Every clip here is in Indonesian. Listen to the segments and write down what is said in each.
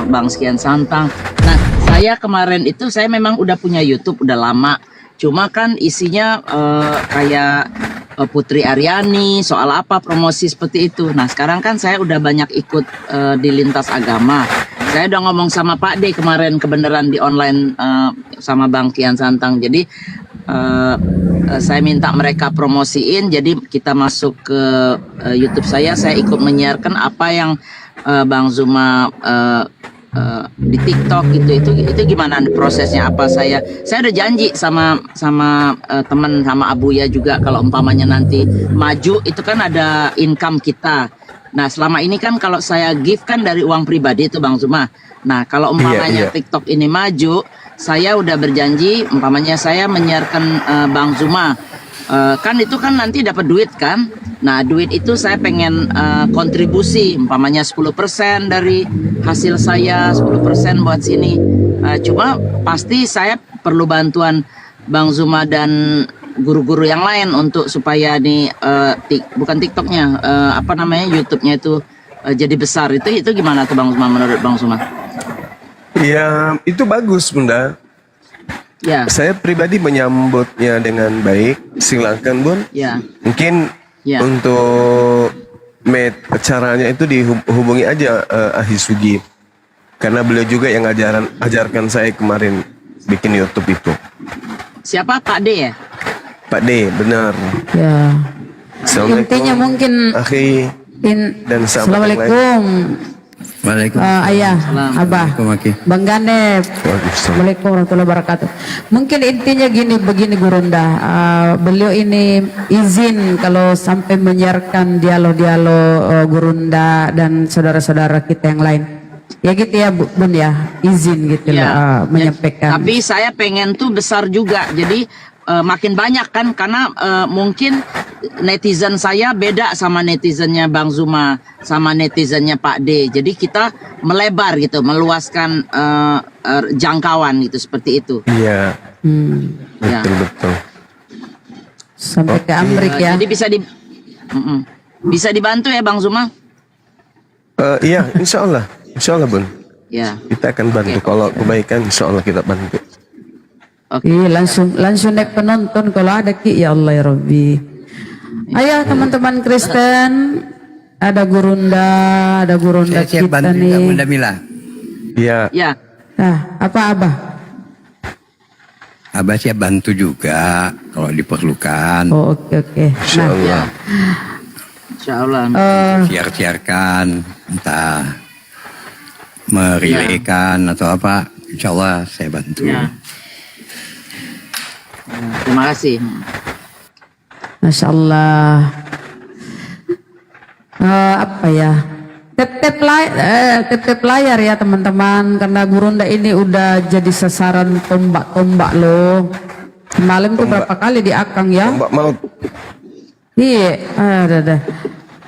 Bang Sekian Santang. Nah, saya kemarin itu saya memang udah punya YouTube udah lama. Cuma kan isinya kayak Putri Aryani, soal apa promosi seperti itu. Nah, sekarang kan saya udah banyak ikut di lintas agama. Saya udah ngomong sama Pak D kemarin kebenaran di online sama Bang Kian Santang. Jadi saya minta mereka promosiin. Jadi kita masuk ke YouTube saya ikut menyiarkan apa yang Bang Zuma di TikTok gitu. Itu gimana prosesnya? Apa saya udah janji sama teman sama Abuya juga kalau umpamanya nanti maju itu kan ada income kita. Nah, selama ini kan kalau saya give kan dari uang pribadi itu Bang Zuma. Nah, kalau umpamanya TikTok ini maju, saya udah berjanji umpamanya saya menyiarkan Bang Zuma. Kan itu kan nanti dapat duit kan. Nah, duit itu saya pengen kontribusi umpamanya 10% dari hasil saya, 10% buat sini. Cuma pasti saya perlu bantuan Bang Zuma dan guru-guru yang lain untuk supaya nih bukan TikToknya, apa namanya YouTube-nya itu jadi besar. Itu gimana tuh Bang Zuma, menurut Bang Zuma? Ya, itu bagus Bunda. Ya. Saya pribadi menyambutnya dengan baik. Silakan Bun. Ya. Mungkin Ya. untuk caranya itu dihubungi aja Ahi Sugi. Karena beliau juga yang ajarkan saya kemarin bikin YouTube itu. Siapa? Pak D ya? Pak D, benar. Ya. Assalamualaikum. Intinya mungkin Akhi dan Assalamualaikum. Waalaikumsalam. Ayah, Abah, Bang Ganep. Assalamualaikum warahmatullahi wabarakatuh. Mungkin intinya begini Gurunda, beliau ini izin kalau sampai menyiarkan dialog-dialog Gurunda dan saudara-saudara kita yang lain. Ya gitu ya Bun ya, izin gitu lah menyampaikan. Tapi saya pengen tuh besar juga, jadi makin banyak kan, karena mungkin netizen saya beda sama netizennya Bang Zuma, sama netizennya Pak D. Jadi kita melebar gitu, meluaskan jangkauan gitu, seperti itu. Iya. Betul. Sampai ke Amerika ya. Jadi bisa dibantu ya Bang Zuma? Iya, insya Allah Bun. Ya. Kita akan bantu. Kalau kebaikan insya Allah kita bantu. Iya, langsung naik penonton kalau ada Ki, ya Allah ya Rabbi. Ayo teman-teman Kristen, ada Gurunda Siap kita bantu nih. Bunda Mila. Iya. Ya. Nah, apa Abah? Abah siap bantu juga kalau diperlukan. Oh, oke. Insya Nah, Allah. Insya Allah. Siar-siarkan, entah merelekan atau apa. Insya Allah saya bantu. Ya. Terima kasih. Masya Allah. Apa ya? Tep-tep layar ya teman-teman, karena Gurunda ini udah jadi sasaran tombak-tombak loh. Malam tuh berapa kali diakang ya? Tombak maut. Iya, ada.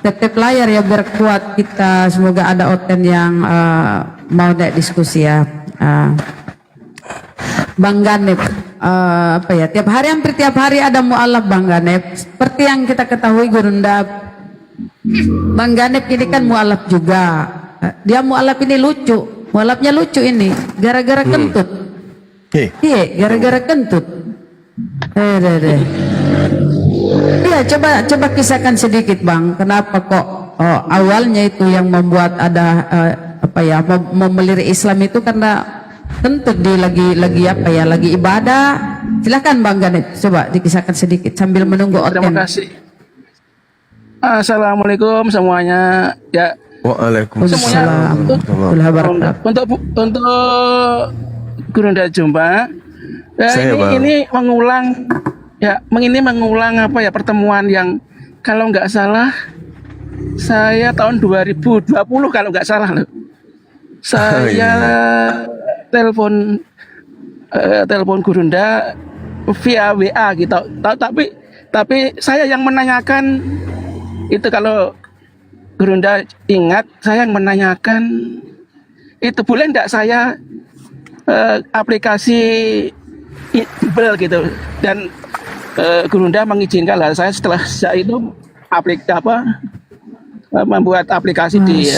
Tep layar ya biar kuat kita. Semoga ada Oten yang mau naik diskusi ya. Bang Ganep, apa ya? Hampir tiap hari ada mualaf Bang Ganep. Seperti yang kita ketahui Gurunda, Bang Ganep ini kan mualaf juga. Dia mualaf ini lucu, mualafnya lucu ini, gara-gara kentut. Iya, gara-gara kentut. Iya, coba kisahkan sedikit Bang, kenapa kok awalnya itu yang membuat ada mau melirik Islam itu karena kentut lagi ibadah. Silakan Bang Ganep, coba dikisahkan sedikit sambil menunggu Oten. Terima kasih. Assalamualaikum semuanya. Ya. Waalaikumsalam. Untuk Gurunda Jumpa. Ya, ini mengulang pertemuan yang kalau nggak salah saya tahun 2020 kalau nggak salah loh. Saya telepon Gurunda via WA gitu. Tapi saya yang menanyakan itu, kalau Gurunda ingat, saya yang menanyakan itu boleh enggak saya aplikasi Bible gitu, dan Gurunda mengizinkan lah. Saya setelah itu membuat aplikasi di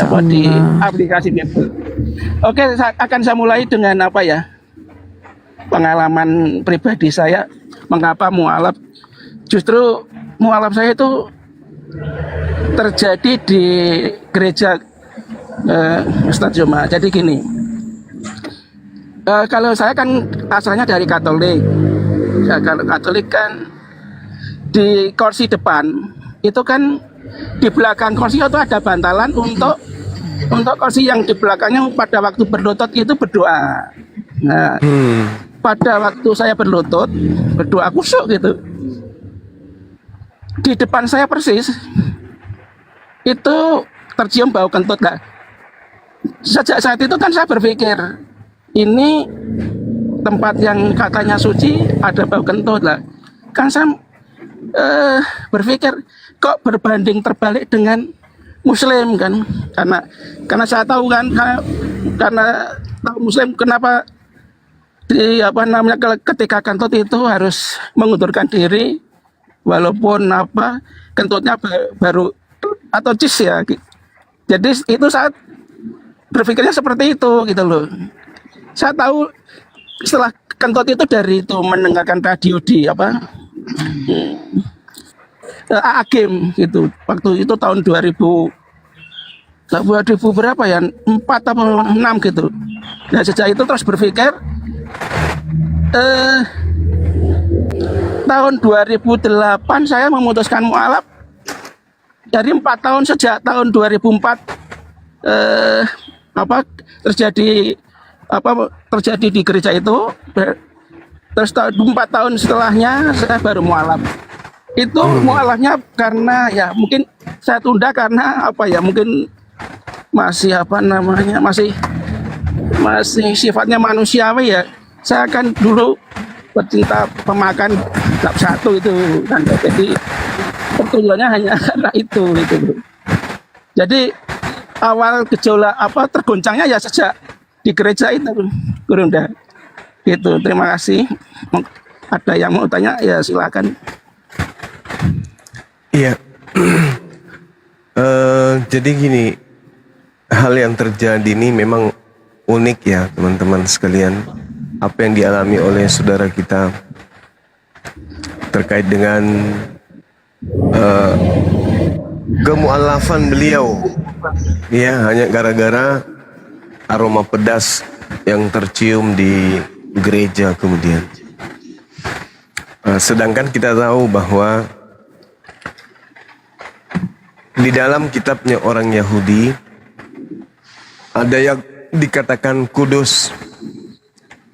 aplikasi Bible. Oke, akan saya mulai dengan apa ya? Pengalaman pribadi saya mengapa mualaf. Justru mualaf saya itu terjadi di gereja Ustadz Joma. Jadi gini, kalau saya kan asalnya dari Katolik. Ya, kalau Katolik kan di kursi depan itu kan di belakang kursi itu ada bantalan untuk kursi yang di belakangnya pada waktu berlutut itu berdoa. Nah, pada waktu saya berlutut berdoa khusyuk gitu, di depan saya persis itu tercium bau kentut. Nah, sejak saat itu kan saya berpikir ini tempat yang katanya suci ada bau kentut lah. Kan saya berpikir kok berbanding terbalik dengan Muslim kan, karena saya tahu kan, karena tahu Muslim kenapa di apa namanya ketika kentut itu harus mengundurkan diri walaupun apa kentutnya baru atau jis ya. Jadi itu saat berpikirnya seperti itu gitu loh. Saya tahu setelah kentut itu dari itu mendengarkan radio di apa Agim gitu. Waktu itu tahun 2000 berapa ya? 4 atau 6 gitu. Nah, sejak itu terus berpikir tahun 2008 saya memutuskan mualaf. Dari 4 tahun sejak tahun 2004 terjadi di gereja itu. Terus 4 tahun setelahnya saya baru mualaf. Itu mualafnya karena ya mungkin saya tunda karena apa ya, mungkin masih masih sifatnya manusiawi ya. Saya kan dulu pecinta pemakan bab 1 itu dan jadi pertunjukannya hanya karena itu gitu. Jadi awal gejolak tergoncangnya ya sejak di gereja itu, Gurunda. Gitu. Terima kasih. Ada yang mau tanya ya silakan. Iya. Jadi gini, hal yang terjadi ini memang unik ya teman-teman sekalian. Apa yang dialami oleh saudara kita terkait dengan kemualafan beliau, ya hanya gara-gara aroma pedas yang tercium di gereja kemudian. Sedangkan kita tahu bahwa di dalam kitabnya orang Yahudi ada yang dikatakan kudus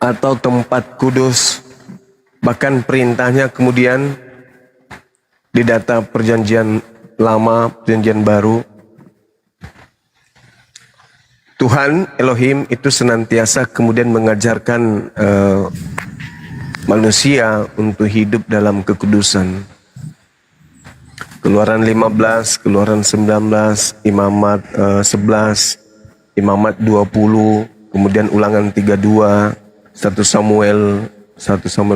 atau tempat kudus, bahkan perintahnya kemudian di data perjanjian lama, perjanjian baru. Tuhan Elohim itu senantiasa kemudian mengajarkan manusia untuk hidup dalam kekudusan. Keluaran 15, Keluaran 19, Imamat 11, Imamat 20, kemudian Ulangan 32, 1 Samuel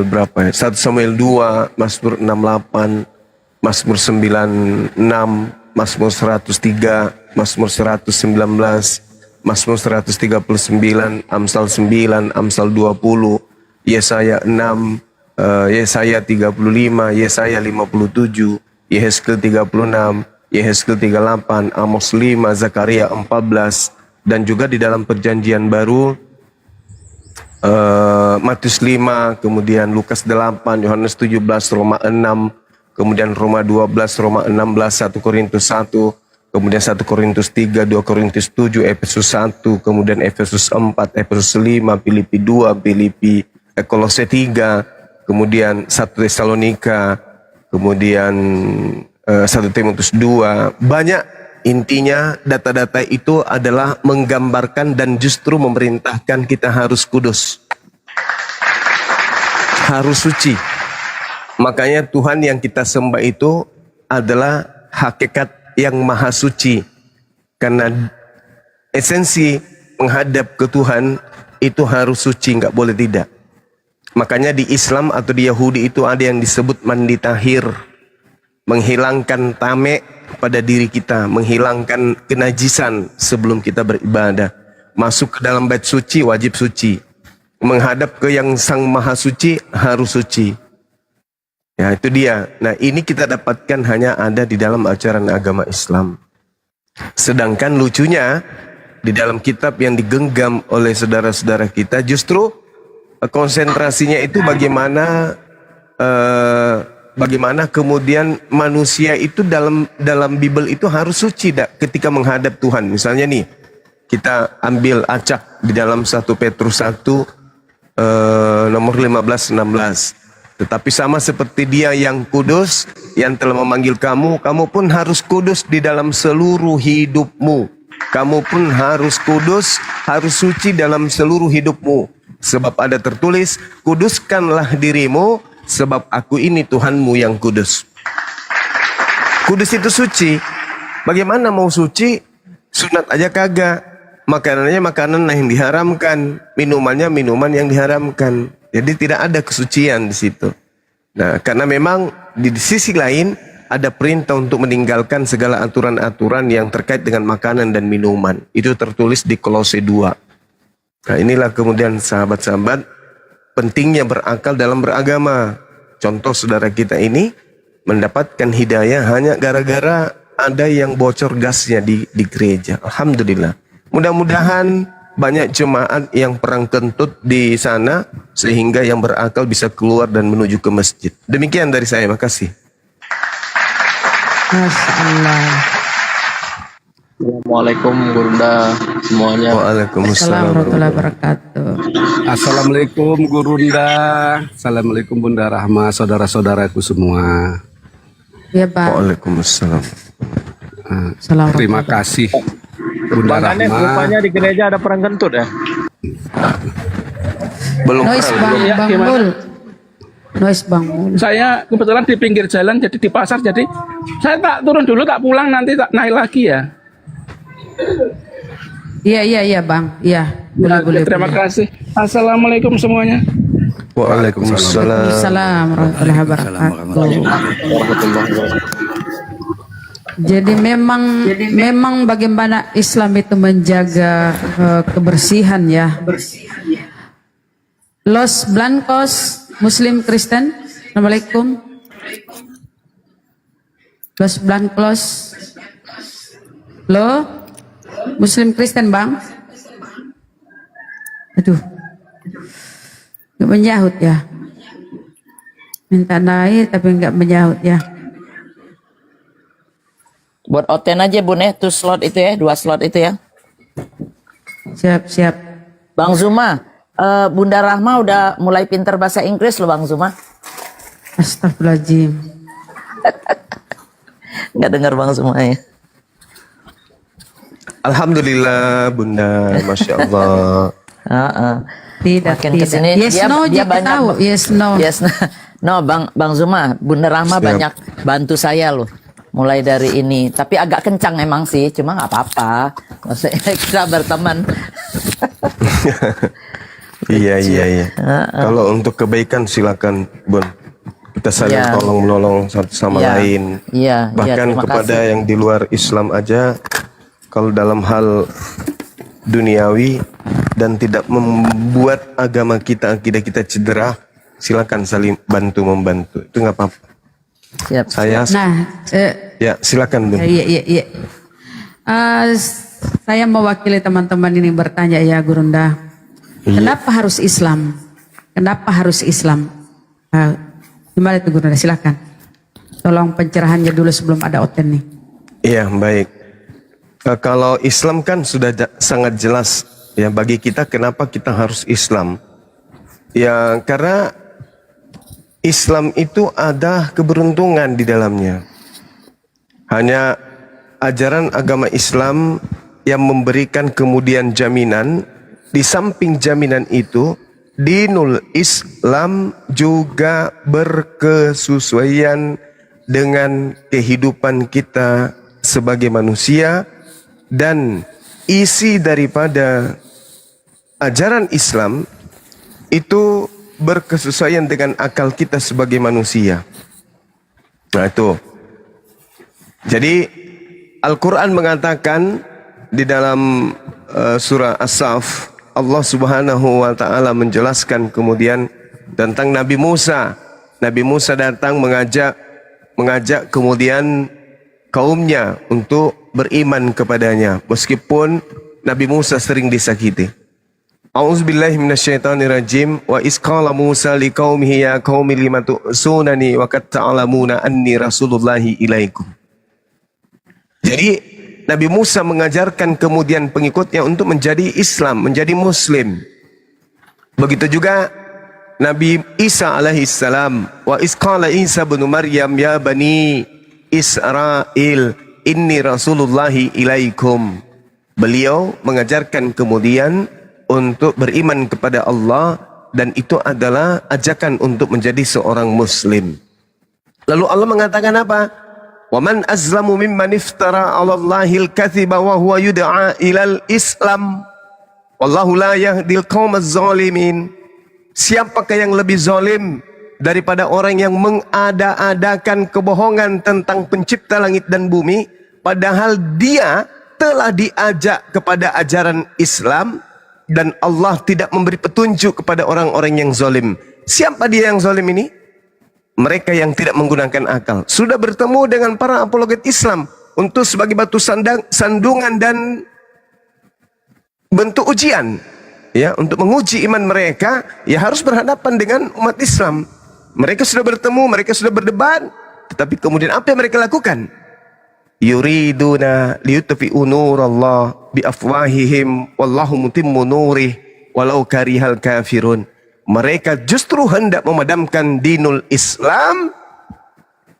berapa ya? 1 Samuel 2, Mazmur 68, Mazmur 96, Mazmur 103, Mazmur 119, Mazmur 139, Amsal 9, Amsal 20, Yesaya 6, Yesaya 35, Yesaya 57, Yehezkel 36, Yehezkel 38, Amos 5, Zakaria 14, dan juga di dalam perjanjian baru Matius 5, kemudian Lukas 8, Yohanes 17, Roma 6, kemudian Roma 12, Roma 16, 1 Korintus 1, kemudian 1 Korintus 3, 2 Korintus 7, Efesus 1, kemudian Efesus 4, Efesus 5, Filipi 2, Kolose 3, kemudian 1 Tesalonika, kemudian 1 Timotius 2. Banyak, intinya data-data itu adalah menggambarkan dan justru memerintahkan kita harus kudus, harus suci. Makanya Tuhan yang kita sembah itu adalah hakikat yang maha suci, karena esensi menghadap ke Tuhan itu harus suci, nggak boleh tidak. Makanya di Islam atau di Yahudi itu ada yang disebut mandi tahir, menghilangkan tamek pada diri kita, menghilangkan kenajisan sebelum kita beribadah. Masuk ke dalam bait suci wajib suci. Menghadap ke yang Sang Maha Suci harus suci. Ya, itu dia. Nah, ini kita dapatkan hanya ada di dalam ajaran agama Islam. Sedangkan lucunya, di dalam kitab yang digenggam oleh saudara-saudara kita, justru konsentrasinya itu bagaimana kemudian manusia itu dalam Bible itu harus suci ketika menghadap Tuhan. Misalnya nih, kita ambil acak di dalam 1 Petrus 1 nomor 15-16. Tetapi sama seperti Dia yang kudus, yang telah memanggil kamu, kamu pun harus kudus di dalam seluruh hidupmu. Kamu pun harus kudus, harus suci dalam seluruh hidupmu. Sebab ada tertulis, kuduskanlah dirimu, sebab aku ini Tuhanmu yang kudus. Kudus itu suci. Bagaimana mau suci? Sunat aja kagak. Makanannya makanan yang diharamkan, minumannya minuman yang diharamkan. Jadi tidak ada kesucian di situ. Nah, karena memang di sisi lain ada perintah untuk meninggalkan segala aturan-aturan yang terkait dengan makanan dan minuman. Itu tertulis di Kolose 2. Nah, inilah kemudian sahabat-sahabat pentingnya berakal dalam beragama. Contoh saudara kita ini mendapatkan hidayah hanya gara-gara ada yang bocor gasnya di gereja. Alhamdulillah. Mudah-mudahan banyak jemaat yang perang kentut di sana sehingga yang berakal bisa keluar dan menuju ke masjid. Demikian dari saya, makasih. Masya Allah. Assalamualaikum Gurunda semuanya. Waalaikumsalam Assalamualaikum warahmatullahi wabarakatuh. Assalamualaikum Gurunda. Assalamualaikum Bunda Rahma, saudara-saudaraku semua. Ya Pak. Waalaikumsalam. Assalamualaikum. Terima kasih Bunda Makanya Rahma. rupanya di gereja ada perang kentut ya. Belum Noise perang. Bang, Iya, Bang gimana? Mul. Noise Bang Mul. Saya kebetulan di pinggir jalan, jadi di pasar, jadi saya tak turun dulu, tak pulang, nanti tak naik lagi ya. Iya Bang. Iya. Boleh. Terima kasih. Assalamualaikum semuanya. Waalaikumsalam. Waalaikumsalam warahmatullahi wabarakatuh. Jadi memang bagaimana Islam itu menjaga kebersihan ya. Los Blancos Muslim Kristen. Assalamualaikum. Los Blancos. Lo Muslim Kristen Bang. Aduh. Nggak menyahut ya. Minta naik tapi nggak menyahut ya. Buat oten aja Bun ya, 2 slot itu ya, 2 slot itu ya. Siap. Bang Zuma, Bunda Rahma udah mulai pinter bahasa Inggris loh Bang Zuma. Astagfirullahaladzim. Nggak dengar Bang Zuma ya. Alhamdulillah Bunda, Masya Allah. Tidak. Makin kesini Yes, no, dia kita tahu. Yes, no. Yes, no Bang Zuma, Bunda Rahma Siap. banyak bantu saya loh. Mulai dari ini, tapi agak kencang emang sih, cuma nggak apa-apa. Maksudnya kita berteman. Iya. Kalau untuk kebaikan silakan Bun. Kita saling Iya. tolong menolong satu sama Iya. lain. Iya, Bahkan terima kepada kasih. yang di luar Islam aja, kalau dalam hal duniawi dan tidak membuat agama kita, akidah kita cedera, silakan saling bantu membantu. Itu nggak apa-apa. Siap. Saya Nah, ya silakan Bun. iya. Saya mewakili teman-teman ini bertanya ya Gurunda. Kenapa harus Islam? Kenapa harus Islam? Gimana itu Gurunda? Silakan. Tolong pencerahannya dulu sebelum ada oten nih. Iya, baik. Kalau Islam kan sudah sangat jelas ya bagi kita kenapa kita harus Islam. Ya karena Islam itu ada keberuntungan di dalamnya. Hanya ajaran agama Islam yang memberikan kemudian jaminan. Di samping jaminan itu, dinul Islam juga berkesesuaian dengan kehidupan kita sebagai manusia, dan isi daripada ajaran Islam itu berkesesuaian dengan akal kita sebagai manusia. Nah itu. Jadi Al-Quran mengatakan di dalam surah As-Saff, Allah Subhanahu wa taala menjelaskan kemudian tentang Nabi Musa. Nabi Musa datang mengajak kemudian kaumnya untuk beriman kepadanya meskipun Nabi Musa sering disakiti. A'udzubillahi minasyaitonirrajim. Wa isqala Musa liqaumihi ya qaumi lima tu'sunani wa qad ta'lamuna anni rasulullahi ilaikum. Jadi Nabi Musa mengajarkan kemudian pengikutnya untuk menjadi Islam, menjadi Muslim. Begitu juga Nabi Isa alaihissalam. Wa isqala Isa bin Maryam ya bani Israel inni rasulullahi ilaikum. Beliau mengajarkan kemudian untuk beriman kepada Allah dan itu adalah ajakan untuk menjadi seorang Muslim. Lalu Allah mengatakan apa? وَمَنْ أَزْلَمُ مِمَّنِ افْتَرَى عَلَى اللَّهِ الْكَذِبَ وَهُوَ يُدْعَى إِلَى الْإِسْلَامِ وَاللَّهُ لَا يَهْدِي الْقَوْمَ الظَّالِمِينَ. Siapakah yang lebih zalim daripada orang yang mengada-adakan kebohongan tentang pencipta langit dan bumi, padahal dia telah diajak kepada ajaran Islam dan Allah tidak memberi petunjuk kepada orang-orang yang zalim. Siapa dia yang zalim ini? Mereka yang tidak menggunakan akal. Sudah bertemu dengan para apologet Islam untuk sebagai batu sandungan dan bentuk ujian. Ya, untuk menguji iman mereka, ya harus berhadapan dengan umat Islam. Mereka sudah bertemu, mereka sudah berdebat, tetapi kemudian apa yang mereka lakukan? Yuriduna liyutfi'u nurallah biafwahihim wallahu mutimmu nurih walau karihal kafirun. Mereka justru hendak memadamkan dinul Islam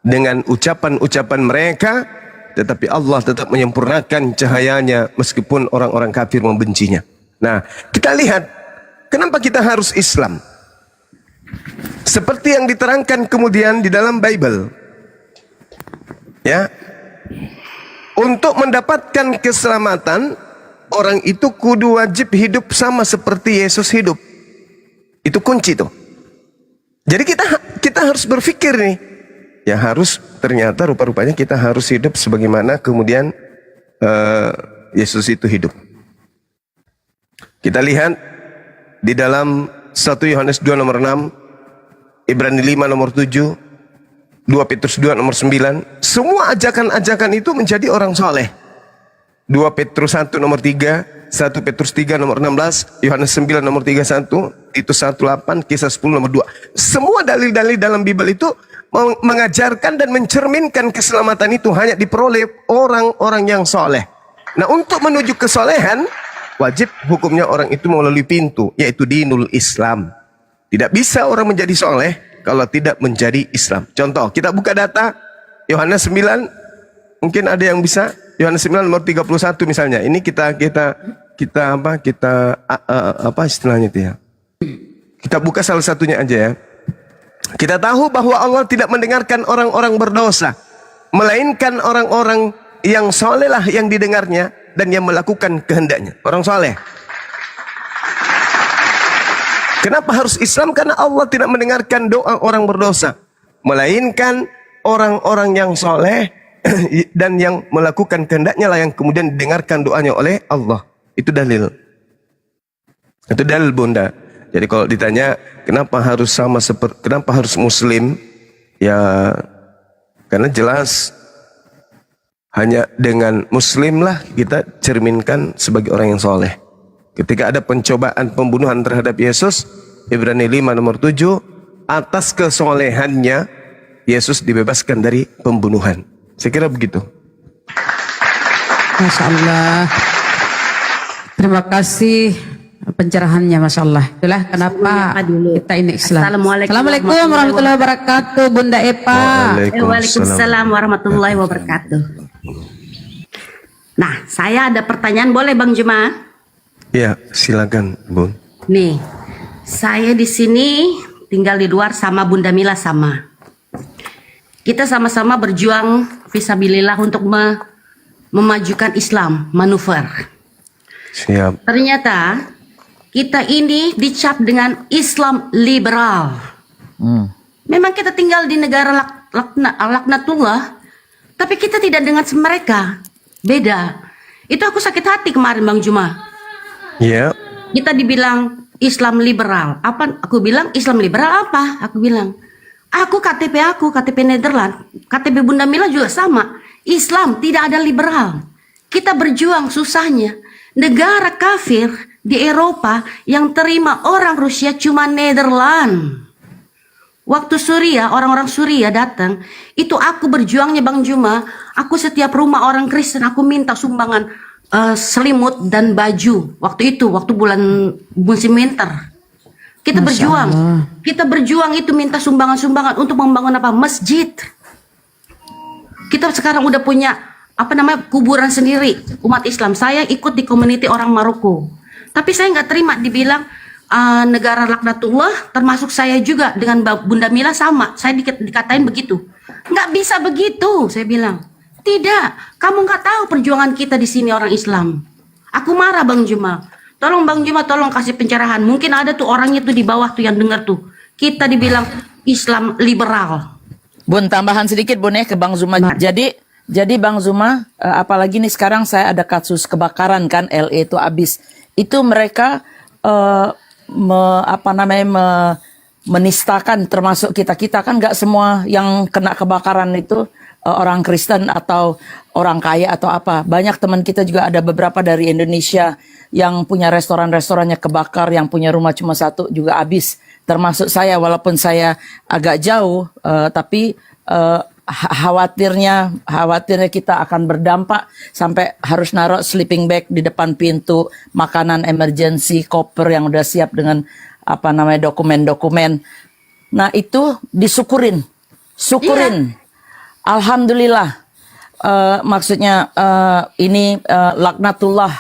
dengan ucapan-ucapan mereka, tetapi Allah tetap menyempurnakan cahayanya meskipun orang-orang kafir membencinya. Nah, kita lihat kenapa kita harus Islam. Seperti yang diterangkan kemudian di dalam Bible. Ya. Untuk mendapatkan keselamatan, orang itu kudu wajib hidup sama seperti Yesus hidup. Itu kunci tuh. Jadi kita harus berpikir nih. Ya harus, ternyata rupa-rupanya kita harus hidup sebagaimana kemudian Yesus itu hidup. Kita lihat di dalam 1 Yohanes 2 nomor 6, Ibrani 5 nomor 7, 2 Petrus 2 nomor 9. Semua ajakan-ajakan itu menjadi orang soleh. 2 Petrus 1 nomor 3, 1 Petrus 3 nomor 16, Yohanes 9 nomor 31, Titus 1:8, Kisah 10 nomor 2. Semua dalil-dalil dalam Bible itu mengajarkan dan mencerminkan keselamatan itu hanya diperoleh orang-orang yang soleh. Nah, untuk menuju kesolehan, wajib hukumnya orang itu melalui pintu, yaitu dinul Islam. Tidak bisa orang menjadi soleh kalau tidak menjadi Islam. Contoh, kita buka data Yohanes 9, mungkin ada yang bisa. Yohanes 9 nomor 31 misalnya. Ini kita apa istilahnya itu ya? Kita buka salah satunya aja ya. Kita tahu bahwa Allah tidak mendengarkan orang-orang berdosa, melainkan orang-orang yang soleh lah yang didengarnya dan yang melakukan kehendaknya. Orang soleh. Kenapa harus Islam? Karena Allah tidak mendengarkan doa orang berdosa, melainkan orang-orang yang soleh dan yang melakukan kehendaknya lah yang kemudian didengarkan doanya oleh Allah. Itu dalil. Itu dalil, Bunda. Jadi kalau ditanya kenapa harus kenapa harus Muslim? Ya karena jelas hanya dengan Muslim lah kita cerminkan sebagai orang yang soleh. Ketika ada pencobaan pembunuhan terhadap Yesus, Ibrani 5 nomor 7, atas kesolehannya Yesus dibebaskan dari pembunuhan. Saya kira begitu. Masya Allah. Terima kasih pencerahannya, Masya Allah. Itulah kenapa kita ini Islam. Assalamualaikum warahmatullahi wabarakatuh, Bunda Epa. Waalaikumsalam warahmatullahi wabarakatuh. Nah, saya ada pertanyaan, boleh Bang Juma? Ya, silakan, Bun. Nih, saya di sini tinggal di luar sama Bunda Mila sama. Kita sama-sama berjuang fisabilillah untuk memajukan Islam, manuver. Siap. Ternyata kita ini dicap dengan Islam liberal. Memang kita tinggal di negara laknatullah, tapi kita tidak dengan mereka. Beda. Itu aku sakit hati kemarin Bang Juma. Ya. Kita dibilang Islam liberal. Apa? Aku bilang Islam liberal apa? Aku bilang, aku KTP Nederland, KTP Bunda Mila juga sama. Islam tidak ada liberal. Kita berjuang susahnya. Negara kafir di Eropa yang terima orang Rusia cuma Nederland. Waktu Suriah, orang-orang Suriah datang, itu aku berjuangnya Bang Juma. Aku setiap rumah orang Kristen, aku minta sumbangan selimut dan baju. Waktu itu, waktu bulan musim winter. Kita berjuang itu minta sumbangan-sumbangan untuk membangun apa? Masjid. Kita sekarang udah punya kuburan sendiri umat Islam. Saya ikut di community orang Maroko. Tapi saya nggak terima dibilang negara laknatullah, termasuk saya juga dengan Bunda Mila sama. Saya dikatain begitu. Nggak bisa begitu, saya bilang. Tidak, kamu nggak tahu perjuangan kita di sini orang Islam. Aku marah Bang Juma. Tolong Bang Juma, tolong kasih pencerahan. Mungkin ada tuh orangnya tuh di bawah tuh yang dengar tuh. Kita dibilang Islam liberal. Bun, tambahan sedikit Bun ya ke Bang Zuma. Jadi Bang Zuma, apalagi nih sekarang saya ada kasus kebakaran kan, LA itu habis. Itu mereka menistakan, termasuk kita kan nggak semua yang kena kebakaran itu orang Kristen atau orang kaya atau apa. Banyak teman kita juga ada beberapa dari Indonesia yang punya restoran-restorannya kebakar, yang punya rumah cuma satu juga habis. Termasuk saya, walaupun saya agak jauh, tapi khawatirnya kita akan berdampak sampai harus naruh sleeping bag di depan pintu, makanan emergency, koper yang udah siap dengan dokumen-dokumen. Nah itu disyukurin, syukurin. Alhamdulillah, maksudnya ini laknatullah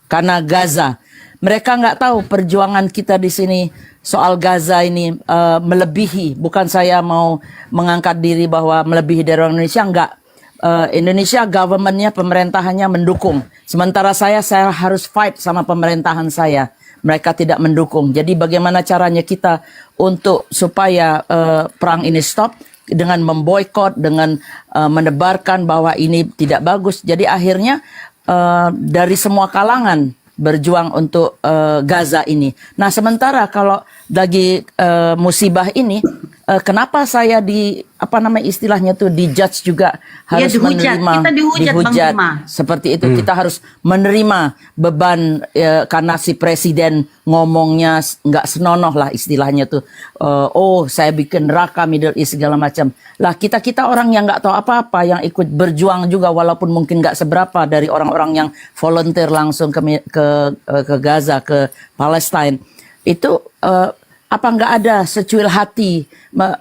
karena Gaza. Mereka nggak tahu perjuangan kita di sini soal Gaza ini melebihi. Bukan saya mau mengangkat diri bahwa melebihi dari orang Indonesia, enggak. Indonesia governmentnya, pemerintahannya mendukung. Sementara saya harus fight sama pemerintahan saya. Mereka tidak mendukung. Jadi bagaimana caranya kita untuk supaya perang ini stop? Dengan memboikot, dengan menebarkan bahwa ini tidak bagus. Jadi akhirnya dari semua kalangan berjuang untuk Gaza ini. Nah sementara kalau lagi musibah ini, kenapa saya istilahnya tuh dijudge juga harus menerima, dihujat seperti itu. Kita harus menerima beban karena si presiden ngomongnya nggak senonoh lah istilahnya tuh. Saya bikin neraka Middle East segala macam. Lah kita orang yang nggak tahu apa-apa, yang ikut berjuang juga walaupun mungkin nggak seberapa dari orang-orang yang volunteer langsung ke Gaza, ke Palestine itu. Apa nggak ada secuil hati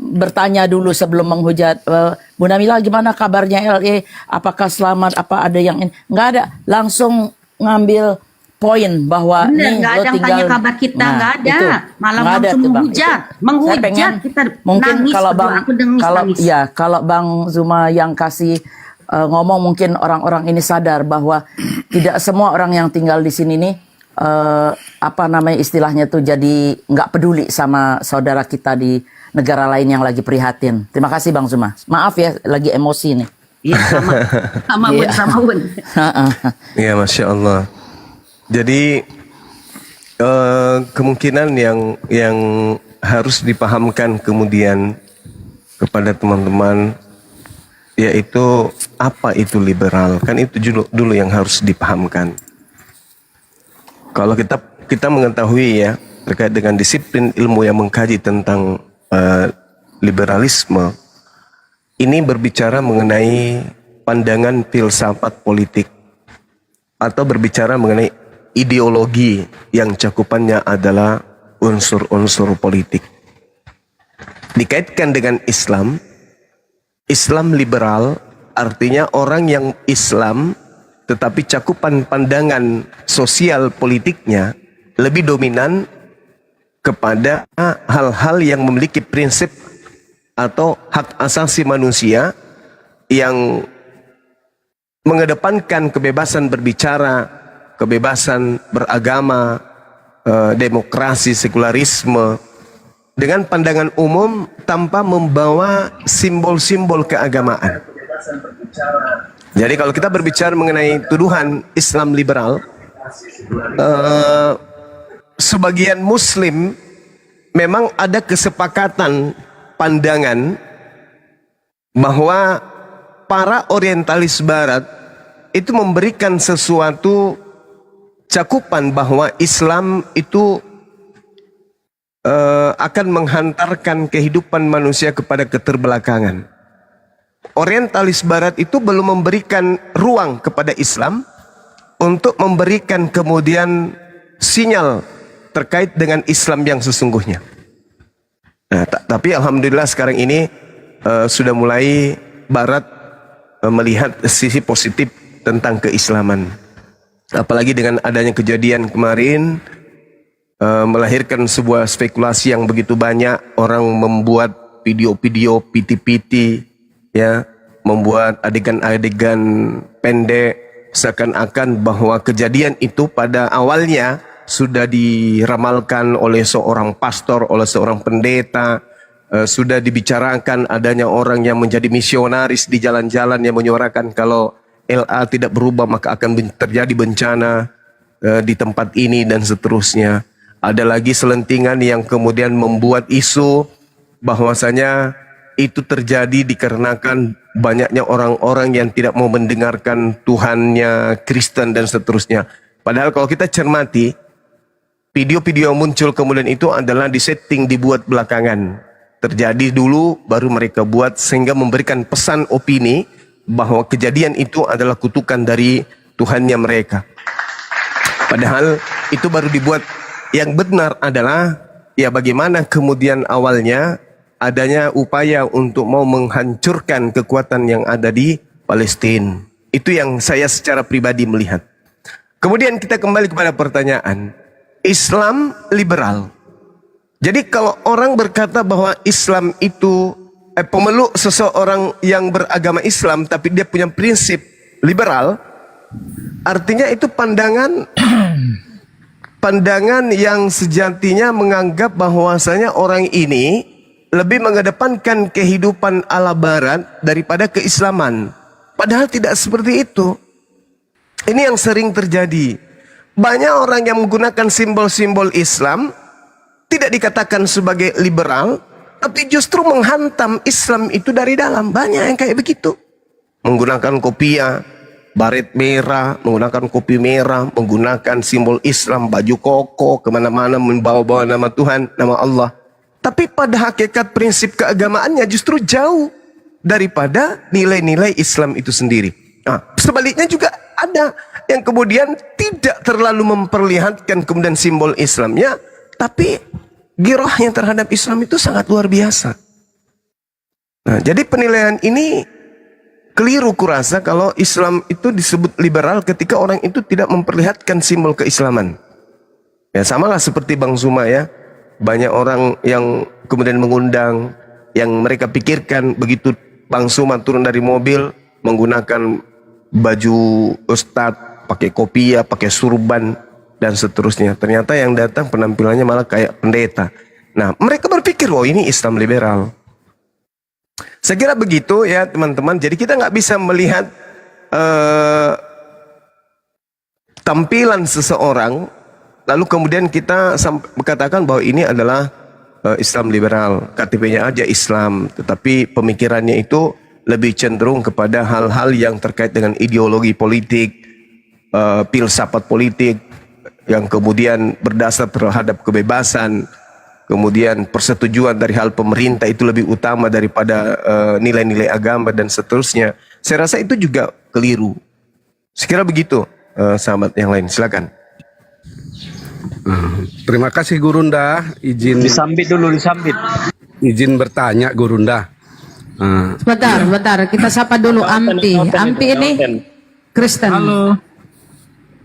bertanya dulu sebelum menghujat, Bunda Mila gimana kabarnya LA, apakah selamat, apa ada yang ini? Nggak ada, langsung ngambil poin bahwa nih nggak ada yang tanya kabar kita, nggak ada, malah langsung menghujat kita mungkin nangis, kalau Bang Zuma yang kasih ngomong, mungkin orang-orang ini sadar bahwa tidak semua orang yang tinggal di sini nih istilahnya tuh jadi nggak peduli sama saudara kita di negara lain yang lagi prihatin. Terima kasih Bang Zuma. Maaf ya, lagi emosi nih. Iya sama Bun. Iya, Masya Allah. Jadi kemungkinan yang harus dipahamkan kemudian kepada teman-teman, yaitu apa itu liberal. Kan itu dulu yang harus dipahamkan. Kalau kita mengetahui ya terkait dengan disiplin ilmu yang mengkaji tentang liberalisme, ini berbicara mengenai pandangan filsafat politik atau berbicara mengenai ideologi yang cakupannya adalah unsur-unsur politik. Dikaitkan dengan Islam liberal artinya orang yang Islam tetapi cakupan pandangan sosial politiknya lebih dominan kepada hal-hal yang memiliki prinsip atau hak asasi manusia, yang mengedepankan kebebasan berbicara, kebebasan beragama, demokrasi, sekularisme, dengan pandangan umum tanpa membawa simbol-simbol keagamaan. Jadi kalau kita berbicara mengenai tuduhan Islam liberal, sebagian Muslim memang ada kesepakatan pandangan bahwa para orientalis Barat itu memberikan sesuatu cakupan bahwa Islam itu akan menghantarkan kehidupan manusia kepada keterbelakangan. Orientalis Barat itu belum memberikan ruang kepada Islam untuk memberikan kemudian sinyal terkait dengan Islam yang sesungguhnya. Nah, tapi alhamdulillah sekarang ini sudah mulai Barat melihat sisi positif tentang keislaman. Apalagi dengan adanya kejadian kemarin melahirkan sebuah spekulasi yang begitu banyak. Orang membuat video-video piti-piti, ya, membuat adegan-adegan pendek seakan-akan bahwa kejadian itu pada awalnya sudah diramalkan oleh seorang pastor, oleh seorang pendeta, sudah dibicarakan adanya orang yang menjadi misionaris di jalan-jalan yang menyuarakan kalau LA tidak berubah maka akan terjadi bencana di tempat ini dan seterusnya. Ada lagi selentingan yang kemudian membuat isu bahwasanya itu terjadi dikarenakan banyaknya orang-orang yang tidak mau mendengarkan Tuhannya, Kristen dan seterusnya. Padahal kalau kita cermati, video-video yang muncul kemudian itu adalah disetting, dibuat belakangan. Terjadi dulu, baru mereka buat sehingga memberikan pesan opini bahwa kejadian itu adalah kutukan dari Tuhannya mereka. Padahal itu baru dibuat. Yang benar adalah ya bagaimana kemudian awalnya adanya upaya untuk mau menghancurkan kekuatan yang ada di Palestina. Itu yang saya secara pribadi melihat. Kemudian kita kembali kepada pertanyaan. Islam liberal. Jadi kalau orang berkata bahwa Islam itu pemeluk seseorang yang beragama Islam tapi dia punya prinsip liberal, artinya itu pandangan yang sejatinya menganggap bahwasanya orang ini lebih mengedepankan kehidupan ala Barat daripada keislaman. Padahal tidak seperti itu. Ini yang sering terjadi. Banyak orang yang menggunakan simbol-simbol Islam tidak dikatakan sebagai liberal, tapi justru menghantam Islam itu dari dalam. Banyak yang kayak begitu. Menggunakan kopiah, baret merah, menggunakan kopi merah, menggunakan simbol Islam, baju koko, kemana-mana membawa-bawa nama Tuhan, nama Allah. Tapi pada hakikat prinsip keagamaannya justru jauh daripada nilai-nilai Islam itu sendiri. Nah, sebaliknya juga ada yang kemudian tidak terlalu memperlihatkan kemudian simbol Islamnya, tapi girahnya terhadap Islam itu sangat luar biasa. Nah, jadi penilaian ini keliru kurasa kalau Islam itu disebut liberal ketika orang itu tidak memperlihatkan simbol keislaman. Ya samalah seperti Bang Zuma ya. Banyak orang yang kemudian mengundang, yang mereka pikirkan begitu Bang Zuma turun dari mobil menggunakan baju ustadz, pakai kopiah, pakai surban dan seterusnya. Ternyata yang datang penampilannya malah kayak pendeta. Nah, mereka berpikir, oh ini Islam liberal. Saya kira begitu ya teman-teman. Jadi kita nggak bisa melihat tampilan seseorang lalu kemudian kita katakan bahwa ini adalah Islam liberal. KTP-nya aja Islam, tetapi pemikirannya itu lebih cenderung kepada hal-hal yang terkait dengan ideologi politik, filsafat politik yang kemudian berdasar terhadap kebebasan. Kemudian persetujuan dari hal pemerintah itu lebih utama daripada nilai-nilai agama dan seterusnya. Saya rasa itu juga keliru. Sekira begitu, sahabat yang lain. Silakan. Terima kasih Gurunda. Disambit dulu, disambit. Izin bertanya Gurunda. Sebentar, kita sapa dulu Ampi. Ampi ini Kristen. Halo.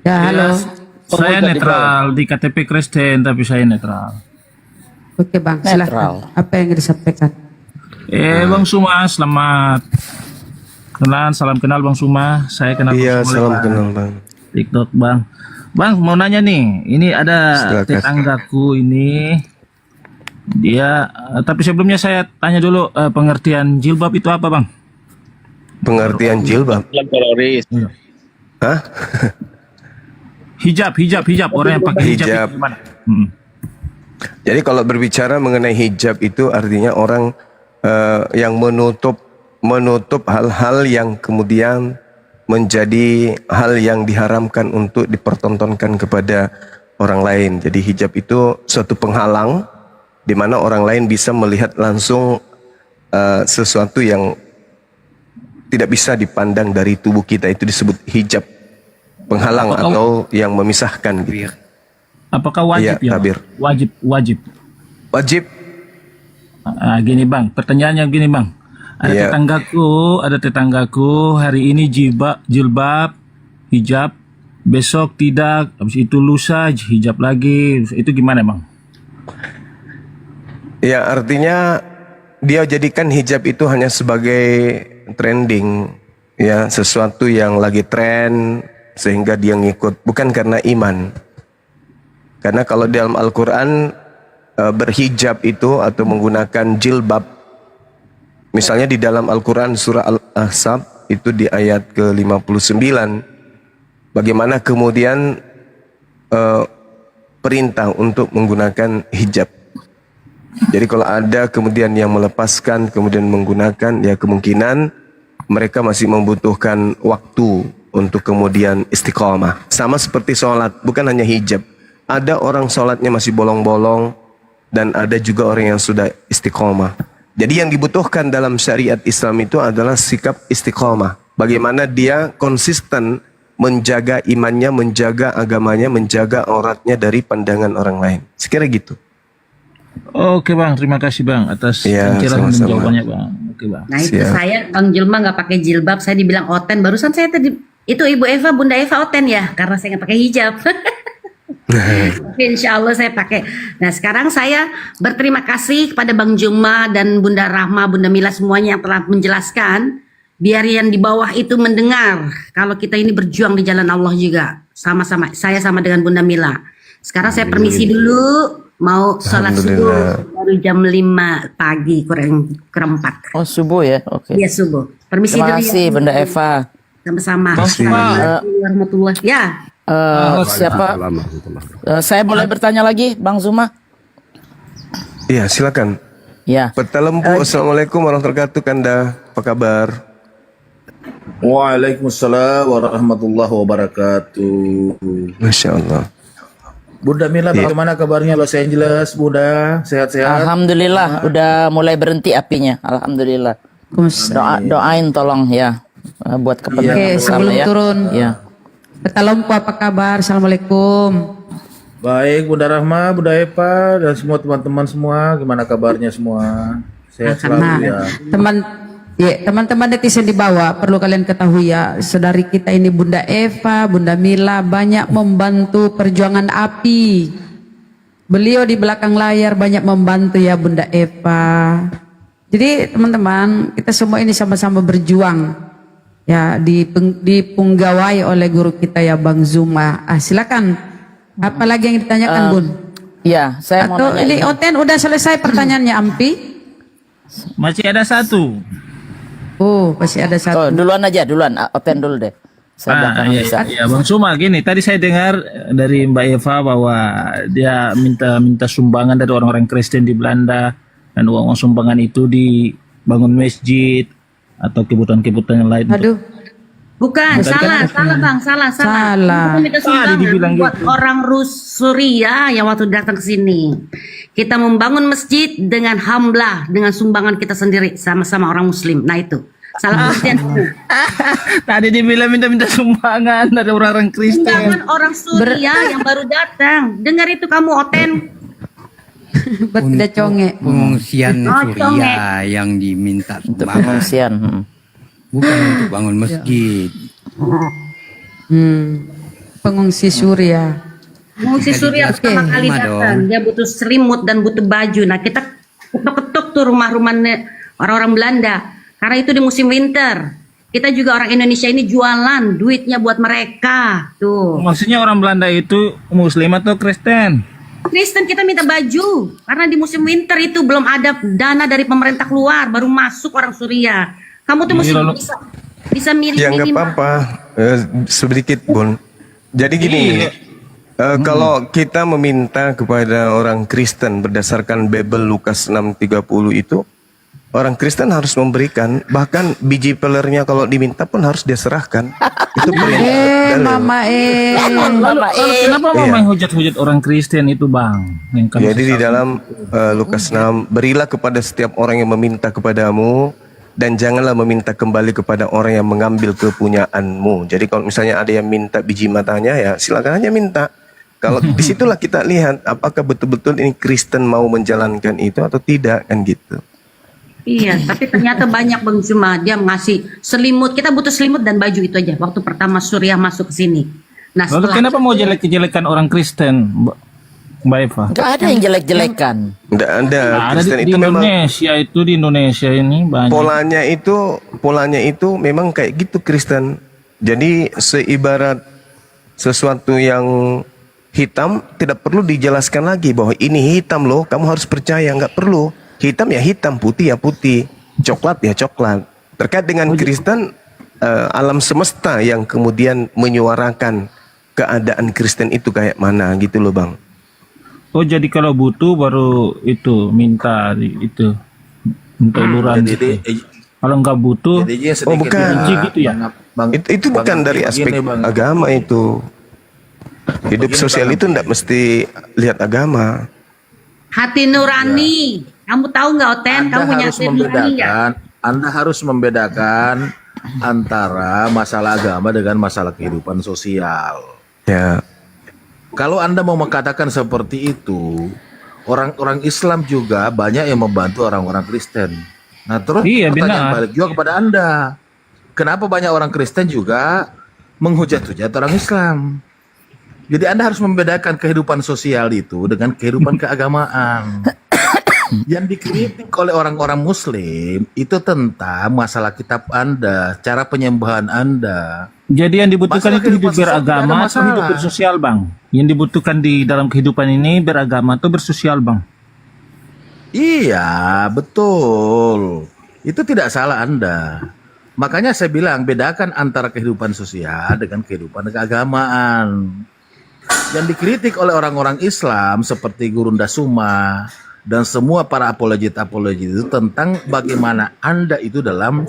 Ya, halo. Saya netral di KTP Kristen, tapi saya netral. Oke Bang, silakan. Apa yang disampaikan? Bang Suma, selamat kenalan, salam kenal Bang Suma. Saya kenal Iya, Bang Suma, salam kenal Bang. TikTok Bang. Bang, mau nanya nih, ini ada tetanggaku ini, dia, tapi sebelumnya saya tanya dulu, pengertian jilbab itu apa Bang? Pengertian jilbab? Teroris. Hah? Hijab orang yang pakai hijab, Hijab. itu gimana? Jadi kalau berbicara mengenai hijab itu artinya orang yang menutup hal-hal yang kemudian menjadi hal yang diharamkan untuk dipertontonkan kepada orang lain. Jadi hijab itu suatu penghalang di mana orang lain bisa melihat langsung sesuatu yang tidak bisa dipandang dari tubuh kita, itu disebut hijab. Penghalang atau yang memisahkan gitu. Apakah wajib Iya, ya? Kabir. Wajib. Wajib. Gini bang, pertanyaannya gini bang. Iya. Ada tetanggaku hari ini jilbab, hijab, besok tidak, habis itu lusa hijab lagi, itu gimana bang? Ya, artinya dia jadikan hijab itu hanya sebagai trending, ya, sesuatu yang lagi tren sehingga dia ngikut, bukan karena iman. Karena kalau dalam Al-Quran berhijab itu atau menggunakan jilbab, misalnya di dalam Al-Quran surah Al-Ahzab itu di ayat ke-59, bagaimana kemudian perintah untuk menggunakan hijab. Jadi kalau ada kemudian yang melepaskan kemudian menggunakan, ya kemungkinan mereka masih membutuhkan waktu untuk kemudian istiqomah. Sama seperti sholat, bukan hanya hijab. Ada orang sholatnya masih bolong-bolong dan ada juga orang yang sudah istiqomah. Jadi yang dibutuhkan dalam syariat Islam itu adalah sikap istiqomah. Bagaimana dia konsisten menjaga imannya, menjaga agamanya, menjaga auratnya dari pandangan orang lain. Sekira gitu. Oke bang, terima kasih bang atas Ya, pencerahan dan sama-sama. jawabannya bang. Oke bang. Nah itu Siap. saya Bang Jelma nggak pakai jilbab, saya dibilang oten. Barusan saya tadi itu Ibu Eva, Bunda Eva oten ya, karena saya nggak pakai hijab. Insya Allah saya pakai. Nah sekarang saya berterima kasih kepada Bang Jelma dan Bunda Rahma, Bunda Mila semuanya yang telah menjelaskan. Biar yang di bawah itu mendengar kalau kita ini berjuang di jalan Allah juga. Sama-sama, saya sama dengan Bunda Mila. Sekarang saya permisi dulu, mau sholat subuh baru jam 5 pagi kurang 4. Oh subuh ya, oke. Iya subuh. Permisi Terima dulu kasih ya. Bunda Eva. Sama-sama. Bang Suma. Assalamualaikum warahmatullahi. Ya. Siapa? Saya boleh bertanya lagi, Bang Zuma? Iya, silakan. Ya. Peta Lembu, Assalamualaikum warahmatullahi wabarakatuh, Kanda. Apa kabar? Waalaikumsalam warahmatullahi wabarakatuh. Masya Allah. Bunda Mila, bagaimana kabarnya Los Angeles, Bunda? Sehat-sehat? Alhamdulillah, udah mulai berhenti apinya. Alhamdulillah. Doain tolong ya, buat kepentingan Oke, bersama sebelum ya. turun. Ya. Petalompo apa kabar? Assalamualaikum. Baik, Bunda Rahma, Bunda Eva, dan semua teman-teman semua, gimana kabarnya semua? Sehat selalu ya. Teman-teman netizen di bawah perlu kalian ketahui ya, saudari kita ini Bunda Eva, Bunda Mila banyak membantu perjuangan API. Beliau di belakang layar banyak membantu ya Bunda Eva. Jadi teman-teman, kita semua ini sama-sama berjuang ya, dipunggawai oleh guru kita ya Bang Zuma. Silakan. Apa lagi yang ditanyakan Bun? Ya, saya mau Atau nanya ini Oten udah selesai pertanyaannya Ampi? Masih ada satu. Oh, masih ada Oh, satu. duluan aja, duluan. Open dulu deh. Saya belakangan Iya, bisa. iya, Bang Suma, gini, tadi saya dengar dari Mbak Eva bahwa dia minta sumbangan dari orang-orang Kristen di Belanda, dan uang sumbangan itu dibangun masjid atau kebutuhan-kebutuhan yang lain. Aduh, Bukan, salah Bang, salah. Salah. Kita minta sumbangan dibilang buat gitu. orang Suria yang waktu datang ke sini. Kita membangun masjid dengan hamlah, dengan sumbangan kita sendiri sama-sama orang Muslim. Nah itu, salah pengertian. Tadi dibilang minta sumbangan dari orang-orang Kristen. Sumbangan orang Suria yang baru datang. Dengar itu kamu Oten. buat tidak conge. Pengungsian Oh, Suria yang diminta Untuk sumbangan, pengungsian. bukan untuk bangun masjid. Pengungsi Suria. Pengungsi Suria dijelaskan pertama kali rumah datang, dia butuh selimut dan butuh baju. Nah kita ketuk-ketuk tuh rumah-rumah orang-orang Belanda. Karena itu di musim winter. Kita juga orang Indonesia ini jualan duitnya buat mereka. Tuh. Maksudnya orang Belanda itu Muslim atau Kristen? Kristen kita minta baju. Karena di musim winter itu belum ada dana dari pemerintah keluar. Baru masuk orang Suria. Kamu tuh mesti bisa milih Ya nggak minimal. apa-apa, sedikit Bun. Jadi gini, Kalau kita meminta kepada orang Kristen berdasarkan Bible Lukas 6:30 itu, orang Kristen harus memberikan, bahkan biji pelernya kalau diminta pun harus dia serahkan. Itu perintah. Mama Kenapa mama yang hujat-hujat orang Kristen itu bang? Yang kami Jadi di sesali? dalam Lukas 6, berilah kepada setiap orang yang meminta kepadamu, dan janganlah meminta kembali kepada orang yang mengambil kepunyaanmu. Jadi kalau misalnya ada yang minta biji matanya, ya silakan aja minta. Kalau disitulah kita lihat apakah betul-betul ini Kristen mau menjalankan itu atau tidak, kan gitu. Iya, tapi ternyata banyak Bang Zuma, dia ngasih selimut. Kita butuh selimut dan baju itu aja. Waktu pertama Suriah masuk ke sini. Nah, Lalu setelah kenapa mau jelek-jelekan orang Kristen, Mbak Eva? Nggak ada yang jelek-jelekan. Tidak ada. Nah, ada Kristen di itu memang Indonesia ini banyak. polanya itu memang kayak gitu Kristen. Jadi seibarat sesuatu yang hitam tidak perlu dijelaskan lagi bahwa ini hitam loh, kamu harus percaya, nggak perlu. Hitam ya hitam, putih ya putih, coklat ya coklat. Terkait dengan Kristen, alam semesta yang kemudian menyuarakan keadaan Kristen itu kayak mana gitu loh bang. Oh jadi kalau butuh baru itu minta itu minta uluran gitu. Kalau nggak butuh, Oh bukan, benci gitu ya? itu bukan dari aspek agama itu. Hidup sosial itu tidak mesti lihat agama. hati nurani. Kamu tahu nggak Oten? Anda Kamu punya harus hati nurani nggak? Anda harus membedakan antara masalah agama dengan masalah kehidupan sosial. Ya, Kalau Anda mau mengatakan seperti itu, orang-orang Islam juga banyak yang membantu orang-orang Kristen. Nah, terus Iya, pertanyaan benar. balik juga kepada Anda. Kenapa banyak orang Kristen juga menghujat-hujat orang Islam? Jadi Anda harus membedakan kehidupan sosial itu dengan kehidupan keagamaan. Yang dikritik oleh orang-orang Muslim itu tentang masalah kitab Anda, cara penyembahan Anda. Jadi yang dibutuhkan Masalah itu hidup kehidupan sosial tidak ada beragama atau hidup masalah. bersosial bang? Yang dibutuhkan di dalam kehidupan ini beragama atau bersosial bang? Iya, betul. Itu tidak salah Anda. Makanya saya bilang bedakan antara kehidupan sosial dengan kehidupan keagamaan. Yang dikritik oleh orang-orang Islam seperti Gurunda Suma dan semua para apologet-apologet itu tentang bagaimana Anda itu dalam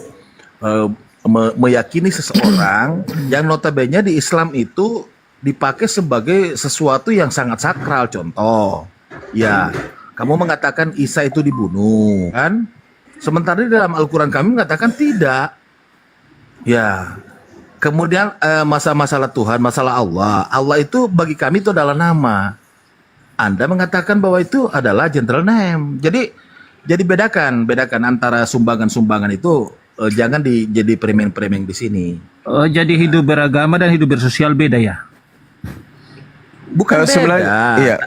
meyakini seseorang yang notabene di Islam itu dipakai sebagai sesuatu yang sangat sakral. Contoh, ya, kamu mengatakan Isa itu dibunuh, kan? Sementara di dalam Al-Quran kami mengatakan tidak. Ya, kemudian masalah Tuhan, masalah Allah. Allah itu bagi kami itu adalah nama. Anda mengatakan bahwa itu adalah general name. Jadi bedakan antara sumbangan-sumbangan itu jangan jadi premen-premen di sini. Oh, jadi hidup beragama dan hidup bersosial beda ya? Bukan beda. sebenarnya, iya.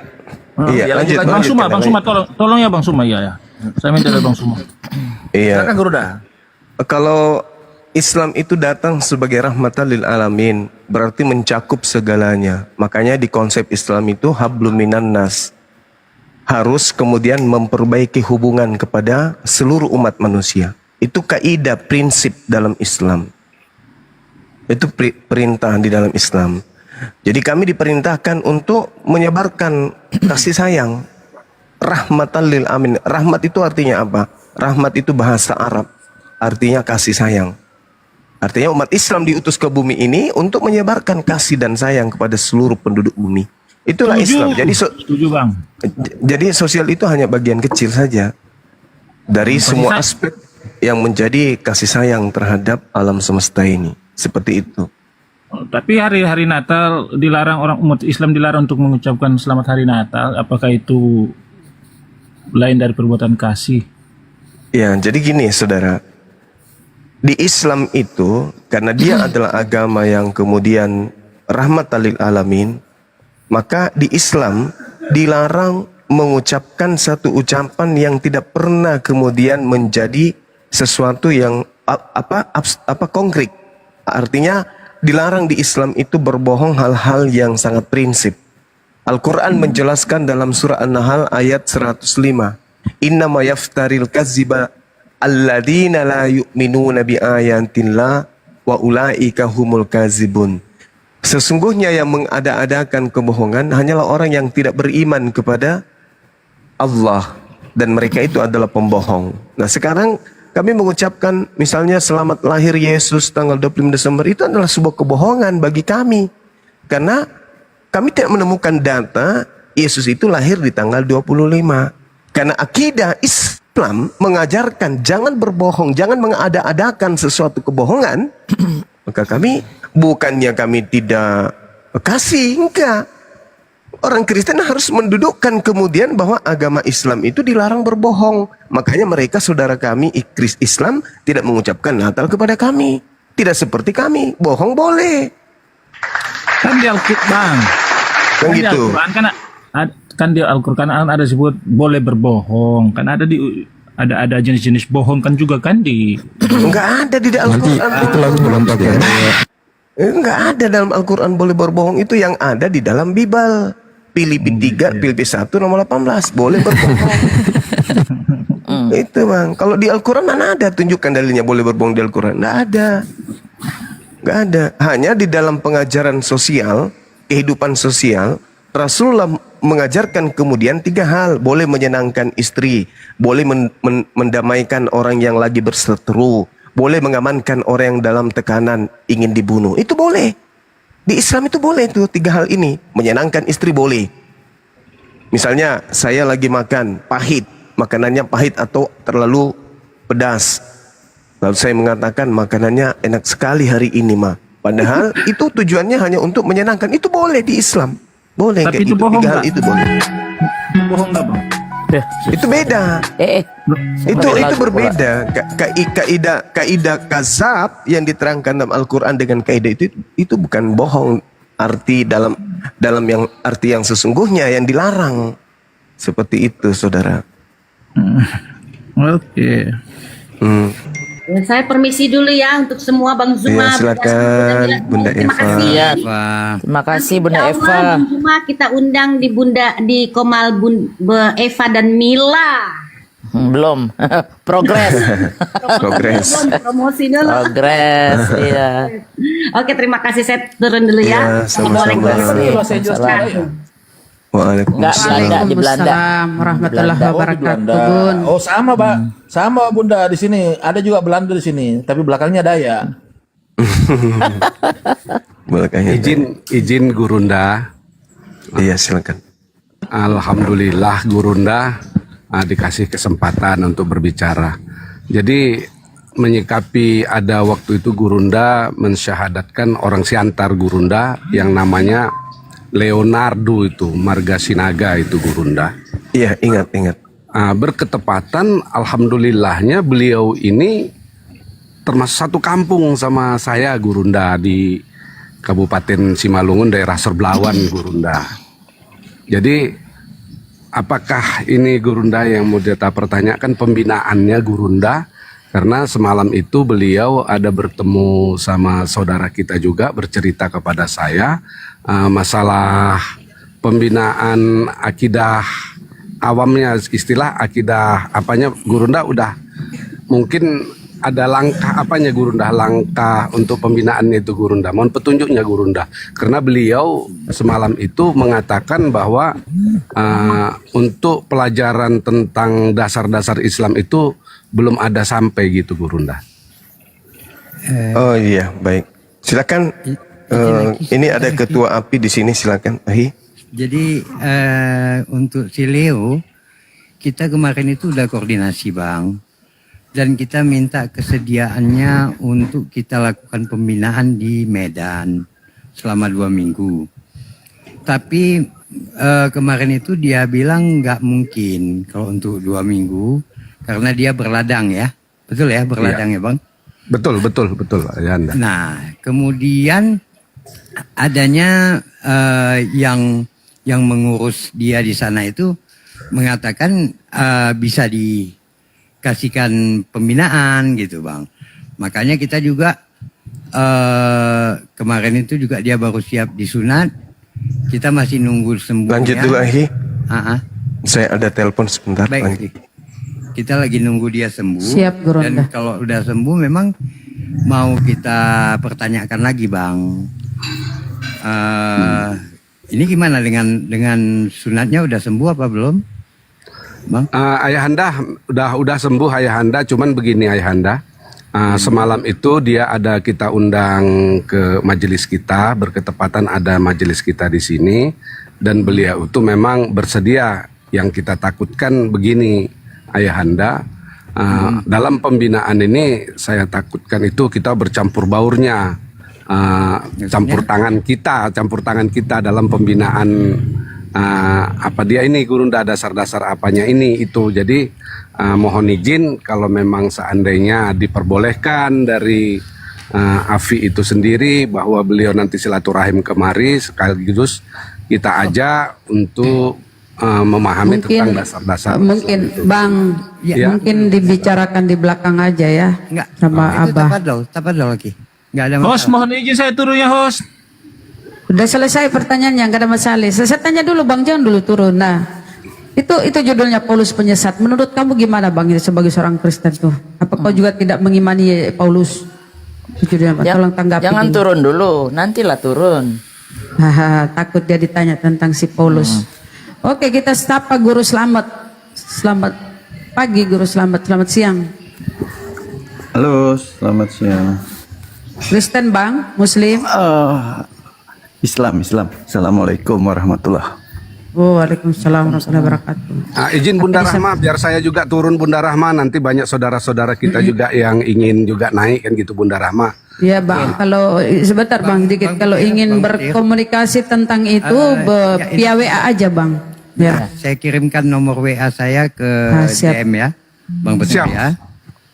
Iya, Ya, lanjut. Bang lanjut. Suma, tolong ya Bang Suma ya. Saya minta dari Bang Suma. Iya. Silakan Guruda. Kalau Islam itu datang sebagai rahmatan lil alamin, berarti mencakup segalanya. Makanya di konsep Islam itu hablum minan nas. Harus kemudian memperbaiki hubungan kepada seluruh umat manusia. Itu kaidah prinsip dalam Islam. Itu perintah di dalam Islam. Jadi kami diperintahkan untuk menyebarkan kasih sayang. Rahmatan lil alamin. Rahmat itu artinya apa? Rahmat itu bahasa Arab. Artinya kasih sayang. Artinya umat Islam diutus ke bumi ini untuk menyebarkan kasih dan sayang kepada seluruh penduduk bumi. Itulah Islam. Setuju Bang. Jadi sosial itu hanya bagian kecil saja dari semua aspek yang menjadi kasih sayang terhadap alam semesta ini. Seperti itu. Oh, tapi hari Natal dilarang, orang umat Islam dilarang untuk mengucapkan selamat hari Natal. Apakah itu lain dari perbuatan kasih? Ya, jadi gini saudara. Di Islam itu, karena dia adalah agama yang kemudian rahmatan lil alamin, maka di Islam dilarang mengucapkan satu ucapan yang tidak pernah kemudian menjadi sesuatu yang konkret. Artinya dilarang di Islam itu berbohong hal-hal yang sangat prinsip. Al-Quran menjelaskan dalam surah An-Nahl ayat 105. Innama yaftaril kaziba alladzina la yu'minuna bi ayatillah wa ulaika humul kazibun. Sesungguhnya yang mengada-adakan kebohongan hanyalah orang yang tidak beriman kepada Allah, dan mereka itu adalah pembohong. Nah sekarang kami mengucapkan misalnya selamat lahir Yesus tanggal 25 Desember, itu adalah sebuah kebohongan bagi kami. Karena kami tidak menemukan data Yesus itu lahir di tanggal 25. Karena akidah Islam mengajarkan jangan berbohong, jangan mengada-adakan sesuatu kebohongan. Maka bukannya kami tidak kasih, enggak. Orang Kristen harus mendudukkan kemudian bahwa agama Islam itu dilarang berbohong. Makanya mereka saudara kami Islam tidak mengucapkan Natal kepada kami. Tidak seperti kami, bohong boleh. Kan di Al-Quran, Kan gitu. Kan di Al-Quran ada sebut boleh berbohong. Kan ada jenis-jenis bohong kan juga kan di. Enggak ada di Al-Quran. Itu lagu melompat ya. Enggak ada dalam Al-Quran boleh berbohong, itu yang ada di dalam Bible. Filipi 3, Filipi 1 nomor 18 boleh berbohong. Itu bang. Kalau di Al-Quran mana ada tunjukkan dalilnya boleh berbohong di Al-Quran? Nggak ada. Nggak ada. Hanya di dalam pengajaran sosial, kehidupan sosial, Rasulullah mengajarkan kemudian 3 hal. Boleh menyenangkan istri, boleh mendamaikan orang yang lagi berseteru, boleh mengamankan orang yang dalam tekanan ingin dibunuh. Itu boleh. Di Islam itu boleh tuh 3 hal ini. Menyenangkan istri boleh. Misalnya saya lagi makan pahit, makanannya pahit atau terlalu pedas. Lalu saya mengatakan makanannya enak sekali hari ini mah. Padahal itu tujuannya hanya untuk menyenangkan. Itu boleh di Islam. Boleh. Tapi kayak itu gitu. bohong 3 hal nggak? itu boleh. Bohong nggak bang? Itu beda. Itu berbeda. Kaidah kazab yang diterangkan dalam Al-Quran dengan kaidah itu bukan bohong arti dalam yang arti yang sesungguhnya yang dilarang. Seperti itu, saudara. Oke. Ya, saya permisi dulu ya untuk semua Bang Zuma. Ya, silakan Bunda Terima Eva. kasih. Iya. Wah. Terima kasih Bunda Insya Eva. Allah, Bang Zuma kita undang di Komal Eva dan Mila. Belum. Progres. Progres. Promosi dulu. Progres. Iya. Oke, terima kasih. Saya turun dulu Ya, ya. sama-sama. Waalaikumsalam. Enggak, Waalaikumsalam. Belanda, di Belanda. Waalaikumsalam warahmatullahi wabarakatuh, Bun. Oh sama Pak, sama Bunda di sini. Ada juga Belanda di sini, tapi belakangnya Dayak. Belakangnya. Izin Gurunda. Iya, silakan. Alhamdulillah Gurunda dikasih kesempatan untuk berbicara. Jadi menyikapi ada waktu itu Gurunda mensyahadatkan orang Siantar Gurunda yang namanya Leonardo itu, Marga Sinaga itu Gurunda. Iya, ingat. Berketepatan alhamdulillahnya beliau ini termasuk satu kampung sama saya Gurunda di Kabupaten Simalungun daerah Serblawan Gurunda. Jadi apakah ini Gurunda yang mau kita pertanyakan pembinaannya Gurunda? Karena semalam itu beliau ada bertemu sama saudara kita juga bercerita kepada saya masalah pembinaan akidah awamnya, istilah akidah apanya Gurunda udah mungkin ada langkah apanya Gurunda, langkah untuk pembinaannya itu Gurunda. Mohon petunjuknya Gurunda. Karena beliau semalam itu mengatakan bahwa untuk pelajaran tentang dasar-dasar Islam itu belum ada sampai gitu Gurunda. Oh iya, baik. Silakan. Ini ada ketua API di sini, silakan. Ahi. Jadi untuk si Leo, kita kemarin itu udah koordinasi Bang. Dan kita minta kesediaannya untuk kita lakukan pembinaan di Medan selama 2 minggu. Tapi kemarin itu dia bilang nggak mungkin kalau untuk 2 minggu. Karena dia berladang ya. Betul ya, berladang ya Bang? Betul Ayanda. Nah, kemudian adanya yang mengurus dia di sana itu mengatakan bisa dikasihkan pembinaan gitu Bang. Makanya kita juga kemarin itu juga dia baru siap disunat. Kita masih nunggu sembuhnya. Lanjut dulu Ahi. Saya ada telepon sebentar. Baik. Lanjut. Kita lagi nunggu dia sembuh. Siap, Dan Gurunda. kalau udah sembuh memang mau kita pertanyakan lagi Bang. Ini gimana dengan sunatnya udah sembuh apa belum, Bang? Ayahanda udah sembuh Ayahanda, cuman begini Ayahanda. Semalam itu kita undang ke majelis kita, berketepatan ada majelis kita di sini, dan beliau itu memang bersedia. Yang kita takutkan begini Ayahanda, dalam pembinaan ini saya takutkan itu kita bercampur baurnya, campur tangan kita dalam pembinaan Gurunda, dasar-dasar apanya itu. Jadi mohon izin kalau memang seandainya diperbolehkan dari Afi itu sendiri bahwa beliau nanti silaturahim kemari, sekaligus kita ajak untuk memahami tentang dasar-dasar. Mungkin itu. Bang, mungkin dibicarakan di belakang aja ya. Enggak. Sama Abah. Tapadol lagi. Enggak ada masalah. Host, mohon izin saya turunnya, host. Udah selesai pertanyaannya, nggak ada masalah. Saya tanya dulu Bang, jangan dulu turun. Nah, itu judulnya Paulus penyesat. Menurut kamu gimana Bang sebagai seorang Kristen tuh? Apa kau juga tidak mengimani Paulus? Itu judulnya, tolong tanggapi. Jangan dulu. turun dulu, nantilah turun. Haha, takut dia ditanya tentang si Paulus. Oke, kita sapa Guru Slamet. Selamat pagi Guru Slamet, selamat siang. Halo, selamat siang. Kristen Bang, Muslim? Islam. Assalamualaikum warahmatullahi. Waalaikumsalam warahmatullahi wabarakatuh. Izin Bunda Rahma, biar saya juga turun Bunda Rahma. Nanti banyak saudara-saudara kita juga yang ingin juga naik kan gitu Bunda Rahma. Ya Bang, kalau sebentar Bang, dikit. Kalau ingin berkomunikasi tentang itu, via WA aja Bang. Ya. Saya kirimkan nomor WA saya ke DM ya, Bang Petir Siap. ya.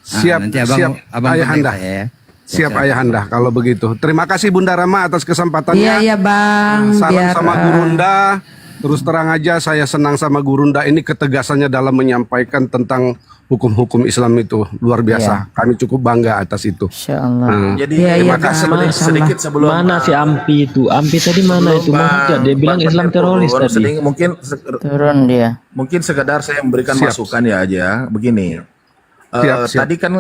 Siap, Nanti abang Ayahanda. kontak saya ya. Siap Ayahanda kalau begitu. Terima kasih Bunda Rahma atas kesempatannya. Iya Bang. Salam sama Gurunda. Terus terang aja saya senang sama Gurunda ini, ketegasannya dalam menyampaikan tentang hukum-hukum Islam itu luar biasa. Kami cukup bangga atas itu. Insyaallah. Jadi terima kasih sedikit sebelum Mana si Ampi itu? Ampi tadi mana itu? Dia bilang Islam teroris tadi. Turun dia. Mungkin sekedar saya memberikan masukan ya aja. Begini. Siap. Tadi kan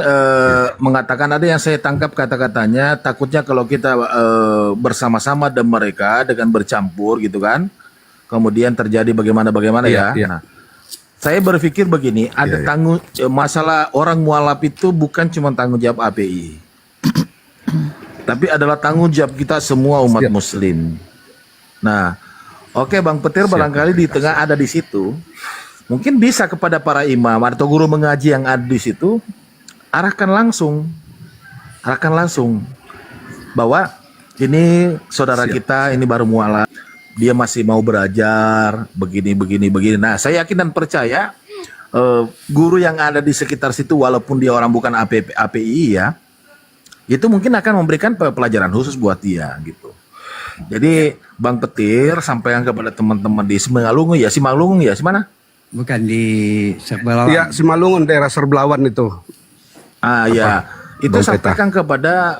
mengatakan ada yang saya tangkap kata-katanya, takutnya kalau kita bersama-sama dan mereka dengan bercampur gitu kan, kemudian terjadi bagaimana ya. Nah, saya berpikir begini, ada masalah orang mualaf itu bukan cuma tanggung jawab API, tapi adalah tanggung jawab kita semua umat Muslim. Nah, oke Bang Petir barangkali di tengah ada di situ. Mungkin bisa kepada para imam atau guru mengaji yang ada di situ, arahkan langsung bahwa ini saudara kita ini baru mualaf, dia masih mau belajar begini. Nah, saya yakin dan percaya guru yang ada di sekitar situ walaupun dia orang bukan API ya, itu mungkin akan memberikan pelajaran khusus buat dia gitu. Jadi Bang Petir sampaikan kepada teman-teman di Simalungun ya, mana? Bukan di Serbelawan. Ya, Simalungun, daerah Serbelawan itu. Ya. Itu sampaikan kepada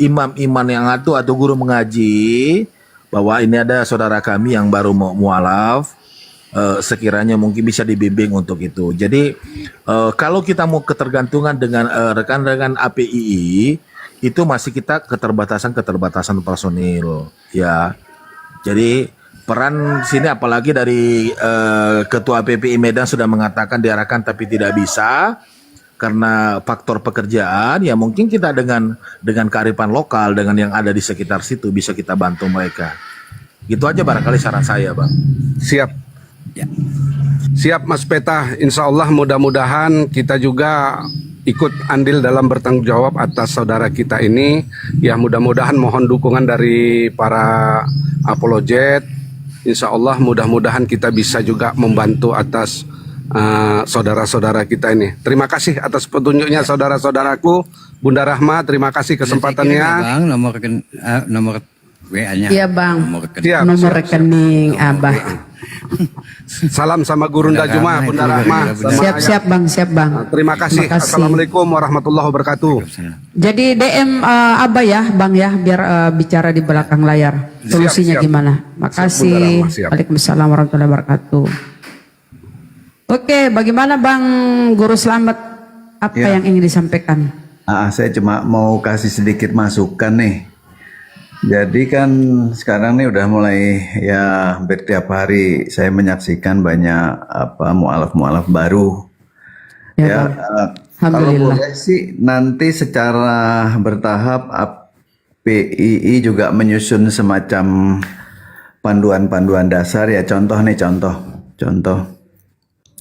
imam-imam yang atau guru mengaji bahwa ini ada saudara kami yang baru mau mualaf, sekiranya mungkin bisa dibimbing untuk itu. Jadi kalau kita mau ketergantungan dengan rekan-rekan APII, itu masih kita keterbatasan personil ya. Jadi peran sini apalagi dari Ketua PPI Medan sudah mengatakan diarahkan tapi tidak bisa karena faktor pekerjaan, ya mungkin kita dengan kearifan lokal dengan yang ada di sekitar situ bisa kita bantu mereka. Gitu aja barangkali saran saya, Bang. Siap. Ya. Siap Mas Peta, insya Allah mudah-mudahan kita juga ikut andil dalam bertanggung jawab atas saudara kita ini. Ya mudah-mudahan mohon dukungan dari para apologet. Insya Allah mudah-mudahan kita bisa juga membantu atas saudara-saudara kita ini. Terima kasih atas petunjuknya saudara-saudaraku. Bunda Rahma, terima kasih kesempatannya. Ya, Bang, nomor WA-nya. Iya Bang, Nomor rekening Abah. Salam sama Gurunda Juma, Bunda Rahma. Siap Bang. Terima kasih. Assalamualaikum warahmatullahi wabarakatuh. Jadi DM Abah ya Bang ya, biar bicara di belakang layar. Solusinya gimana? Makasih. Waalaikumsalam warahmatullahi wabarakatuh. Oke, bagaimana Bang Guru Slamet? Apa yang ingin disampaikan? Saya cuma mau kasih sedikit masukan nih. Jadi kan sekarang nih udah mulai ya hampir tiap hari saya menyaksikan banyak mualaf-mualaf baru. Ya, Bang. Kalau Alhamdulillah. boleh sih nanti secara bertahap PII juga menyusun semacam panduan-panduan dasar ya, contoh.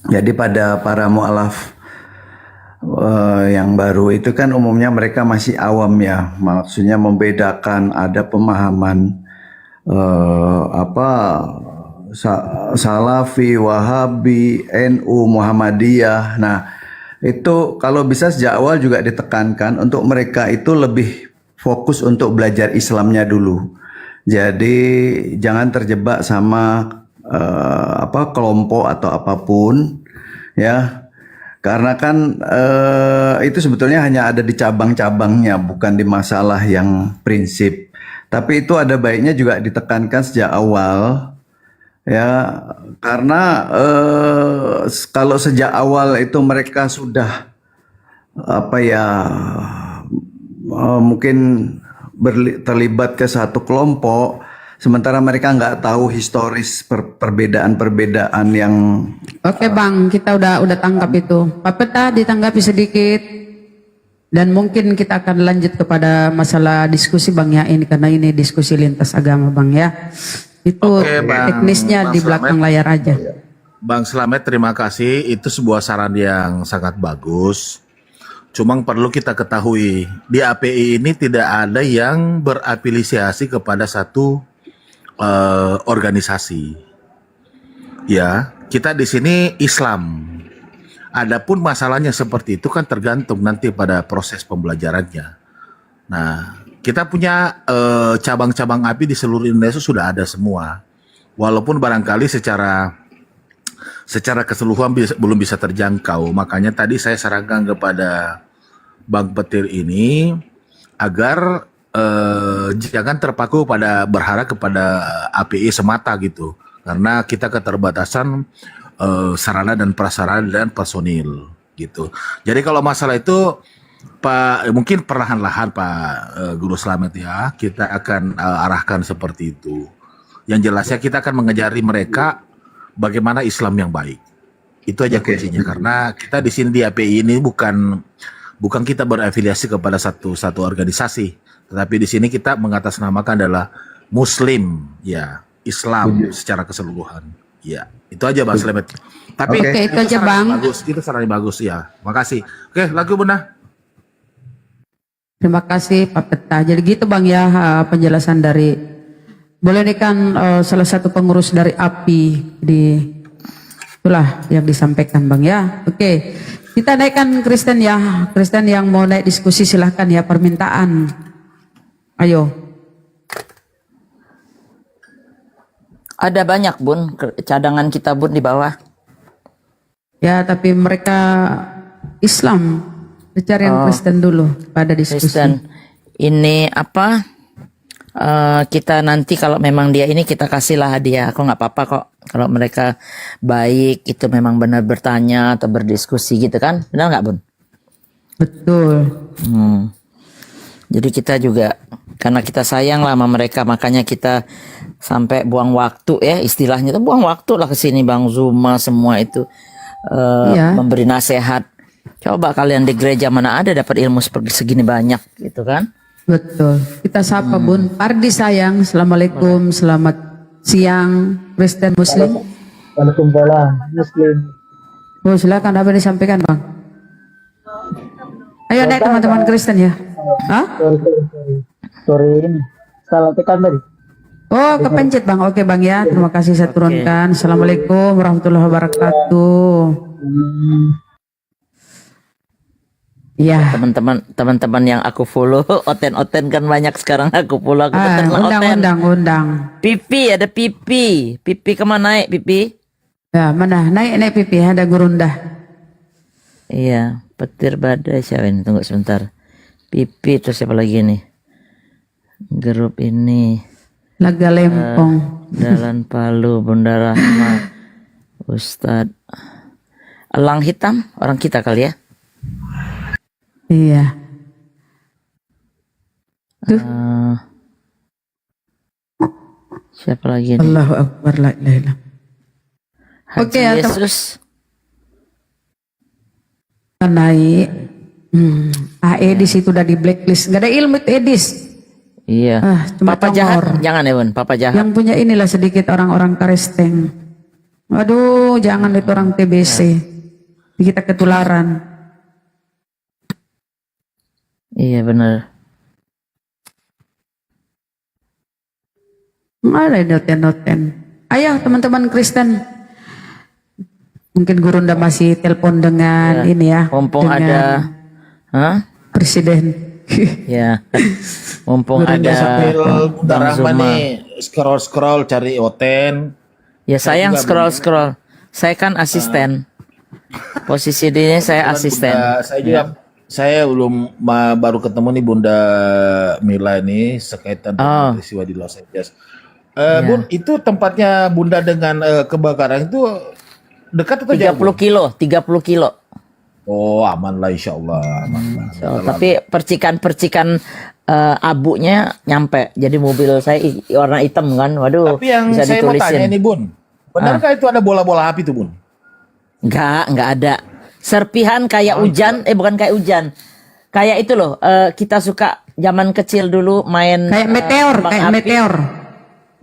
Jadi pada para mualaf yang baru itu kan umumnya mereka masih awam ya, maksudnya membedakan ada pemahaman Salafi, Wahabi, NU, Muhammadiyah. Nah, itu kalau bisa sejak awal juga ditekankan untuk mereka itu lebih fokus untuk belajar Islamnya dulu. Jadi jangan terjebak sama kelompok atau apapun ya. Karena kan itu sebetulnya hanya ada di cabang-cabangnya, bukan di masalah yang prinsip. Tapi itu ada baiknya juga ditekankan sejak awal, ya. Karena kalau sejak awal itu mereka sudah mungkin terlibat ke satu kelompok, sementara mereka nggak tahu historis perbedaan-perbedaan yang. Oke Bang, kita udah tangkap itu. Pak Peta ditanggapi sedikit. Dan mungkin kita akan lanjut kepada masalah diskusi Bang ya, ini karena ini diskusi lintas agama Bang ya. Itu Oke, Bang. teknisnya Bang di belakang Slamet. layar aja. Bang Slamet, terima kasih. Itu sebuah saran yang sangat bagus. Cuma perlu kita ketahui, di API ini tidak ada yang berafiliasi kepada satu organisasi. Ya, kita di sini Islam. Adapun masalahnya seperti itu kan tergantung nanti pada proses pembelajarannya. Nah, kita punya cabang-cabang API di seluruh Indonesia sudah ada semua. Walaupun barangkali secara keseluruhan belum bisa terjangkau. Makanya tadi saya sarankan kepada Bang Petir ini agar jangan terpaku pada berharap kepada API semata gitu. Karena kita keterbatasan sarana dan prasarana dan personil gitu. Jadi kalau masalah itu Pak, mungkin perlahan-lahan Pak Guru Slamet ya, kita akan arahkan seperti itu. Yang jelasnya kita akan mengajari mereka bagaimana Islam yang baik. Itu aja kuncinya. Karena kita di sini di API ini bukan kita berafiliasi kepada satu organisasi, tetapi di sini kita mengatasnamakan adalah Muslim, ya, Islam secara keseluruhan. Ya, itu aja Bang Slamet. Tapi Oke, itu aja Bang. itu sarannya bagus ya. Makasih. Oke, lagu Bunda. Terima kasih Pak Peta. Jadi gitu Bang ya penjelasan dari, boleh nih kan salah satu pengurus dari API itulah yang disampaikan Bang ya. Oke, kita naikkan Kristen ya. Kristen yang mau naik diskusi silahkan ya, permintaan. Ayo. Ada banyak Bun, cadangan kita Bun di bawah. Ya, tapi mereka Islam. Cari yang Kristen dulu pada diskusi. Kristen. Ini apa? Kita nanti kalau memang dia ini kita kasihlah hadiah. Aku nggak apa-apa kok. Kalau mereka baik, itu memang benar bertanya atau berdiskusi gitu kan? Benar nggak Bun? Betul. Jadi kita juga karena kita sayang lah sama mereka, makanya kita sampai buang waktu ya, istilahnya itu buang waktu lah ke sini Bang Zuma semua itu memberi nasihat. Coba kalian di gereja mana ada dapat ilmu seperti segini banyak gitu kan? Betul. Kita sapa Bun Pardi sayang. Assalamualaikum, selamat siang Kristen Muslim. Waalaikumsalam Muslim. Oh, silakan apa yang disampaikan Bang? Ayo naik teman-teman Kristen ya. Hah? Sorry ini. Salah tekan tadi. Oh, kepencet Bang. Oke Bang ya. Terima kasih saya turunkan. Assalamualaikum warahmatullahi wabarakatuh. Ya. Teman-teman yang aku follow, oten kan banyak sekarang aku follow. Aku undang. Pipi ada Pipi. Pipi kemana naik Pipi? Ya mana naik Pipi ada Gurunda. Iya, Petir Badai siapa ini? Tunggu sebentar. Pipi terus siapa lagi nih? Grup ini. Laga Lempong. Jalan Palu, Bunda Rahma, Ustadz. Elang Hitam, orang kita kali ya? Iya. Siapa lagi nih? Allahu Akbar, la ilaha illallah. Oke ya, Yesus. naik. AE di situ udah di blacklist. Gak ada ilmu itu Edis. Iya. Cuma Papa jahat, congor. jangan ya Bun, Papa jahat. Yang punya inilah sedikit orang-orang Karesteng. Waduh, jangan itu orang TBC. Kita ketularan. Iya benar. Ada noten-noten. Ayo teman-teman Kristen. Mungkin Gurunda masih telepon dengan ini ya. Mumpung dengan ada, Presiden. Ya. Mumpung ada Sambil Bunda Bang Rahma Zuma. nih scroll cari Oten. Ya saya yang scroll. Saya kan asisten. Posisi dirinya saya asisten. Saya juga saya baru ketemu nih Bunda Mila ini sekaitan dengan peristiwa di Los Angeles. Bun, itu tempatnya Bunda dengan kebakaran itu dekat atau jauh? 30 kilo. Oh, aman lah insya Allah. Tapi percikan-percikan abunya nyampe. Jadi mobil saya warna hitam kan. Waduh. Tapi yang bisa saya mau ditulisin. tanya nih Bun, benarkah itu ada bola-bola api tuh Bun? Enggak ada. Serpihan kayak hujan, bukan kayak hujan. Kayak itu loh, kita suka zaman kecil dulu main Kayak meteor, kayak api. meteor.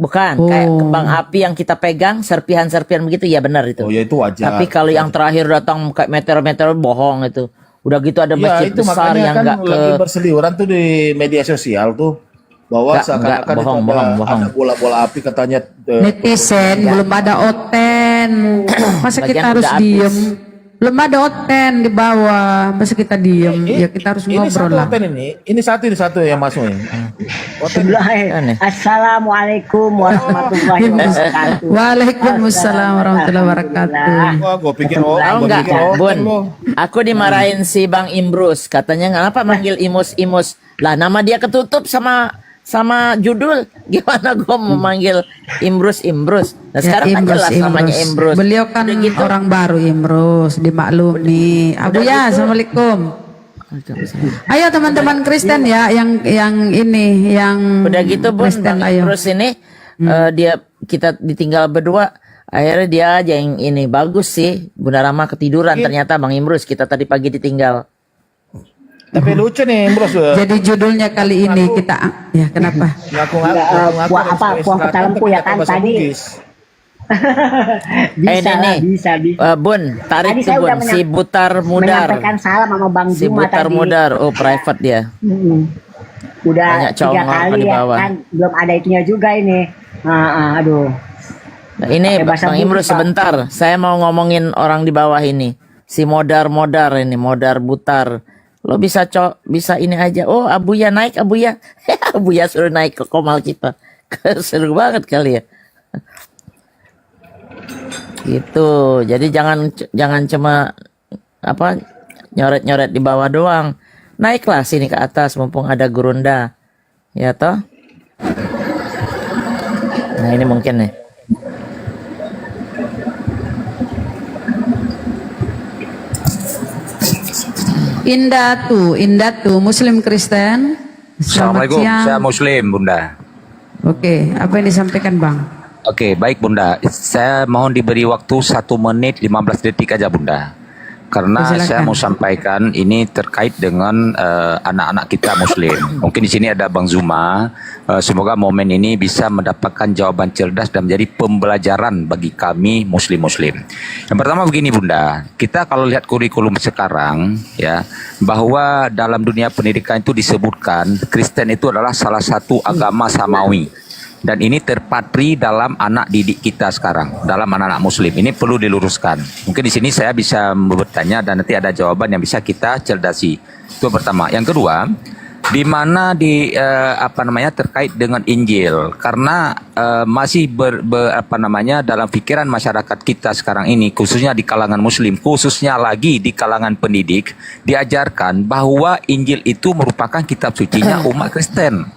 Bukan, kayak kembang api yang kita pegang, serpihan-serpihan begitu, ya benar itu. Oh ya itu wajar. Tapi kalau yang terakhir datang kayak meteor-meteor bohong itu. Udah gitu ada Ya masjid itu besar makanya yang kan enggak ke lagi berseliweran tuh di media sosial tuh bahwa seakan-akan itu ada bola-bola api katanya. Netizen belum ada Oten. Masa Lagian kita harus udah diem? Belum ada Oten di bawah. Masa kita diem? Ya kita harus Ini ngobrol satu lah. Oten ini satu yang masuk ini. Oten. Assalamualaikum warahmatullahi wabarakatuh. Waalaikumsalam warahmatullahi wabarakatuh. Wah, gue pikir Tahu nggak, Bun? Aku dimarahin si Bang Imbrus. Katanya kenapa manggil Imus. Lah nama dia ketutup sama judul. Gimana gua mau manggil Imbrus? Nah sekarang kan jelas namanya Imbrus. Beliau kan orang baru Imbrus, dimaklumi. Abu ya, assalamualaikum. Ayo teman-teman Kristen ya, yang ini, yang udah gitu Bun, Kristen, Bang ayo. Imbrus ini kita ditinggal berdua. Akhirnya dia aja yang ini bagus sih. Bunda Rama ketiduran ternyata Bang Imbrus. Kita tadi pagi ditinggal. Tapi lucu nih Bros. Jadi judulnya kali ini kita ya kenapa? Puang ketalemku ya kan tadi. Bisa. Bun, tarik Tadi tuh saya Bun, udah si Butar Mudar. menyampaikan salam sama Bang Si Zuma Butar tadi. Mudar, oh private dia. Udah Banyak 3 congor kali di ya bawah. kan, belum ada itunya juga ini. Aduh. Nah, ini Pakai bahasa Bang bulu, Imrus Pak. sebentar, saya mau ngomongin orang di bawah ini. Si Modar ini, Modar Butar. Lo bisa ini aja. Oh, Abuya naik, Abuya. Abuya suruh naik ke komal kita. Seru banget kali ya. Gitu. Jadi jangan cuma nyoret-nyoret di bawah doang. Naiklah sini ke atas mumpung ada Gurunda. Ya toh? Nah, ini mungkin nih. Indatu, Muslim Kristen. Selamat Assalamualaikum, siang. saya Muslim, Bunda. Oke, apa yang disampaikan Bang? Oke, baik Bunda. Saya mohon diberi waktu 1 menit 15 detik aja Bunda. Karena Silakan. saya mau sampaikan ini terkait dengan anak-anak kita Muslim. Mungkin di sini ada Bang Zuma. Semoga momen ini bisa mendapatkan jawaban cerdas dan menjadi pembelajaran bagi kami Muslim-Muslim. Yang pertama begini Bunda, kita kalau lihat kurikulum sekarang ya, bahwa dalam dunia pendidikan itu disebutkan Kristen itu adalah salah satu agama samawi. Dan ini terpatri dalam anak didik kita sekarang, dalam anak-anak Muslim. Ini perlu diluruskan. Mungkin di sini saya bisa bertanya dan nanti ada jawaban yang bisa kita cerdasi. Itu pertama. Yang kedua, di mana terkait dengan Injil, karena masih dalam pikiran masyarakat kita sekarang ini, khususnya di kalangan Muslim, khususnya lagi di kalangan pendidik, diajarkan bahwa Injil itu merupakan kitab sucinya umat Kristen.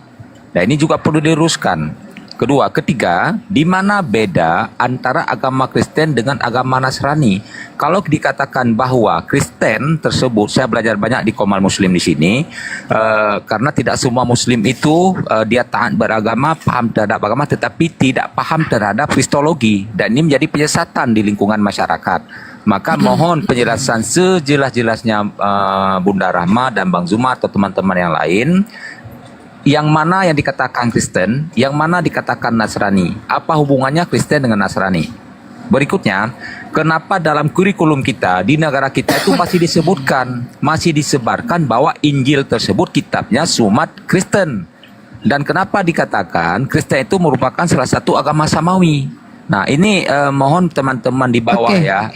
Nah ini juga perlu diluruskan. Kedua, ketiga, di mana beda antara agama Kristen dengan agama Nasrani? Kalau dikatakan bahwa Kristen tersebut, saya belajar banyak di Komal Muslim di sini, karena tidak semua Muslim itu dia taat beragama, paham terhadap agama, tetapi tidak paham terhadap kristologi, dan ini menjadi penyesatan di lingkungan masyarakat. Maka mohon penjelasan sejelas-jelasnya Bunda Rahma dan Bang Zuma atau teman-teman yang lain. Yang mana yang dikatakan Kristen, yang mana dikatakan Nasrani? Apa hubungannya Kristen dengan Nasrani? Berikutnya, kenapa dalam kurikulum kita di negara kita itu masih disebutkan, masih disebarkan bahwa Injil tersebut kitabnya Sumat Kristen? Dan kenapa dikatakan Kristen itu merupakan salah satu agama samawi? Nah, ini mohon teman-teman di bawah ya,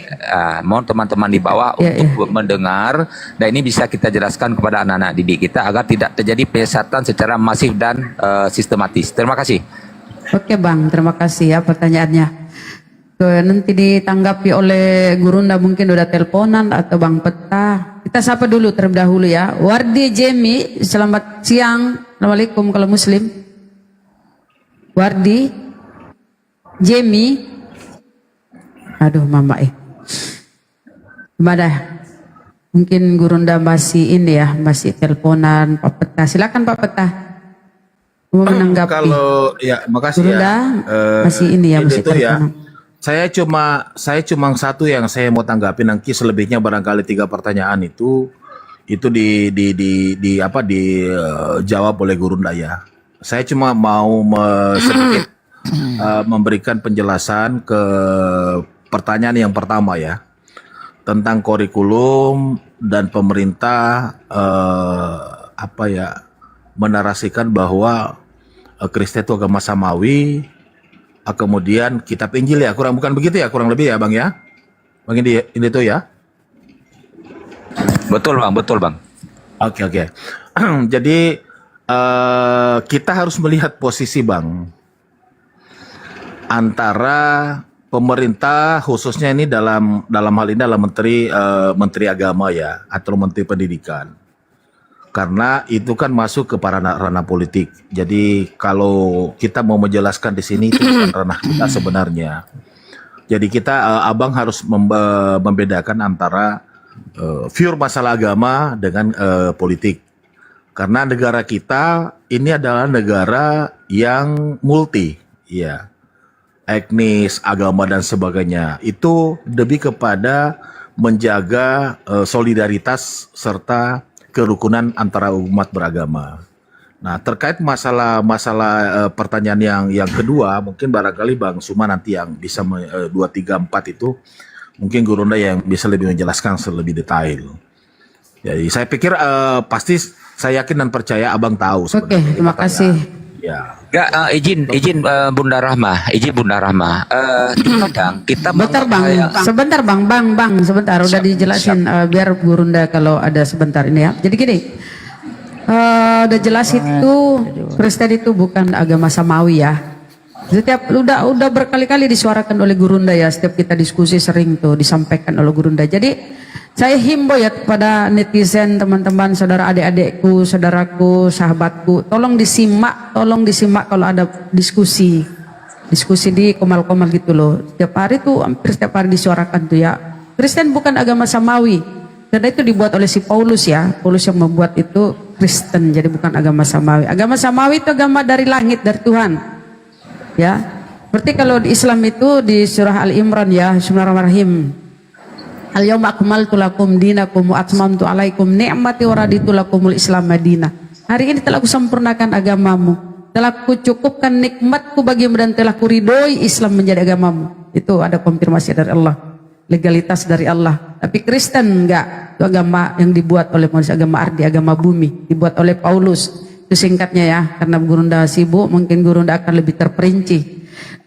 mohon teman-teman di bawah untuk mendengar, dan ini bisa kita jelaskan kepada anak-anak didik kita agar tidak terjadi penyesatan secara masif dan sistematis. Terima kasih. Oke Bang, terima kasih ya pertanyaannya. Nanti ditanggapi oleh Gurunda, mungkin udah teleponan atau Bang Peta. Kita sapa dulu terlebih dahulu ya. Wardi Jemi, selamat siang. Assalamualaikum kalau Muslim. Wardi Jemi, aduh mama gimana? Mungkin Gurunda masih ini ya, masih teleponan. Pak Peta, silakan Pak Peta mau menanggapi. Kalau ya, makasih Gurunda, ya. masih ini ya, masih itu ya. teleponan. Saya cuma satu yang saya mau tanggapi, nanti selebihnya barangkali 3 pertanyaan itu dijawab oleh Gurunda ya. Saya cuma mau sedikit memberikan penjelasan ke pertanyaan yang pertama ya, tentang kurikulum dan pemerintah menarasikan bahwa Kristen itu agama samawi, kemudian kitab Injil ya, bukan begitu ya, kurang lebih ya Bang ya, Bang ini itu ya. Betul Bang. Oke. Jadi kita harus melihat posisi Bang, antara pemerintah khususnya ini dalam hal ini adalah menteri agama ya, atau menteri pendidikan, karena itu kan masuk ke ranah politik. Jadi kalau kita mau menjelaskan di sini itu bukan ranah kita sebenarnya. Jadi kita abang harus membedakan antara pure masalah agama dengan politik, karena negara kita ini adalah negara yang multi ya, etnis, agama dan sebagainya. Itu lebih kepada menjaga solidaritas serta kerukunan antara umat beragama. Nah, terkait masalah pertanyaan yang kedua, mungkin barangkali Bang Suma nanti yang bisa 2, 3, 4 itu mungkin Gurunda yang bisa lebih menjelaskan lebih detail. Jadi saya pikir pasti saya yakin dan percaya Abang tahu. Oke, terima kasih. Ya. Izin Bunda Rahma, terkadang kita sebentar Bang, sebentar udah dijelasin biar Gurunda kalau ada sebentar ini ya. Jadi gini, udah jelas itu Kristen itu bukan agama samawi ya. Setiap udah berkali-kali disuarakan oleh Gurunda ya, setiap kita diskusi sering tuh disampaikan oleh Gurunda. Jadi saya himbau ya kepada netizen, teman-teman, saudara adik-adikku, saudaraku, sahabatku, tolong disimak kalau ada diskusi di komal-komal gitu loh. Hampir setiap hari disuarakan tuh ya. Kristen bukan agama samawi. Karena itu dibuat oleh si Paulus ya. Paulus yang membuat itu Kristen, jadi bukan agama samawi. Agama samawi itu agama dari langit, dari Tuhan. Ya. Seperti kalau di Islam itu di surah Al-Imran ya, Bismillahirrahmanirrahim. Al-yawma akmaltu lakum dinakum wa atmamtu alaikum ni'mati wa raditu lakumul Islam madinah. Hari ini telah kusempurnakan agamamu, telah kucukupkan nikmatku bagimu, dan telah kuridhoi Islam menjadi agamamu. Itu ada konfirmasi dari Allah, legalitas dari Allah. Tapi Kristen enggak, itu agama yang dibuat oleh manusia, agama ardi, agama bumi, dibuat oleh Paulus. Itu singkatnya ya, karena Gurunda sibuk, mungkin Gurunda akan lebih terperinci.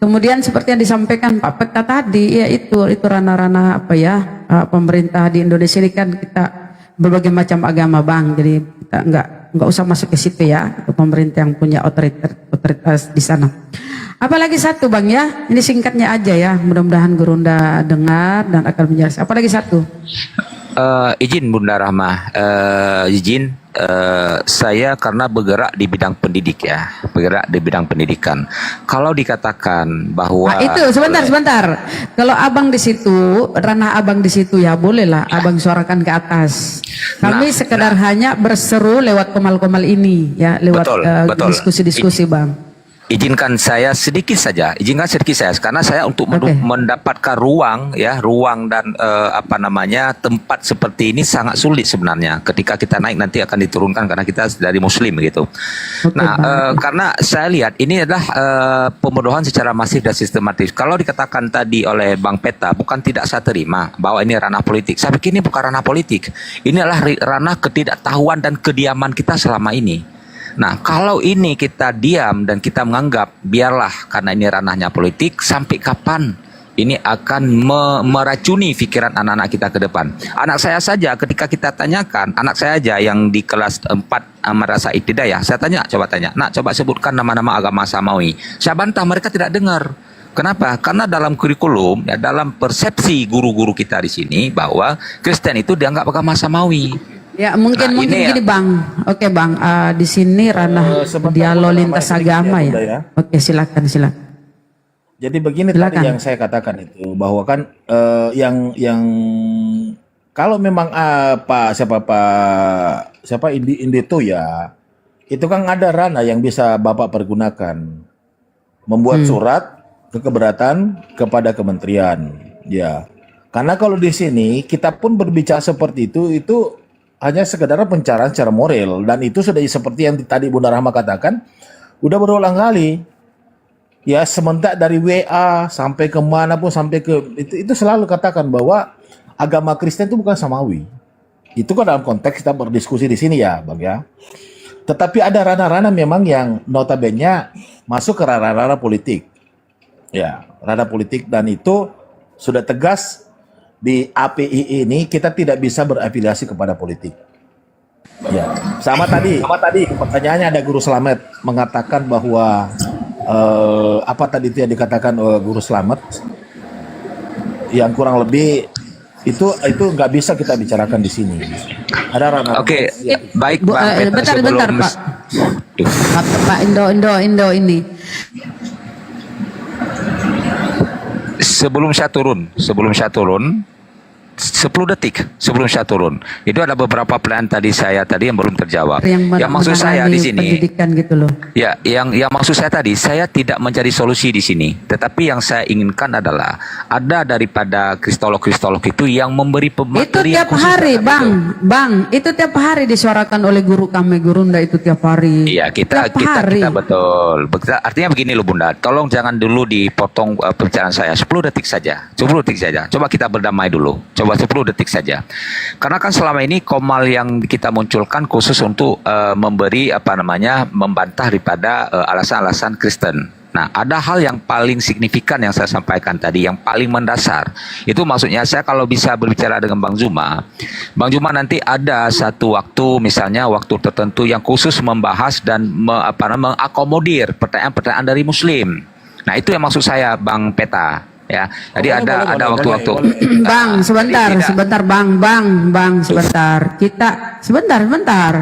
Kemudian seperti yang disampaikan Pak Peta tadi, ya itu ranah-ranah pemerintah di Indonesia ini kan kita berbagai macam agama Bang, jadi kita nggak usah masuk ke situ ya, itu pemerintah yang punya otoritas di sana. Apalagi satu Bang ya, ini singkatnya aja ya, mudah-mudahan Gurunda dengar dan akan menjelaskan. Apalagi satu? Izin Bunda Rahma, izin saya karena bergerak di bidang pendidik ya, bergerak di bidang pendidikan. Kalau dikatakan bahwa itu sebentar. Kalau abang di situ, ranah abang di situ ya bolehlah abang suarakan ke atas. Kami sekedar hanya berseru lewat komal-komal ini ya, lewat betul. diskusi-diskusi bang. Izinkan saya sedikit saja, karena saya untuk mendapatkan ruang dan tempat seperti ini sangat sulit sebenarnya. Ketika kita naik nanti akan diturunkan karena kita dari Muslim gitu. Karena saya lihat ini adalah pembodohan secara masif dan sistematis. Kalau dikatakan tadi oleh Bang Peta, bukan tidak saya terima bahwa ini ranah politik. Saya pikir ini bukan ranah politik. Ini adalah ranah ketidaktahuan dan kediaman kita selama ini. Nah, kalau ini kita diam dan kita menganggap biarlah karena ini ranahnya politik, sampai kapan ini akan meracuni pikiran anak-anak kita ke depan. Anak saya saja ketika kita tanyakan, anak saya aja yang di kelas 4 Madrasah Ibtidaiyah, saya coba tanya, nak coba sebutkan nama-nama agama Samawi. Saya bantah, mereka tidak dengar. Kenapa? Karena dalam kurikulum, ya, dalam persepsi guru-guru kita di sini bahwa Kristen itu dianggap agama Samawi. Ya mungkin gini bang, oke bang, di sini ranah dialog lintas agama ya. Oke silakan. Jadi begini tadi yang saya katakan itu bahwa kan yang kalau memang siapa Indi itu ya, itu kan ada ranah yang bisa Bapak pergunakan, membuat surat keberatan kepada kementerian, ya. Karena kalau di sini kita pun berbicara seperti itu hanya sekedar pencarian secara moral, dan itu sudah seperti yang tadi Bunda Rahma katakan, udah berulang kali. Ya sementak dari WA sampai kemana pun sampai ke itu selalu katakan bahwa agama Kristen itu bukan Samawi. Itu kan dalam konteks kita berdiskusi di sini ya, Bang ya. Tetapi ada ranah-ranah memang yang notabene masuk ke ranah-ranah politik. Ya, ranah politik, dan itu sudah tegas. Di API ini kita tidak bisa berafiliasi kepada politik. Ya, sama tadi pertanyaannya ada Guru Slamet mengatakan bahwa apa tadi itu yang dikatakan Guru Slamet yang kurang lebih itu nggak bisa kita bicarakan di sini. Ada ranah. Oke, baik bentar Pak Indo ini. Sebelum saya turun 10 detik sebelum saya turun, itu ada beberapa pertanyaan tadi yang belum terjawab. Yang maksud saya di sini, gitu loh. Ya, yang maksud saya tadi, saya tidak mencari solusi di sini, tetapi yang saya inginkan adalah ada daripada kristolog itu yang memberi pemateri. Itu tiap hari, bang, itu tiap hari disuarakan oleh guru kami, Gurunda itu tiap hari. Iya, kita betul. Artinya begini loh Bunda, tolong jangan dulu dipotong pembicaraan saya. 10 detik saja. Coba kita berdamai dulu. Coba 10 detik saja. Karena kan selama ini komal yang kita munculkan khusus untuk memberi membantah daripada alasan-alasan Kristen. Nah, ada hal yang paling signifikan yang saya sampaikan tadi, yang paling mendasar. Itu maksudnya saya kalau bisa berbicara dengan Bang Zuma nanti ada satu waktu, misalnya waktu tertentu yang khusus membahas dan mengakomodir pertanyaan-pertanyaan dari Muslim. Nah, itu yang maksud saya Bang Peta. Ya, jadi ada waktu-waktu. Bang, sebentar, Bang, sebentar. Sebentar.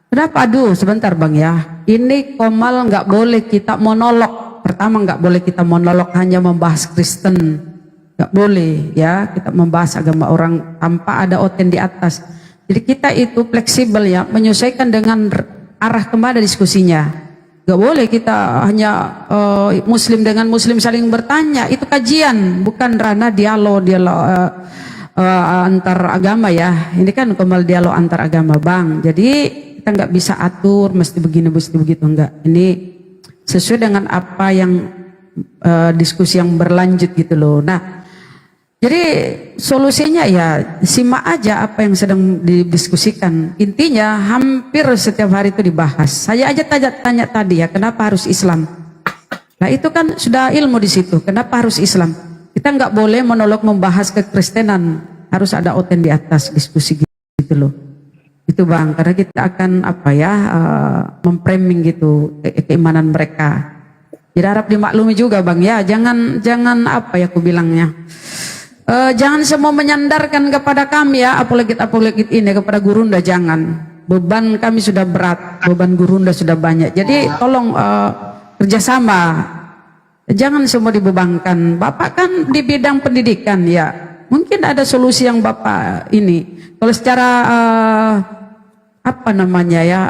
Kenapa? Sebentar Bang ya. Ini komal nggak boleh kita monolog. Pertama nggak boleh kita monolog hanya membahas Kristen. Nggak boleh ya, kita membahas agama orang tanpa ada oten di atas. Jadi kita itu fleksibel ya, menyesuaikan dengan arah kemana diskusinya. Gak boleh kita hanya Muslim dengan Muslim saling bertanya. Itu kajian, bukan ranah dialog antar agama ya. Ini kan komal dialog antar agama Bang. Jadi kita nggak bisa atur mesti begini, mesti begitu, enggak. Ini sesuai dengan apa yang diskusi yang berlanjut gitu loh. Nah, jadi solusinya ya simak aja apa yang sedang didiskusikan. Intinya hampir setiap hari itu dibahas. Saya aja tanya tadi ya, kenapa harus Islam? Nah itu kan sudah ilmu di situ. Kenapa harus Islam? Kita nggak boleh monolog membahas kekristenan. Harus ada oten di atas diskusi gitu loh. Itu Bang, karena kita akan memframing gitu keimanan mereka. Jadi harap dimaklumi juga Bang ya. Jangan apa ya aku bilangnya. Jangan semua menyandarkan kepada kami ya, apologit ini kepada Gurunda, jangan. beban kami sudah berat, beban Gurunda sudah banyak. Jadi tolong kerjasama, jangan semua dibebankan. Bapak kan di bidang pendidikan ya, mungkin ada solusi yang Bapak ini. Kalau secara apa namanya ya,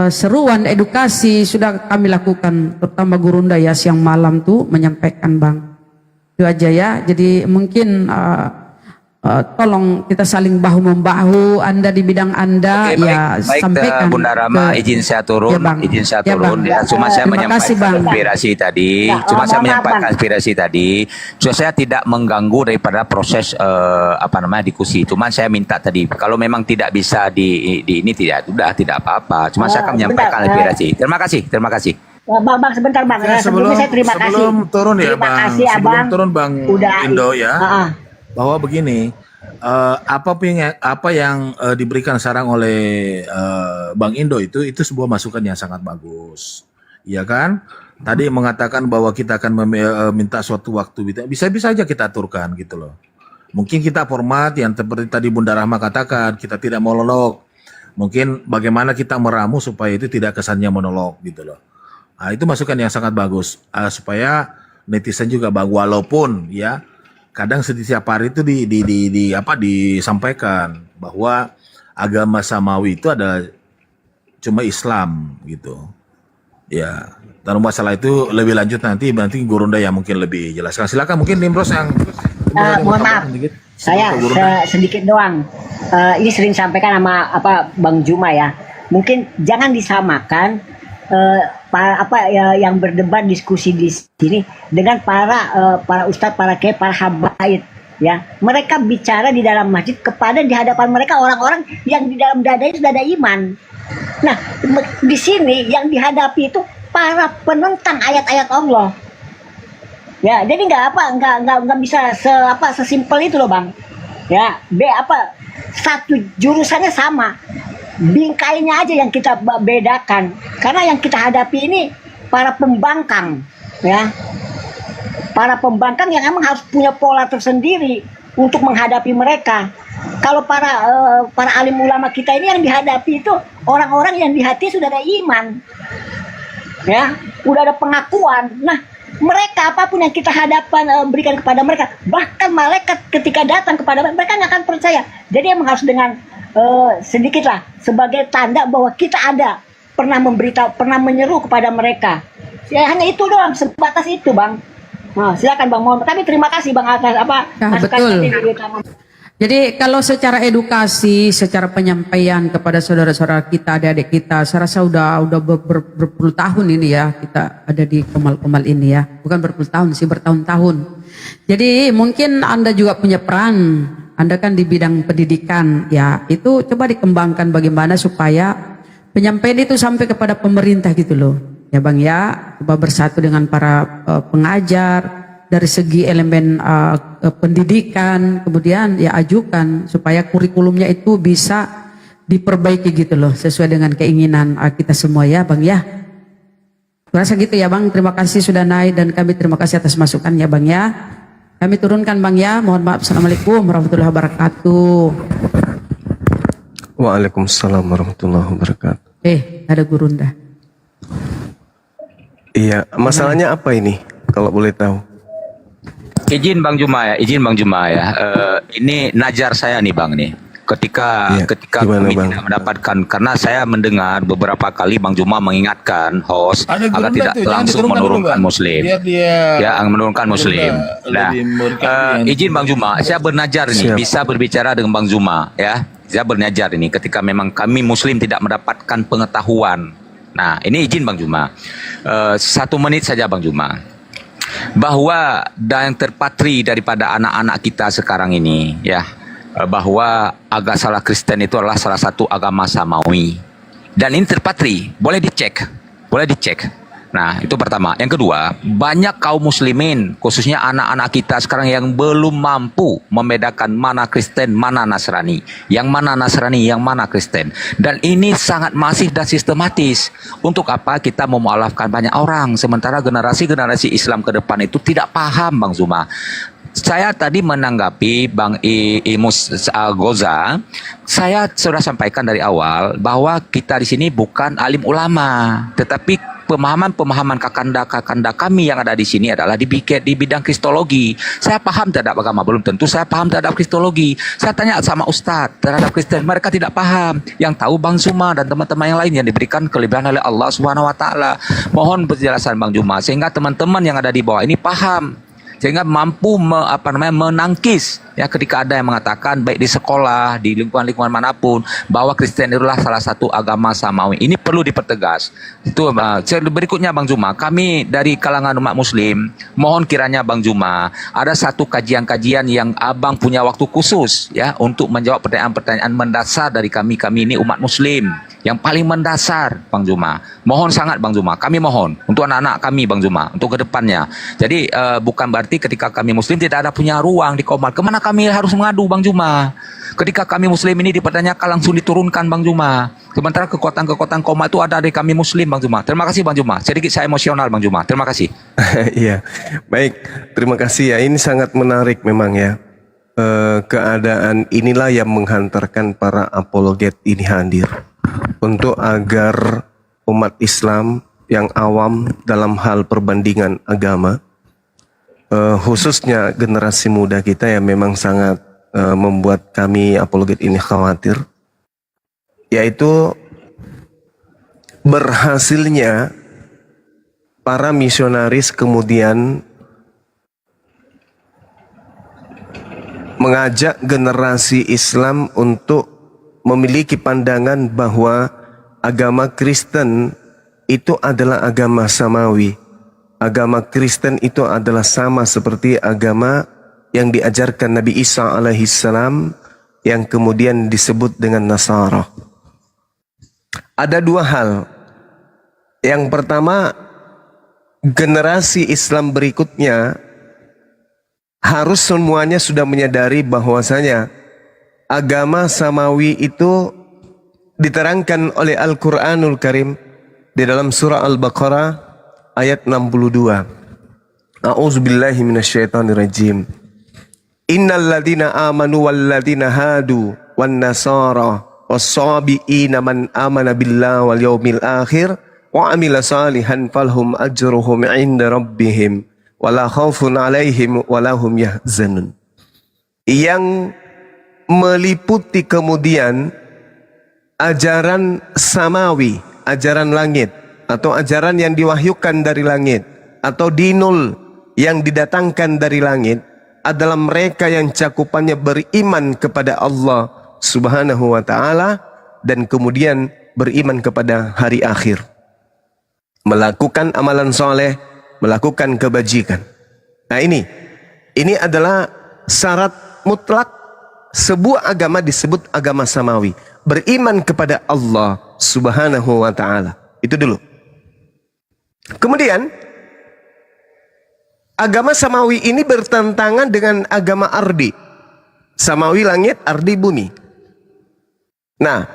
seruan edukasi sudah kami lakukan, terutama Gurunda ya siang malam tuh menyampaikan Bang. Itu aja ya. Jadi mungkin tolong kita saling bahu membahu. Anda di bidang Anda Oke, ya baik, sampaikan. Bunda Rama, izin saya turun, izin saya turun. Cuma saya menyampaikan aspirasi tadi. Aspirasi tadi. Cuma saya tidak mengganggu daripada proses diskusi. Cuma saya minta tadi, kalau memang tidak bisa di ini tidak apa-apa. Cuma saya akan menyampaikan aspirasi. Terima kasih. Bang, sebentar Bang. Sebelumnya saya terima kasih. Sebelum turun ya Terima Bang, kasih, sebelum Abang. turun Bang Udah Indo ya, bahwa begini, apa yang diberikan sekarang oleh Bang Indo itu sebuah masukan yang sangat bagus, ya kan? Tadi mengatakan bahwa kita akan meminta suatu waktu, bisa-bisa aja kita aturkan gitu loh. Mungkin kita format yang seperti tadi Bunda Rahma katakan, kita tidak monolog. Mungkin bagaimana kita meramu supaya itu tidak kesannya monolog gitu loh. Nah, itu masukan yang sangat bagus supaya netizen juga bang, walaupun ya kadang setiap hari itu disampaikan bahwa agama samawi itu adalah cuma Islam gitu. Ya, dan masalah itu lebih lanjut nanti Gurunda yang mungkin lebih jelaskan. Silakan mungkin Nimros yang mohon maaf. Saya sedikit doang. Ini sering sampaikan sama Bang Juma ya. Mungkin jangan disamakan yang berdebat diskusi di sini dengan para ustadz, para kiai, para habaib ya. Mereka bicara di dalam masjid kepada di hadapan mereka orang-orang yang di dalam dadanya sudah ada iman. Nah, di sini yang dihadapi itu para penentang ayat-ayat Allah. Ya, jadi nggak bisa sesimpel itu loh Bang. Ya, satu jurusannya sama. Bingkainya aja yang kita bedakan, karena yang kita hadapi ini para pembangkang ya, para pembangkang yang emang harus punya pola tersendiri untuk menghadapi mereka. Kalau para alim ulama kita ini yang dihadapi itu orang-orang yang di hati sudah ada iman ya, udah ada pengakuan. Nah, mereka apapun yang kita berikan kepada mereka, bahkan malaikat ketika datang kepada mereka nggak akan percaya. Jadi emang harus dengan sedikit lah sebagai tanda bahwa kita ada pernah menyeru kepada mereka. Ya, hanya itu doang, sebatas itu Bang. Nah, silakan Bang. Tapi terima kasih Bang atas betul. Jadi kalau secara edukasi, secara penyampaian kepada saudara-saudara kita, adik-adik kita, saya rasa udah berpuluh tahun ini ya kita ada di Komal-Komal ini ya. Bukan berpuluh tahun sih, bertahun-tahun. Jadi mungkin Anda juga punya peran. Anda kan di bidang pendidikan ya, itu coba dikembangkan bagaimana supaya penyampaian itu sampai kepada pemerintah gitu loh. Ya Bang ya, coba bersatu dengan para pengajar dari segi elemen pendidikan, kemudian ya ajukan supaya kurikulumnya itu bisa diperbaiki gitu loh, sesuai dengan keinginan kita semua ya Bang ya. Rasa gitu ya Bang, terima kasih sudah naik dan kami terima kasih atas masukannya Bang ya. Kami turunkan Bang ya, mohon maaf. Assalamualaikum warahmatullahi wabarakatuh. Waalaikumsalam warahmatullahi wabarakatuh. Ada Gurunda. Iya, masalahnya apa ini kalau boleh tahu? Izin Bang Juma ya, ini najar saya nih Bang nih. Ketika kami tidak mendapatkan, karena saya mendengar beberapa kali Bang Juma mengingatkan host agar tidak langsung menurunkan Muslim, menurunkan Muslim. Nah, izin Bang Juma, saya bernajar nih, bisa berbicara dengan Bang Juma ya. Saya bernajar ini ketika memang kami Muslim tidak mendapatkan pengetahuan. Nah, ini izin Bang Juma, 1 menit saja Bang Juma. Bahwa yang terpatri daripada anak-anak kita sekarang ini ya, bahwa agama Kristen itu adalah salah satu agama samawi, dan ini terpatri, boleh dicek. Nah, itu pertama. Yang kedua, banyak kaum muslimin, khususnya anak-anak kita sekarang yang belum mampu membedakan mana Kristen, mana Nasrani, yang mana Nasrani, yang mana Kristen. Dan ini sangat masif dan sistematis. Untuk apa kita memualafkan banyak orang, sementara generasi-generasi Islam ke depan itu tidak paham Bang Zuma. Saya tadi menanggapi Bang Imus Goza, saya sudah sampaikan dari awal bahwa kita di sini bukan alim ulama, tetapi pemahaman kakanda kami yang ada di sini adalah di bidang kristologi. Saya paham terhadap agama, belum tentu saya paham terhadap kristologi. Saya tanya sama Ustadz terhadap Kristen, mereka tidak paham. Yang tahu Bang Zuma dan teman-teman yang lain yang diberikan kelebihan oleh Allah Subhanahu Wa Taala. Mohon penjelasan Bang Zuma sehingga teman-teman yang ada di bawah ini paham, sehingga mampu menangkis ya ketika ada yang mengatakan baik di sekolah, di lingkungan manapun bahwa Kristen itulah salah satu agama samawi. Ini perlu dipertegas. Itu berikutnya Bang Zuma, kami dari kalangan umat muslim mohon kiranya Bang Zuma ada satu kajian-kajian yang Abang punya waktu khusus ya untuk menjawab pertanyaan-pertanyaan mendasar dari kami ini umat muslim. Yang paling mendasar Bang Zuma. Mohon sangat Bang Zuma, kami mohon untuk anak-anak kami Bang Zuma, untuk kedepannya. Jadi bukan berarti ketika kami muslim tidak ada punya ruang di Komal. Kemana kami harus mengadu Bang Zuma? Ketika kami muslim ini dipertanyakan langsung diturunkan Bang Zuma. Sementara kekuatan-kekuatan Komal itu ada dari kami muslim Bang Zuma. Terima kasih Bang Zuma. Sedikit saya emosional Bang Zuma. Terima kasih. Iya, baik. Terima kasih ya. Ini sangat menarik memang ya. Keadaan inilah yang menghantarkan para apologet ini hadir untuk agar umat Islam yang awam dalam hal perbandingan agama, khususnya generasi muda kita yang memang sangat membuat kami apologet ini khawatir, yaitu berhasilnya para misionaris kemudian mengajak generasi Islam untuk memiliki pandangan bahwa agama Kristen itu adalah agama samawi. Agama Kristen itu adalah sama seperti agama yang diajarkan Nabi Isa alaihissalam yang kemudian disebut dengan Nasara. Ada dua hal. Yang pertama, generasi Islam berikutnya harus semuanya sudah menyadari bahwasanya agama samawi itu diterangkan oleh Al-Quranul Karim di dalam surah Al-Baqarah ayat 62. A'udzubillahi minasyaitonirrajim. Innal ladzina amanu wal ladzina hadu wan nasara was-sabiina man amana billahi wal yaumil akhir wa amila salihan falhum ajruhum 'inda rabbihim wala khaufun 'alaihim wala hum yahzanun. Yang meliputi kemudian ajaran samawi, ajaran langit, atau ajaran yang diwahyukan dari langit, atau dinul yang didatangkan dari langit, adalah mereka yang cakupannya beriman kepada Allah Subhanahu wa Ta'ala dan kemudian beriman kepada hari akhir, melakukan amalan soleh, melakukan kebajikan. Nah ini adalah syarat mutlak sebuah agama disebut agama samawi, beriman kepada Allah Subhanahu wa Ta'ala. Itu dulu. Kemudian agama samawi ini bertentangan dengan agama ardi. Samawi langit, ardi bumi. Nah,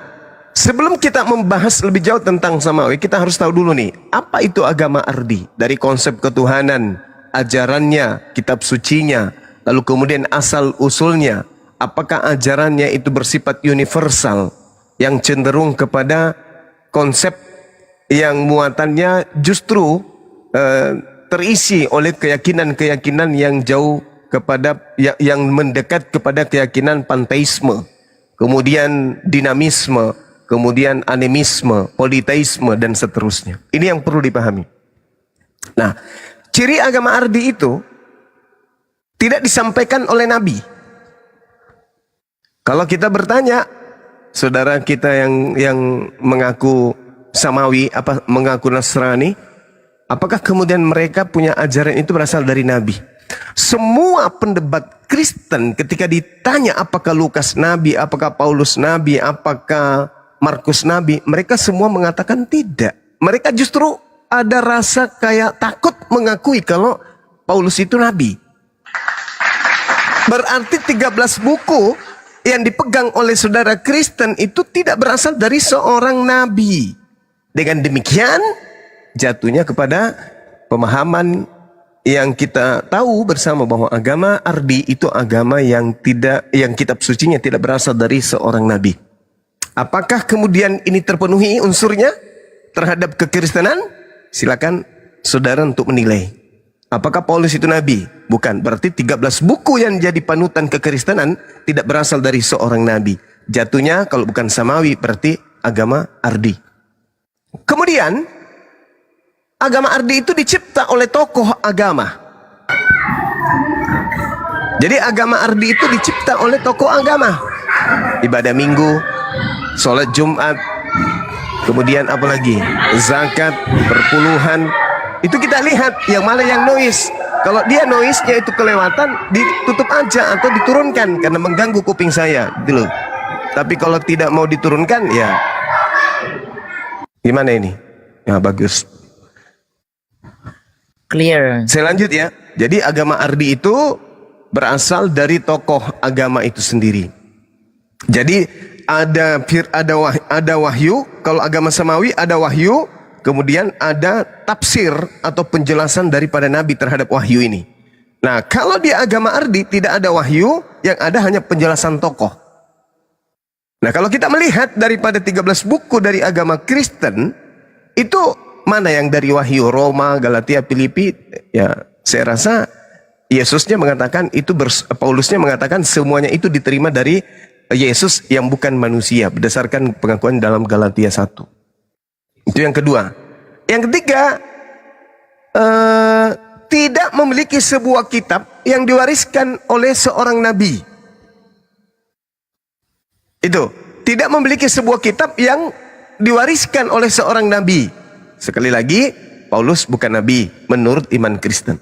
sebelum kita membahas lebih jauh tentang samawi, kita harus tahu dulu nih, apa itu agama ardi? Dari konsep ketuhanan, ajarannya, kitab sucinya, lalu kemudian asal usulnya. Apakah ajarannya itu bersifat universal, yang cenderung kepada konsep yang muatannya justru terisi oleh keyakinan-keyakinan yang jauh kepada yang mendekat kepada keyakinan panteisme, kemudian dinamisme, kemudian animisme, politeisme dan seterusnya. Ini yang perlu dipahami. Nah, ciri agama ardi itu tidak disampaikan oleh Nabi. Kalau kita bertanya, saudara kita yang mengaku samawi, mengaku Nasrani, apakah kemudian mereka punya ajaran itu berasal dari Nabi? Semua pendebat Kristen ketika ditanya apakah Lukas Nabi, apakah Paulus Nabi, apakah Markus Nabi, mereka semua mengatakan tidak. Mereka justru ada rasa kayak takut mengakui kalau Paulus itu Nabi. Berarti 13 buku yang dipegang oleh saudara Kristen itu tidak berasal dari seorang nabi. Dengan demikian jatuhnya kepada pemahaman yang kita tahu bersama bahwa agama Ardi itu agama yang kitab sucinya tidak berasal dari seorang nabi. Apakah kemudian ini terpenuhi unsurnya terhadap kekristenan? Silakan saudara untuk menilai. Apakah Paulus itu nabi? Bukan. Berarti 13 buku yang jadi panutan kekristenan tidak berasal dari seorang nabi. Jatuhnya kalau bukan samawi berarti agama Ardi. Kemudian agama Ardi itu dicipta oleh tokoh agama. Jadi agama Ardi itu dicipta oleh tokoh agama. Ibadah minggu, sholat Jumat, kemudian apa lagi? Zakat, perpuluhan. Itu kita lihat yang mana yang noise. Kalau dia noise-nya itu kelewatan, ditutup aja atau diturunkan karena mengganggu kuping saya, gitu loh. Tapi kalau tidak mau diturunkan, ya gimana ini? Ya bagus. Clear. Saya lanjut ya. Jadi agama Ardi itu berasal dari tokoh agama itu sendiri. Jadi ada wahyu. Kalau agama samawi ada wahyu. Kemudian ada tafsir atau penjelasan daripada Nabi terhadap wahyu ini. Nah, kalau di agama Ardi tidak ada wahyu, yang ada hanya penjelasan tokoh. Nah, kalau kita melihat daripada 13 buku dari agama Kristen, itu mana yang dari wahyu? Roma, Galatia, Filipi? Ya, saya rasa Yesusnya mengatakan itu, Paulusnya mengatakan semuanya itu diterima dari Yesus yang bukan manusia, berdasarkan pengakuan dalam Galatia 1. Itu yang kedua. Yang ketiga, tidak memiliki sebuah kitab yang diwariskan oleh seorang nabi. Itu, tidak memiliki sebuah kitab yang diwariskan oleh seorang nabi. Sekali lagi, Paulus bukan nabi menurut iman Kristen.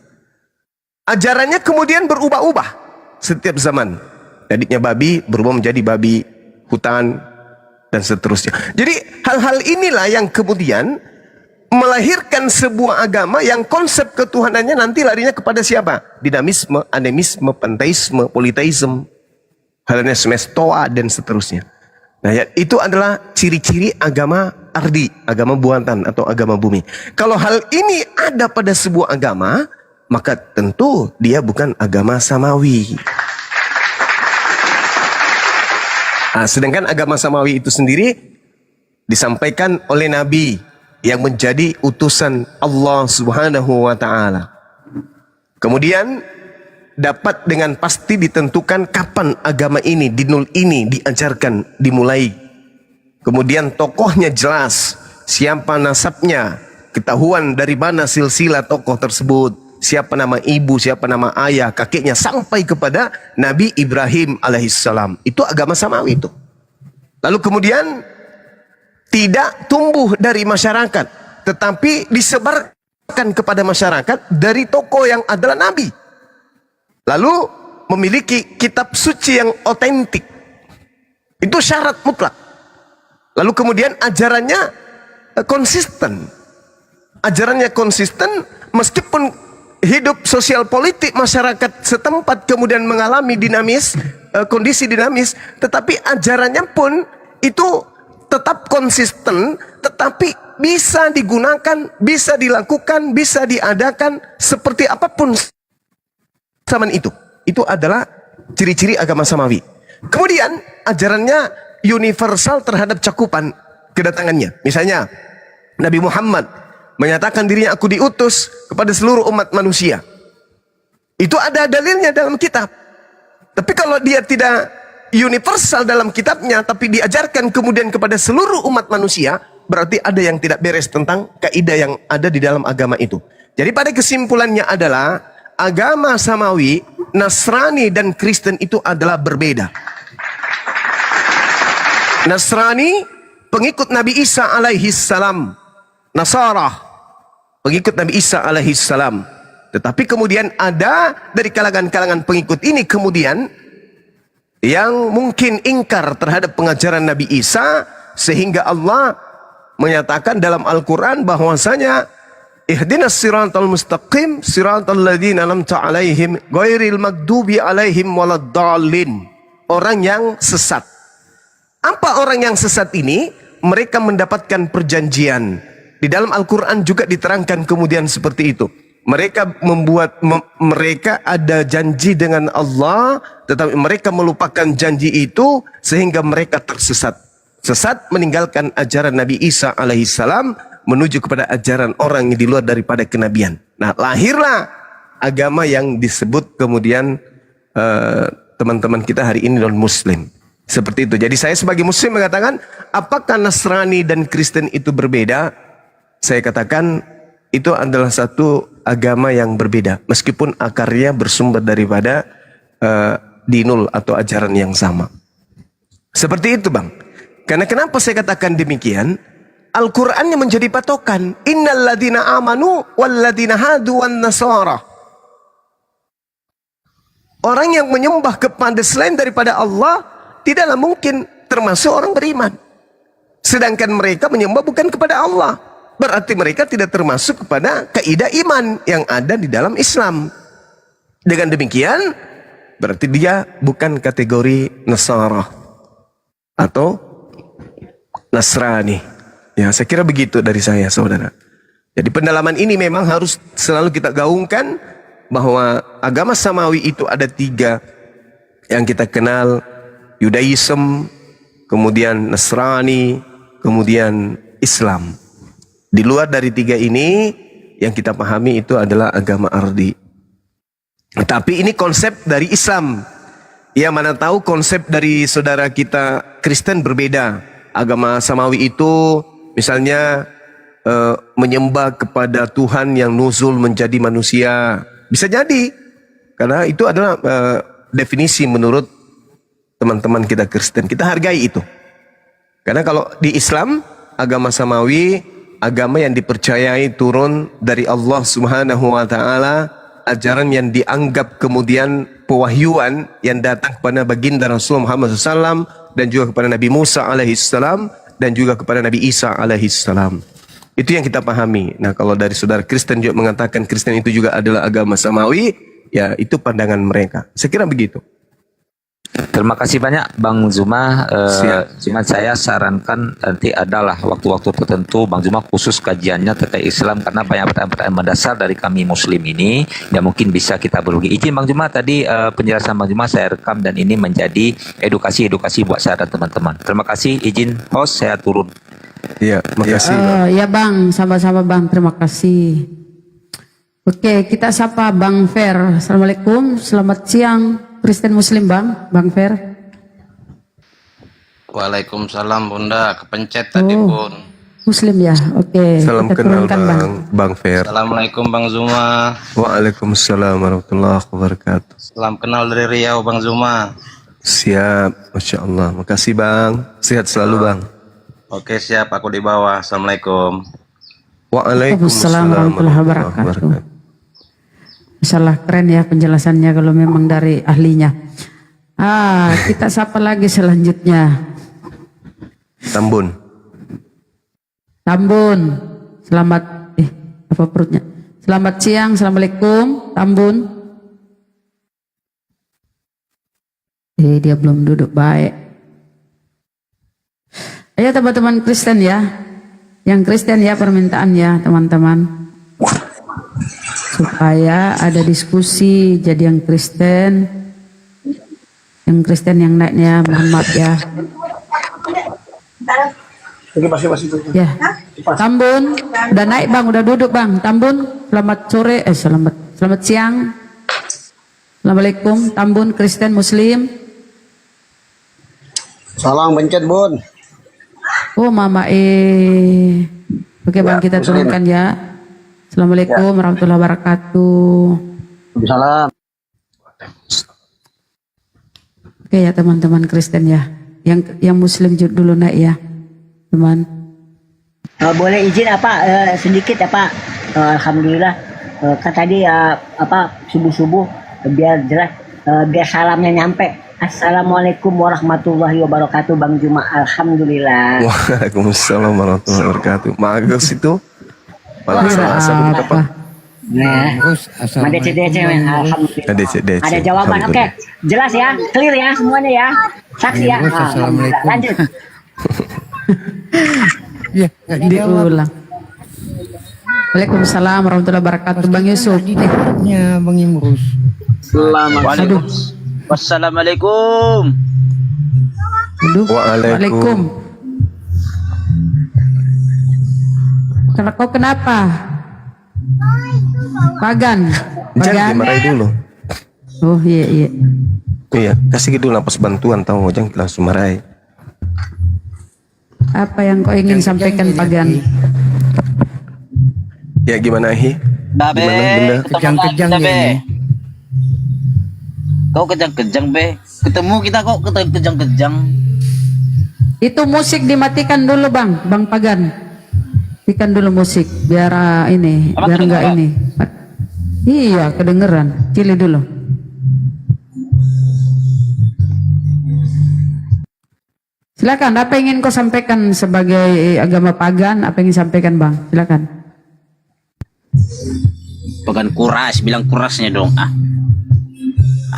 Ajarannya kemudian berubah-ubah setiap zaman. Tadinya babi berubah menjadi babi hutan, dan seterusnya. Jadi hal-hal inilah yang kemudian melahirkan sebuah agama yang konsep ketuhanannya nanti larinya kepada siapa? Dinamisme, animisme, panteisme, politeisme, Hellenisme, Stoa, dan seterusnya. Nah, ya, itu adalah ciri-ciri agama Ardi, agama buatan atau agama bumi. Kalau hal ini ada pada sebuah agama, maka tentu dia bukan agama samawi. Nah, sedangkan agama samawi itu sendiri disampaikan oleh Nabi yang menjadi utusan Allah Subhanahu wa Ta'ala. Kemudian dapat dengan pasti ditentukan kapan agama ini, dinul ini diajarkan, dimulai. Kemudian tokohnya jelas, siapa nasabnya, ketahuan dari mana silsilah tokoh tersebut, siapa nama ibu, siapa nama ayah, kakeknya, sampai kepada Nabi Ibrahim alaihissalam. Itu agama samawi itu. Lalu kemudian tidak tumbuh dari masyarakat, tetapi disebarkan kepada masyarakat dari tokoh yang adalah Nabi. Lalu memiliki kitab suci yang otentik. Itu syarat mutlak. Lalu kemudian ajarannya konsisten. Ajarannya konsisten meskipun hidup sosial politik masyarakat setempat kemudian mengalami dinamis, kondisi dinamis, tetapi ajarannya pun itu tetap konsisten, tetapi bisa digunakan, bisa dilakukan, bisa diadakan seperti apapun zaman itu. Itu adalah ciri-ciri agama samawi. Kemudian ajarannya universal terhadap cakupan kedatangannya. Misalnya Nabi Muhammad menyatakan dirinya, aku diutus kepada seluruh umat manusia. Itu ada dalilnya dalam kitab. Tapi kalau dia tidak universal dalam kitabnya, tapi diajarkan kemudian kepada seluruh umat manusia, berarti ada yang tidak beres tentang kaidah yang ada di dalam agama itu. Jadi pada kesimpulannya adalah agama samawi, Nasrani dan Kristen itu adalah berbeda. Nasrani pengikut Nabi Isa alaihi salam, Nasara pengikut Nabi Isa alaihi salam. Tetapi kemudian ada dari kalangan-kalangan pengikut ini kemudian yang mungkin ingkar terhadap pengajaran Nabi Isa, sehingga Allah menyatakan dalam Al-Quran bahwasanya ihdinas siratal mustaqim siratal ladzina an'amta alaihim ghairil maghdubi alaihim waladdallin. Orang yang sesat. Apa orang yang sesat ini? Mereka mendapatkan perjanjian. Di dalam Al-Quran juga diterangkan kemudian seperti itu. Mereka ada janji dengan Allah, tetapi mereka melupakan janji itu sehingga mereka tersesat. Sesat meninggalkan ajaran Nabi Isa alaihissalam menuju kepada ajaran orang yang di luar daripada kenabian. Nah, lahirlah agama yang disebut kemudian teman-teman kita hari ini non-Muslim. Seperti itu. Jadi saya sebagai Muslim mengatakan, apakah Nasrani dan Kristen itu berbeda? Saya katakan itu adalah satu agama yang berbeda, meskipun akarnya bersumber daripada dinul atau ajaran yang sama. Seperti itu, Bang. Karena kenapa saya katakan demikian? Al-Quran yang menjadi patokan. Innal ladina amanu wal ladina hadu wan nasara. Orang yang menyembah kepada selain daripada Allah tidaklah mungkin termasuk orang beriman. Sedangkan mereka menyembah bukan kepada Allah. Berarti mereka tidak termasuk kepada kaidah iman yang ada di dalam Islam. Dengan demikian, berarti dia bukan kategori Nasara atau Nasrani. Ya, saya kira begitu dari saya, saudara. Jadi pendalaman ini memang harus selalu kita gaungkan bahwa agama samawi itu ada 3 yang kita kenal, Yudaism, kemudian Nasrani, kemudian Islam. Di luar dari 3 ini yang kita pahami itu adalah agama ardi. Tapi ini konsep dari Islam. Ya, mana tahu konsep dari saudara kita Kristen berbeda. Agama samawi itu misalnya menyembah kepada Tuhan yang nuzul menjadi manusia. Bisa jadi, karena itu adalah definisi menurut teman-teman kita Kristen. Kita hargai itu. Karena kalau di Islam, agama samawi, agama yang dipercayai turun dari Allah Subhanahu wa taala, ajaran yang dianggap kemudian pewahyuan yang datang kepada baginda Rasulullah Muhammad SAW dan juga kepada Nabi Musa alaihissalam dan juga kepada Nabi Isa alaihissalam. Itu yang kita pahami. Nah, kalau dari saudara Kristen juga mengatakan Kristen itu juga adalah agama samawi, ya itu pandangan mereka. Saya kira begitu. Terima kasih banyak Bang Zuma. Cuma saya sarankan nanti adalah waktu-waktu tertentu Bang Zuma khusus kajiannya terkait Islam, karena banyak pertanyaan-pertanyaan mendasar dari kami Muslim ini yang mungkin bisa kita berbagi. Izin Bang Zuma, tadi penjelasan Bang Zuma saya rekam dan ini menjadi edukasi buat saya dan teman-teman. Terima kasih. Izin host, saya turun. Iya, makasih. Ya Bang, sama-sama Bang, terima kasih. Oke, kita sapa Bang Fer. Assalamualaikum, selamat siang. Kristen Muslim Bang Fer. Waalaikumsalam Bunda, kepencet tadi pun. Muslim ya, oke. Salam kenal Bang Fer. Assalamualaikum Bang Zuma. Waalaikumsalam warahmatullahi wabarakatuh. Salam kenal dari Riau Bang Zuma. Siap, Masya Allah. Makasih Bang, sehat selalu Bang. Oke siap, aku di bawah. Assalamualaikum. Waalaikumsalam warahmatullahi wabarakatuh. Masalah keren ya penjelasannya kalau memang dari ahlinya. Kita sapa lagi selanjutnya. Tambun. Selamat apa perutnya? Selamat siang, assalamualaikum, Tambun. Dia belum duduk baik. Ayo teman-teman Kristen ya. Yang Kristen ya permintaan ya teman-teman. Supaya ada diskusi, jadi yang Kristen yang naiknya mohon maaf ya. Ya, Tambun udah naik Bang, udah duduk Bang. Tambun, selamat sore, selamat siang. Assalamualaikum, Tambun Kristen Muslim. Salam pencet Bun. Oh Mama Oke Bang, kita turunkan ya. Assalamualaikum warahmatullahi wabarakatuh. Salam. Oke ya teman-teman Kristen ya. Yang Muslim dulu naik ya, teman. Boleh izin sedikit Alhamdulillah kan tadi subuh biar jelas biar salamnya nyampe. Assalamualaikum warahmatullahi wabarakatuh Bang Zuma. Alhamdulillah. Waalaikumsalam warahmatullahi wabarakatuh. Magus itu. Alhamdulillah. Ada jawaban. Oke, jelas ya, clear ya semuanya ya. Saksi ya. Lanjut. Diulang. Waalaikumsalam warahmatullahi wabarakatuh. Bang Yusuf. Ya, Bang Imrus. Aduh. Wassalamualaikum. Aduh. Waalaikum. Kau kenapa? Pagan. Jangan dimarahi dulu. Oh iya iya. Iya, kasih dulu napas bantuan, tahu jangan langsung marahi. Apa yang kau ingin sampaikan Pagan? Ya gimana Hi? Babe, Gimana Bunda? Kejang-kejang Be. ini. Kau kejang-kejang be. Ketemu kita kok kejang-kejang. Itu musik dimatikan dulu Bang Pagan. Matikan dulu musik biar ini, Apa biar enggak kedengeran? ini. Iya kedengeran. Cili dulu. Silakan. Apa yang ingin kau sampaikan sebagai agama Pagan? Apa yang ingin sampaikan Bang? Silakan. Pagan kuras, bilang kurasnya dong.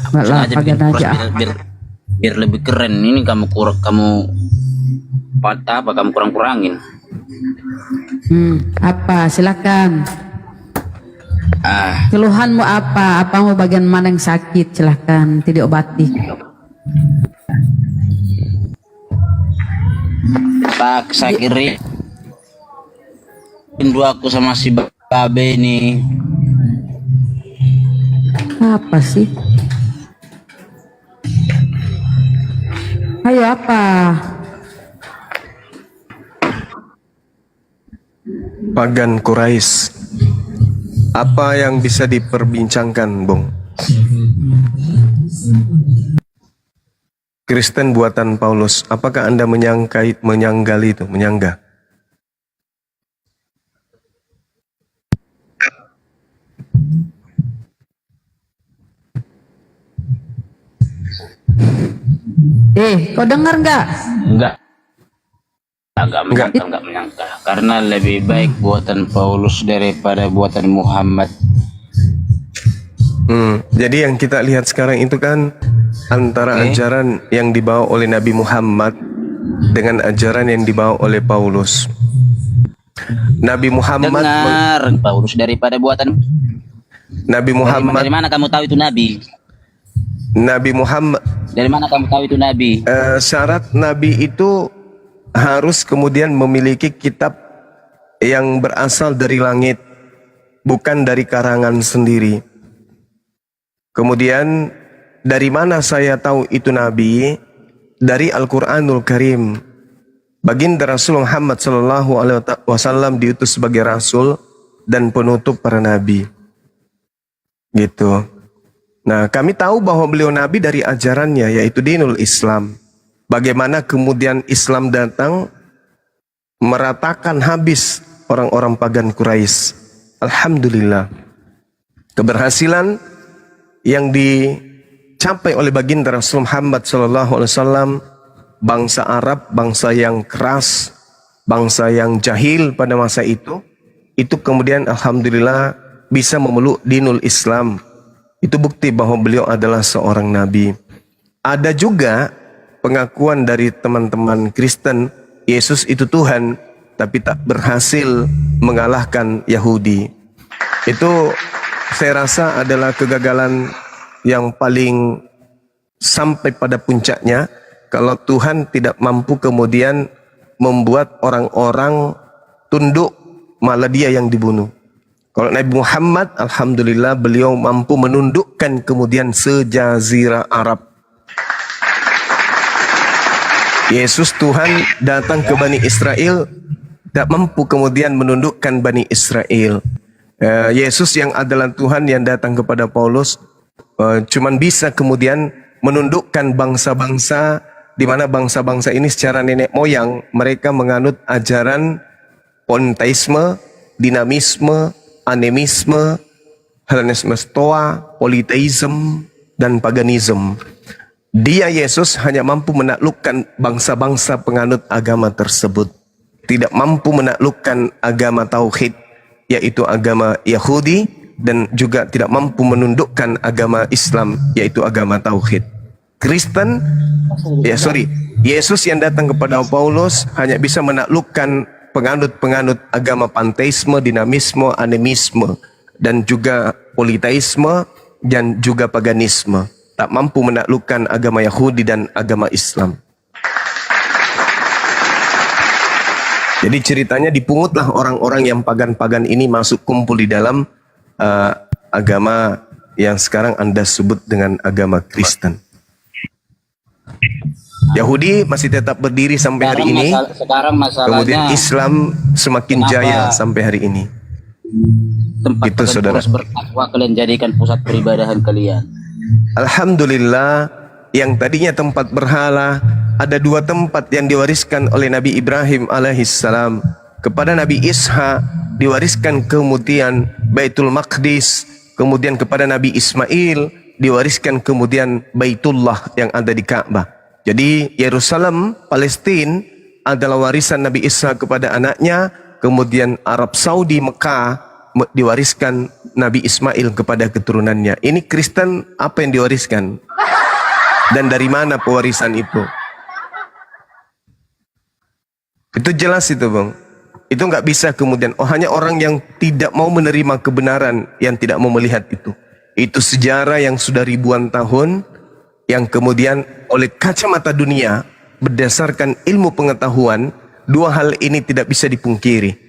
Enggak lah, Sengaja Pagan bikin kuras aja. biar lebih keren. Ini kamu patah apa kamu kurang-kurangin? Apa? Silakan. Keluhanmu apa? Apa mau bagian mana yang sakit? Silakan, tidak obati. Tak sakiri. Rindu aku sama si Babe ini. Apa sih? Ayo apa? Pagan Quraisy. Apa yang bisa diperbincangkan, Bung? Kristen buatan Paulus, apakah Anda menyanggali itu, menyanggah? Kau dengar nggak? Enggak menyangka. Karena lebih baik buatan Paulus daripada buatan Muhammad. Jadi yang kita lihat sekarang itu kan antara ajaran yang dibawa oleh Nabi Muhammad dengan ajaran yang dibawa oleh Paulus. Nabi Muhammad Dengar Paulus daripada buatan Nabi Muhammad. Dari mana kamu tahu itu Nabi? Nabi Muhammad. Dari mana kamu tahu itu Nabi? Syarat Nabi itu harus kemudian memiliki kitab yang berasal dari langit, bukan dari karangan sendiri. Kemudian dari mana saya tahu itu Nabi? Dari Al-Quranul Karim. Baginda Rasul Muhammad SAW diutus sebagai Rasul dan penutup para Nabi. Gitu. Nah, kami tahu bahwa beliau Nabi dari ajarannya, yaitu dinul Islam. Bagaimana kemudian Islam datang meratakan habis orang-orang pagan Quraisy. Alhamdulillah. Keberhasilan yang dicapai oleh baginda Rasul Muhammad SAW, bangsa Arab, bangsa yang keras, bangsa yang jahil pada masa itu kemudian alhamdulillah bisa memeluk dinul Islam. Itu bukti bahwa beliau adalah seorang nabi. Ada juga pengakuan dari teman-teman Kristen, Yesus itu Tuhan, tapi tak berhasil mengalahkan Yahudi. Itu saya rasa adalah kegagalan yang paling sampai pada puncaknya, kalau Tuhan tidak mampu kemudian membuat orang-orang tunduk, malah dia yang dibunuh. Kalau Nabi Muhammad, alhamdulillah beliau mampu menundukkan kemudian sejazirah Arab. Yesus Tuhan datang ke Bani Israel, tak mampu kemudian menundukkan Bani Israel. Yesus yang adalah Tuhan yang datang kepada Paulus, cuman bisa kemudian menundukkan bangsa-bangsa, di mana bangsa-bangsa ini secara nenek moyang mereka menganut ajaran politeisme, dinamisme, animisme, Hellenisme Stoa, politeisme, dan paganisme. Dia Yesus hanya mampu menaklukkan bangsa-bangsa penganut agama tersebut. Tidak mampu menaklukkan agama tauhid, yaitu agama Yahudi, dan juga tidak mampu menundukkan agama Islam, yaitu agama tauhid. Yesus yang datang kepada Paulus hanya bisa menaklukkan penganut-penganut agama panteisme, dinamisme, animisme, dan juga politeisme, dan juga paganisme. Tak mampu menaklukkan agama Yahudi dan agama Islam. Jadi ceritanya dipungutlah orang-orang yang pagan-pagan ini masuk kumpul di dalam agama yang sekarang Anda sebut dengan agama Kristen. Yahudi masih tetap berdiri sampai hari ini. Sekarang masalahnya Kemudian Islam semakin jaya sampai hari ini. Tempat Itu saudara. bertakwa kalian jadikan pusat peribadahan kalian. Alhamdulillah, yang tadinya tempat berhala, ada 2 tempat yang diwariskan oleh Nabi Ibrahim alaihissalam kepada Nabi Ishak, diwariskan kemudian Baitul Maqdis, kemudian kepada Nabi Ismail diwariskan kemudian Baitullah yang ada di Ka'bah. Jadi Yerusalem, Palestina adalah warisan Nabi Ishak kepada anaknya, kemudian Arab Saudi, Mekah diwariskan Nabi Ismail kepada keturunannya. Ini Kristen apa yang diwariskan? Dan dari mana pewarisan itu? Itu jelas itu bang. Itu nggak bisa kemudian, oh hanya orang yang tidak mau menerima kebenaran yang tidak mau melihat itu. Itu sejarah yang sudah ribuan tahun, yang kemudian oleh kacamata dunia, berdasarkan ilmu pengetahuan, 2 hal ini tidak bisa dipungkiri.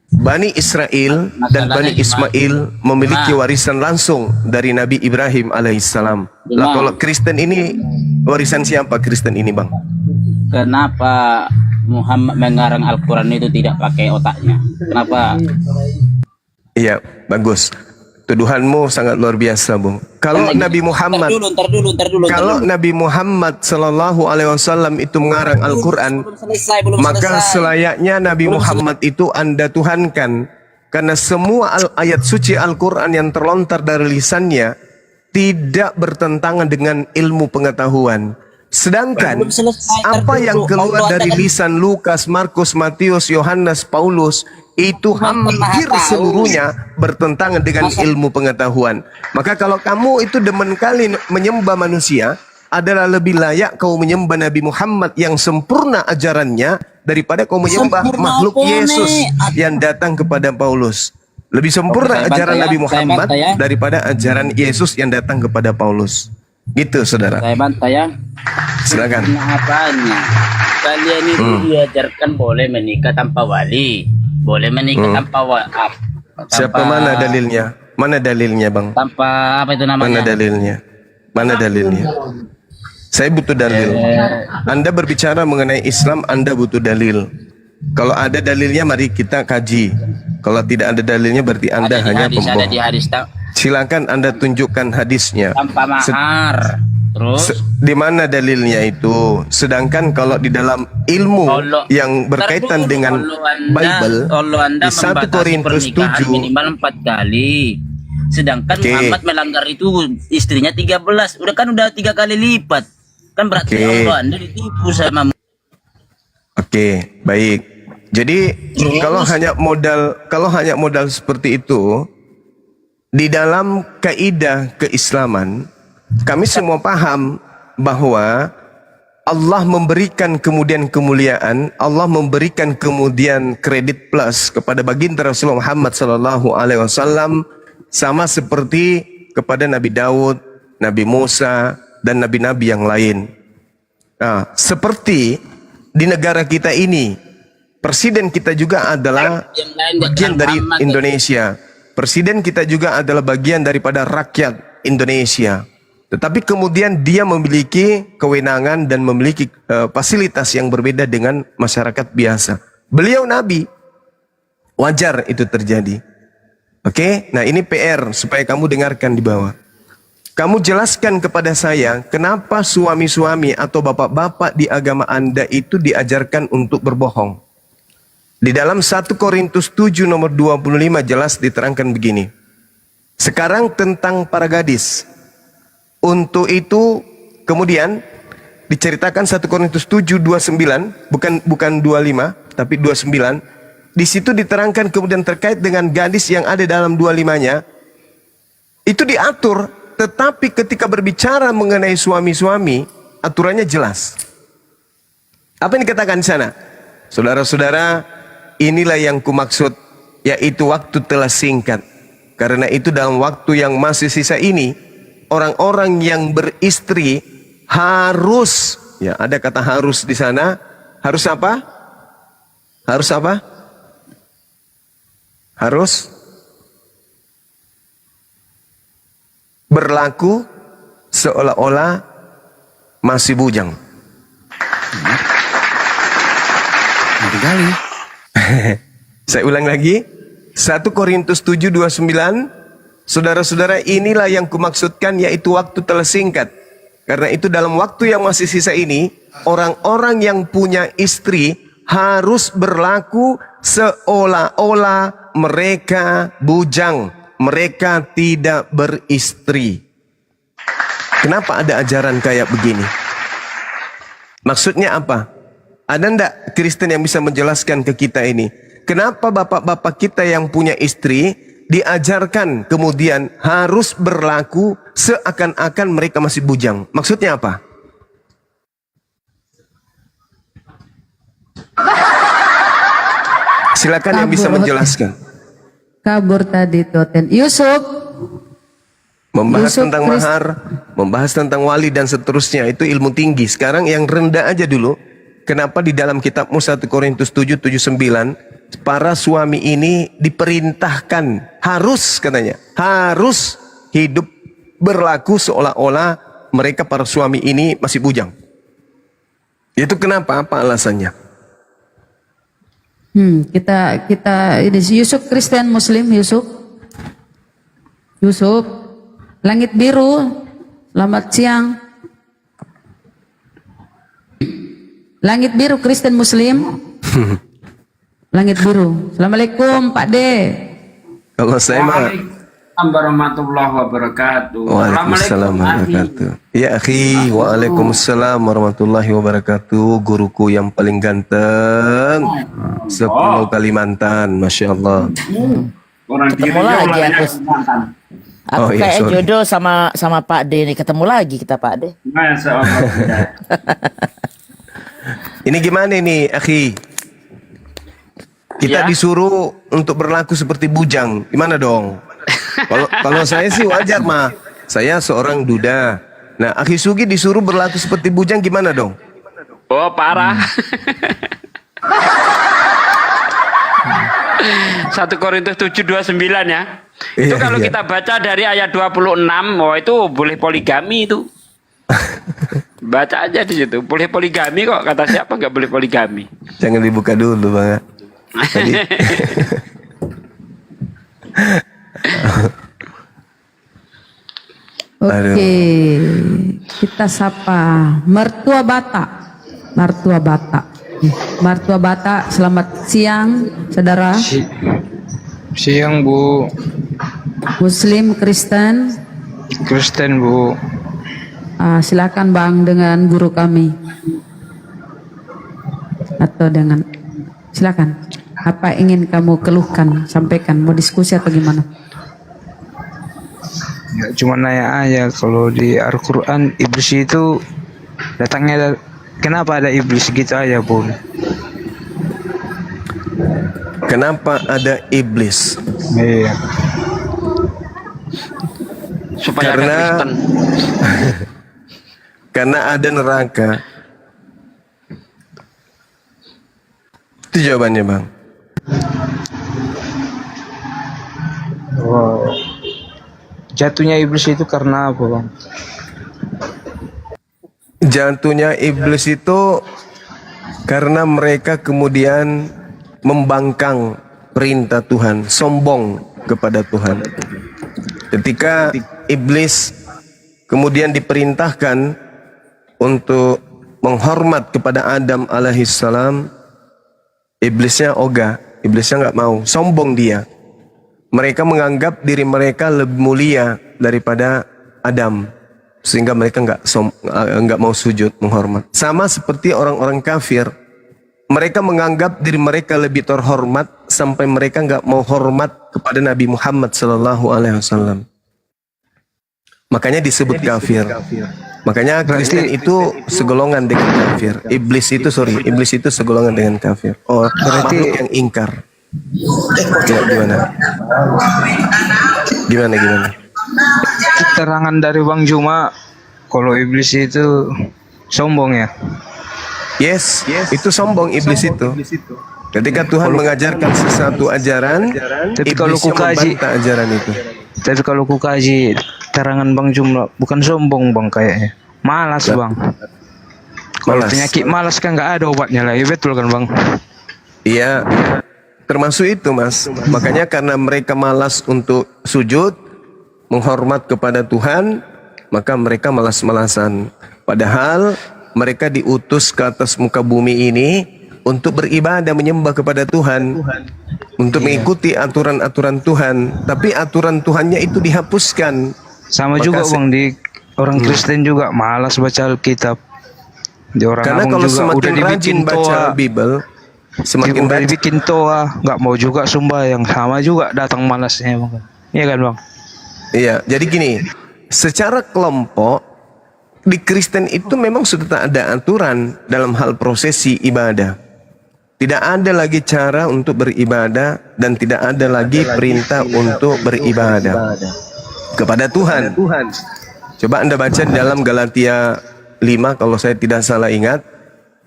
Bani Israel dan Bani Ismail memiliki warisan langsung dari Nabi Ibrahim alaihissalam. Lah kalau Kristen ini, warisan siapa Kristen ini bang? Kenapa Muhammad mengarang Al-Quran itu tidak pakai otaknya? Kenapa? Iya, bagus. Tuduhanmu sangat luar biasa, Bung. Kalau Nabi Muhammad, kalau Nabi Muhammad Sallallahu Alaihi Wasallam itu mengarang Al-Quran, maka selayaknya Nabi Muhammad itu Anda tuhankan, karena semua ayat suci Al-Quran yang terlontar dari lisannya tidak bertentangan dengan ilmu pengetahuan. Sedangkan apa yang keluar dari lisan Lukas, Markus, Matius, Yohanes, Paulus itu hampir seluruhnya bertentangan dengan ilmu pengetahuan. Maka kalau kamu itu demen kali menyembah manusia, adalah lebih layak kau menyembah Nabi Muhammad yang sempurna ajarannya daripada kau menyembah makhluk Yesus yang datang kepada Paulus. Lebih sempurna ajaran Nabi Muhammad daripada ajaran Yesus yang datang kepada Paulus. Gitu saudara. Saya bantah ya. Silakan. Apanya? Kalian itu diajarkan boleh menikah tanpa wali, boleh menikah tanpa wa'af. Siapa mana dalilnya? Mana dalilnya bang? Tanpa apa itu namanya? Mana dalilnya? Mana dalilnya? Saya butuh dalil. Anda berbicara mengenai Islam, Anda butuh dalil. Kalau ada dalilnya, mari kita kaji. Kalau tidak ada dalilnya, berarti Anda hanya pembohong. Ada di hadis Silakan Anda tunjukkan hadisnya. tanpa mahar. Terus Di mana dalilnya itu? Sedangkan kalau di dalam ilmu yang berkaitan dengan Bible, Anda di 1 membatasi Korintus pernikahan 7, minimal 4 kali. Sedangkan Muhammad melanggar itu istrinya 13. Udah 3 kali lipat. Kan berarti Allah Anda ditipu sama. Oke, baik. Jadi kalau hanya modal seperti itu, di dalam kaidah keislaman, kami semua paham bahwa Allah memberikan kemudian kemuliaan, Allah memberikan kemudian kredit plus kepada baginda Rasulullah Muhammad sallallahu alaihi wasallam, sama seperti kepada Nabi Daud, Nabi Musa, dan nabi-nabi yang lain. Nah, seperti di negara kita ini, presiden kita juga adalah bagian dari Indonesia. Presiden kita juga adalah bagian daripada rakyat Indonesia. Tetapi kemudian dia memiliki kewenangan dan memiliki fasilitas yang berbeda dengan masyarakat biasa. Beliau Nabi, wajar itu terjadi. Oke, nah ini PR supaya kamu dengarkan di bawah. Kamu jelaskan kepada saya kenapa suami-suami atau bapak-bapak di agama Anda itu diajarkan untuk berbohong. Di dalam 1 Korintus 7 nomor 25 jelas diterangkan begini. Sekarang tentang para gadis. Untuk itu kemudian diceritakan 1 Korintus 7 29, bukan 25 tapi 29. Di situ diterangkan kemudian terkait dengan gadis yang ada dalam 25-nya. Itu diatur, tetapi ketika berbicara mengenai suami-suami, aturannya jelas. Apa yang dikatakan di sana? Saudara-saudara, inilah yang kumaksud, yaitu waktu telah singkat. Karena itu dalam waktu yang masih sisa ini, orang-orang yang beristri harus, ya ada kata harus di sana, harus apa? Harus apa? Harus berlaku seolah-olah masih bujang. Kali. Saya ulang lagi. 1 Korintus 7:29. Saudara-saudara, inilah yang kumaksudkan, yaitu waktu telah singkat. Karena itu dalam waktu yang masih sisa ini, orang-orang yang punya istri harus berlaku seolah-olah mereka bujang. Mereka tidak beristri. Kenapa ada ajaran kayak begini? Maksudnya apa? Ada ndak Kristen yang bisa menjelaskan ke kita ini? Kenapa bapak-bapak kita yang punya istri diajarkan kemudian harus berlaku seakan-akan mereka masih bujang? Maksudnya apa? Silakan yang bisa menjelaskan. Kabur tadi Toten. Yusuf. Membahas Yusuf tentang mahar, membahas tentang wali dan seterusnya, itu ilmu tinggi. Sekarang yang rendah aja dulu. Kenapa di dalam kitabmu 1 Korintus 7:79 para suami ini diperintahkan harus, katanya, harus hidup berlaku seolah-olah mereka para suami ini masih bujang. Itu kenapa? Apa alasannya? Kita ini Yusuf Kristen Muslim Yusuf. Langit biru. Selamat siang. Langit biru Kristen Muslim. Langit biru. Assalamualaikum Pak De. Kalau saya mah warahmatullahi wabarakatuh. Waalaikumsalam warahmatullahi wabarakatuh. Ya akhi, waalaikumsalam warahmatullahi wabarakatuh. Guruku yang paling ganteng 10 Kalimantan, Masya Allah. Orang Ketemu lagi aku. Aku iya, kayak sorry. jodoh sama Pak D nih. Ketemu lagi kita Pak D. Ini gimana nih akhi? Kita disuruh untuk berlaku seperti bujang. Gimana dong? Kalau saya sih wajar mah. Saya seorang duda. Nah, akhi Sugi disuruh berlaku seperti bujang, gimana dong? Oh, parah. 1 Korintus 7:29 ya. Itu Iya, kalau iya. kita baca dari ayat 26, oh itu boleh poligami itu. Baca aja di situ. Boleh poligami kok, kata siapa nggak boleh poligami. Jangan dibuka dulu Bang. Tadi. Oke, kita sapa Mertua Batak. Mertua Batak, selamat siang, saudara. Siang Bu. Muslim, Kristen. Kristen Bu. Silakan Bang dengan guru kami. Atau dengan, silakan. Apa ingin kamu keluhkan, sampaikan, mau diskusi atau gimana? Ya, cuma nanya aja, kalau di Al-Quran iblis itu datangnya, kenapa ada iblis gitu aja Bu? Kenapa ada iblis? Iya. Supaya Karena ada Kristen. karena ada neraka. Itu jawabannya Bang. Wow. Jatuhnya iblis itu karena apa Bang? Jatuhnya iblis itu karena mereka kemudian membangkang perintah Tuhan, sombong kepada Tuhan. Ketika iblis kemudian diperintahkan untuk menghormat kepada Adam alaihissalam, iblisnya ogah, iblisnya nggak mau, sombong dia. Mereka menganggap diri mereka lebih mulia daripada Adam, sehingga mereka nggak mau sujud menghormat. Sama seperti orang-orang kafir, mereka menganggap diri mereka lebih terhormat sampai mereka nggak mau hormat kepada Nabi Muhammad SAW. Makanya disebut kafir. Makanya Kristen itu segolongan dengan kafir. Iblis itu segolongan dengan kafir. Oh, makhluk yang ingkar. Ya, gimana? Keterangan dari Bang Juma, kalau iblis itu sombong ya? Yes, itu sombong iblis itu. Ketika Tuhan mengajarkan sesuatu ajaran, tapi kalau ku kaji ajaran itu. Tapi kalau ku kaji terangan Bang Juma, bukan sombong Bang kayaknya. Malas Bang. Kalau penyakit malas kan nggak ada obatnya lagi, betul kan Bang? Iya, termasuk itu Mas. Makanya karena mereka malas untuk sujud, menghormat kepada Tuhan, maka mereka malas-malasan. Padahal mereka diutus ke atas muka bumi ini untuk beribadah, menyembah kepada Tuhan, untuk mengikuti aturan-aturan Tuhan. Tapi aturan Tuhannya itu dihapuskan. Sama juga Bang, di orang Kristen juga malas baca Alkitab. Di orang karena Awam kalau juga semakin udah dibikin rajin baca Bible, semakin udah dibikin toa, nggak mau juga sembahyang, sama juga datang malasnya Bang. Iya kan Bang? Iya, jadi gini, secara kelompok di Kristen itu memang sudah tak ada aturan dalam hal prosesi ibadah. Tidak ada lagi cara untuk beribadah dan tidak ada lagi perintah untuk beribadah kepada Tuhan. Coba Anda baca di dalam Galatia 5 kalau saya tidak salah ingat.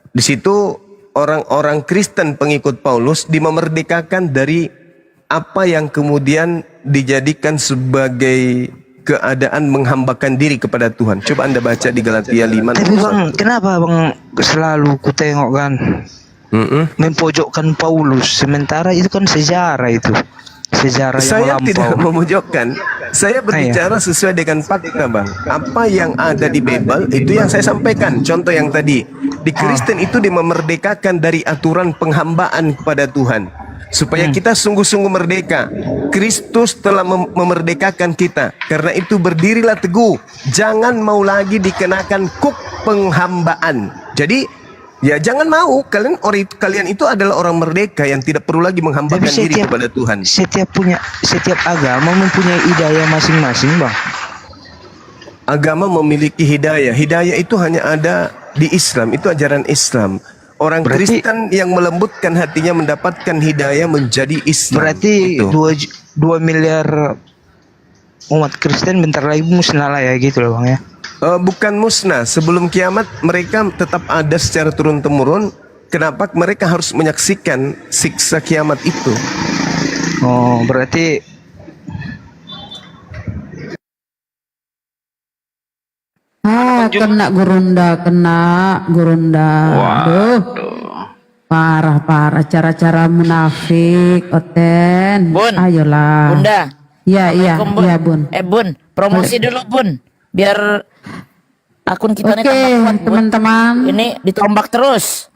Di situ orang-orang Kristen pengikut Paulus dimerdekakan dari apa yang kemudian dijadikan sebagai keadaan menghambakan diri kepada Tuhan. Coba Anda baca di Galatia 5. Tapi Bang, kenapa Bang selalu ku tengok kan mempojokkan Paulus, sementara itu kan sejarah itu. Sejarah yang saya melampau. tidak memojokkan. Saya berbicara sesuai dengan fakta Bang. Apa yang ada di Bible itu yang saya sampaikan. Contoh yang tadi, di Kristen itu dimerdekakan dari aturan penghambaan kepada Tuhan, supaya kita sungguh-sungguh merdeka. Kristus telah memerdekakan kita. Karena itu berdirilah teguh, jangan mau lagi dikenakan kuk penghambaan. Jadi ya jangan mau, kalian itu adalah orang merdeka yang tidak perlu lagi menghambakan diri kepada Tuhan. Setiap agama mempunyai hidayah masing-masing Bang. Agama memiliki hidayah. Hidayah itu hanya ada di Islam, itu ajaran Islam. Orang Kristen yang melembutkan hatinya mendapatkan hidayah menjadi Islam. Berarti 2 miliar umat Kristen bentar lagi musnah lah ya gitu loh Bang ya. Bukan musnah, sebelum kiamat mereka tetap ada secara turun-temurun. Kenapa mereka harus menyaksikan siksa kiamat itu? Oh, berarti kena gurunda. Aduh. Parah cara-cara munafik, Oten. Bun. Ayolah. Bunda. Iya, Bun. Bun, promosi dulu Bun, biar akun kita ini tambah kuat, Bun. Teman-teman. Ini ditombak terus.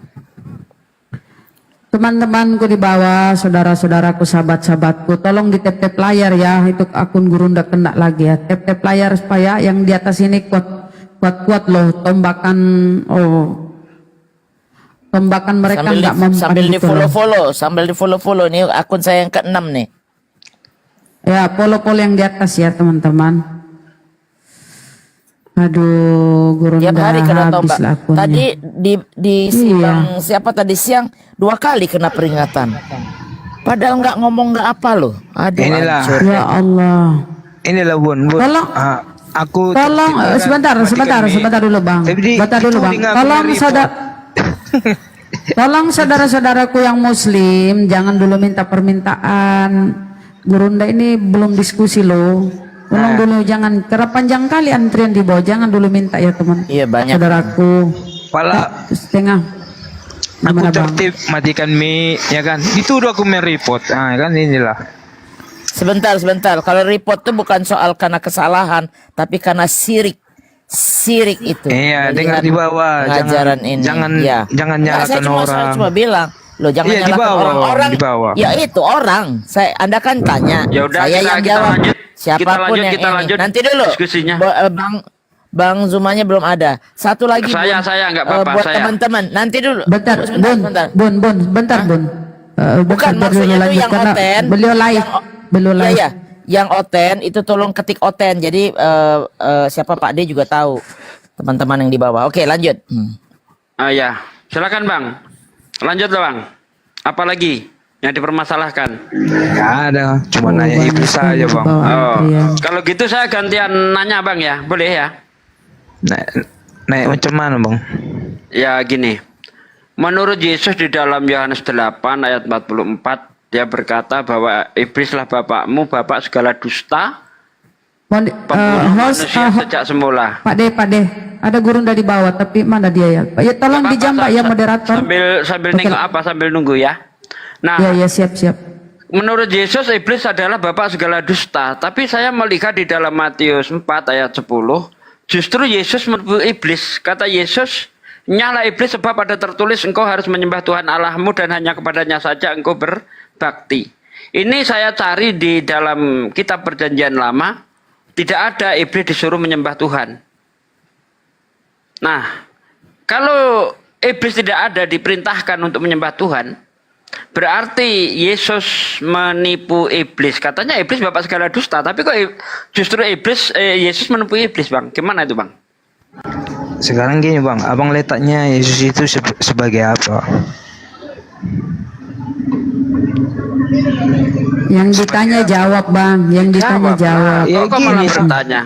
Teman-temanku di bawah, saudara-saudaraku, sahabat-sahabatku, tolong di tap-tap layar ya, itu akun Gurunda kena lagi ya. Tap-tap layar supaya yang di atas ini kuat loh, tombakan mereka nggak mempan sambil di gitu loh. sambil di follow nih akun saya yang ke-6 nih. Ya, follow yang di atas ya teman-teman. Aduh, Gurunda Tiap hari kena habis tombak. lah akunnya. Tadi di siang siapa tadi siang 2 kali kena peringatan. Padahal nggak ngomong nggak apa loh. Aduh, inilah. hancur. Ya Allah. Inilah Bun. Tolong, tolong sebentar dulu Bang. Sebentar dulu Bang. Tolong saudara-saudaraku yang muslim jangan dulu minta permintaan. Gurunda ini belum diskusi loh. Tolong dulu jangan, karena panjang kali antrian di bawah, jangan dulu minta ya teman. Iya banyak. Saudaraku. Setengah. Aku tertib matikan mic ya kan. Itu udah aku mereport. Ah kan inilah. Sebentar. Kalau report tuh bukan soal karena kesalahan, tapi karena sirik itu. Iya, dengar di bawah. Ajaran ini. Jangan nyalakan orang. Saya cuma bilang, loh jangan nyalakan orang-orang. Ya itu orang. Anda kan tanya. Ya udah, saya yang jawab. Siapapun yang kita ini. lanjut Nanti dulu. Diskusinya. Bang Zumanya belum ada. Satu lagi saya nggak apa-apa, buat saya. teman-teman. Nanti dulu. Bentar. Bun. Bukan maksudnya itu yang Oten. Beliau live. Yang Oten itu tolong ketik Oten. Jadi siapa Pak D juga tahu. teman-teman yang di bawah. Oke, lanjut. Ya, silakan Bang. Lanjut lah Bang. Apa lagi yang dipermasalahkan? Nggak ada, cuma nanya iblis saja Bang. Oh, kalau gitu saya gantian nanya Bang ya, boleh ya? Naik macam mana Bang? Ya gini, menurut Yesus di dalam Yohanes 8 ayat 44, dia berkata bahwa iblislah bapakmu, bapak segala dusta, pembunuh manusia sejak semula. Pak De, ada guru dari bawah, tapi mana dia ya? Ya tolong dijambak ya moderator. Sambil nengok apa, sambil nunggu ya. Nah, ya siap. menurut Yesus iblis adalah bapak segala dusta, tapi saya melihat di dalam Matius 4 ayat 10, justru Yesus menegur iblis. Kata Yesus, nyala iblis sebab ada tertulis engkau harus menyembah Tuhan Allahmu dan hanya kepadanya saja engkau berbakti. Ini saya cari di dalam kitab Perjanjian Lama, tidak ada iblis disuruh menyembah Tuhan. Nah, kalau iblis tidak ada diperintahkan untuk menyembah Tuhan, berarti Yesus menipu iblis. Katanya iblis bapak segala dusta, tapi kok justru Yesus menipu iblis Bang? Gimana itu Bang? Sekarang gini Bang, abang letaknya Yesus itu sebagai apa? Yang ditanya jawab Bang, yang ditanya jawab. Ya kok malah bertanya?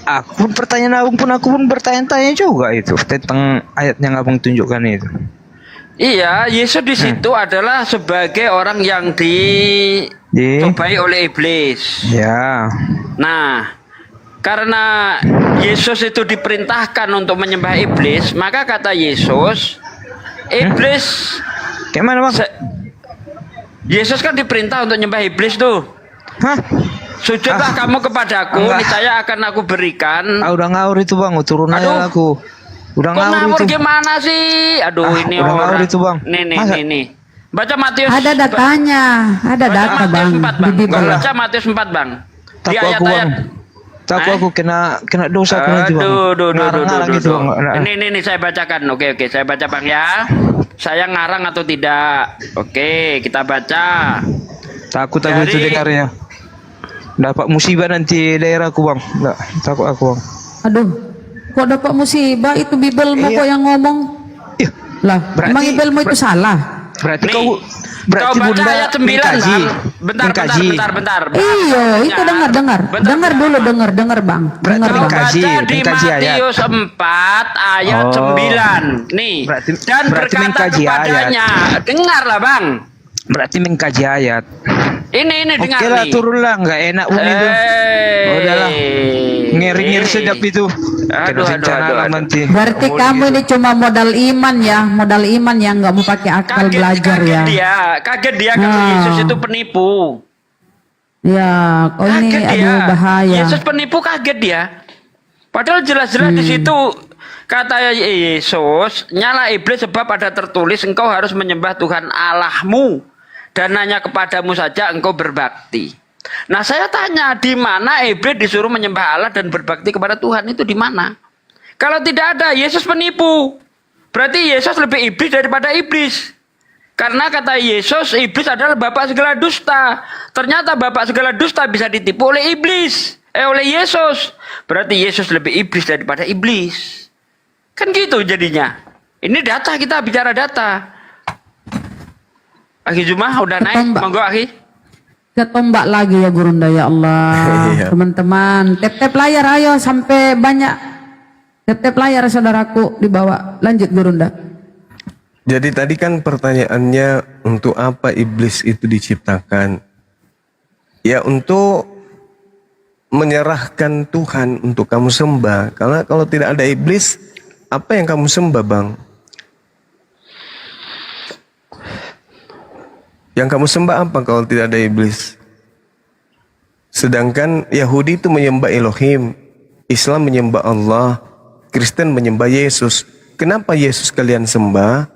Aku pertanyaan abang aku pun bertanya-tanya juga itu tentang ayat yang abang tunjukkan itu. Iya, Yesus di situ adalah sebagai orang yang dicobai oleh iblis. Ya. Nah, karena Yesus itu diperintahkan untuk menyembah iblis, maka kata Yesus, iblis. Gimana Bang? Yesus kan diperintah untuk menyembah iblis tuh. Hah? Sujudlah kamu kepadaku, niscaya akan aku berikan. Udah ngawur itu Bang, turun aja aku. Udah ngawur itu. Gimana sih? Aduh, ini udah orang. ngawur itu Bang. Nih. Baca Matius. Ada datanya, ada data Bang. Baca Matius 4 Bang. Di ayat-ayat. Takut aku kena dosa kena itu Bang. Ini saya bacakan. Oke, saya baca Bang ya. Saya ngarang atau tidak? Oke, kita baca. Takut aku itu dengarnya. Dapat musibah nanti daerahku Bang. Enggak, takut aku Bang. Aduh, kok dapat musibah? Itu Bibelmu kok yang ngomong. Lah, emang Bibelmu itu salah? Berarti kau baca ayat 9 Bang. Bentar. Iya, itu dengar dulu Bang. Baca di Matius 4 ayat 9. Nih. Dan berkata kepadanya, dengarlah Bang. Berarti mengkaji ayat. Ini dengar nih. Oke lah, turunlah, nggak enak Bang itu. Udahlah. Ngeri-ngeri sedap itu. Aduh. Berarti kamu ini cuma modal iman ya, nggak mau pakai akal belajar ya. Kaget dia kalau Yesus itu penipu. Ya, kok ini aduh bahaya. Yesus penipu, kaget dia. Padahal jelas-jelas di situ kata Yesus, nyala iblis sebab ada tertulis engkau harus menyembah Tuhan Allahmu dan hanya kepadamu saja engkau berbakti. Nah, saya tanya, di mana iblis disuruh menyembah Allah dan berbakti kepada Tuhan itu di mana? Kalau tidak ada, Yesus penipu. Berarti Yesus lebih iblis daripada iblis. Karena kata Yesus, iblis adalah bapak segala dusta. Ternyata bapak segala dusta bisa ditipu oleh iblis, oleh Yesus. Berarti Yesus lebih iblis daripada iblis. Kan gitu jadinya. Ini data, kita bicara data. Akhi Jumah udah naik, monggo Akhi. Ketombak lagi ya Gurunda ya Allah. Teman-teman, tap layar ayo sampai banyak. Tap layar saudaraku dibawa. Lanjut Gurunda. Jadi tadi kan pertanyaannya, untuk apa iblis itu diciptakan? Ya untuk menyerahkan Tuhan untuk kamu sembah. Karena kalau tidak ada iblis, apa yang kamu sembah Bang? Yang kamu sembah apa kalau tidak ada iblis? Sedangkan Yahudi itu menyembah Elohim, Islam menyembah Allah, Kristen menyembah Yesus. Kenapa Yesus kalian sembah?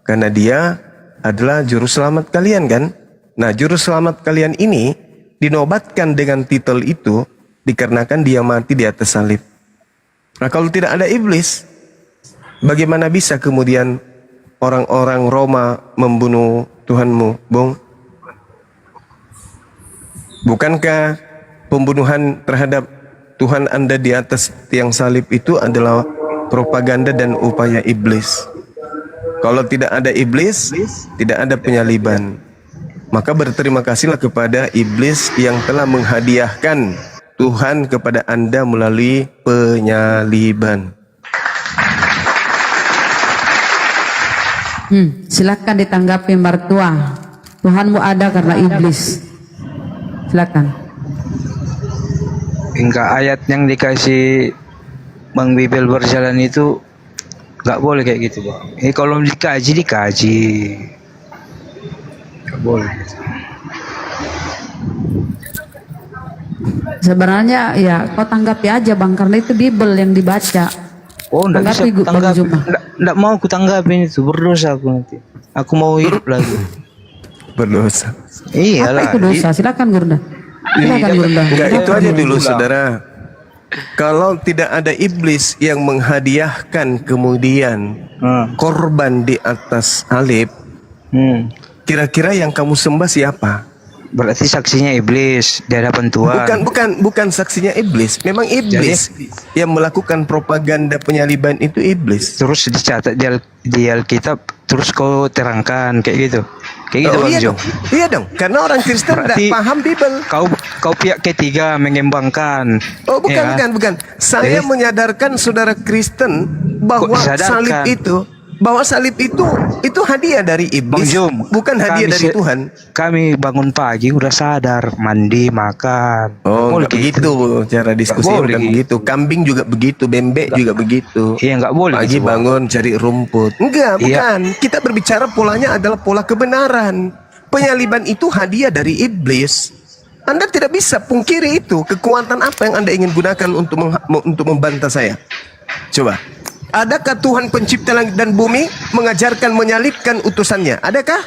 Karena dia adalah juru selamat kalian kan? Nah, juru selamat kalian ini dinobatkan dengan titel itu dikarenakan dia mati di atas salib. Nah, kalau tidak ada iblis, bagaimana bisa kemudian orang-orang Roma membunuh Tuhanmu, Bung? Bukankah pembunuhan terhadap Tuhan Anda di atas tiang salib itu adalah propaganda dan upaya iblis. Kalau tidak ada iblis, tidak ada penyaliban. Maka berterima kasihlah kepada iblis yang telah menghadiahkan Tuhan kepada Anda melalui penyaliban. Silakan ditanggapi mertua. Tuhanmu ada karena iblis. Silakan. Enggak, ayat yang dikasih Bang Bibel berjalan itu nggak boleh kayak gitu, Bang. Kalau dikaji nggak boleh. Sebenarnya ya kau tanggapi aja Bang, karena itu Bible yang dibaca. Oh, enggak bisa Tanggapi, Bang tanggapi. Zuma. Enggak mau aku tanggapin itu, berdosa aku nanti. Aku mau hidup lagi. Berdosa. Iyalah. Apa itu dosa? Silakan Gurunda. Silakan Gurunda. Enggak, itu aja dulu saudara. Kalau tidak ada iblis yang menghadiahkan kemudian korban di atas salib, kira-kira yang kamu sembah siapa? Berarti saksinya iblis di hadapan Tuhan. Bukan saksinya iblis. Memang iblis yang melakukan propaganda penyaliban itu iblis. Terus dicatat di Alkitab, terus kau terangkan kayak gitu. Kayak gitu, Bang iya Jo. dong. Iya dong. Karena orang Kristen tidak Berarti paham Bible. Kau pihak ketiga mengembangkan. Oh, bukan, Ya. bukan. Saya menyadarkan saudara Kristen bahwa salib itu hadiah dari iblis, bukan hadiah dari Tuhan. Kami bangun pagi udah sadar, mandi, makan. Oh, nggak begitu cara diskusi, bukan begitu. Kambing juga begitu, bebek juga begitu. Iya, nggak boleh. Pagi gitu, Bang. bangun cari rumput. Enggak, Iya. bukan. Kita berbicara polanya adalah pola kebenaran. Penyaliban itu hadiah dari iblis. Anda tidak bisa pungkiri itu. Kekuatan apa yang Anda ingin gunakan untuk membantah saya? Coba. Adakah Tuhan pencipta langit dan bumi mengajarkan menyalibkan utusannya? Adakah?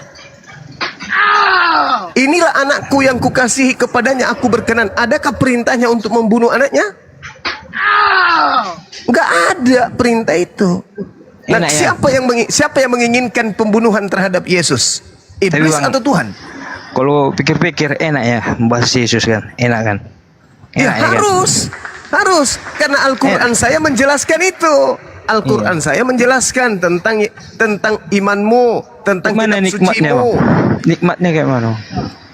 Inilah anakku yang kukasihi, kepadanya aku berkenan. Adakah perintahnya untuk membunuh anaknya? Enggak ada perintah itu. Nah, Enak ya? siapa yang menginginkan pembunuhan terhadap Yesus? Iblis Bang, atau Tuhan? Kalau pikir-pikir enak ya membahas Yesus kan? Enak kan? Ya, Enak, kan? harus. Karena Al-Quran saya menjelaskan itu. Al-Quran saya menjelaskan tentang imanmu, tentang Gimana kitab nikmatnya, sucimu. Bang? Nikmatnya kayak mana?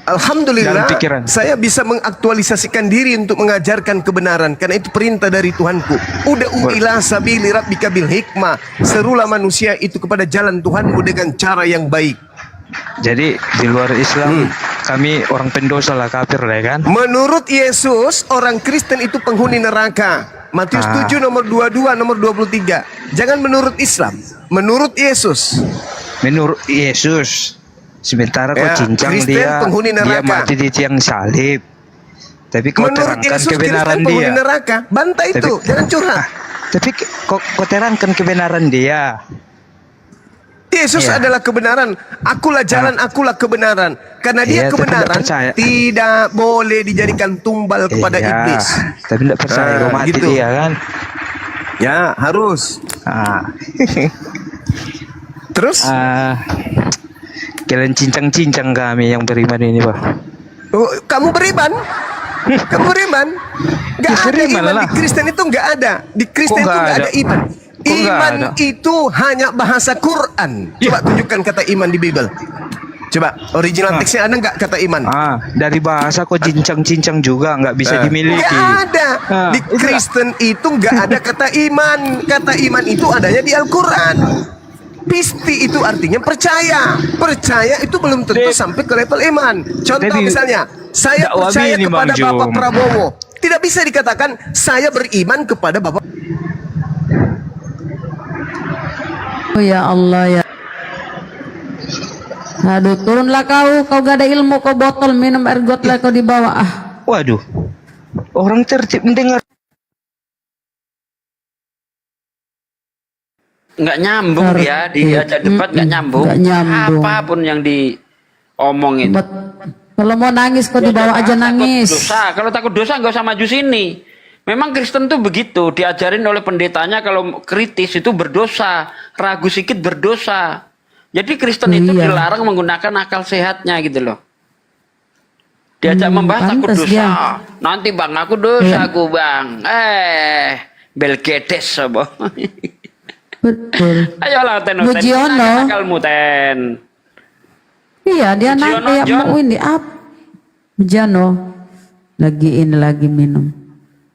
Alhamdulillah, Dalam pikiran. saya bisa mengaktualisasikan diri untuk mengajarkan kebenaran, karena itu perintah dari Tuhanku. Ud'u ila sabili rabbika bil hikmah. Serulah manusia itu kepada jalan Tuhanmu dengan cara yang baik. Jadi di luar Islam kami orang pendosa lah, kafir lah kan? Menurut Yesus, orang Kristen itu penghuni neraka. Matius 7 nomor 22 nomor 23. Jangan menurut Islam, menurut Yesus. Menurut Yesus. Sementara kau Ya, cincang Kristen dia penghuni dia neraka. mati di tiang salib. Tapi kau Menurut terangkan Yesus, kebenaran Kristen penghuni dia. neraka. Bantah itu, jangan curhat. Tapi kau terangkan kebenaran dia. Yesus Iya. adalah kebenaran. Akulah jalan, akulah kebenaran. Karena dia Iya, tapi kebenaran, tidak percaya. tidak boleh dijadikan tumbal kepada Iya, iblis. Tapi tidak percaya kau mati gitu. dia kan? Ya, harus. Terus? Kalian cincang-cincang kami yang beriman ini, Pak. Oh, kamu beriman? Kamu beriman? Gak ada beriman iman lah. di Kristen itu, gak ada. Di Kristen Kok itu nggak gak ada? ada iman. Kok nggak Iman ada? itu hanya bahasa Quran. Coba tunjukkan kata iman di Bible. Coba original teksnya ada nggak kata iman? Dari bahasa kok cincang-cincang juga nggak bisa dimiliki. Nggak ada. Di Kristen itu nggak ada kata iman. Kata iman itu adanya di Al-Quran. Pisti itu artinya percaya. Percaya itu belum tentu sampai ke level iman. Contoh Jadi, misalnya, saya dakwah percaya ini, kepada Bang Bapak Jom. Prabowo. Tidak bisa dikatakan saya beriman kepada Bapak. Oh ya Allah ya. Aduh, turunlah kau gak ada ilmu, kau botol minum air got lah kau dibawa. Waduh, orang tertib mendengar. Nggak nyambung ya, diajak debat nggak nyambung. Nggak nyambung. Apapun yang diomongin. Kalau mau nangis kau dibawa aja nangis. Dosa, kalau takut dosa nggak usah maju sini. Memang Kristen tuh begitu, diajarin oleh pendetanya kalau kritis itu berdosa, ragu sedikit berdosa. Jadi Kristen itu dilarang menggunakan akal sehatnya gitu loh. Diajak membahas takut dosa. dia. Nanti bang aku dosa aku bang. Belgedes apa? Betul. Ayolah Ten. Mujiono. Akalmu Ten. Iya, dia naik Mujiono, kayak John. mau ini apa? Mujiono lagi minum.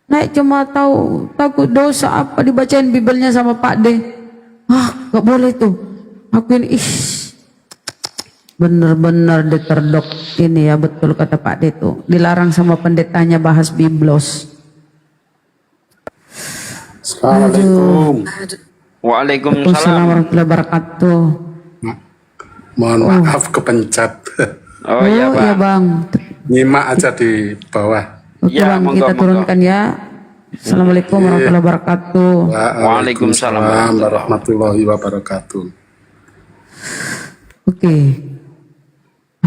Naik cuma tahu takut dosa apa dibacain Bibelnya sama Pak D. Gak boleh tuh. Aku ini bener-bener diterdok ini ya, betul kata Pak D tuh. Dilarang sama pendetanya bahas Biblos. Assalamualaikum. Waalaikumsalam warahmatullahi wabarakatuh. Mohon maaf kepencet. Oh iya iya bang. Nyimak aja di bawah. Oke bang, kita turunkan ya. Assalamualaikum warahmatullahi wabarakatuh. Waalaikumsalam warahmatullahi wabarakatuh. Oke.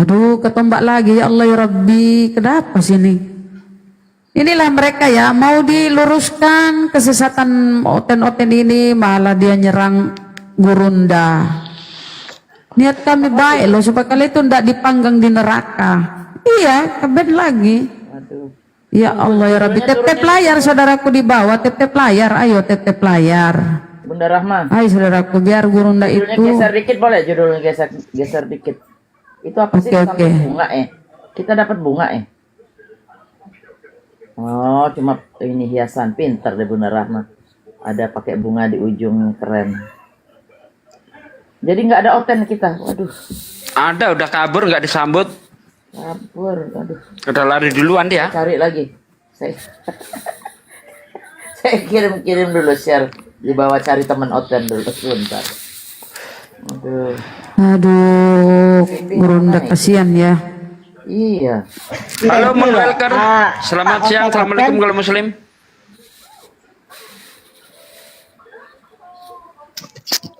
Aduh, ketombak lagi ya Allah ya Rabbi. Kenapa sih ini? Inilah mereka ya, mau diluruskan kesesatan Oten-Oten ini, malah dia nyerang Gurunda. Niat kami baik loh, supaya kalian itu tidak dipanggang di neraka. Iya, keben lagi. Ya Allah ya Rabbi, tep-tep layar saudaraku di bawah, tep-tep layar, ayo tep-tep layar. Bunda Rahma. Ayo saudaraku, biar Gurunda Judulnya itu. geser dikit boleh, judulnya geser dikit. Itu apa sih? Oke. Bunga Kita dapat bunga Oh, cuma ini hiasan. Pintar deh Bunda Rahma. Ada pakai bunga di ujung, keren. Jadi nggak ada Oten kita. Waduh. Ada, udah kabur nggak disambut. Kabur, aduh. Udah lari duluan dia. Cari lagi. Saya kirim dulu share di bawah, cari teman Oten dulu sebentar. Aduh, Gurunda kasihan ya. Iya. Halo Mun Welker. Selamat siang. Assalamualaikum kalau Muslim.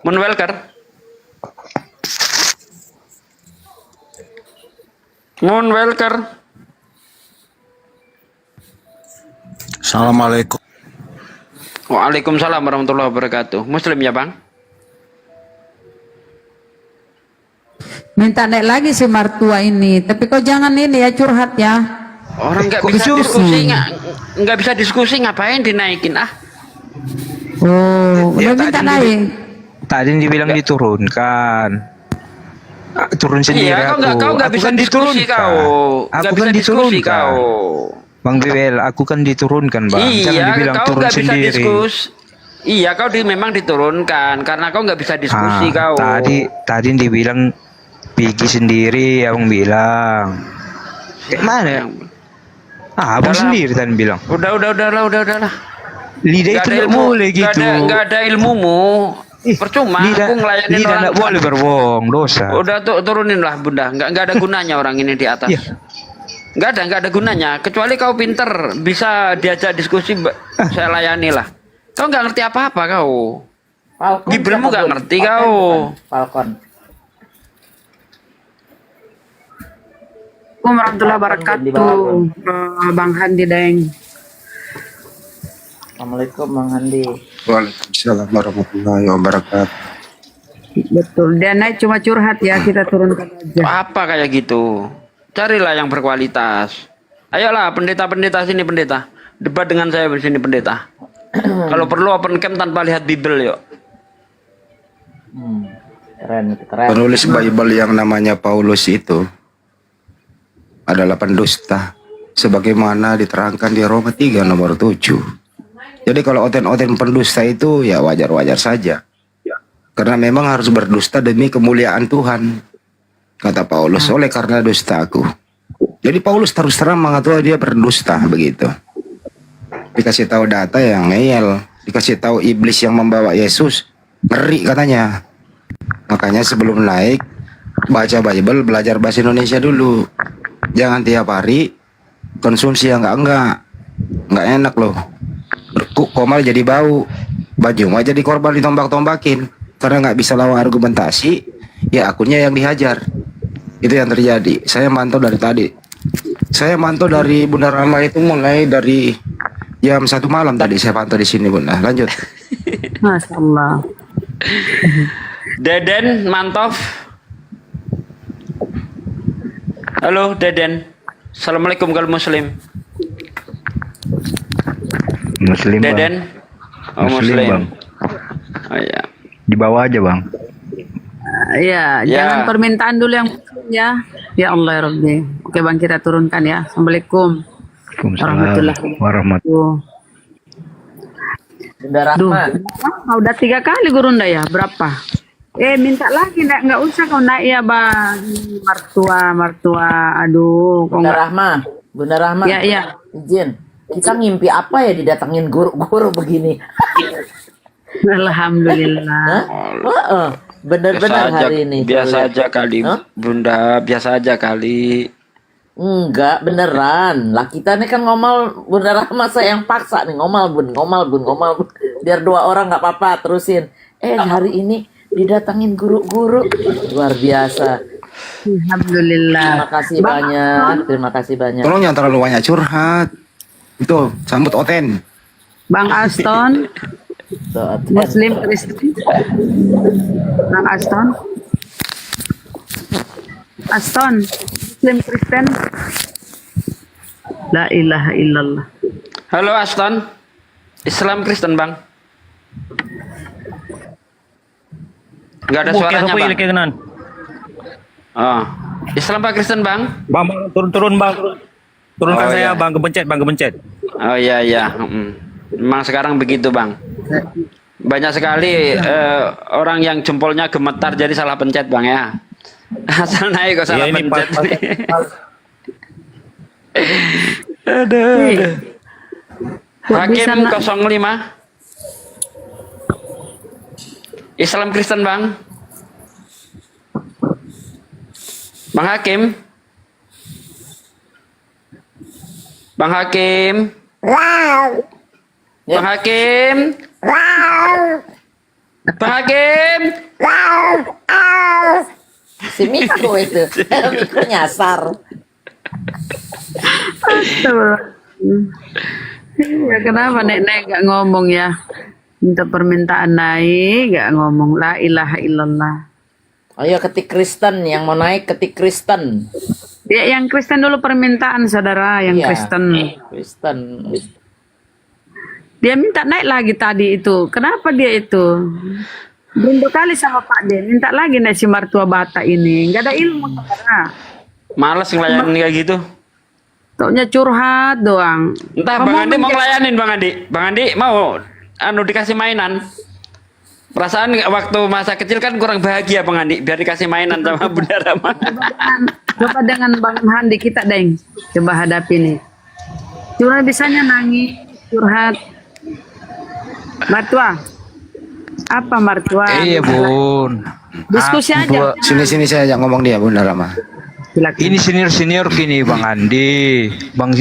Mun Welker. Mun Welker. Assalamualaikum. Waalaikumsalam warahmatullahi wabarakatuh. Muslim ya Bang? Minta naik lagi si Martua ini, tapi kau jangan ini ya curhat ya. Orang nggak bisa diskusi, nggak bisa diskusi, ngapain dinaikin ah? Oh, udah minta naik. Tadi dibilang diturunkan. Turun sendiri Iya, aku. kau nggak bisa diskusi kau. Aku kan diturunkan. Bang Bibel, aku kan diturunkan bang. Jangan Iya, dibilang kau turun nggak bisa sendiri. diskusi. Iya, kau memang diturunkan karena kau nggak bisa diskusi kau. Tadi dibilang pergi sendiri, abang bilang. Kayak mana? Abang sendiri tadi bilang. Udahlah. Lidah itu nggak boleh gitu. Nggak ada ilmumu. Percuma aku ngelayanin lidah orang. nggak boleh berbohong, dosa. Udah turunin lah Bunda. Nggak ada gunanya orang ini di atas. Nggak ada gunanya. Kecuali kau pinter, bisa diajak diskusi, saya layani lah. Kau nggak ngerti apa-apa kau. Bibelmu nggak ngerti kau. Falcon. Assalamualaikum warahmatullahi wabarakatuh. Bang Handi Deng. Assalamualaikum Bang Handi. Waalaikumsalam warahmatullahi wabarakatuh. Betul, dia naik cuma curhat ya, kita turunkan aja. Apa kayak gitu? Carilah yang berkualitas. Ayolah pendeta-pendeta sini pendeta. Debat dengan saya di sini pendeta. Kalau perlu open camp tanpa lihat Bible yuk. Keren. Penulis Bible yang namanya Paulus itu adalah pendusta, sebagaimana diterangkan di Roma 3 nomor 7. Jadi kalau oten-oten pendusta itu ya wajar-wajar saja. Karena memang harus berdusta demi kemuliaan Tuhan. Kata Paulus, oleh karena dustaku. Jadi Paulus terus terang mengatakan dia berdusta begitu. Dikasih tahu data yang ngeyel, dikasih tahu iblis yang membawa Yesus, ngeri katanya. Makanya sebelum naik baca Bible, belajar bahasa Indonesia dulu. Jangan tiap hari konsumsi yang enggak enak loh. Komal jadi bau, baju mah jadi korban ditombak-tombakin karena nggak bisa lawan argumentasi, ya akunnya yang dihajar. Itu yang terjadi. Saya mantau dari tadi. Saya mantau dari Bunda Rama itu mulai dari jam 1 malam tadi saya pantau di sini Bunda. Lanjut. Masya Allah. Deden Mantov. Halo Deden. Assalamualaikum kalau Muslim. Muslim Deden. Bang. Muslim, Bang. Oh ya. bawah aja bang. Ya, jangan permintaan dulu yang ya. Ya Allah ya Rabbi. Oke Bang, kita turunkan ya. Assalamualaikum warahmatullahi Warahmatullahi. Bunda Duh, Rahma. udah 3 kali Gurunda ya, berapa? Minta lagi, nggak usah kau naik ya Bang. Mertua, aduh. Bunda Rahma, Bunda Rahma. Ya. Izin, kita ngimpi apa ya didatengin guru-guru begini? Alhamdulillah. Benar-benar hari ini. Biasa aja kali, Bunda. Biasa aja kali. Enggak, beneran. Lah kita nih kan ngomel, Bunda Rahma saya yang paksa nih ngomel bun. Biar 2 orang nggak apa-apa, terusin. Hari ini didatengin guru-guru. Luar biasa. Alhamdulillah. Terima kasih banyak. Tolong jangan terlalu banyak curhat. Itu sambut Oten. Bang Aston, Muslim Kristen. Bang Aston, Muslim Kristen. La ilaha illallah. Halo Aston, Islam Kristen bang. Nggak ada suaranya bang. Oh, Islam apa Kristen bang? Bang, turun bang. Turunkan saya bang, kepencet. Oh iya. Memang sekarang begitu bang. Banyak sekali orang yang jempolnya gemetar jadi salah pencet bang ya. Asal naik kok salah pencet. Aduh. Hakim 05. Islam Kristen bang. Bang Hakim. Bang Hakim. Bang Hakim. Bang Hakim. Si Miko itu, Miko nyasar. Ya kenapa nenek gak ngomong ya? Minta permintaan naik gak ngomong. La ilaha illallah. Ayo ketik Kristen, yang mau naik ketik Kristen. Ya yang Kristen dulu permintaan saudara, yang Kristen. Dia minta naik lagi tadi itu. Kenapa dia itu? Belum kali sama Pak De, minta lagi naik si mertua Bata ini. Nggak ada ilmu saudara. Males ngelayanin kayak gitu. Taunya curhat doang. Entah Bang Andi mau ngelayanin Bang Andi. Bang Andi mau dikasih mainan. Perasaan waktu masa kecil kan kurang bahagia Bang Andi, biar dikasih mainan sama Bunda Rahma. Coba dengan Bang Handi kita deng, coba hadapi nih. Curhat bisanya nangis, curhat. Mertua, apa mertua? Iya bun. Diskusi aja. Sini saya ajak ngomong dia Bunda Rahma. Ini senior gini Bang Andi, Bang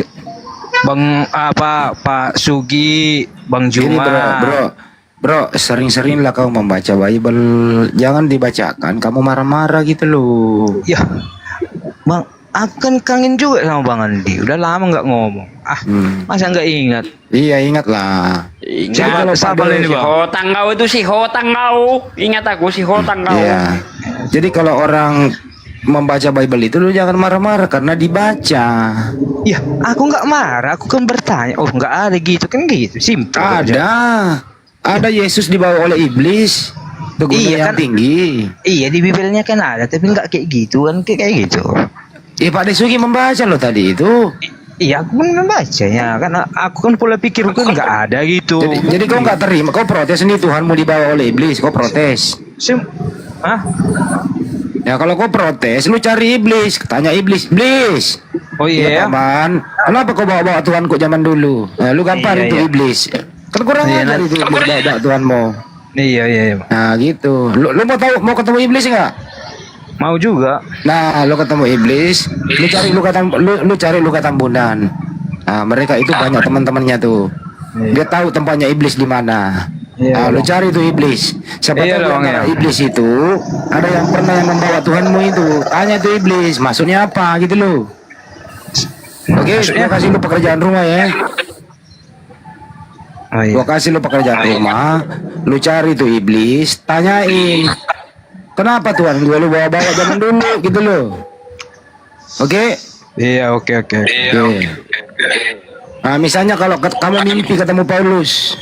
Pak Sugi, Bang Juma. Gini, Bro, sering-seringlah kau membaca Bible, jangan dibacakan kamu marah-marah gitu loh. Ya, Bang, aku kan kangen juga sama Bang Andi. Udah lama nggak ngomong. Masa nggak ingat? Iya, ingatlah. Ingat sabar ini Bang. Hotang kau itu si hotang kau. Ingat aku si hotang kau. Iya. Jadi kalau orang membaca Bible itu lu jangan marah-marah karena dibaca. Ya, aku nggak marah. Aku kan bertanya. Oh, nggak ada gitu kan gitu. Simpel. Ada Yesus dibawa oleh iblis ke gunung yang tinggi. Iya di Bibelnya kan ada, tapi nggak kayak gitu kan kayak gitu. Pak Desugi membaca loh tadi itu. Iya aku kan membacanya, karena aku kan pola pikirku nggak ada gitu. Jadi kau nggak terima, kau protes nih Tuhanmu dibawa oleh iblis, kau protes. Ya kalau kau protes, lu cari iblis, tanya iblis. Oh iya. Ya, Paman, kenapa kau bawa Tuhanku zaman dulu? Lu gampang itu iblis. Kan kurang ajar itu bawa Tuhanmu. Iya. Nah gitu. Lu mau ketemu iblis nggak? Mau juga. Nah, lu ketemu iblis, lu cari luka tambunan. Nah, mereka itu banyak teman-temannya tuh. Dia tahu tempatnya iblis di mana. Nah, lu cari tuh iblis. Siapa tahu iblis itu ada yang pernah membawa Tuhanmu itu. Tanya tuh iblis, maksudnya apa gitu loh. Oke, terima kasih lu pekerjaan rumah ya. Gua kasih lu pekerjaan rumah, lu cari tuh iblis, tanyain kenapa Tuhan gua lu bawa zaman dulu gitu loh. Oke? Iya, oke. Nah, misalnya kalau kamu mimpi ketemu Paulus,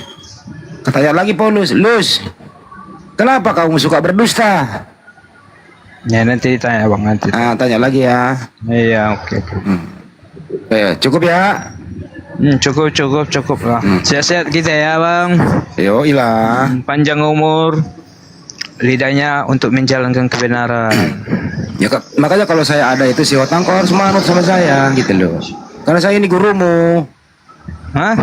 tanya lagi Paulus, Kenapa kamu suka berdusta? Ya nanti ditanya bang nanti. Tanya lagi ya. Iya oke. Cukup ya. Cukup lah. Sehat-sehat kita ya bang. Yo ilah. Panjang umur, lidahnya untuk menjalankan kebenaran. Ya makanya kalau saya ada itu si Otang kau harus manut sama saya gitu loh. Karena saya ini gurumu. Hah?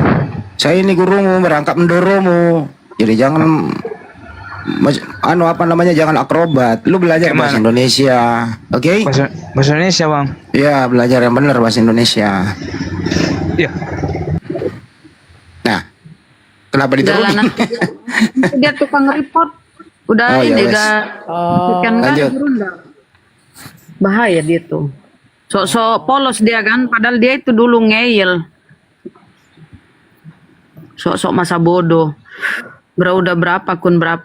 Saya ini gurumu, merangkap mendoromu. Jadi jangan jangan akrobat. Lu belajar bahasa Indonesia. Oke? Bahasa Indonesia, Bang. Iya, belajar yang benar bahasa Indonesia. Iya. Nah. Kenapa diturunin? Dia tukang report. Udah ini kan lanjut. Bahaya dia tuh. Sok-sok polos dia kan, padahal dia itu dulu ngeyel. Sok-sok masa bodoh. Udah berapa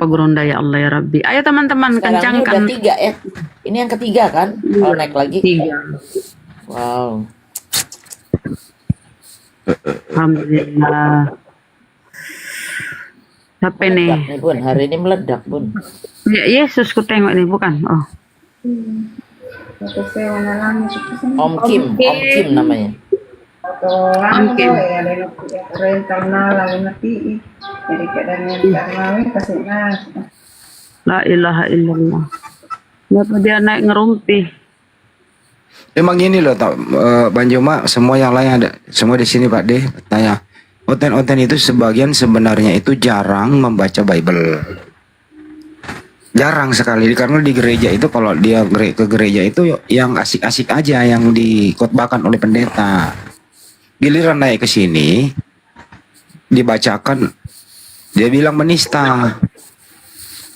Gurunda ya Allah ya Rabbi. Ayo teman-teman Sekarang kencangkan. udah 3 ya. Ini yang ketiga kan? Kalau naik lagi. 3. Wow. Alhamdulillah. Siapa nih? Meledak nih, Bun. Hari ini meledak, Bun. Ya, Yesus ku tengok ini bukan? Oh. Om Kim namanya. Mungkin. La ilaha illallah. Kenapa dia naik ngerumpi? Emang gini loh, Bang Juma, semua yang lain ada, semua di sini Pak D, tanya. Oten-oten itu sebagian sebenarnya itu jarang membaca Bible. Jarang sekali, karena di gereja itu kalau dia ke gereja itu yang asik-asik aja yang dikhotbahkan oleh pendeta. Giliran naik ke sini dibacakan, dia bilang menista.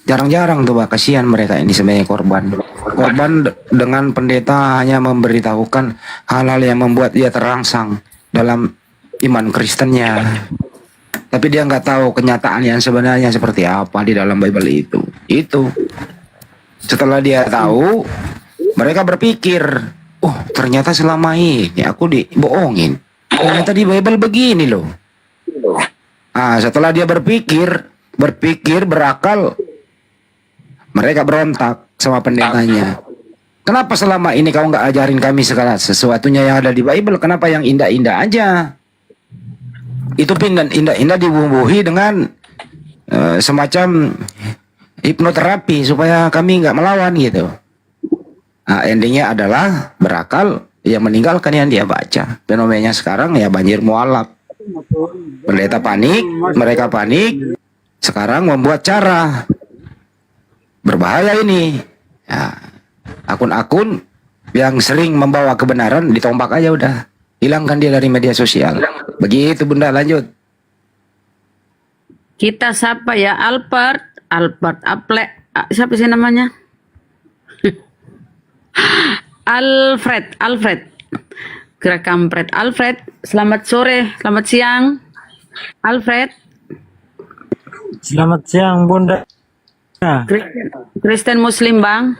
Jarang-jarang tuh Pak, kasihan mereka ini sebenarnya korban dengan pendeta hanya memberitahukan hal-hal yang membuat dia terangsang dalam iman Kristennya, tapi dia nggak tahu kenyataan yang sebenarnya seperti apa di dalam Bible itu. Setelah dia tahu, mereka berpikir, oh ternyata selama ini aku dibohongin, ternyata di Bible begini loh. Setelah dia berpikir berakal, mereka berontak sama pendetanya. Kenapa selama ini kau nggak ajarin kami segala sesuatunya yang ada di Bible? Kenapa yang indah-indah aja? Itu indah-indah dibumbuhi dengan semacam hipnoterapi supaya kami nggak melawan gitu. Endingnya adalah berakal, yang meninggalkan yang dia baca. Fenomenanya sekarang ya banjir mualaf. Pendeta panik, mereka panik. Sekarang membuat cara berbahaya ini. Ya, akun-akun yang sering membawa kebenaran ditombak aja udah. Hilangkan dia dari media sosial. Begitu Bunda, lanjut. Kita siapa ya? Albert siapa sih namanya? Alfred. Gerakampret. Alfred, selamat sore, selamat siang. Alfred. Selamat siang, Bunda. Kristen Muslim, Bang.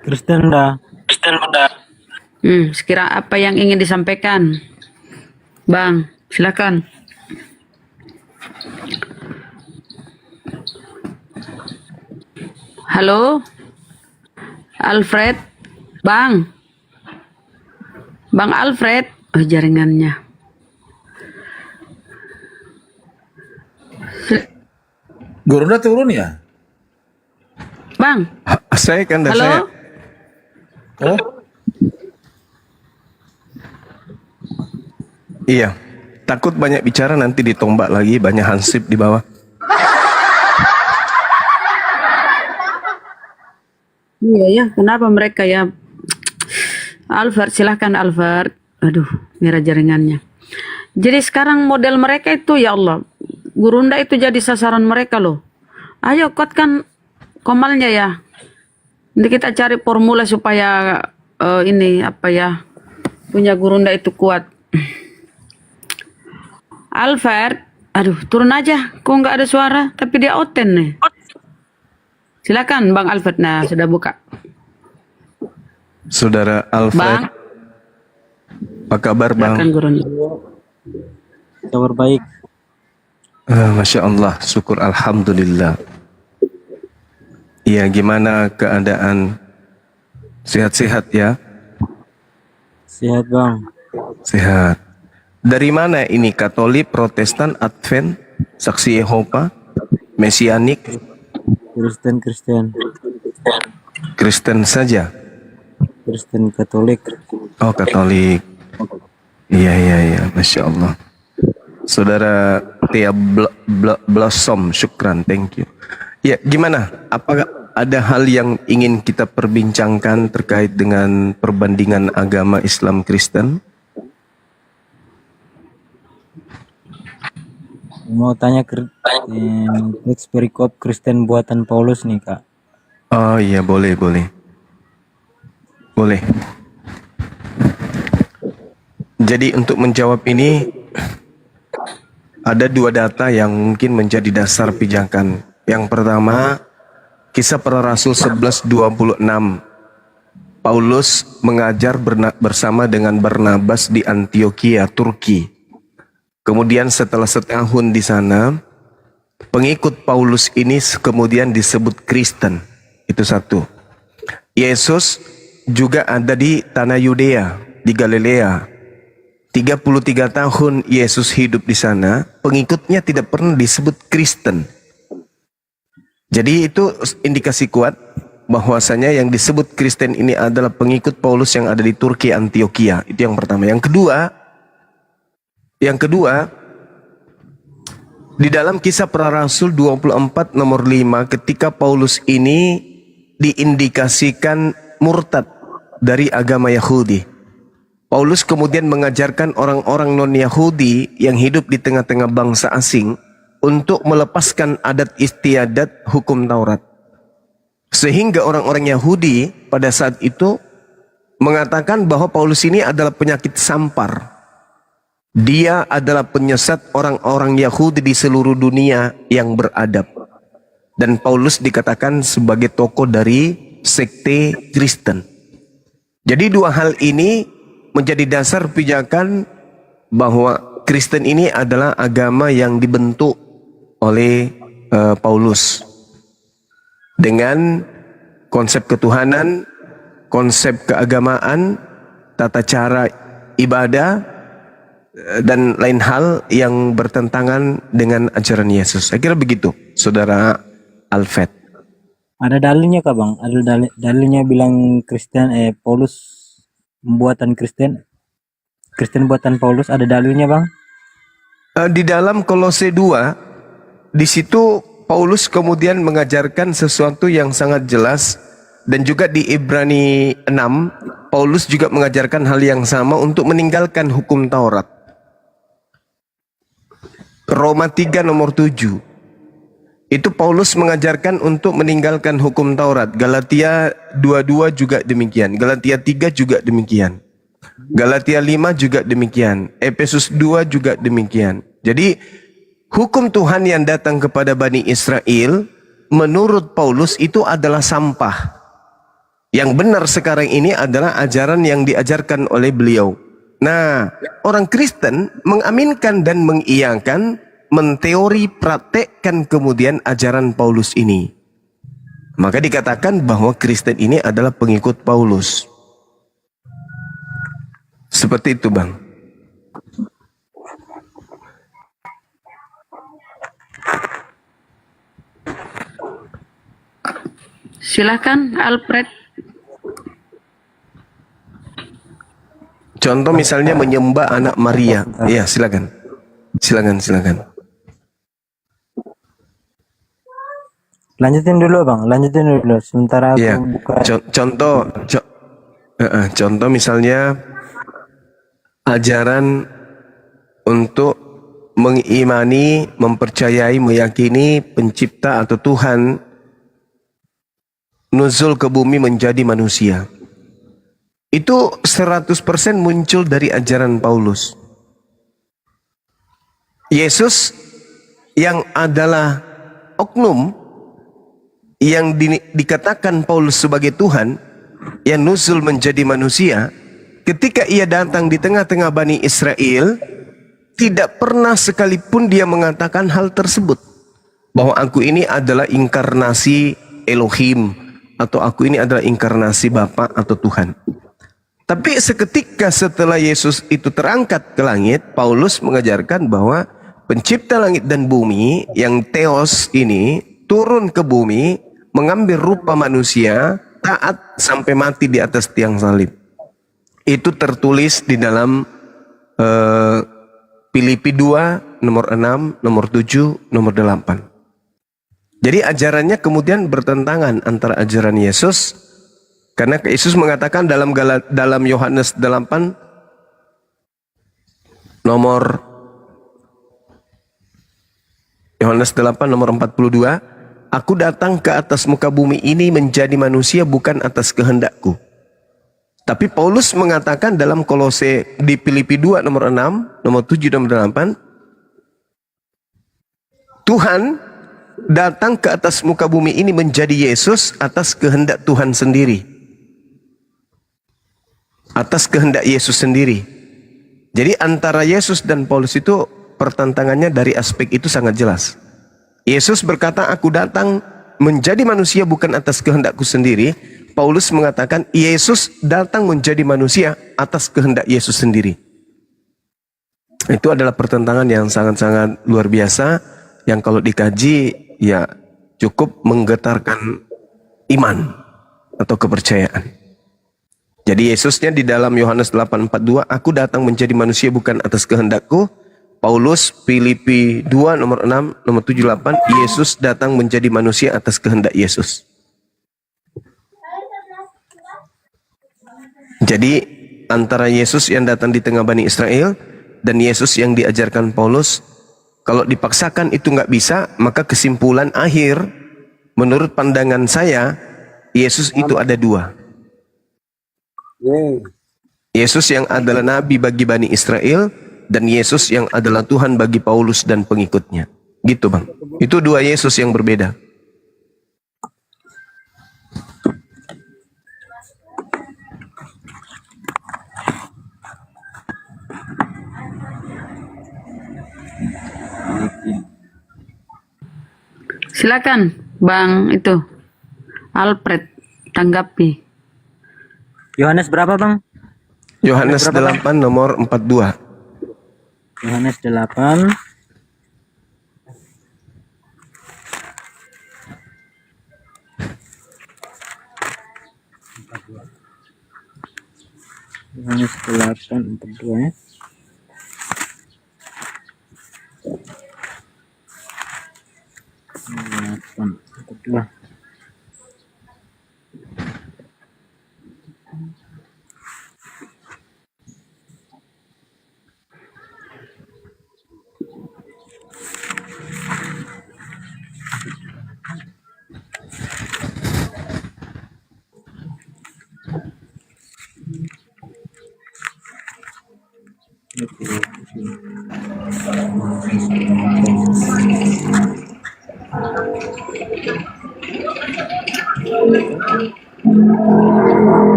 Kristen, Bunda. Sekira apa yang ingin disampaikan? Bang, silakan. Halo? Alfred? Bang Alfred? Oh, jaringannya. Gurunda turun ya? Bang? Saya kan halo? Saya. Oh? Iya. Takut banyak bicara nanti ditombak lagi, banyak hansip di bawah. Iya ya, kenapa mereka ya? Alfred, silahkan Alfred. Aduh, merah jaringannya. Jadi sekarang model mereka itu ya Allah, Gurunda itu jadi sasaran mereka loh. Ayo kuatkan komalnya ya. Nanti kita cari formula supaya punya Gurunda itu kuat. Alfred, aduh turun aja. Kok nggak ada suara? Tapi dia oten nih. Silakan Bang Alfred. Nah, sudah buka. Saudara Alfred. Bang. Apa kabar Bang? Kabar baik. Masya Allah, syukur alhamdulillah. Iya, gimana keadaan? Sehat-sehat ya? Sehat bang. Sehat. Dari mana ini? Katolik, Protestan, Advent, Saksi Yehova, Mesianik? Kristen. Kristen saja? Kristen Katolik. Oh, Katolik. Iya, Masya Allah. Saudara Tia Blossom, syukran, thank you. Ya, gimana? Apakah ada hal yang ingin kita perbincangkan terkait dengan perbandingan agama Islam Kristen? Mau tanya teks perikop Kristen buatan Paulus nih kak. Oh iya, boleh. Jadi untuk menjawab ini ada dua data yang mungkin menjadi dasar pijakan. Yang pertama, Kisah Para Rasul 11:26. Paulus mengajar bersama dengan Barnabas di Antioquia, Turki. Kemudian setelah setahun di sana, pengikut Paulus ini kemudian disebut Kristen. Itu satu. Yesus juga ada di tanah Yudea, di Galilea. 33 tahun Yesus hidup di sana, pengikutnya tidak pernah disebut Kristen. Jadi itu indikasi kuat bahwasanya yang disebut Kristen ini adalah pengikut Paulus yang ada di Turki, Antioquia. Itu yang pertama. Yang kedua, di dalam Kisah Para Rasul 24 nomor 5, ketika Paulus ini diindikasikan murtad dari agama Yahudi. Paulus kemudian mengajarkan orang-orang non-Yahudi yang hidup di tengah-tengah bangsa asing untuk melepaskan adat istiadat hukum Taurat. Sehingga orang-orang Yahudi pada saat itu mengatakan bahwa Paulus ini adalah penyakit sampar. Dia adalah penyesat orang-orang Yahudi di seluruh dunia yang beradab. Dan Paulus dikatakan sebagai tokoh dari sekte Kristen. Jadi dua hal ini menjadi dasar pijakan bahwa Kristen ini adalah agama yang dibentuk oleh Paulus dengan konsep ketuhanan, konsep keagamaan, tata cara ibadah, dan lain hal yang bertentangan dengan ajaran Yesus. Saya kira begitu, Saudara Alfred. Ada dalilnya kak bang? Ada dalilnya bilang Paulus buatan Kristen buatan Paulus, ada dalilnya bang? Di dalam Kolose 2, di situ Paulus kemudian mengajarkan sesuatu yang sangat jelas, dan juga di Ibrani 6 Paulus juga mengajarkan hal yang sama untuk meninggalkan hukum Taurat. Roma 3 nomor 7 itu Paulus mengajarkan untuk meninggalkan hukum Taurat. Galatia 22 juga demikian. Galatia 3 juga demikian. Galatia 5 juga demikian. Efesus 2 juga demikian. Jadi hukum Tuhan yang datang kepada Bani Israel menurut Paulus itu adalah sampah. Yang benar sekarang ini adalah ajaran yang diajarkan oleh beliau. Nah, orang Kristen mengaminkan dan mengiyakan, menteori, praktekkan kemudian ajaran Paulus ini. Maka dikatakan bahwa Kristen ini adalah pengikut Paulus. Seperti itu bang. Silakan Alfred. Contoh misalnya menyembah anak Maria. Iya, silakan. Silakan. Lanjutin dulu bang, sementara aku buka. Contoh misalnya ajaran untuk mengimani, mempercayai, meyakini pencipta atau Tuhan nuzul ke bumi menjadi manusia. Itu 100% muncul dari ajaran Paulus. Yesus yang adalah oknum yang dikatakan Paulus sebagai Tuhan yang nuzul menjadi manusia, ketika ia datang di tengah-tengah Bani Israel, tidak pernah sekalipun dia mengatakan hal tersebut. Bahwa aku ini adalah inkarnasi Elohim, atau aku ini adalah inkarnasi Bapa atau Tuhan. Tapi seketika setelah Yesus itu terangkat ke langit, Paulus mengajarkan bahwa pencipta langit dan bumi yang Theos ini turun ke bumi, mengambil rupa manusia, taat sampai mati di atas tiang salib. Itu tertulis di dalam Filipi 2 nomor 6, nomor 7, nomor 8. Jadi ajarannya kemudian bertentangan antara ajaran Yesus, karena Yesus mengatakan dalam Yohanes 8 nomor 42, aku datang ke atas muka bumi ini menjadi manusia bukan atas kehendakku. Tapi Paulus mengatakan dalam Kolose di Filipi 2 nomor 6, nomor 7, nomor 8, Tuhan datang ke atas muka bumi ini menjadi Yesus atas kehendak Tuhan sendiri. Atas kehendak Yesus sendiri. Jadi antara Yesus dan Paulus itu pertentangannya dari aspek itu sangat jelas. Yesus berkata, aku datang menjadi manusia bukan atas kehendakku sendiri. Paulus mengatakan, Yesus datang menjadi manusia atas kehendak Yesus sendiri. Itu adalah pertentangan yang sangat-sangat luar biasa, yang kalau dikaji ya cukup menggetarkan iman atau kepercayaan. Jadi Yesusnya di dalam Yohanes 8:42, aku datang menjadi manusia bukan atas kehendakku. Paulus Filipi 2 nomor 6 nomor 78, Yesus datang menjadi manusia atas kehendak Yesus. Jadi antara Yesus yang datang di tengah Bani Israel dan Yesus yang diajarkan Paulus, kalau dipaksakan itu nggak bisa, maka kesimpulan akhir menurut pandangan saya, Yesus itu ada dua. Yesus yang adalah nabi bagi Bani Israel dan Yesus yang adalah Tuhan bagi Paulus dan pengikutnya. Gitu Bang. Itu dua Yesus yang berbeda. Silakan Bang itu Alfred tanggapi. Yohanes berapa Bang? Yohanes 8 nomor 42. Yohanes 8 Yohanes 8:42 ya. Kedua.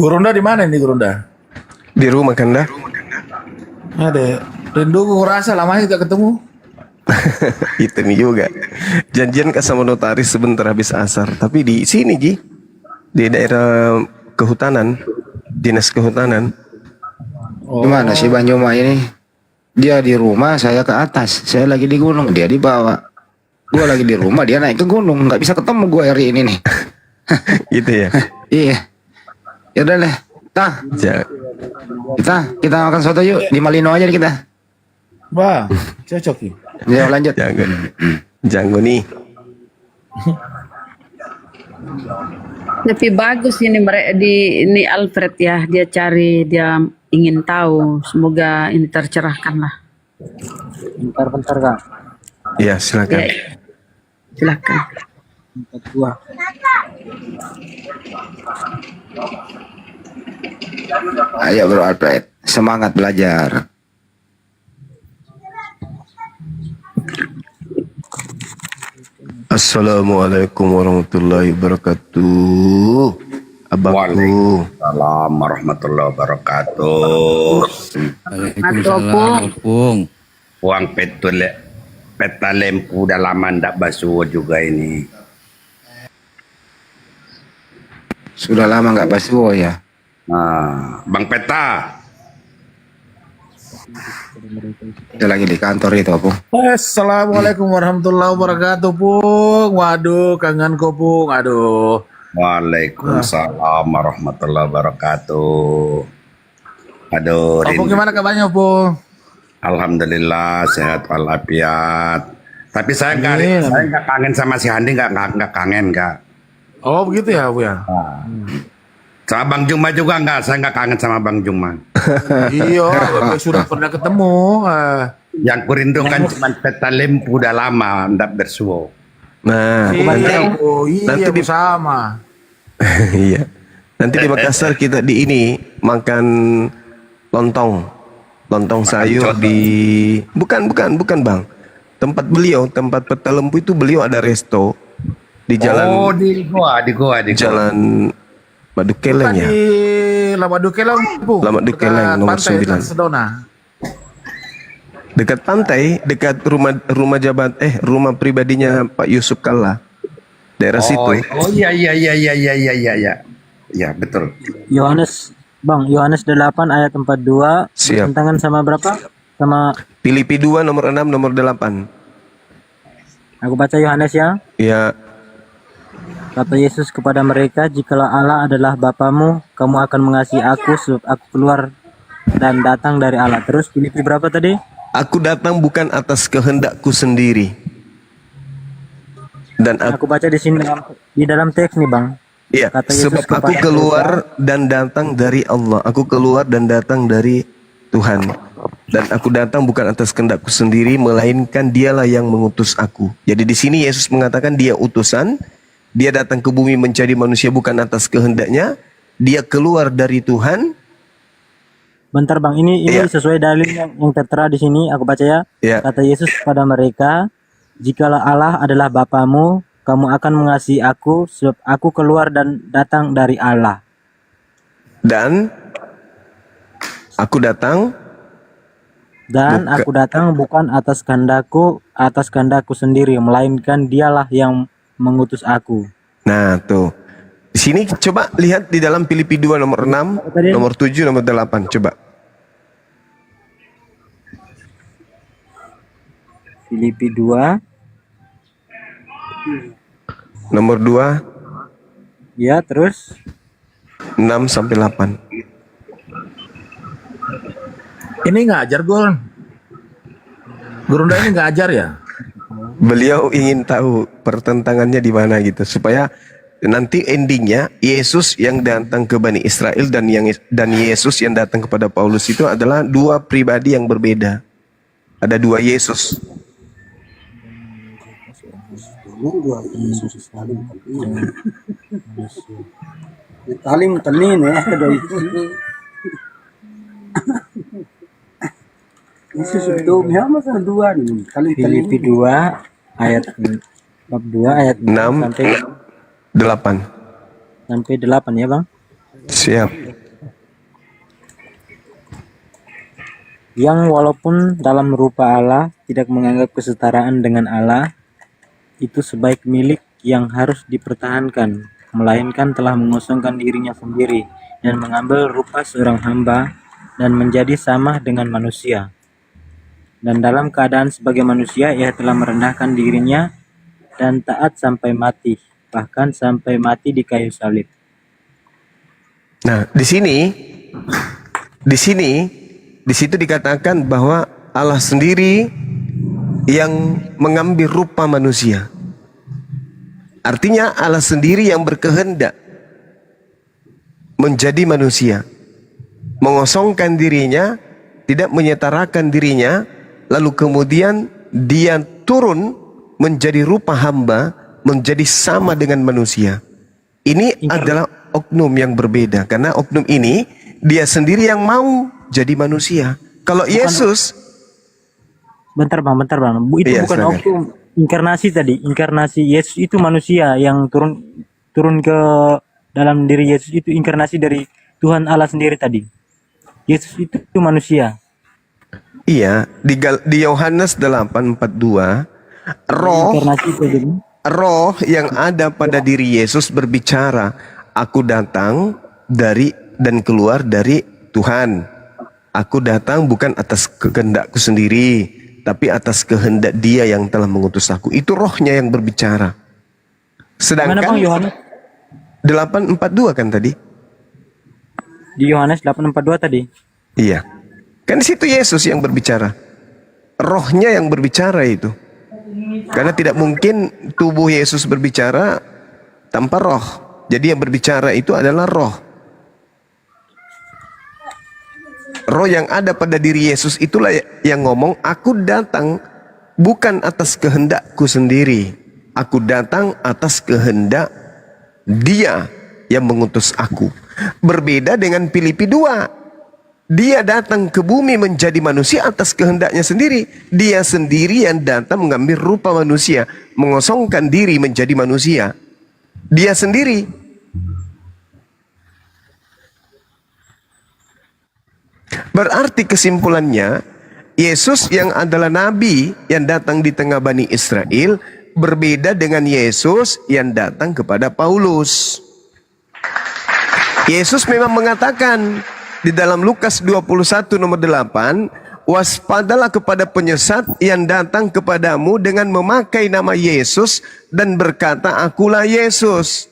Gurunda di mana ini Gurunda? Di rumah Kanda. Ada. Rindu gue rasa lama tidak ketemu. Itu nih juga. Janjian ke sama notaris sebentar habis asar. Tapi di sini Ji, di daerah kehutanan, dinas kehutanan. Gimana sih Bang Joma ini? Dia di rumah, saya ke atas. Saya lagi di gunung, dia di bawah. Gue lagi di rumah, dia naik ke gunung. Nggak bisa ketemu gue hari ini nih. Gitu ya? Iya. Ya udah deh. Kita makan soto yuk di Malino aja kita. Wah, cocok nih. Ya lanjut. Jangan nih. Tapi bagus ini ini Alfred ya, dia cari, dia ingin tahu. Semoga ini tercerahkan lah. Bentar Kak. Iya, silakan. Ya, silakan. 42. Ayo Bro Alfred, semangat belajar. Assalamualaikum warahmatullahi wabarakatuh. Abangku. Waalaikumsalam warahmatullahi wabarakatuh. Waalaikumsalam, Opung. Uang peta lempu dalam ndak basuh juga ini. Sudah lama nggak basuh ya. Nah, Bang Peta. Dia lagi di kantor itu, Opung. Assalamualaikum warahmatullahi wabarakatuh, Pung. Waduh, kangen kok, Pung. Aduh. Waalaikumsalam warahmatullahi wabarakatuh. Aduh, Pung, gimana kabarnya, Pung? Alhamdulillah sehat walafiat. Tapi saya nggak kangen sama si Handi, nggak kangen nggak. Oh begitu ya, Bu ya. Sama Bang Juma juga nggak, saya nggak kangen sama Bang Juma. Iya, sudah pernah ketemu. Yang kurindukan cuma peta lempu udah lama ndak bersuo. Nah, nanti sama. Iya. Nanti di Makassar kita di ini makan lontong sayur di bukan Bang. Tempat peta lempu itu beliau ada resto di jalan. Oh, di goa. Jalan Madukeleng ya. Di Lamadukeleng, Pung. Lamadukeleng nomor 9. Sedona. Dekat pantai, dekat rumah pribadinya Pak Yusuf Kalla. Daerah situ. Oh iya. Ya, betul. Yohanes 8 ayat 42. Siap. Bertentangan sama berapa? Sama Filipi 2 nomor 6 nomor 8. aku baca Yohanes ya. Ya. Kata Yesus kepada mereka, jikalau Allah adalah Bapamu, kamu akan mengasihi aku sebab aku keluar dan datang dari Allah. Terus Filipi berapa tadi? Aku datang bukan atas kehendakku sendiri. Dan aku baca di sini di dalam teks nih, Bang. Iya, Kata Yesus sebab aku keluar dan datang dari Allah. Aku keluar dan datang dari Tuhan. Dan aku datang bukan atas kehendakku sendiri, melainkan Dialah yang mengutus aku. Jadi di sini Yesus mengatakan Dia utusan. Dia datang ke bumi mencari manusia bukan atas kehendaknya. Dia keluar dari Tuhan. Bentar Bang, ini sesuai dalil yang tertera di sini. Aku baca ya. Kata Yesus kepada mereka, jikalau Allah adalah Bapamu, kamu akan mengasihi aku sebab aku keluar dan datang dari Allah. Dan aku datang bukan atas kehendakku sendiri, melainkan Dialah yang mengutus aku. Nah, tuh. Di sini coba lihat di dalam Filipi 2 nomor 6, nomor 7, nomor 8. Coba. Filipi 2 nomor 2. Ya, terus 6 sampai 8. Ini ngajar, Gurunda ini ngajar ya? Beliau ingin tahu pertentangannya di mana gitu, supaya nanti endingnya Yesus yang datang ke Bani Israel dan Yesus yang datang kepada Paulus itu adalah dua pribadi yang berbeda. Ada dua Yesus. Talim tenin ya dari Yesus itu Muhammad dua nih. Filipi 2 ayat 6 sampai 8. Sampai 8 ya, Bang. Siap. Yang walaupun dalam rupa Allah tidak menganggap kesetaraan dengan Allah itu sebaik milik yang harus dipertahankan, melainkan telah mengosongkan dirinya sendiri dan mengambil rupa seorang hamba dan menjadi sama dengan manusia. Dan dalam keadaan sebagai manusia, ia telah merendahkan dirinya dan taat sampai mati, bahkan sampai mati di kayu salib. Nah, di situ dikatakan bahwa Allah sendiri yang mengambil rupa manusia. Artinya Allah sendiri yang berkehendak menjadi manusia, mengosongkan dirinya, tidak menyetarakan dirinya, lalu kemudian dia turun menjadi rupa hamba, menjadi sama dengan manusia. Ini adalah oknum yang berbeda, karena oknum ini dia sendiri yang mau jadi manusia. Kalau Yesus bentar bang. Itu Iya, bukan silakan. waktu inkarnasi tadi. Inkarnasi Yesus itu manusia yang turun ke dalam diri Yesus itu inkarnasi dari Tuhan Allah sendiri tadi. Yesus itu manusia. Iya, di Yohanes 8:42, Inkarnasi tadi. roh yang ada pada diri Yesus berbicara, aku datang dari dan keluar dari Tuhan. Aku datang bukan atas kehendakku sendiri, tapi atas kehendak Dia yang telah mengutus aku. Itu rohnya yang berbicara. Sedangkan Mana bang Yohanes? 8:42 kan tadi? Di Yohanes 8:42 tadi. Iya. Kan di situ Yesus yang berbicara. Rohnya yang berbicara itu. Karena tidak mungkin tubuh Yesus berbicara tanpa roh. Jadi yang berbicara itu adalah roh. Roh yang ada pada diri Yesus itulah yang ngomong, aku datang bukan atas kehendakku sendiri. Aku datang atas kehendak Dia yang mengutus aku. Berbeda dengan Filipi 2. Dia datang ke bumi menjadi manusia atas kehendaknya sendiri. Dia sendiri yang datang mengambil rupa manusia, mengosongkan diri menjadi manusia. Dia sendiri. Berarti kesimpulannya, Yesus yang adalah nabi yang datang di tengah Bani Israel berbeda dengan Yesus yang datang kepada Paulus. Yesus memang mengatakan di dalam Lukas 21 nomor 8, waspadalah kepada penyesat yang datang kepadamu dengan memakai nama Yesus dan berkata, akulah Yesus.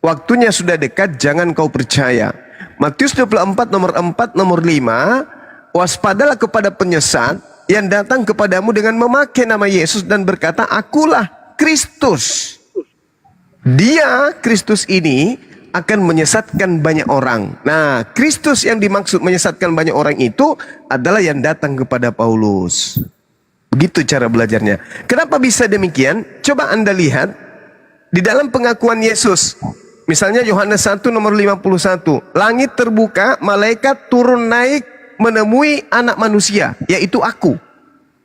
Waktunya sudah dekat, jangan kau percaya. Matius 24 nomor 4 nomor 5, waspadalah kepada penyesat yang datang kepadamu dengan memakai nama Yesus dan berkata, akulah Kristus. Dia, Kristus ini akan menyesatkan banyak orang. Nah, Kristus yang dimaksud menyesatkan banyak orang itu adalah yang datang kepada Paulus. Begitu cara belajarnya. Kenapa bisa demikian? Coba Anda lihat di dalam pengakuan Yesus. Misalnya Yohanes 1 nomor 51. Langit terbuka, malaikat turun naik menemui anak manusia, yaitu aku.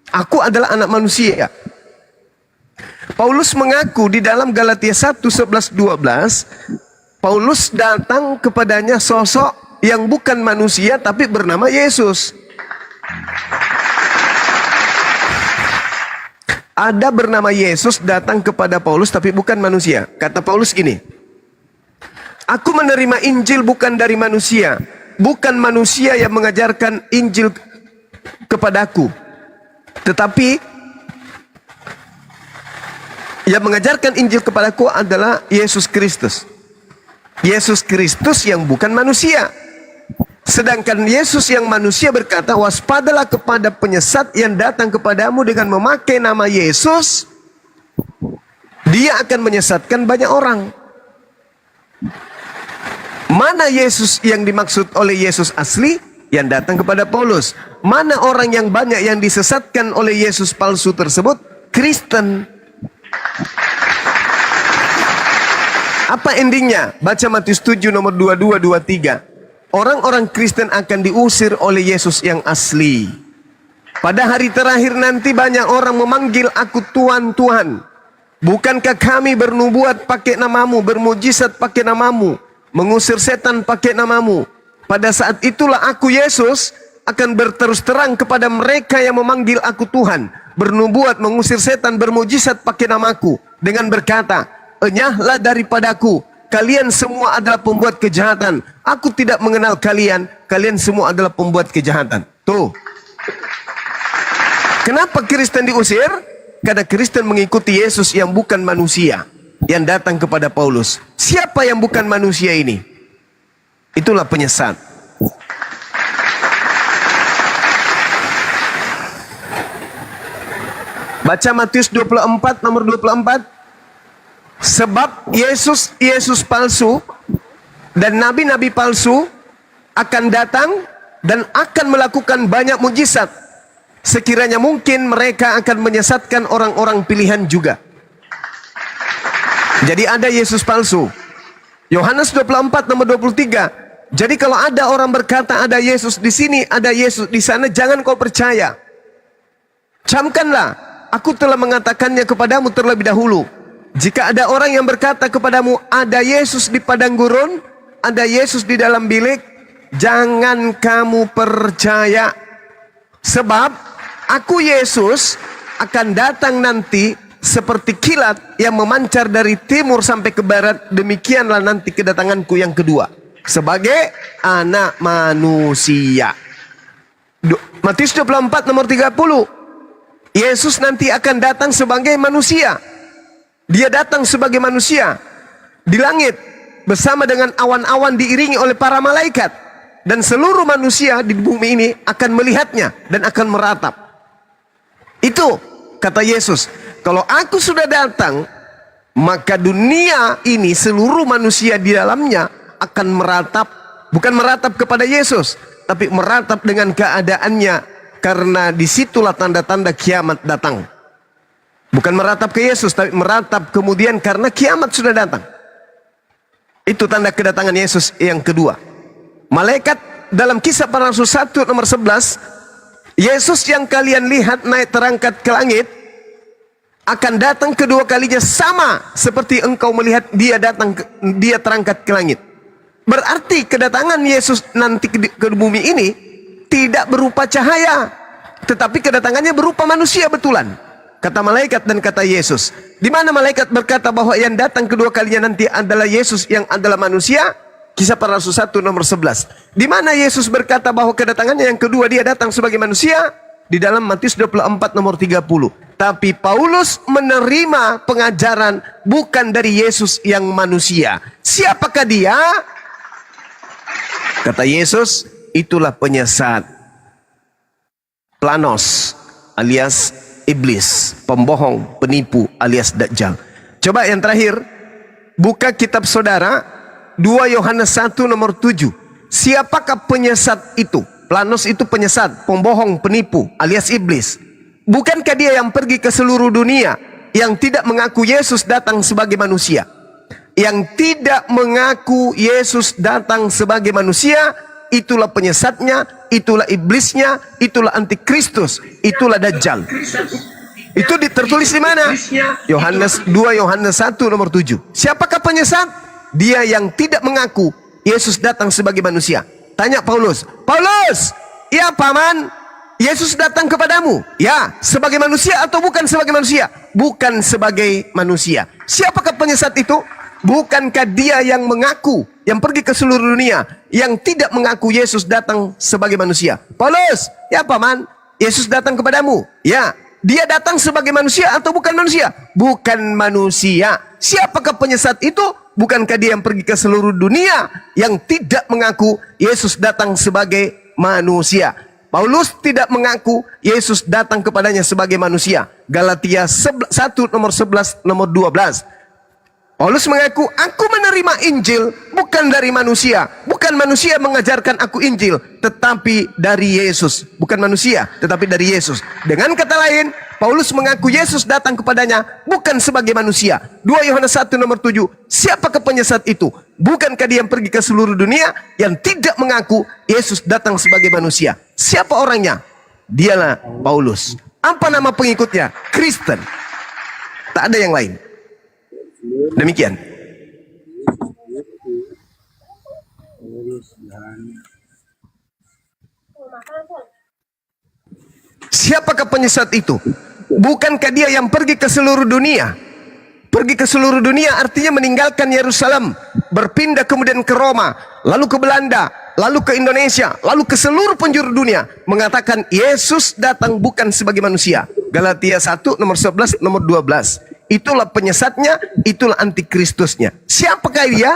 Aku adalah anak manusia. Paulus mengaku di dalam Galatia 1, 11, 12, Paulus datang kepadanya sosok yang bukan manusia tapi bernama Yesus. Ada bernama Yesus datang kepada Paulus tapi bukan manusia. Kata Paulus gini, aku menerima Injil bukan dari manusia. Bukan manusia yang mengajarkan Injil kepadaku. Tetapi yang mengajarkan Injil kepadaku adalah Yesus Kristus. Yesus Kristus yang bukan manusia. Sedangkan Yesus yang manusia berkata, waspadalah kepada penyesat yang datang kepadamu dengan memakai nama Yesus. Dia akan menyesatkan banyak orang. Mana Yesus yang dimaksud oleh Yesus asli? Yang datang kepada Paulus. Mana orang yang banyak yang disesatkan oleh Yesus palsu tersebut? Kristen. Apa endingnya? Baca Matius 7 nomor 22, 23. Orang-orang Kristen akan diusir oleh Yesus yang asli. Pada hari terakhir nanti banyak orang memanggil aku Tuhan, Tuhan. Bukankah kami bernubuat pakai namamu, bermujizat pakai namamu, mengusir setan pakai namamu? Pada saat itulah aku Yesus akan berterus terang kepada mereka yang memanggil aku Tuhan, bernubuat, mengusir setan, bermujizat pakai namaku, dengan berkata, enyahlah daripadaku, kalian semua adalah pembuat kejahatan. Aku tidak mengenal kalian, kalian semua adalah pembuat kejahatan. Tuh. Kenapa Kristen diusir? Karena Kristen mengikuti Yesus yang bukan manusia, yang datang kepada Paulus. Siapa yang bukan manusia ini? Itulah penyesat. Baca Matius 24 nomor 24. Sebab Yesus palsu dan nabi-nabi palsu akan datang dan akan melakukan banyak mujizat. Sekiranya mungkin mereka akan menyesatkan orang-orang pilihan juga. Jadi ada Yesus palsu. Yohanes 24 nomor 23. Jadi kalau ada orang berkata ada Yesus di sini, ada Yesus di sana, jangan kau percaya. Camkanlah, aku telah mengatakannya kepadamu terlebih dahulu. Jika ada orang yang berkata kepadamu, ada Yesus di padang gurun, ada Yesus di dalam bilik, jangan kamu percaya. Sebab aku Yesus akan datang nanti seperti kilat yang memancar dari timur sampai ke barat. Demikianlah nanti kedatanganku yang kedua sebagai anak manusia. Matius 24 nomor 30. Yesus nanti akan datang sebagai manusia. Dia datang sebagai manusia di langit bersama dengan awan-awan diiringi oleh para malaikat, dan seluruh manusia di bumi ini akan melihatnya dan akan meratap. Itu kata Yesus, kalau aku sudah datang, maka dunia ini seluruh manusia di dalamnya akan meratap, bukan meratap kepada Yesus, tapi meratap dengan keadaannya, karena disitulah tanda-tanda kiamat datang. Bukan meratap ke Yesus, tapi meratap kemudian karena kiamat sudah datang. Itu tanda kedatangan Yesus yang kedua. Malaikat dalam Kisah Para Rasul 1 nomor 11, Yesus yang kalian lihat naik terangkat ke langit akan datang kedua kalinya sama seperti engkau melihat dia dia terangkat ke langit. Berarti kedatangan Yesus nanti ke bumi ini tidak berupa cahaya, tetapi kedatangannya berupa manusia betulan. Kata malaikat dan kata Yesus. Di mana malaikat berkata bahwa yang datang kedua kalinya nanti adalah Yesus yang adalah manusia? Kisah Para Rasul 1 nomor 11. Di mana Yesus berkata bahwa kedatangannya yang kedua dia datang sebagai manusia? Di dalam Matius 24 nomor 30. Tapi Paulus menerima pengajaran bukan dari Yesus yang manusia. Siapakah dia? Kata Yesus, itulah penyesat, planos alias iblis, pembohong, penipu alias dajjal. Coba yang terakhir, buka kitab saudara 2 Yohanes 1 nomor 7. Siapakah penyesat itu? Planos itu penyesat, pembohong, penipu alias iblis. Bukankah dia yang pergi ke seluruh dunia, yang tidak mengaku Yesus datang sebagai manusia? Yang tidak mengaku Yesus datang sebagai manusia, itulah penyesatnya, itulah iblisnya, itulah antikristus, itulah dajjal. Itu tertulis di mana? 2 Yohanes 1 nomor 7. Siapakah penyesat? Dia yang tidak mengaku Yesus datang sebagai manusia. Tanya Paulus, Paulus, ya paman, Yesus datang kepadamu, ya, sebagai manusia atau bukan sebagai manusia? Bukan sebagai manusia. Siapakah penyesat itu? Bukankah dia yang mengaku, yang pergi ke seluruh dunia, yang tidak mengaku Yesus datang sebagai manusia? Paulus, ya paman, Yesus datang kepadamu, ya, dia datang sebagai manusia atau bukan manusia? Bukan manusia. Siapakah penyesat itu? Bukankah dia yang pergi ke seluruh dunia, yang tidak mengaku Yesus datang sebagai manusia? Paulus tidak mengaku Yesus datang kepadanya sebagai manusia. Galatia 1 nomor 11 nomor 12. Paulus mengaku, aku menerima Injil bukan dari manusia. Bukan manusia mengajarkan aku Injil, tetapi dari Yesus. Bukan manusia, tetapi dari Yesus. Dengan kata lain, Paulus mengaku Yesus datang kepadanya bukan sebagai manusia. 2 Yohanes 1 nomor 7. Siapakah penyesat itu? Bukankah dia yang pergi ke seluruh dunia, yang tidak mengaku Yesus datang sebagai manusia? Siapa orangnya? Dialah Paulus. Apa nama pengikutnya? Kristen. Tak ada yang lain. Demikian. Siapakah penyesat itu? Bukankah dia yang pergi ke seluruh dunia? Pergi ke seluruh dunia artinya meninggalkan Yerusalem, berpindah kemudian ke Roma, lalu ke Belanda, lalu ke Indonesia, lalu ke seluruh penjuru dunia, mengatakan Yesus datang bukan sebagai manusia. Galatia 1 nomor 11 nomor 12. Itulah penyesatnya, itulah antikristusnya. Siapakah dia?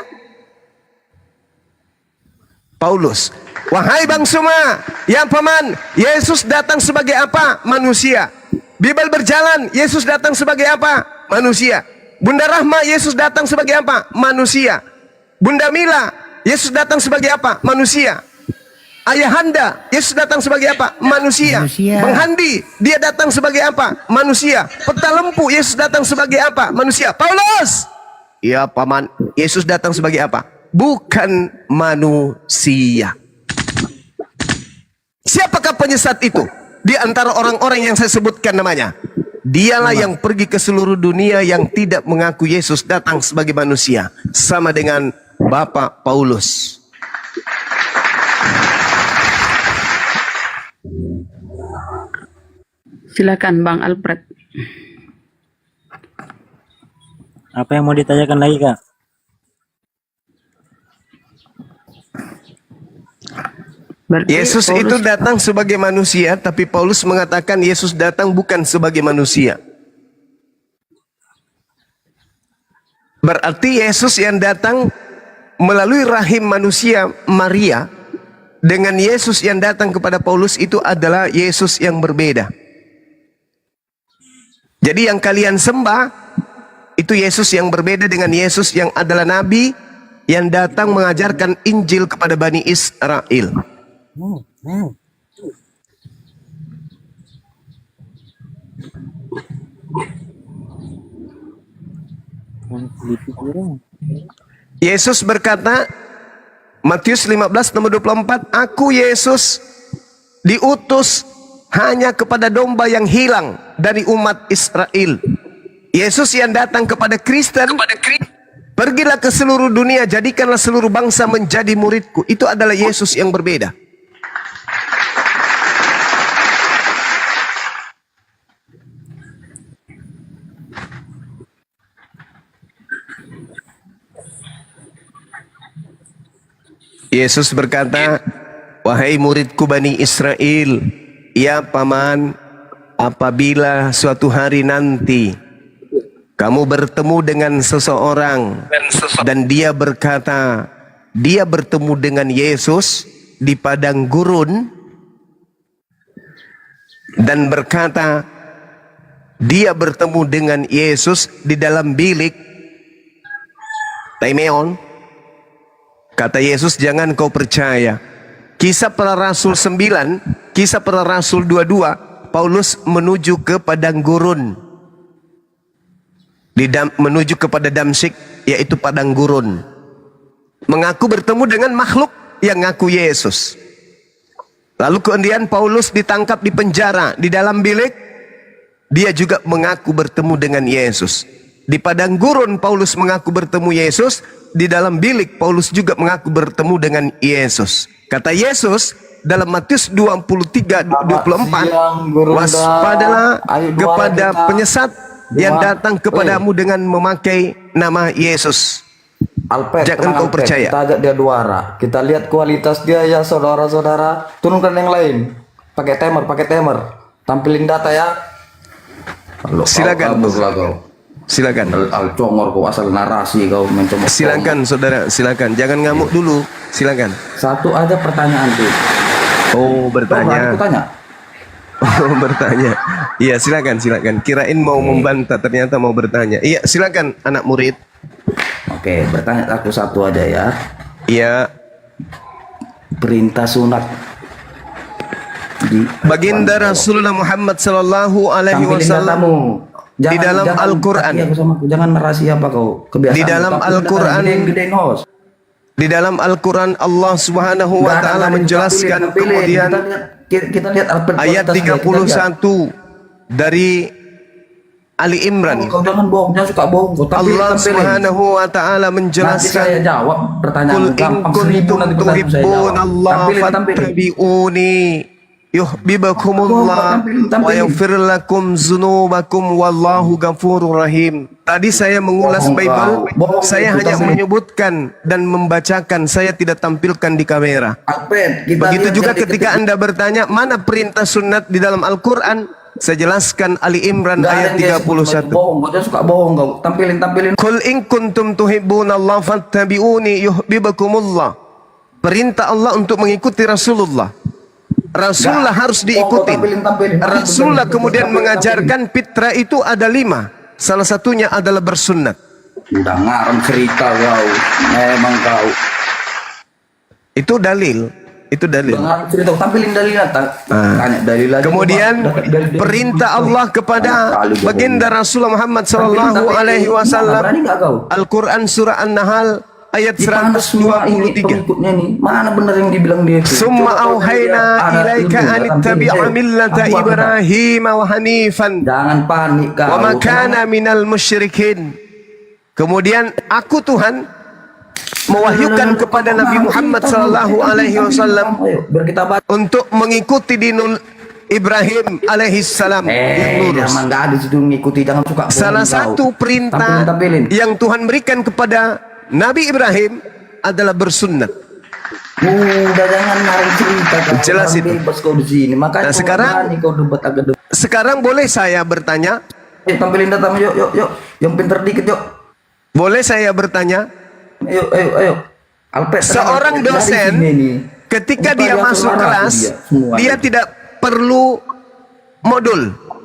Paulus. Wahai Bang Suma, ya paman, Yesus datang sebagai apa? Manusia. Bible berjalan, Yesus datang sebagai apa? Manusia. Bunda Rahma, Yesus datang sebagai apa? Manusia. Bunda Mila, Yesus datang sebagai apa? Manusia. Ayahanda, Yesus datang sebagai apa? Manusia. Bang Handi, dia datang sebagai apa? Manusia. Peta Lempu, Yesus datang sebagai apa? Manusia. Paulus, ya paman, Yesus datang sebagai apa? Bukan manusia. Siapakah penyesat itu? di antara orang-orang yang saya sebutkan namanya. Dialah yang pergi ke seluruh dunia yang tidak mengaku Yesus datang sebagai manusia. Sama dengan Bapak Paulus. Silakan Bang Alfred. Apa yang mau ditanyakan lagi, Kak? Yesus itu datang sebagai manusia, tapi Paulus mengatakan Yesus datang bukan sebagai manusia. Berarti Yesus yang datang melalui rahim manusia Maria dengan Yesus yang datang kepada Paulus itu adalah Yesus yang berbeda. Jadi yang kalian sembah itu Yesus yang berbeda dengan Yesus yang adalah nabi yang datang mengajarkan Injil kepada Bani Israel. Yesus berkata, Matius 15 nomor 24, Aku Yesus diutus hanya kepada domba yang hilang dari umat Israel. Yesus yang datang kepada Kristen, pergilah ke seluruh dunia, jadikanlah seluruh bangsa menjadi muridku. Itu adalah Yesus yang berbeda. Yesus berkata, wahai muridku Bani Israel, ya paman, apabila suatu hari nanti kamu bertemu dengan seseorang dan dia berkata, dia bertemu dengan Yesus di padang gurun dan berkata, dia bertemu dengan Yesus di dalam bilik Taimeon, kata Yesus, jangan kau percaya. Kisah Para Rasul 9, Kisah Para Rasul 22, Paulus menuju ke padang gurun. Menuju kepada Damsyik, yaitu padang gurun. Mengaku bertemu dengan makhluk yang ngaku Yesus. Lalu kemudian Paulus ditangkap di penjara, di dalam bilik. Dia juga mengaku bertemu dengan Yesus. Di padang gurun Paulus mengaku bertemu Yesus. Di dalam bilik Paulus juga mengaku bertemu dengan Yesus. Kata Yesus dalam Matius 23:24, waspadalah kepada penyesat yang datang kepadamu dengan memakai nama Yesus. Jangan kau percaya. Kita ajak dia duara. Kita lihat kualitas dia ya saudara-saudara. Turunkan yang lain. Pakai timer. Tampilin data ya. Silakan. Silakan. Congor kau asal narasi kau mencomot. Silakan saudara, silakan. Jangan ngamuk dulu. Silakan. Satu aja pertanyaan tuh. Oh, bertanya. Aku tanya. Oh, bertanya. Iya, silakan. Kirain mau membantah, ternyata mau bertanya. Iya, silakan anak murid. Oke, bertanya aku satu aja ya. Iya. Perintah sunat baginda Rasulullah Muhammad sallallahu alaihi wasallam di dalam Al-Qur'an. Jangan narasi apa kau. Kebiasaan. Di dalam Al-Qur'an. Di dalam Al-Quran Allah Subhanahu wa Ta'ala menjelaskan, kemudian kita lihat ayat 31 dari Ali Imran. Kau jangan bohong, jangan suka bohong. Allah Subhanahu wa Ta'ala menjelaskan, nanti saya jawab pertanyaan gampang. Qul in kuntum tuhibbunallaha fattabi'uni yuhibbukumullah wa yaghfir lakum dzunubakum wallahu ghafurur rahim. Tadi saya mengulas Bible, saya hanya menyebutkan dan membacakan, saya tidak tampilkan di kamera. Begitu juga ketika Anda bertanya mana perintah sunat di dalam Al-Quran, saya jelaskan Ali Imran ayat 31. Bohong, kau suka bohong kau. Tampilin. Qul in kuntum tuhibbunallaha fattabi'uni yuhibbukumullah. Perintah Allah untuk mengikuti Rasulullah. Rasulullah harus diikuti. Rasulullah kemudian mengajarkan fitrah itu ada 5. Salah satunya adalah bersunnat. Udah ngarang cerita kau. Memang kau. Itu dalil. Ngarang cerita. Tampilin dalil. Tanya dalil lagi. Kemudian perintah Allah kepada baginda Rasulullah Muhammad sallallahu alaihi wasallam. Al-Quran surah An-Nahl ayat Panas semua ini 123. pengikutnya nih. Mana benar yang dibilang dia itu? Summa Coba kalau auhayna dia ada ilaika ilmu, an tampilin, ittabi'a ayo. millata Aku akan- Ibrahim wa hanifan. Jangan panik kau. Wa ma kana minal musyrikin. Kemudian aku Tuhan mewahyukan kepada Nabi Muhammad sallallahu alaihi wasallam untuk mengikuti dinul Ibrahim alaihi salam yang lurus. Jangan nggak ada situ mengikuti, jangan suka. Salah bohong satu kau. perintah Tampilin. yang Tuhan berikan kepada Nabi Ibrahim adalah bersunnat. Udah jangan narik cerita kau. Jelas Orang itu. bebas kau di sini. Makanya Nah, kau sekarang- berani kau debat agak debat. Sekarang boleh saya bertanya? Tampilin data yuk. Yang pintar dikit yuk. Boleh saya bertanya? Ayo. Alpet, Seorang dari dosen sini nih. ketika Bukan dia dia masuk marah kelas, dia, semua. dia tidak perlu modul,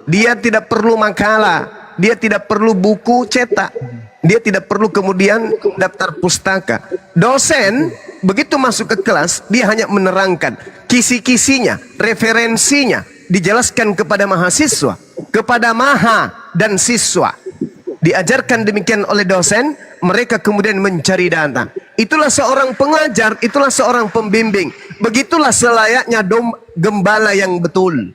dia tidak perlu makalah, dia tidak perlu buku cetak, dia tidak perlu kemudian daftar pustaka. Dosen begitu masuk ke kelas, dia hanya menerangkan kisi-kisinya, referensinya, dijelaskan kepada mahasiswa, kepada maha dan siswa. Diajarkan demikian oleh dosen, mereka kemudian mencari data. Itulah seorang pengajar, itulah seorang pembimbing. Begitulah selayaknya gembala yang betul.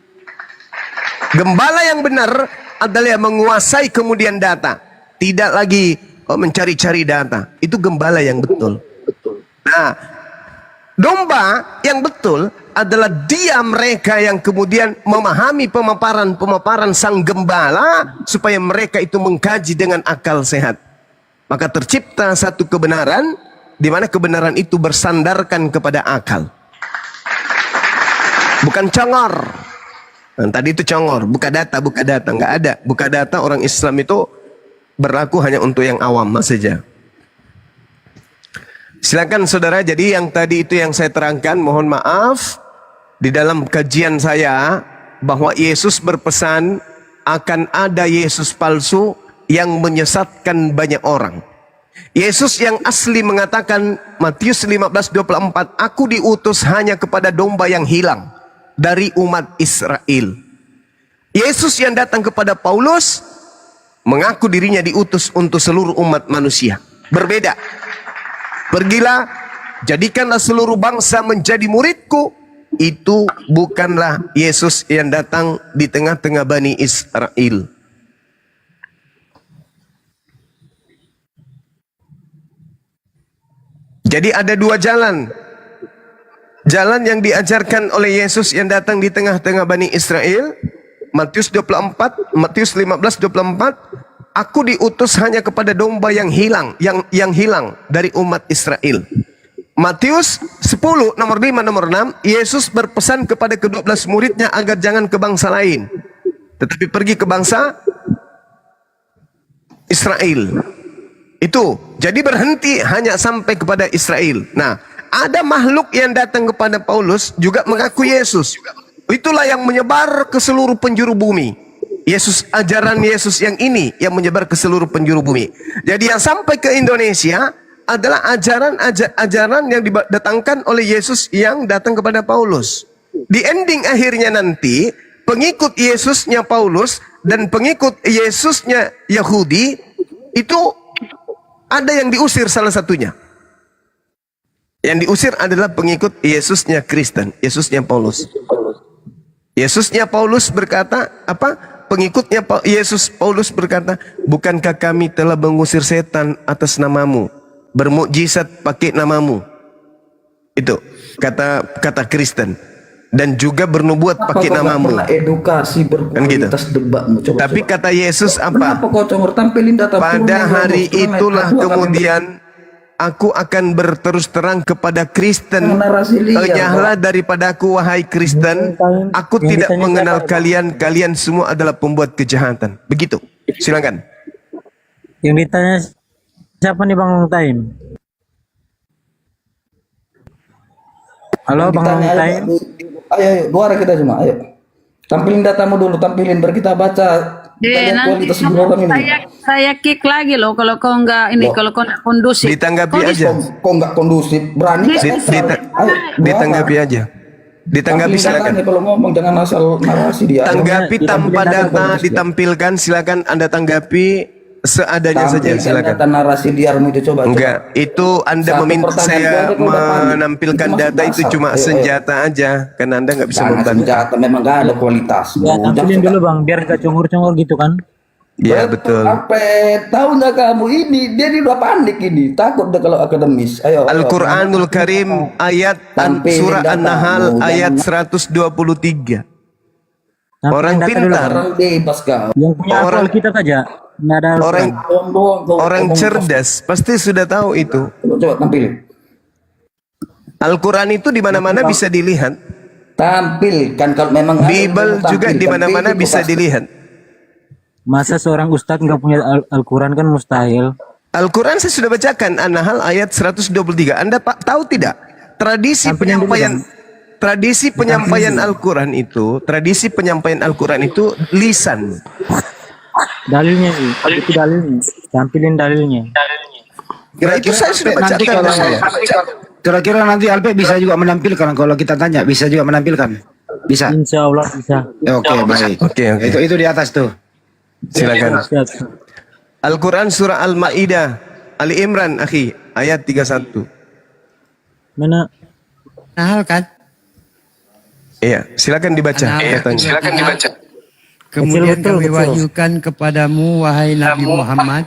Gembala yang benar adalah yang menguasai kemudian data. Tidak lagi mencari-cari data. Itu gembala yang betul. Nah, domba yang betul adalah dia mereka yang kemudian memahami pemaparan sang gembala supaya mereka itu mengkaji dengan akal sehat. Maka tercipta satu kebenaran di mana kebenaran itu bersandarkan kepada akal. Bukan congor. Nah, tadi itu congor, buka data, nggak ada. Buka data orang Islam itu berlaku hanya untuk yang awam saja. Silakan saudara, jadi yang tadi itu yang saya terangkan, mohon maaf di dalam kajian saya bahwa Yesus berpesan akan ada Yesus palsu yang menyesatkan banyak orang. Yesus yang asli mengatakan Matius 15:24, aku diutus hanya kepada domba yang hilang dari umat Israel. Yesus yang datang kepada Paulus mengaku dirinya diutus untuk seluruh umat manusia. Berbeda. Pergilah, jadikanlah seluruh bangsa menjadi muridku. Itu bukanlah Yesus yang datang di tengah-tengah Bani Israel. Jadi ada dua jalan. Jalan yang diajarkan oleh Yesus yang datang di tengah-tengah Bani Israel. Matius 15:24. Aku diutus hanya kepada domba yang hilang, yang hilang dari umat Israel. Matius 10 nomor 5 nomor 6, Yesus berpesan kepada ke-12 muridnya agar jangan ke bangsa lain, tetapi pergi ke bangsa Israel. Itu, jadi berhenti hanya sampai kepada Israel. Nah, ada makhluk yang datang kepada Paulus juga mengaku Yesus. Itulah yang menyebar ke seluruh penjuru bumi. Yesus, ajaran Yesus yang ini yang menyebar ke seluruh penjuru bumi. Jadi yang sampai ke Indonesia adalah ajaran yang didatangkan oleh Yesus yang datang kepada Paulus. Di ending akhirnya nanti, pengikut Yesusnya Paulus dan pengikut Yesusnya Yahudi itu ada yang diusir salah satunya. Yang diusir adalah pengikut Yesusnya Kristen, Yesusnya Paulus. Yesusnya Paulus berkata, apa? Pengikutnya Yesus Paulus berkata, bukankah kami telah mengusir setan atas namamu, bermukjizat pakai namamu? Itu kata Kristen. Dan juga bernubuat pakai namamu. Edukasi berkualitas debatmu. Tapi kata Yesus apa? Kenapa kau congor tampilin data? Pada hari itulah kemudian aku akan berterus terang kepada Kristen. Enyahlah daripada aku, wahai Kristen. Aku tidak mengenal kalian. Kalian semua adalah pembuat kejahatan. Begitu. Silakan. Yang ditanya siapa nih Bang Taim? Halo Bang Taim. Ayo, dua kita cuma. Ayo. Tampilin datamu dulu, tampilin biar kita baca. Kita lihat kualitas orang ini. Saya kick lagi loh kalau kau nggak ini, kalau kau nggak kondusif. Ditanggapi aja. Kok nggak kondusif, berani? Ditanggapi aja. Ditanggapi silakan. Kalau ngomong jangan asal narasi dia. Tanggapi tanpa data ditampilkan, silakan Anda tanggapi. seadanya saja, Tampilkan silakan. data narasi liarmu itu coba. Enggak, itu Anda Satu meminta pertanyaan saya itu ada udah panik. menampilkan Itu masuk data itu pasal. cuma Ayo. senjata aja, karena Anda nggak bisa Jangan membantah. senjata, memang gak ada kualitas. Ya, tampilin dulu bang, biar gak cungur-cungur gitu kan. Iya betul. Sampai tahu nggak kamu ini, dia ini udah panik ini, takut deh kalau akademis. Ayo. Al-Quranul Karim ayat Tampilin surah data. An-Nahl Oh, ayat jangan- 123. Orang pintar, Orang bebas kau. Yang punya Orang- akal kita saja. Nggak ada orang cerdas pasti sudah tahu itu. Coba tampilin. Al-Quran itu di mana-mana bisa dilihat. Tampilkan kalau memang ada yang Bible mau juga di tampilkan. mana-mana Itu bisa pasti. dilihat. Masa seorang ustadz nggak punya Al-Quran kan mustahil. Al-Quran saya sudah bacakan An-Nahl ayat 123. Anda Pak tahu tidak? Tradisi Tampilin dulu, penyampaian tradisi penyampaian Al-Quran itu lisan. Dalilnya nih, itu dalilnya. Tampilin dalilnya. Itu saya sudah nanti bacakan. kalau kira-kira nanti Alpe bisa juga menampilkan kalau kita tanya, bisa juga menampilkan. Bisa. Insya Allah bisa. Oke, baik. Oke. Itu di atas tuh. Silakan. Siap. Al-Quran surah Al-Ma'idah Ali Imran akhi ayat 31. Mana? Nah, kan? Iya, silakan dibaca. Katanya. Silakan dibaca. Kemudian Betul, kami betul. wahyukan kepadamu wahai Nabi Muhammad,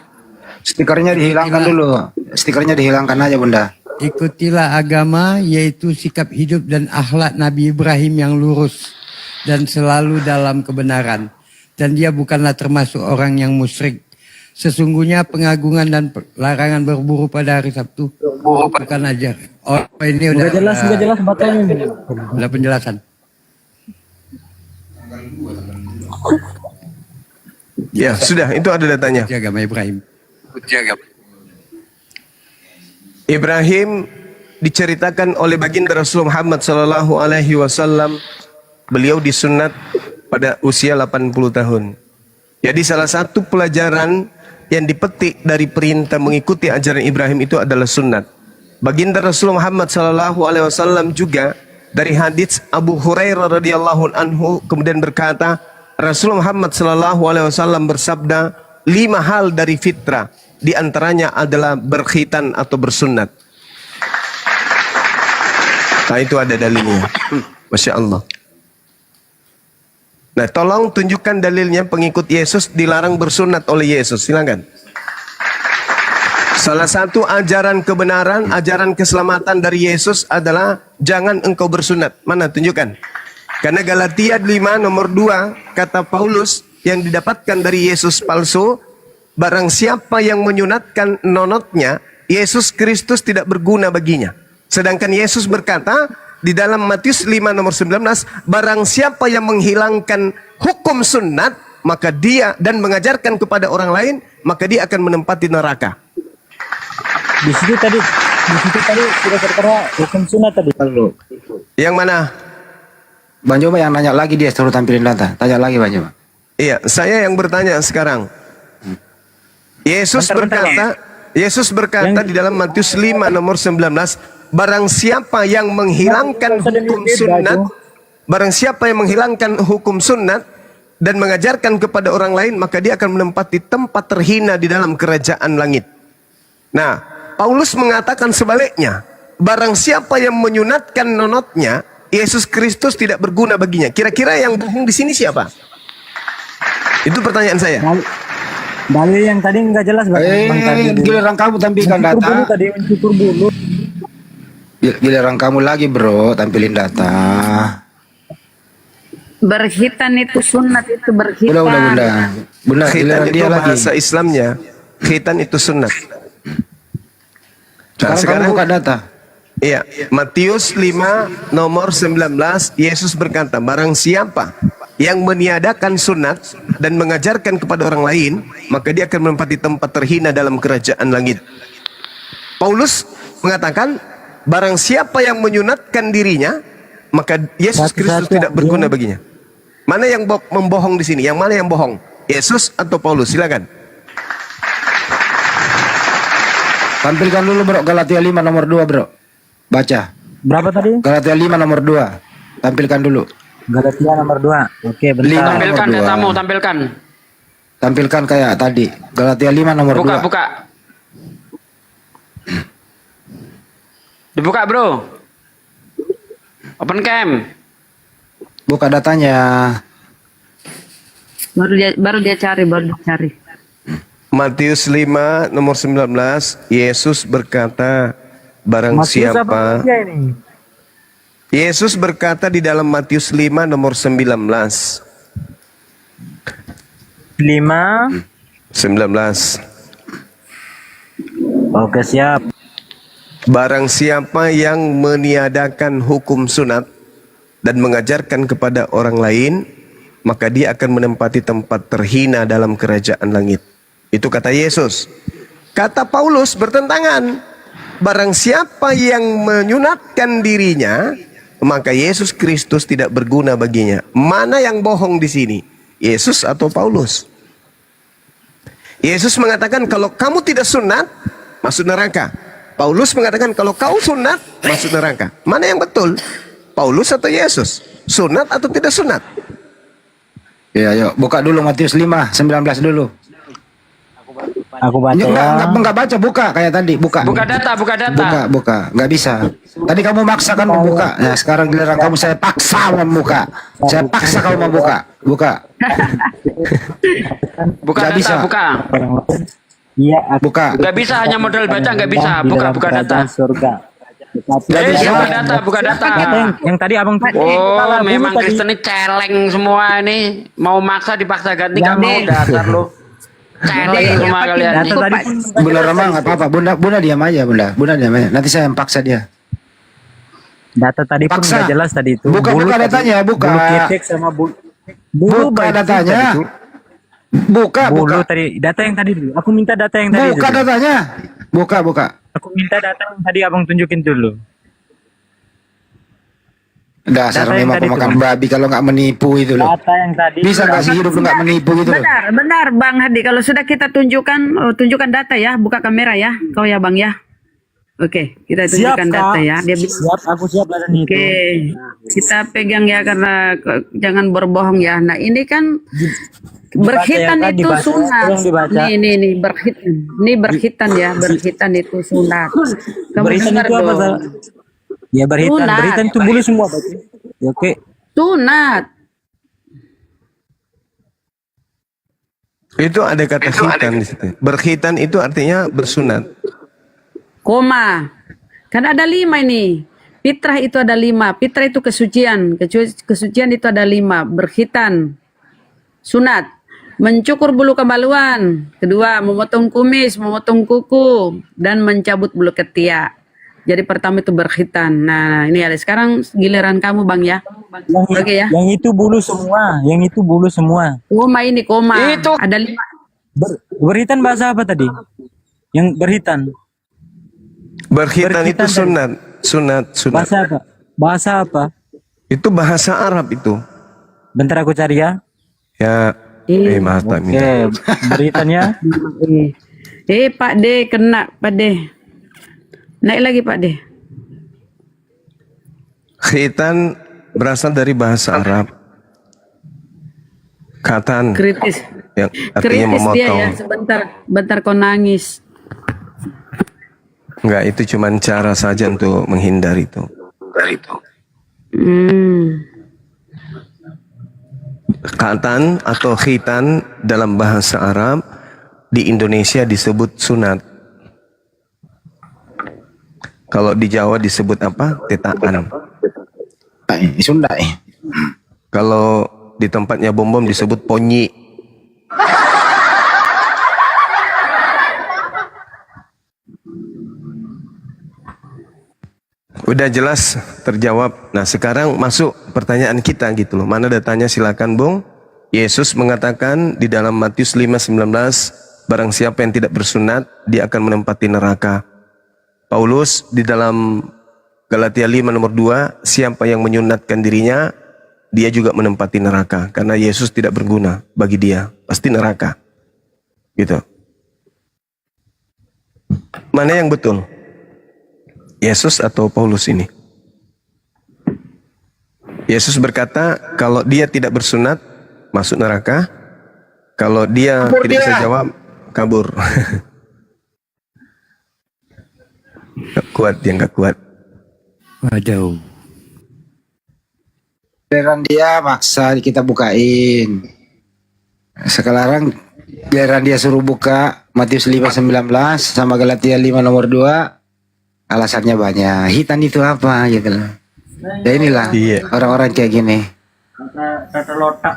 Stikernya dihilangkan dulu. Stikernya dihilangkan aja, Bunda. ikutilah agama yaitu sikap hidup dan akhlak Nabi Ibrahim yang lurus dan selalu dalam kebenaran. Dan dia bukanlah termasuk orang yang musyrik. Sesungguhnya pengagungan dan larangan berburu pada hari Sabtu bukan ajar. Oh, ini udah Nggak jelas bacanya ini. udah penjelasan. Ya, sudah, itu ada datanya. Agama Ibrahim. Ibrahim diceritakan oleh baginda Rasul Muhammad sallallahu alaihi wasallam, beliau disunat pada usia 80 tahun. Jadi salah satu pelajaran yang dipetik dari perintah mengikuti ajaran Ibrahim itu adalah sunat. Baginda Rasul Muhammad sallallahu alaihi wasallam juga dari hadits Abu Hurairah radhiyallahu anhu kemudian berkata, Rasul Muhammad sallallahu alaihi wasallam bersabda, 5 hal dari fitrah, di antaranya adalah berkhitan atau bersunat. Nah, itu ada dalilnya. Masya Allah. Nah, tolong tunjukkan dalilnya pengikut Yesus dilarang bersunat oleh Yesus. Silakan. Salah satu ajaran kebenaran, ajaran keselamatan dari Yesus adalah jangan engkau bersunat. Mana tunjukkan. Karena Galatia 5 nomor 2 kata Paulus yang didapatkan dari Yesus palsu, barang siapa yang menyunatkan nonotnya, Yesus Kristus tidak berguna baginya. Sedangkan Yesus berkata di dalam Matius 5 nomor 19, barang siapa yang menghilangkan hukum sunat, maka dia dan mengajarkan kepada orang lain, maka dia akan menempati neraka. Di situ tadi sudah tertera hukum sunat tadi. Kalau Yang mana? Bang Joma yang nanya lagi, dia suruh tampilin data. Tanya lagi Bang Joma. Iya, saya yang bertanya sekarang. Yesus berkata di dalam Matius 5 nomor 19, barang siapa yang menghilangkan hukum sunat, barang siapa yang menghilangkan hukum sunat dan mengajarkan kepada orang lain, maka dia akan menempati tempat terhina di dalam kerajaan langit. Nah, Paulus mengatakan sebaliknya, barang siapa yang menyunatkan nonotnya, Yesus Kristus tidak berguna baginya. Kira-kira yang bohong di sini siapa? Itu pertanyaan saya. Dalil yang tadi nggak jelas Bang tadi. Giliran kamu tampilkan Mencukur data. bulu tadi mencukur bulu. Giliran kamu lagi bro, tampilin data. Berkhitan itu sunat itu berkhitan. Bunda, Khitan giliran itu dia lagi. bahasa Islamnya. Khitan itu sunat. Nah, Sekarang kamu buka data. Iya, Matius 5 nomor 19, Yesus berkata, barang siapa yang meniadakan sunat dan mengajarkan kepada orang lain, maka dia akan menempati tempat terhina dalam kerajaan langit. Paulus mengatakan, barang siapa yang menyunatkan dirinya, maka Yesus Kristus tidak berguna baginya. Mana yang membohong di sini? Yang mana yang bohong? Yesus atau Paulus? Silakan. Tampilkan dulu bro, Galatia 5 nomor 2 bro. Baca. Berapa tadi? Galatia 5 nomor 2. Tampilkan dulu. Galatia nomor 2. Oke, bentar. Tampilkan datamu, tampilkan. Tampilkan kayak tadi Galatia 5 nomor 2. Buka. Dibuka, Bro. Open cam. Buka datanya. Baru dia cari. Matius 5 nomor 19, Yesus berkata, barang siapa Yesus berkata di dalam Matius 5 nomor 19. 19. Oke, siap. Barang siapa yang meniadakan hukum sunat dan mengajarkan kepada orang lain, maka dia akan menempati tempat terhina dalam kerajaan langit. Itu kata Yesus. Kata Paulus bertentangan. Barang siapa yang menyunatkan dirinya, maka Yesus Kristus tidak berguna baginya. Mana yang bohong di sini? Yesus atau Paulus? Yesus mengatakan kalau kamu tidak sunat, masuk neraka. Paulus mengatakan kalau kau sunat, masuk neraka. Mana yang betul? Paulus atau Yesus? Sunat atau tidak sunat? Ya, yuk buka dulu Matius 5 19 dulu. Aku baca Enggak baca, buka kayak tadi, buka. Buka data. Buka. Enggak bisa. Tadi kamu maksakan membuka. Nah, sekarang giliran kamu saya paksa membuka. Saya paksa kamu membuka. Buka. Buka Nggak data, bisa. buka. Iya, Buka. Nggak bisa, hanya modal baca nggak bisa. Buka data. Surga. Buka data. Yang tadi abang Oh, memang Kristen ini celeng semua ini. Mau maksa dipaksa ganti nggak mau, dasar lu. Celeng semua kalian. Bunda Rama nggak apa-apa. Bunda diam aja, Bunda. Bunda diam aja. Nanti saya yang paksa dia. Data tadi pun nggak jelas tadi itu. Buka datanya, buka. Bulu ketek sama bulu Buka datanya. Buka. Tadi data yang tadi dulu. Aku minta data yang tadi. Buka datanya. Buka. Aku minta data yang tadi abang tunjukin dulu. Dasar Data yang memang tadi pemakan tuh. babi kalau nggak menipu itu loh. Data yang tadi. Bisa nggak sih hidup lu nggak menipu gitu loh. Benar Bang Hadi. Kalau sudah kita tunjukkan data ya, buka kamera ya, kau ya Bang ya. Oke, kita tunjukkan Kak. data ya. Dia bisa. Siap, aku siap data itu. Oke, kita pegang ya karena jangan berbohong ya. Nah ini kan berkhitan ya, Kak, itu dibaca. sunat. Tolong dibaca. Nih berkhitan. Ini berkhitan ya, berkhitan itu sunat. Kamu Berhitan dengar itu apa? dong. Ya berhitan. Sunat. Berhitan itu bulu semua berarti. Ya, oke. Sunat. Itu ada kata khitan di situ. Berkhitan itu artinya bersunat. Koma. Kan ada 5 ini. Fitrah itu ada 5. Fitrah itu kesucian. Kesucian itu ada 5. Berkhitan. Sunat. Mencukur bulu kemaluan. Kedua, memotong kumis, memotong kuku. Dan mencabut bulu ketiak. Jadi pertama itu berkhitan. Nah ini ada. Sekarang giliran kamu Bang ya. Oke ya. Yang itu bulu semua. Koma ini koma. Itu. Ada 5. Berhitan bahasa apa tadi? Yang berhitan. Berkhitan itu sunat. Bahasa apa? Itu bahasa Arab itu. Bentar aku cari ya. Ya, maaf tak minta. Oke, berhitannya. Pak D kena Pak D. Naik lagi Pak D. Khitan berasal dari bahasa Arab. Khatan. Kritis. Yang artinya Kritis dia memotong. ya. Bentar kau nangis. Enggak, itu cuma cara saja untuk menghindari itu. Khatan atau khitan dalam bahasa Arab di Indonesia disebut sunat. Kalau di Jawa disebut apa? Tetaan. Sunda. Kalau di tempatnya bom disebut ponyi. Udah jelas terjawab. Nah sekarang masuk pertanyaan kita gitu loh. Mana datanya, silakan Bung. Yesus mengatakan di dalam Matius 5:19, barang siapa yang tidak bersunat, dia akan menempati neraka. Paulus di dalam Galatia 5 nomor 2, siapa yang menyunatkan dirinya, dia juga menempati neraka. Karena Yesus tidak berguna bagi dia, pasti neraka. Gitu. Mana yang betul? Yesus atau Paulus ini? Yesus berkata, kalau dia tidak bersunat, masuk neraka. Kalau dia Kabur tidak bisa dia. jawab, kabur. Gak kuat, dia nggak kuat. Waduh. Giliran dia maksa kita bukain. Sekarang giliran dia suruh buka Matius 5:19 sama Galatia 5 nomor 2, alasannya banyak. Hitan itu apa gitu loh. Ya inilah orang-orang kayak gini. Kata lotak.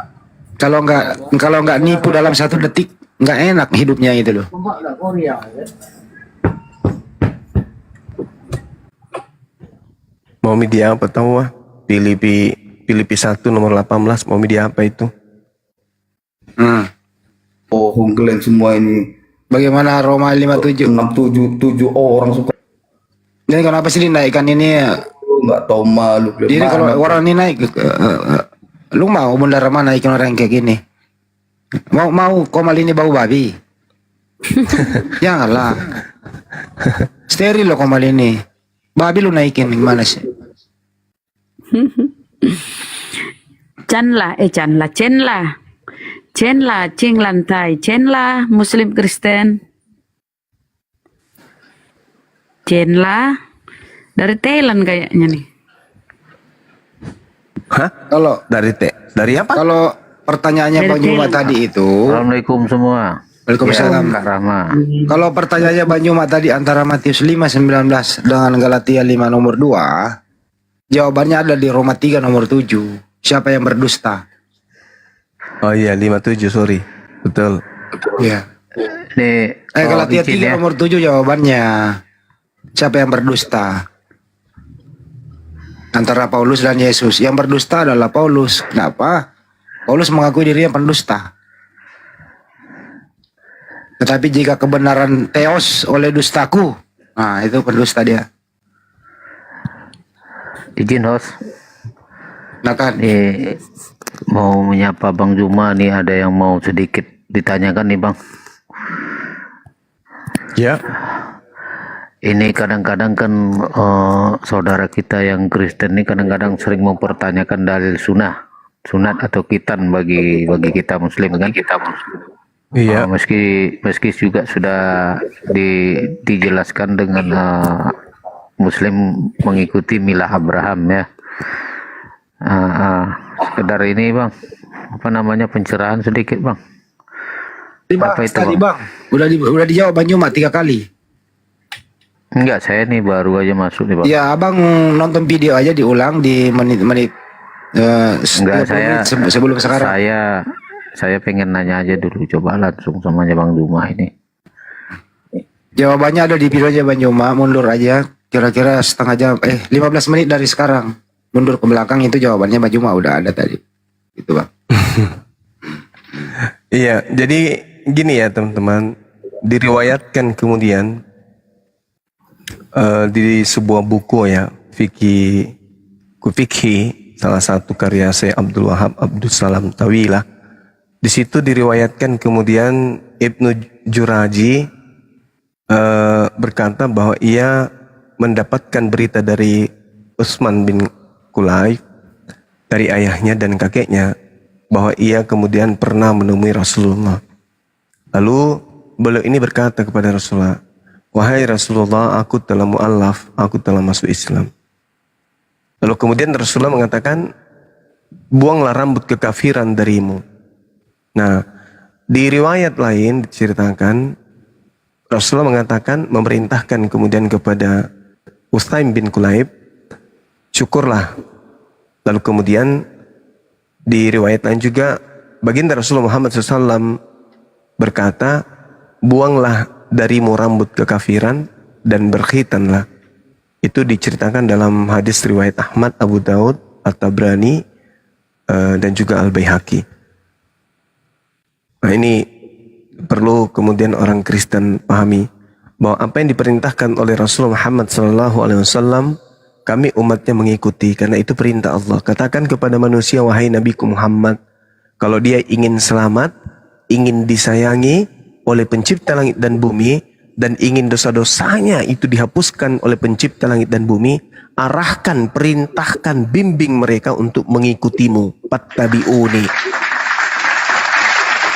Kalau nggak nipu dalam 1 detik nggak enak hidupnya itu loh. Mau media apa tahu ah? Filipi 1 nomor 18 mau media apa itu? Oh, kalian semua ini. Bagaimana Roma 57? 7 orang suka. Jadi kenapa sih dinaikkan ini? Nggak tahu malu. Jadi kalau orang ini naik, lu mau bunda Rama naikin orang kayak gini? Mau komal ini bau babi? Janganlah. Steril lo komal ini. Babi lu naikin gimana sih? Chenla, cing lantai, Chenla, Muslim Kristen. Chenla, dari Thailand kayaknya nih. Hah? Kalau dari apa? Kalau pertanyaannya Dari Bang Juma Thailand. tadi itu. Assalamualaikum semua. Waalaikumsalam. Kak Rahma. Kalau pertanyaannya Bang Juma tadi antara Matius 5:19 dengan Galatia 5 nomor 2, jawabannya ada di Roma 3 nomor 7. Siapa yang berdusta? Oh iya 57 sorry. Betul. Iya. Ini Galatia izin 3 ya. nomor 7 jawabannya. Siapa yang berdusta? Antara Paulus dan Yesus. Yang berdusta adalah Paulus. Kenapa? Paulus mengakui dirinya pendusta. Tetapi jika kebenaran teos oleh dustaku, nah itu pendusta dia. Izin host. Nah kan. Mau menyapa Bang Juma nih, ada yang mau sedikit ditanyakan nih Bang. Ya. Ini kadang-kadang kan saudara kita yang Kristen ini kadang-kadang sering mempertanyakan dalil sunat atau khitan bagi kita Muslim kan. Iya. Meski juga sudah dijelaskan dengan Muslim mengikuti milah Abraham ya. Sekedar ini Bang, apa namanya, pencerahan sedikit Bang. Apa itu tadi Bang? Udah dijawab Bang Juma 3 kali. Enggak, saya nih baru aja masuk nih Bang. Ya abang nonton video aja diulang di menit-menit Enggak, sebelum sekarang. Saya pengen nanya aja dulu, coba langsung sama Bang Juma ini. Jawabannya ada di video aja Bang Juma, mundur aja kira-kira setengah jam 15 menit dari sekarang. Mundur ke belakang itu jawabannya Bang Juma udah ada tadi. Gitu Bang. Iya, jadi gini ya teman-teman, diriwayatkan kemudian di sebuah buku ya, Fikhi, salah satu karya Syekh Abdul Wahab Abdul Salam Tawilah. Di situ diriwayatkan kemudian Ibnu Juraji berkata bahwa ia mendapatkan berita dari Utsman bin Kulaib dari ayahnya dan kakeknya bahwa ia kemudian pernah menemui Rasulullah. Lalu beliau ini berkata kepada Rasulullah, "Wahai Rasulullah, aku telah mu'allaf, aku telah masuk Islam." Lalu kemudian Rasulullah mengatakan, "Buanglah rambut kekafiran darimu." Nah, di riwayat lain diceritakan Rasulullah mengatakan, memerintahkan kemudian kepada Utsman bin Kulaib, "Syukurlah." Lalu kemudian di riwayat lain juga baginda Rasulullah Muhammad SAW berkata, "Buanglah darimu rambut kekafiran dan berkhitanlah." Itu diceritakan dalam hadis riwayat Ahmad, Abu Daud, At-Tabrani, dan juga Al-Baihaqi. Nah ini perlu kemudian orang Kristen pahami bahwa apa yang diperintahkan oleh Rasulullah Muhammad SAW, kami umatnya mengikuti karena itu perintah Allah. Katakan kepada manusia, wahai Nabiku Muhammad, kalau dia ingin selamat, ingin disayangi oleh pencipta langit dan bumi, dan ingin dosa-dosanya itu dihapuskan oleh pencipta langit dan bumi, arahkan, perintahkan, bimbing mereka untuk mengikutimu. Fattabi'uni.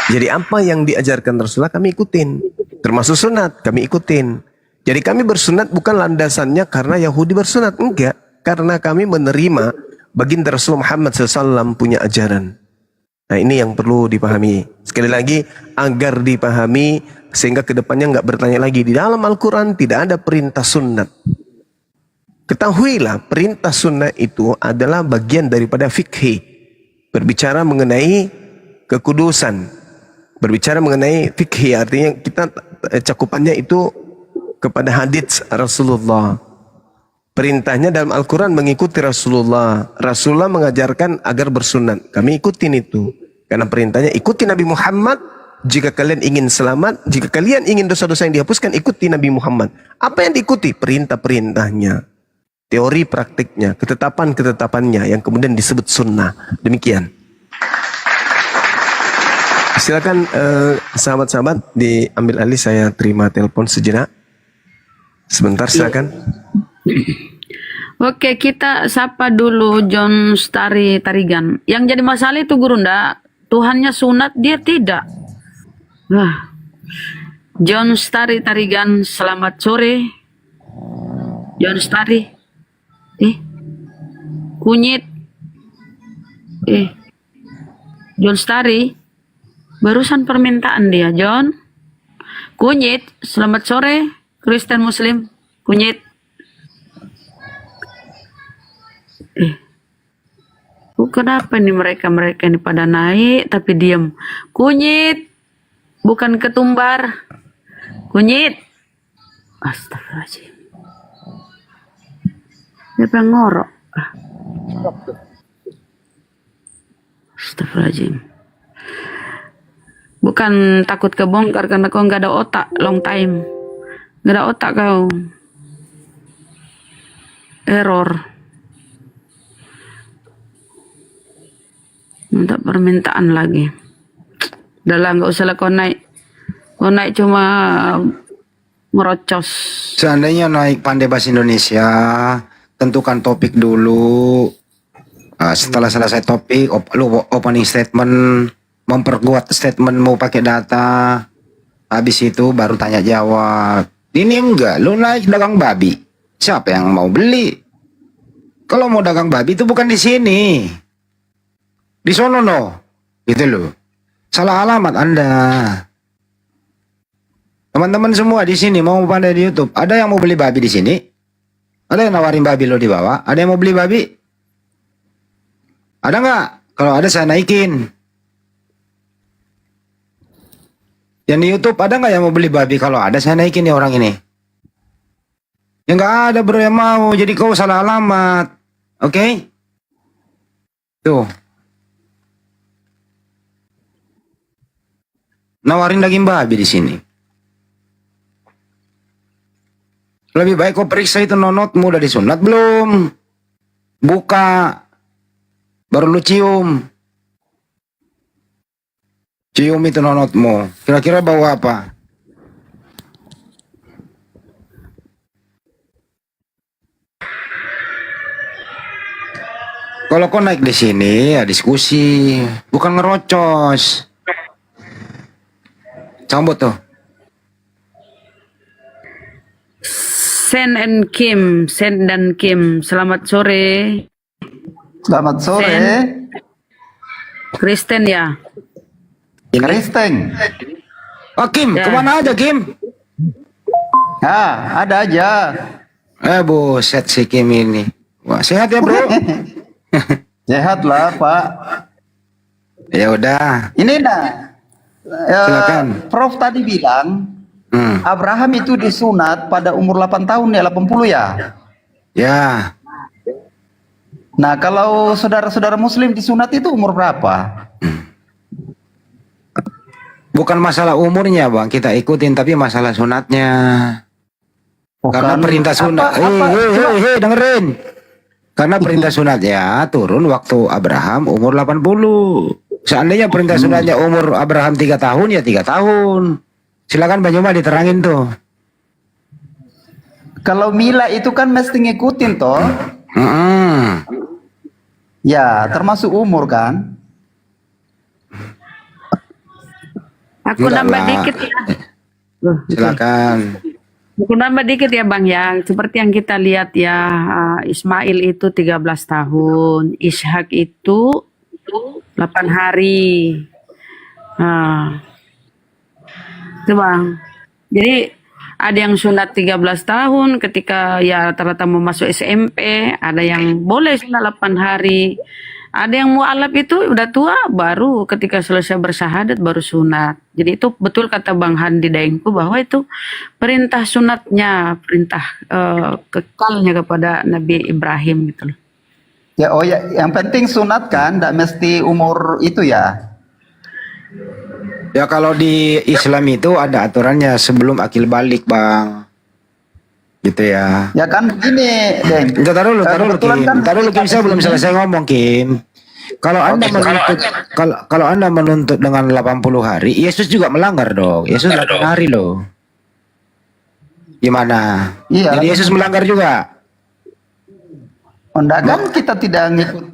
Jadi apa yang diajarkan Rasulullah kami ikutin. Termasuk sunat kami ikutin. Jadi kami bersunat bukan landasannya karena Yahudi bersunat. Enggak. Karena kami menerima baginda Rasul Muhammad SAW punya ajaran. Nah ini yang perlu dipahami. Sekali lagi agar dipahami sehingga kedepannya nggak bertanya lagi. Di dalam Al-Quran tidak ada perintah sunat. Ketahuilah perintah sunnah itu adalah bagian daripada fikih. Berbicara mengenai kekudusan. Berbicara mengenai fikih artinya kita cakupannya itu kepada hadits Rasulullah. Perintahnya dalam Al-Quran mengikuti Rasulullah. Rasulullah mengajarkan agar bersunat. Kami ikutin itu. Karena perintahnya ikuti Nabi Muhammad. Jika kalian ingin selamat, jika kalian ingin dosa-dosa yang dihapuskan, ikuti Nabi Muhammad. Apa yang diikuti? Perintah-perintahnya. Teori praktiknya, ketetapan-ketetapannya yang kemudian disebut sunnah. Demikian. Silakan sahabat-sahabat diambil alih, saya terima telepon sejenak. Sebentar silakan. Oke, kita sapa dulu John Stari Tarigan. Yang jadi masalah itu Gurunda, Tuhannya sunat, dia tidak. Wah. John Stari Tarigan, selamat sore. John Stari. Kunyit. John Stari. Barusan permintaan dia, John. Kunyit, selamat sore. Kristen Muslim. Kunyit. Kenapa nih mereka ini pada naik tapi diam? Kunyit. Bukan ketumbar. Kunyit. Astagfirullahaladzim. Dia pengen ngorok. Astagfirullahaladzim. Bukan takut kebongkar karena kau nggak ada otak long time. Nggak ada otak kau. Error. Minta permintaan lagi. Udah lah, nggak usah lah kau naik. Kau naik cuma merocos. Seandainya naik pandai bahasa Indonesia, tentukan topik dulu. Setelah selesai topik, lu opening statement, memperkuat statement mau pakai data. Habis itu baru tanya jawab. Ini enggak, lu naik dagang babi. Siapa yang mau beli? Kalau mau dagang babi itu bukan di sini. Di sono no. Gitu loh. Salah alamat Anda. Teman-teman semua di sini mau pandai di YouTube. Ada yang mau beli babi di sini? Ada yang nawarin babi lo di bawah? Ada yang mau beli babi? Ada nggak? Kalau ada saya naikin. Yang di YouTube ada nggak yang mau beli babi? Kalau ada saya naikin nih orang ini. Ya nggak ada bro yang mau. Jadi kau salah alamat. Oke? Tuh. Nawarin daging babi di sini. Lebih baik kau periksa itu nonotmu udah disunat belum? Buka. Baru lu cium. Cium itu nonotmu. Kira-kira bau apa? Kalau kau naik di sini ya diskusi, bukan ngerocos. Sambut tuh. Sen dan Kim, selamat sore. Selamat sore. Kristen ya? Kristen. Oh Kim, Ya. kemana aja Kim? Ah, ada aja. Buset si Kim ini. Wah, sehat ya bro? Sehat lah Pak. Ya udah. Ini nah. Silakan. Prof tadi bilang Abraham itu disunat pada umur 8 tahun ya, 80 ya? Ya. Nah, kalau saudara-saudara muslim disunat itu umur berapa? Bukan masalah umurnya bang, kita ikutin, tapi masalah sunatnya. Karena perintah sunat. Hei, dengerin. Karena perintah sunatnya turun waktu Abraham umur 80. Seandainya perintah sunatnya umur Abraham 3 tahun, ya 3 tahun. Silakan Bang Juma diterangin tuh. Kalau Mila itu kan mesti ngikutin toh. Ya, termasuk umur kan? Aku Enggak nambah lah. dikit ya. Silakan. Aku nambah dikit ya Bang ya. Seperti yang kita lihat ya, Ismail itu 13 tahun, Ishak itu 8 hari. Nah, itu Bang. Jadi ada yang sunat 13 tahun ketika ya rata-rata mau masuk SMP, ada yang boleh sunat 8 hari. Ada yang mualaf itu udah tua baru ketika selesai bersahadat baru sunat. Jadi itu betul kata Bang Handi Daengku bahwa itu perintah sunatnya, perintah kekalnya kepada Nabi Ibrahim gitu loh. Ya, oh ya, yang penting sunat kan, tidak mesti umur itu ya. Ya kalau di Islam itu ada aturannya sebelum akil balik, Bang. Gitu ya. Ya kan begini, Deng. Entar dulu, Kim. Saya belum selesai ngomong, Kim. Kalau Anda menuntut kalau Anda menuntut dengan 80 hari, Yesus juga melanggar dong. Yesus 8 hari loh. Gimana? Iya. Jadi Yesus melanggar juga. Enggak kan kita tidak ngikut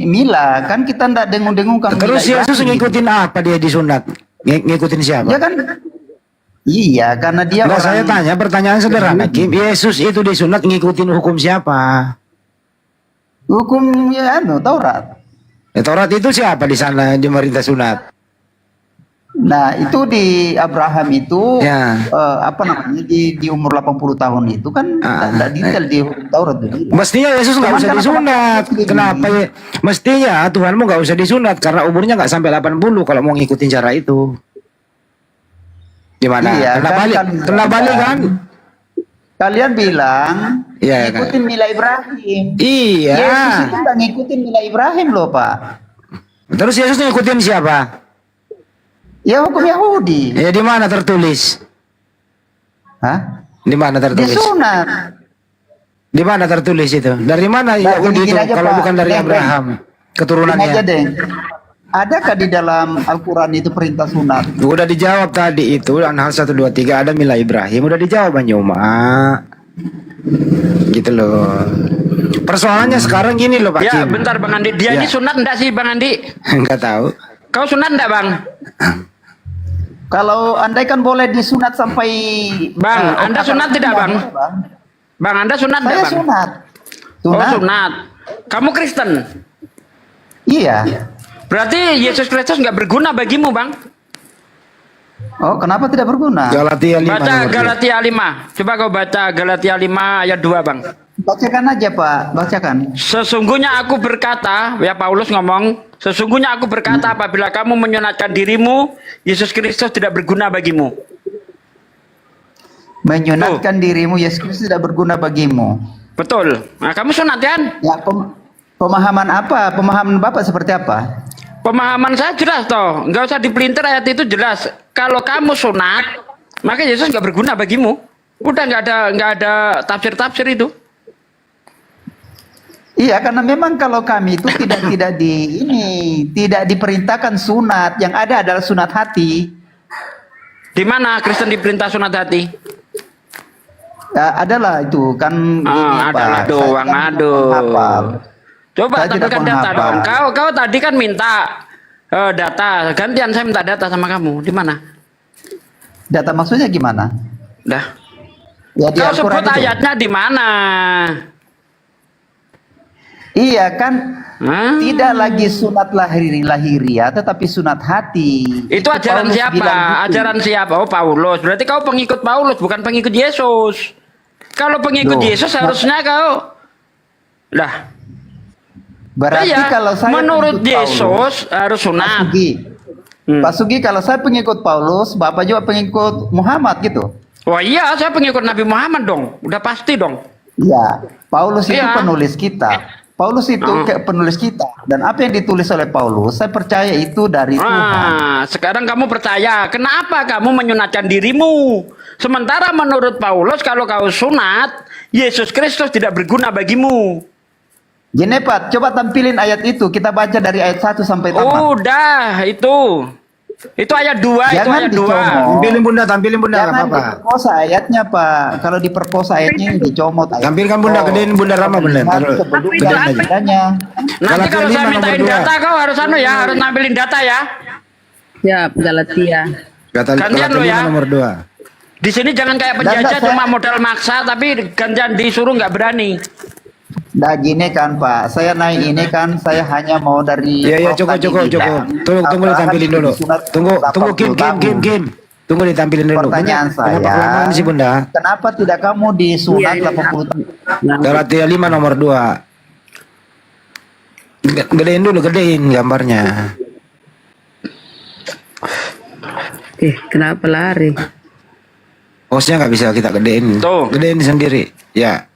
mila, kan kita enggak dengung-dengungkan. Terus Yesus ngikutin apa dia disunat? Ngikutin siapa? Ya kan. Iya, karena dia Enggak, orang. saya tanya pertanyaan sederhana, Kim. Yesus itu disunat ngikutin hukum siapa? Hukum ya Taurat. Ya, Taurat itu siapa di sana di pemerintah sunat? Nah, itu di Abraham itu Ya. apa namanya di umur 80 tahun itu kan enggak detail di hukum Taurat itu. Mestinya Yesus nggak usah disunat. Kenapa ya? Mestinya Tuhanmu nggak usah disunat karena umurnya nggak sampai 80 kalau mau ngikutin cara itu. Gimana? Iya, Kena balik kan? Kalian bilang Iya, ngikutin mila Ibrahim. Iya. Yesus itu nggak ngikutin mila Ibrahim loh, Pak. Terus Yesus ngikutin siapa? Ya hukum Yahudi. Ya di mana tertulis? Hah? Di mana Di tertulis? sunat. Di mana tertulis itu? Dari mana Nah, Yahudi itu gini aja, kalau Pak. bukan dari Deng, Abraham? Gini Keturunannya. aja, Deng. Adakah di dalam Al-Quran itu perintah sunat? Udah dijawab tadi itu An-Nahl 123 ada mila Ibrahim, udah dijawab Banyuma. Gitu loh. Persoalannya sekarang gini loh Pak Ya, Kim. bentar Bang Andi. Dia Ya. ini sunat enggak sih Bang Andi? Enggak tahu. Kau sunat enggak Bang? Kalau andai kan boleh disunat sampai Bang, Anda sunat tidak Bang? Bang, Anda sunat enggak Saya Bang? sunat. Oh, sunat. Kamu Kristen? Iya. Berarti Yesus Kristus nggak berguna bagimu, Bang? Oh, kenapa tidak berguna? Galatia 5. Baca Galatia 5. Coba kau baca Galatia 5 ayat 2, Bang. Bacakan aja, Pak. Bacakan. Sesungguhnya aku berkata, ya Paulus ngomong, sesungguhnya aku berkata apabila kamu menyunatkan dirimu, Yesus Kristus tidak berguna bagimu. Menyunatkan dirimu, Yesus Kristus tidak berguna bagimu. Betul. Nah, kamu sunat kan? Ya, pemahaman apa? Pemahaman Bapak seperti apa? Pemahaman saya jelas toh, nggak usah dipelintir, ayat itu jelas. Kalau kamu sunat, maka Yesus nggak berguna bagimu. Udah nggak ada tafsir itu. Iya, karena memang kalau kami itu tidak diperintahkan sunat, yang ada adalah sunat hati. Di mana Kristen diperintah sunat hati? Adalah itu kan. Adalah doang, aduh. Coba Saya tidak tampilkan data menghafal. dong. Kau tadi kan minta data, gantian saya minta data sama kamu. Di mana? Data maksudnya gimana? Dah. Ya, di Kau Al-Quran sebut itu. ayatnya di mana? Iya kan, tidak lagi sunat lahiriah, tetapi sunat hati. Itu ajaran Paulus siapa? bilang gitu. Ajaran siapa? Oh, Paulus. Berarti kau pengikut Paulus, bukan pengikut Yesus. Kalau pengikut Loh, Yesus harusnya kau. Lah. Berarti Iya, kalau saya menurut pengikut Yesus harus sunat. Pak Sugi, kalau saya pengikut Paulus, Bapak juga pengikut Muhammad gitu. Wah iya, saya pengikut Nabi Muhammad dong. Udah pasti dong. Ya, Paulus itu Iya. penulis kitab. Paulus itu kayak penulis kitab. Dan apa yang ditulis oleh Paulus, saya percaya itu dari Tuhan. Nah, sekarang kamu percaya. Kenapa kamu menyunatkan dirimu? Sementara menurut Paulus, kalau kau sunat, Yesus Kristus tidak berguna bagimu. Gini Pak, coba tampilin ayat itu. Kita baca dari ayat 1 sampai tamat. Udah, itu. Itu ayat 2, itu Jangan ayat 2. Tampilin bunda, nggak Jangan apa-apa. diperkosa ayatnya Pak. Kalau diperkosa ayatnya dicomot. Ayat. Tampilkan bunda, gedein bunda Rama bunda. Taruh. Gedein aja. Nanti kalau saya mintain data, kau harus harus nampilin data ya. Ya, Galatia. Gantian lo ya. Nomor 2. Di sini jangan kayak penjajah cuma modal maksa, tapi gantian disuruh nggak berani. Nah gini kan Pak, saya naik ini kan saya hanya mau dari. Iya cukup. Tunggu ditampilin dulu. Tunggu Kim. Tunggu ditampilin dulu. Pertanyaan saya. Sih Bunda. Kenapa tidak kamu disunat 80 tahun? Galatia 5 nomor 2. Gedein gambarnya. Kenapa lari? Hostnya nggak bisa kita gedein. Tuh. Gedein sendiri. Ya.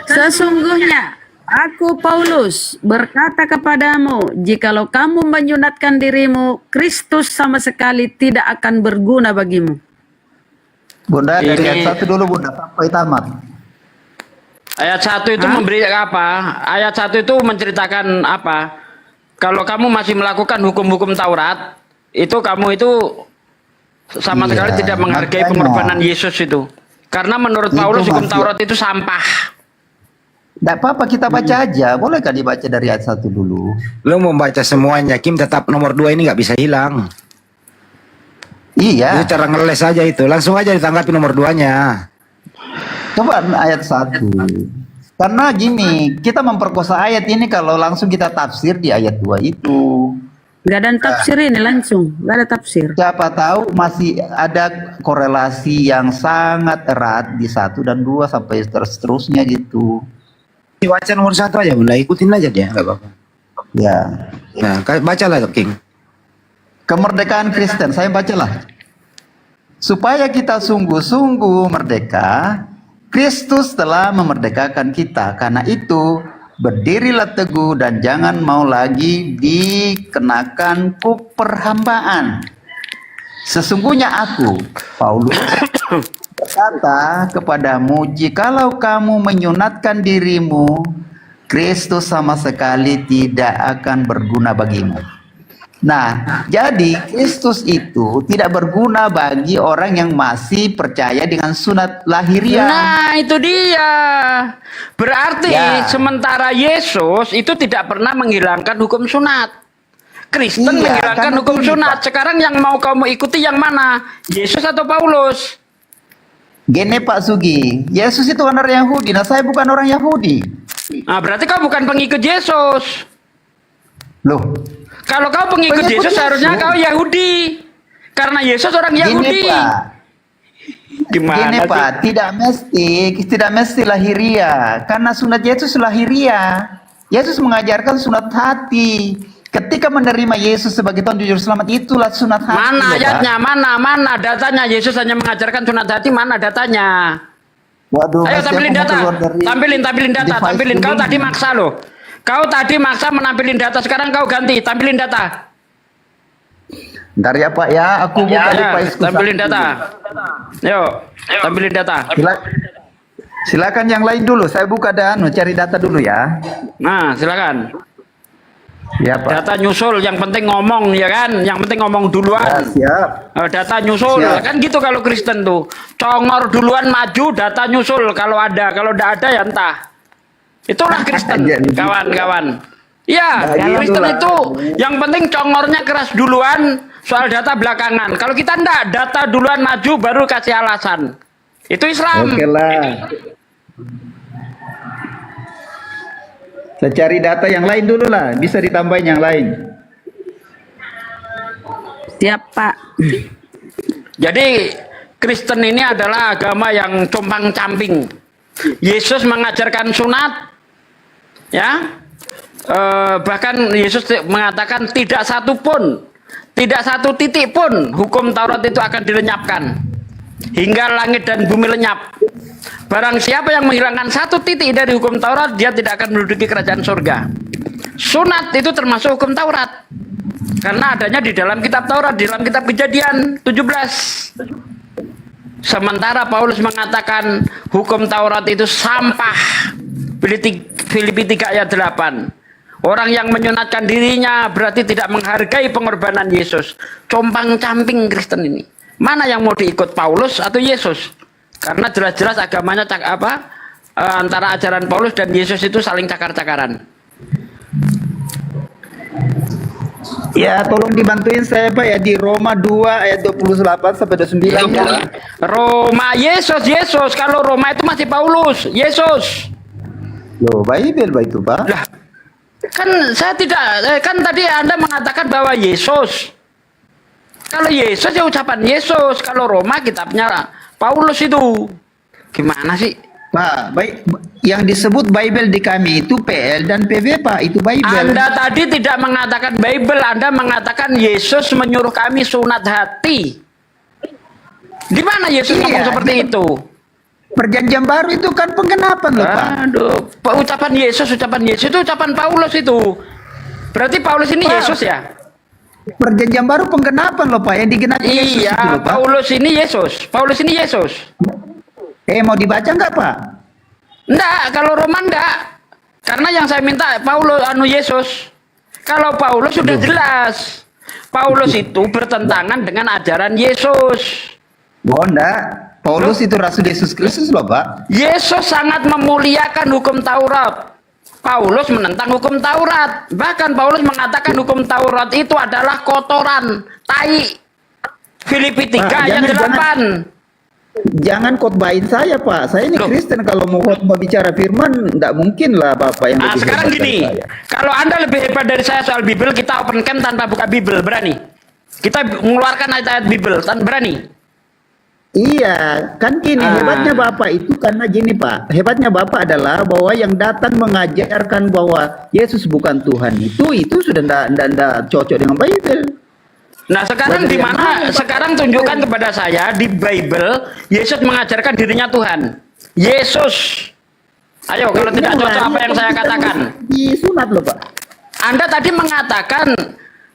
Sesungguhnya aku Paulus berkata kepadamu, jikalau kamu menyunatkan dirimu, Kristus sama sekali tidak akan berguna bagimu. Bunda dari ayat 1 dulu Bunda sampai tamat. Ayat 1 itu memberi apa? Ayat 1 itu menceritakan apa? Kalau kamu masih melakukan hukum-hukum Taurat, itu kamu itu sama sekali tidak menghargai pengorbanan Yesus itu. Karena menurut Paulus hukum Taurat itu sampah. Tidak apa-apa kita baca aja. Bolehkah dibaca dari ayat 1 dulu? Lo mau baca semuanya, Kim, tetap nomor 2 ini nggak bisa hilang. Iya. Itu cara ngeles aja itu. Langsung aja ditanggapi nomor 2-nya. Coba ayat 1. Karena gini, kita memperkosa ayat ini kalau langsung kita tafsir di ayat 2 itu. Gak ada tafsir ini langsung, gak ada tafsir. Siapa tahu masih ada korelasi yang sangat erat di 1 dan 2 sampai seterusnya gitu. Baca nomor 1 aja Bunda, ikutin aja dia, nggak apa-apa. Ya. Nah, bacalah King. Kemerdekaan Kristen, saya bacalah. Supaya kita sungguh-sungguh merdeka, Kristus telah memerdekakan kita. Karena itu, berdirilah teguh dan jangan mau lagi dikenakan perhambaan. Sesungguhnya aku, Paulus, berkata kepadamu, jikalau kamu menyunatkan dirimu, Kristus sama sekali tidak akan berguna bagimu. Nah, jadi Kristus itu tidak berguna bagi orang yang masih percaya dengan sunat lahiriah. Nah, itu dia. Berarti sementara Yesus itu tidak pernah menghilangkan hukum sunat. Kristen menghilangkan hukum sunat. Sekarang yang mau kamu ikuti yang mana? Yesus atau Paulus? Gini Pak Sugi, Yesus itu orang Yahudi. Nah, saya bukan orang Yahudi. Nah, berarti kau bukan pengikut Yesus. Loh. Kalau kau pengikut Yesus seharusnya kau Yahudi. Karena Yesus orang Yahudi. Gini Pak. Gini Pak, tidak mesti lahiriah. Karena sunat Yesus lahiriah. Yesus mengajarkan sunat hati. Ketika menerima Yesus sebagai Tuhan Juru Selamat, itulah sunat hati. Mana ayatnya? Mana datanya? Yesus hanya mengajarkan sunat hati. Mana datanya? Waduh, ayo tampilin data. Tampilin data. Kau tadi maksa loh. Kau tadi maksa menampilin data, sekarang kau ganti, tampilin data. Ntar ya Pak ya, aku buka di Paisku. Tampilin data. Yuk, tampilin data. Silakan yang lain dulu, saya buka dan cari data dulu ya. Nah, silakan. Ya Pak. Data nyusul, yang penting ngomong ya kan, yang penting ngomong duluan. Ya, siap. Data nyusul, kan gitu kalau Kristen tuh. Congor duluan maju, data nyusul kalau ada, kalau tidak ada ya entah. Itulah Kristen, kawan-kawan. Ya, Kristen itu yang penting congornya keras duluan, soal data belakangan. Kalau kita enggak, data duluan maju baru kasih alasan. Itu Islam. Oke lah. Saya cari data yang lain dulu lah, bisa ditambahin yang lain. Siap Pak. Jadi Kristen ini adalah agama yang compang-camping. Yesus mengajarkan sunat. Ya, bahkan Yesus mengatakan tidak satu titik pun hukum Taurat itu akan dilenyapkan hingga langit dan bumi lenyap. Barang siapa yang menghilangkan satu titik dari hukum Taurat, dia tidak akan menduduki kerajaan surga. Sunat itu termasuk hukum Taurat karena adanya di dalam kitab Taurat, di dalam kitab Kejadian 17. Sementara Paulus mengatakan hukum Taurat itu sampah. Filipi 3 ayat 8. Orang yang menyunatkan dirinya berarti tidak menghargai pengorbanan Yesus. Compang-camping Kristen ini. Mana yang mau diikut, Paulus atau Yesus? Karena jelas-jelas agamanya antara ajaran Paulus dan Yesus itu saling cakar-cakaran. Ya, tolong dibantuin saya Pak ya di Roma 2 ayat 28 sampai 29 ya. Roma, Yesus. Kalau Roma itu masih Paulus, Yesus. Loh, Bible Pak itu Pak. Lah, kan saya tidak, kan tadi Anda mengatakan bahwa Yesus. Kalau Yesus ya ucapan Yesus, kalau Roma kitabnya Paulus itu. Gimana sih? Pak, baik, yang disebut Bible di kami itu PL dan PB Pak, itu Bible. Anda tadi tidak mengatakan Bible, Anda mengatakan Yesus menyuruh kami sunat hati. Di mana Yesus ngomong seperti itu? Perjanjian baru itu kan penggenapan loh Pak. Aduh, ucapan Yesus itu ucapan Paulus itu. Berarti Paulus ini Pak, Yesus ya? Perjanjian baru penggenapan loh Pak, yang digenapi Yesus itu Iya, loh, Pak. Paulus ini Yesus. Mau dibaca nggak Pak? Enggak, kalau Roma enggak. Karena yang saya minta Paulus Yesus. Kalau Paulus sudah jelas. Paulus itu bertentangan dengan ajaran Yesus. Oh enggak. Paulus itu Rasul Yesus Kristus loh Pak. Yesus sangat memuliakan hukum Taurat. Paulus menentang hukum Taurat. Bahkan Paulus mengatakan hukum Taurat itu adalah kotoran, tai. Filipi 3 ayat 8. Jangan khotbahin saya Pak. Saya ini Kristen, kalau mau khotbah bicara firman enggak mungkin lah Bapak yang Nah, lebih sekarang hebat dari gini, saya. kalau Anda lebih hebat dari saya soal Bible, kita open camp tanpa buka Bible, berani? Kita mengeluarkan ayat-ayat Bible, berani? Iya, kan gini, hebatnya Bapak itu karena gini Pak. Hebatnya Bapak adalah bahwa yang datang mengajarkan bahwa Yesus bukan Tuhan itu sudah enggak cocok dengan Bible. Nah, sekarang di mana? Sekarang tunjukkan kepada saya di Bible Yesus mengajarkan dirinya Tuhan. Yesus. Ayo, kalau tidak cocok apa yang saya katakan. Disunat loh Pak. Anda tadi mengatakan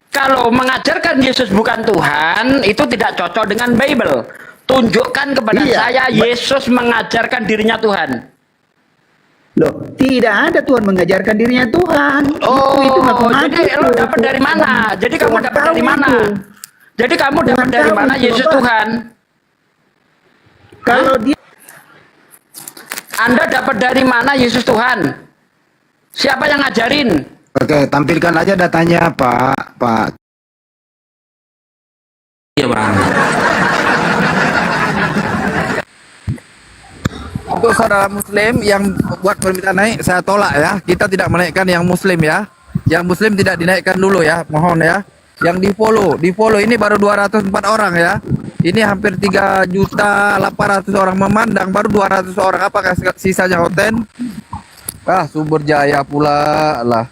kalau mengajarkan Yesus bukan Tuhan itu tidak cocok dengan Bible. Tunjukkan kepada saya Yesus mengajarkan dirinya Tuhan. Loh, tidak ada Tuhan mengajarkan dirinya Tuhan. Oh, itu jadi lo dapat dari mana? Jadi kamu dapat dari mana? Jadi kamu dapat dari mana Yesus Tuhan? Kalau dia, Anda dapat dari mana Yesus Tuhan? Siapa yang ngajarin? Oke, tampilkan aja datanya Pak. Iya Bang. Untuk saudara Muslim yang buat permintaan naik, saya tolak ya. Kita tidak menaikkan yang Muslim ya. Yang Muslim tidak dinaikkan dulu ya, mohon ya. Yang di follow ini baru 204 orang ya. Ini hampir 3.800.000 orang memandang, baru 200 orang. Apakah sisanya konten? Sumber Jaya pula lah.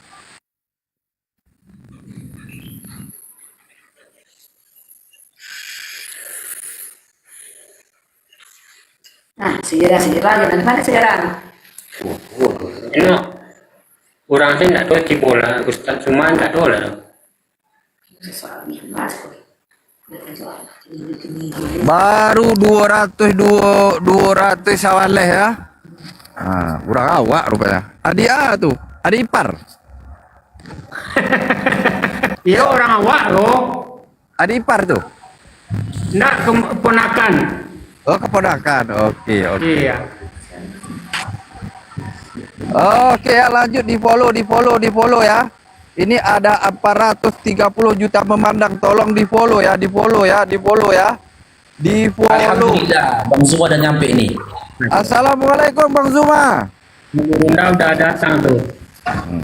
Nah, sejarah lagi, mana sejarah? Ini orang saya tidak tahu cipola, Ustaz cuma tidak tahu lah. Baru 200 sawaleh ya. Kurang awak rupanya. Adik tuh, adik ipar. Iya orang awak loh. Adik ipar tuh. Tidak keponakan. Oh, keponakan. Oke. Iya. Oke ya, lanjut di follow ya. Ini ada 430 juta memandang, tolong di follow ya. Di follow. Alhamdulillah, Bang Zuma udah nyampe nih. Assalamualaikum Bang Zuma. Bunda udah datang tuh.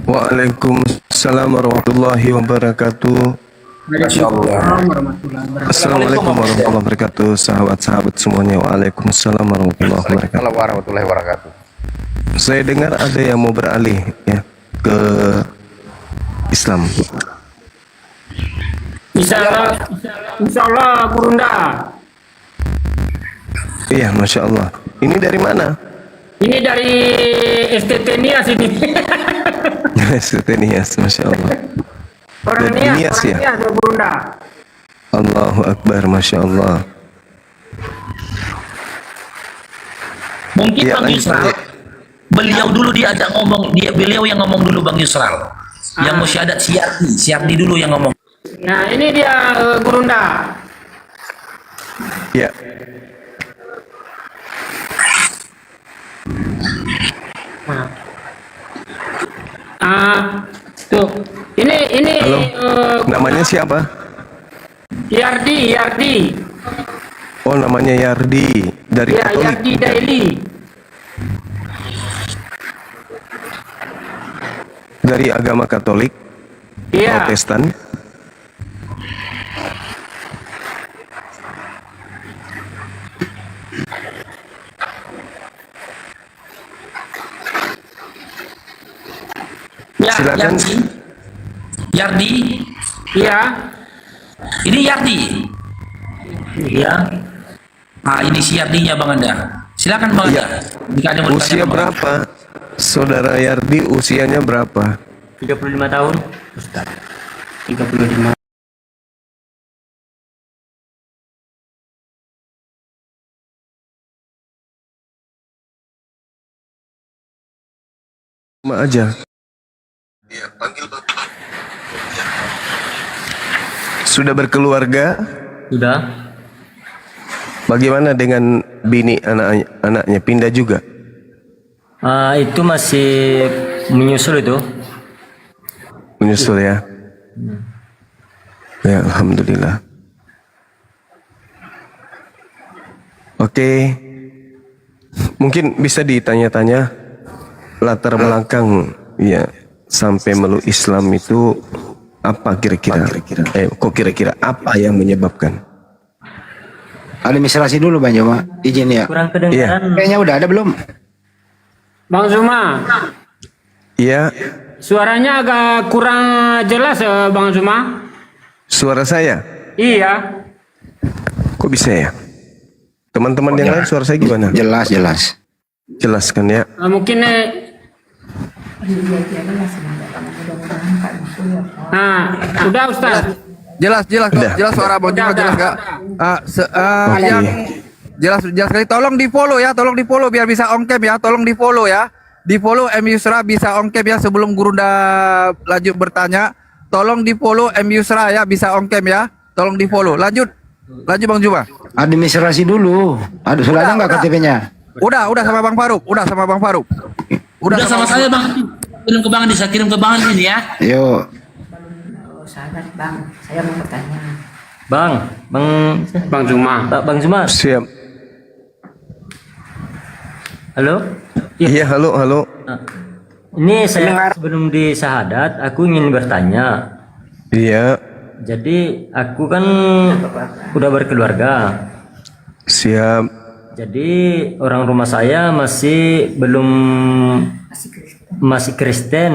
Waalaikumsalam warahmatullahi wabarakatuh. Masya Allah. Assalamualaikum warahmatullahi wabarakatuh, sahabat-sahabat semuanya. Waalaikumsalam warahmatullahi wabarakatuh. Saya dengar ada yang mau beralih ya ke Islam. Insya Allah, Bunda. Iya, Masya Allah. Ini dari mana? Ini dari STT Nias ini. STT Nias, Masya Allah. Orang Nias ya, Bunda. Allahu Akbar, Masya Allah. Mungkin Bang Yusral, beliau dulu diajak ngomong, beliau yang ngomong dulu Bang Yusral. Yang musyahadat Syardi dulu yang ngomong. Nah ini dia Bunda. Ya. Tuh Ini Halo, namanya siapa? Yardi. Oh, namanya Yardi dari Ya, Katolik. Yardi Daily. Dari agama Katolik, Iya. Protestan. Ya, Silakan. Yardi. Iya. Ini Yardi. Iya. Ah, ini si Yardinya Bang Anda. Silakan Bang Anda. Jika ada mau Usia ditanya, Bang. berapa? Saudara Yardi usianya berapa? 35 tahun, Ustaz. 35. Cuma aja. Sudah berkeluarga? Sudah. Bagaimana dengan bini anaknya? Pindah juga? Itu masih menyusul itu. Menyusul ya? Ya, Alhamdulillah. Oke. Mungkin bisa ditanya-tanya latar belakang ya sampai meluk Islam itu apa kira-kira? Kok kira-kira apa yang menyebabkan? Administrasi dulu Bang Joma, izin ya. Kurang kedengaran. Kayaknya udah ada belum? Bang Zuma, Iya, suaranya agak kurang jelas Bang Zuma. suara saya. Iya. Kok bisa ya? Teman-teman yang lain suara saya gimana? Jelas. Jelaskan ya. Mungkin udah Ustaz. Jelas suara Bang Juma jelas gak? Yang jelas sekali. Tolong di follow biar bisa on cam ya. Tolong di follow ya. Di follow M Yusra bisa on cam ya sebelum Gurunda lanjut bertanya. Tolong di follow M Yusra ya bisa on cam ya. Tolong di follow. Lanjut Bang Juma. Administrasi dulu. Aduh, sudah ada nggak KTP-nya? Udah sama Bang Faruk. Udah Sama saya Bang. Kirim ke Bang Andi, saya kirim ke Bang Andi ya. Yuk. Sahabat Bang, saya mau bertanya. Bang Zuma. Bang Zuma. Siap. Halo? Iya, halo. Ini saya sebelum di syahadat, aku ingin bertanya. Iya. Jadi aku kan udah berkeluarga. Siap. Jadi orang rumah saya masih Kristen.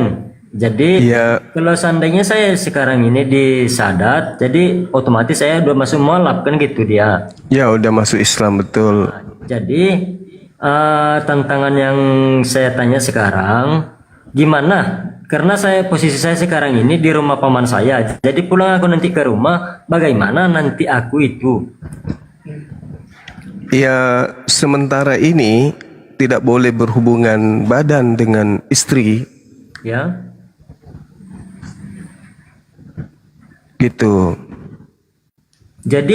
Jadi kalau seandainya saya sekarang ini di syahadat, jadi otomatis saya udah masuk mualaf kan gitu dia. Ya udah masuk Islam betul. Jadi tantangan yang saya tanya sekarang gimana? Karena posisi saya sekarang ini di rumah paman saya. Jadi pulang aku nanti ke rumah, bagaimana nanti aku itu? Ya sementara ini tidak boleh berhubungan badan dengan istri. Ya. Gitu. Jadi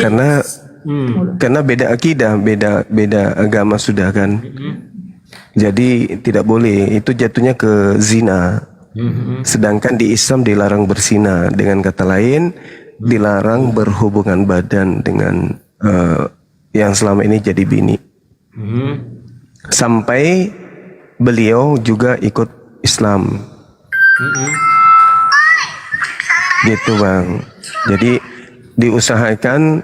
karena beda akidah, beda agama sudah kan. Jadi tidak boleh, itu jatuhnya ke zina. Sedangkan di Islam dilarang berzina. Dengan kata lain, dilarang berhubungan badan dengan yang selama ini jadi bini. Sampai beliau juga ikut Islam. Gitu Bang. Jadi diusahakan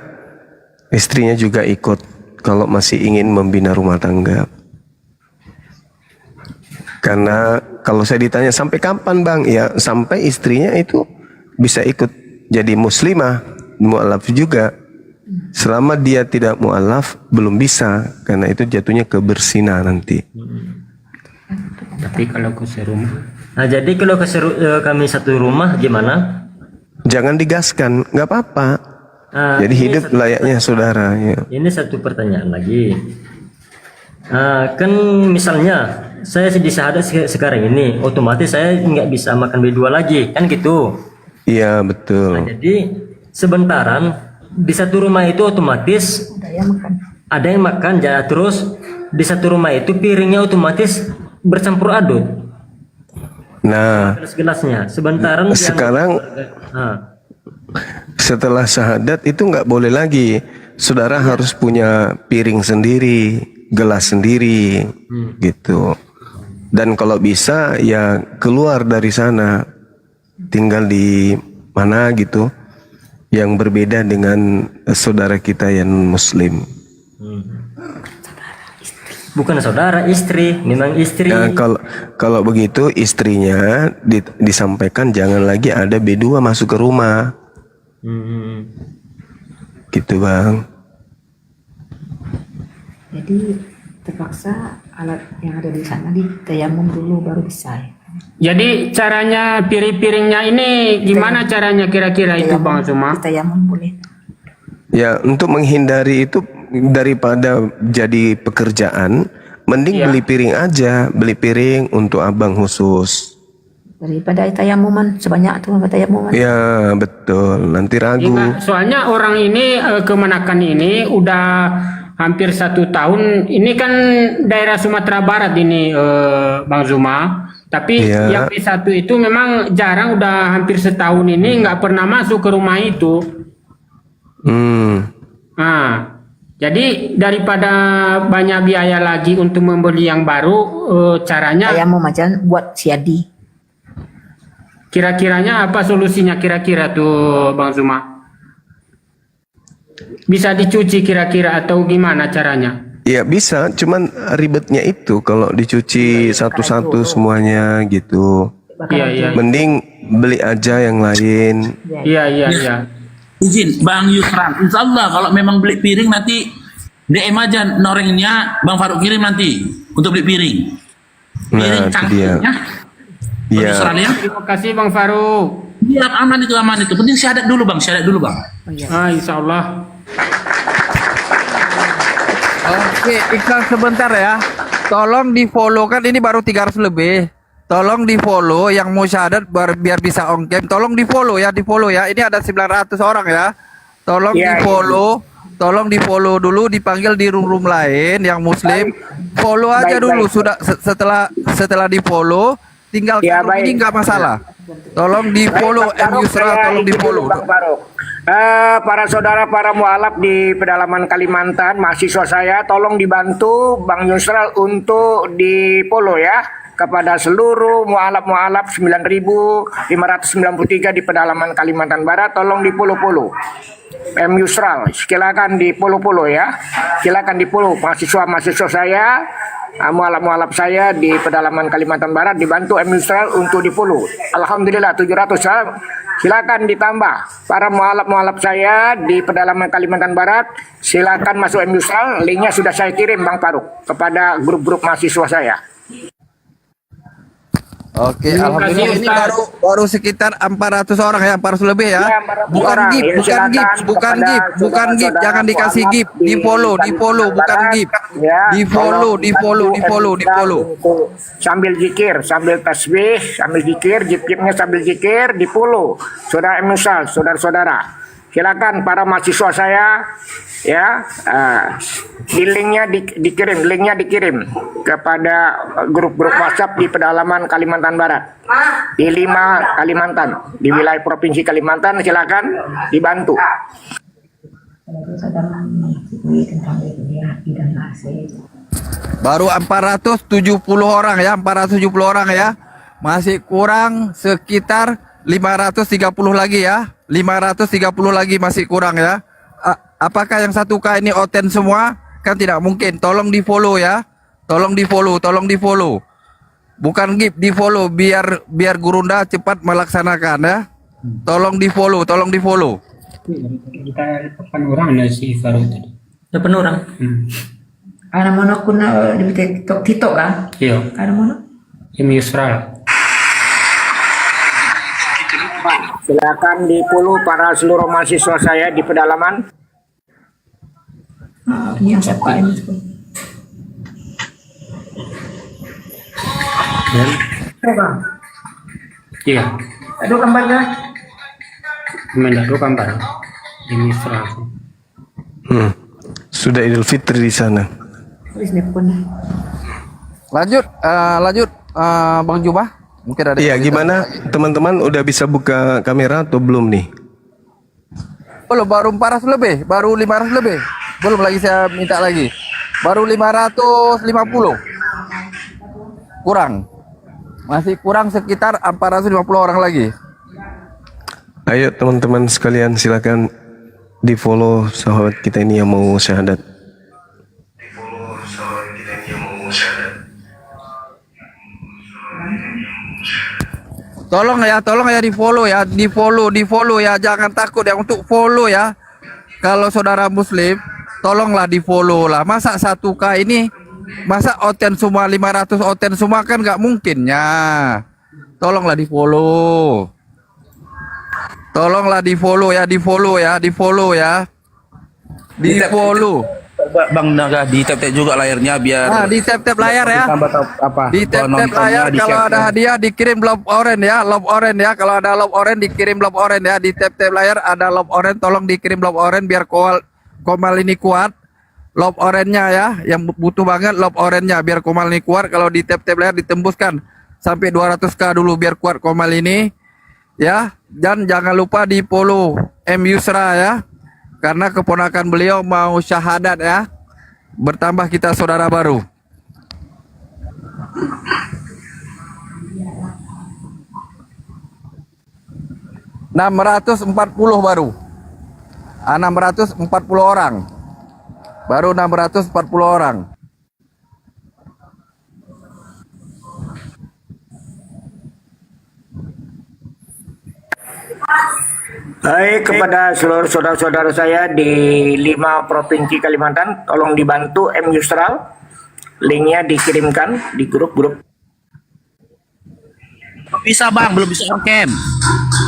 istrinya juga ikut kalau masih ingin membina rumah tangga. Karena kalau saya ditanya sampai kapan Bang? Ya sampai istrinya itu bisa ikut jadi muslimah, mu'alaf juga. Selama dia tidak mu'alaf belum bisa, karena itu jatuhnya ke berzina nanti. Tapi kalau ke serumah. Nah jadi kalau kami satu rumah gimana? Jangan digaskan, nggak apa-apa. Jadi hidup layaknya saudara. Ya. Ini satu pertanyaan lagi. Kan misalnya saya di syahadat sekarang ini, otomatis saya nggak bisa makan berdua lagi, kan gitu? Iya betul. Jadi sebentaran di satu rumah itu otomatis ada yang makan, ya, terus di satu rumah itu piringnya otomatis bercampur aduk. Nah, Gelas-gelasnya. Sebentar sekarang setelah syahadat itu nggak boleh lagi. Saudara harus punya piring sendiri, gelas sendiri, gitu. Dan kalau bisa ya keluar dari sana, tinggal di mana gitu, yang berbeda dengan saudara kita yang Muslim. Bukan saudara, istri, memang istri. Nah, kalau begitu istrinya disampaikan jangan lagi ada B2 masuk ke rumah. Gitu Bang. Jadi terpaksa alat yang ada di sana ditayamum dulu baru bisa. Jadi caranya piring-piringnya ini gimana caranya kira-kira itu Bang Zuma? Ditayamum boleh. Ya, untuk menghindari itu daripada jadi pekerjaan, mending beli piring aja, beli piring untuk abang khusus. Daripada tayamuman sebanyak tuh tayamuman. Ya, betul. Nanti ragu. Enggak, soalnya orang ini Kemenakan ini udah hampir 1 tahun. Ini kan daerah Sumatera Barat ini Bang Zuma. Tapi yang B1 itu memang jarang, udah hampir setahun ini nggak pernah masuk ke rumah itu. Nah, jadi daripada banyak biaya lagi untuk membeli yang baru, caranya tayamum aja buat siadi. Kira-kiranya apa solusinya kira-kira tuh Bang Zuma? Bisa dicuci kira-kira atau gimana caranya? Ya bisa, cuman ribetnya itu kalau dicuci satu-satu semuanya gitu. Iya. Mending beli aja yang lain. Iya. Izin Bang Yusran, insya Allah kalau memang beli piring nanti DM aja norengnya Bang Faruk kirim nanti untuk beli piring. Piring cangkirnya. Iya. Terima kasih Bang Faruk. Iya, aman itu. Penting syahadat dulu Bang, Insya Allah. Oke, iklan sebentar ya. Tolong di follow, kan ini baru 300 lebih. Tolong di follow yang mau syahadat biar bisa on cam. Tolong di follow ya, Ini ada 900 orang ya. Tolong di follow. Tolong di follow dulu, dipanggil di room lain yang Muslim. Follow aja dulu. Sudah setelah di follow, tinggal ini nggak masalah. Tolong di follow Yusra, tolong di follow. Para saudara, para mualaf di pedalaman Kalimantan, mahasiswa saya, tolong dibantu Bang Yusra untuk di follow ya, kepada seluruh mualaf 9.593 di pedalaman Kalimantan Barat, tolong di follow. M Yusra, silakan di follow ya, silakan di follow mahasiswa saya, mualaf saya di pedalaman Kalimantan Barat, dibantu M Yusra untuk di follow. Alhamdulillah 700. Silakan ditambah para mualaf saya di pedalaman Kalimantan Barat, silakan masuk M Yusra, linknya sudah saya kirim Bang Faruk kepada grup-grup mahasiswa saya. Oke, alhamdulillah ini baru sekitar 400 orang ya, 400 lebih ya. Bukan gip, jangan dikasih gip, di follow, bukan gip. Di follow. Sambil zikir, sambil tasbih, sambil zikir, gip-gipnya sambil zikir, di follow. Saudara Emusal, saudara-saudara. Silakan para mahasiswa saya ya, linknya dikirim kepada grup-grup WhatsApp di pedalaman Kalimantan Barat, di 5 Kalimantan, di wilayah provinsi Kalimantan. Silakan dibantu. Baru 470 orang ya, masih kurang sekitar 530 lagi ya, 530 lagi masih kurang ya. Apakah yang 1K ini oten semua? Kan tidak mungkin. Tolong di follow ya, tolong di follow. Bukan gip, di follow biar Gurunda cepat melaksanakan ya. Tolong di follow. Kita 8 orang ya si Faruk tadi. 8 orang. Ada mana kuna di TikTok kan? Iya. Ada mana? M Yusra. Silakan di follow para seluruh mahasiswa saya di pedalaman. Ini yang siapa ini? Iya. Ada gambarnya? Ada gambar. M Yusra. Sudah Idul Fitri di sana. Lanjut Bang Jubah. Mungkin ada. Iya, gimana teman-teman udah bisa buka kamera atau belum nih? Belum, baru 400 lebih, baru 500 lebih. Belum lagi saya minta lagi. Baru 550. Kurang. Masih kurang sekitar 450 orang lagi. Ayo teman-teman sekalian silakan di follow sahabat kita ini yang mau syahadat. Tolong ya di follow ya, jangan takut ya untuk follow ya. Kalau saudara muslim, tolonglah di follow lah. Masa 1K ini, masa oten semua 500 oten semua kan nggak mungkin ya. Tolonglah di follow. Tolonglah di follow ya. Di follow. Bang Naga di tap-tap juga layarnya biar. Nah, di tap-tap layar ya. Di tap-tap layar kalau ada hadiah dikirim love orange ya. Kalau ada love orange dikirim love orange ya. Di tap-tap layar ada love orange, tolong dikirim love orange biar Komal ini kuat. Love orange-nya ya, yang butuh banget love orange-nya biar Komal ini kuat. Kalau di tap-tap layar ditembuskan sampai 200k dulu biar kuat Komal ini. Ya, dan jangan lupa di follow M Yusra ya. Karena keponakan beliau mau syahadat ya. Bertambah kita saudara baru. ...640 baru. 640 orang. Baru 640 orang. Baik, kepada seluruh saudara-saudara saya di 5 provinsi Kalimantan, tolong dibantu M Yusral. Linknya dikirimkan di grup-grup. Bisa bang, belum bisa on cam.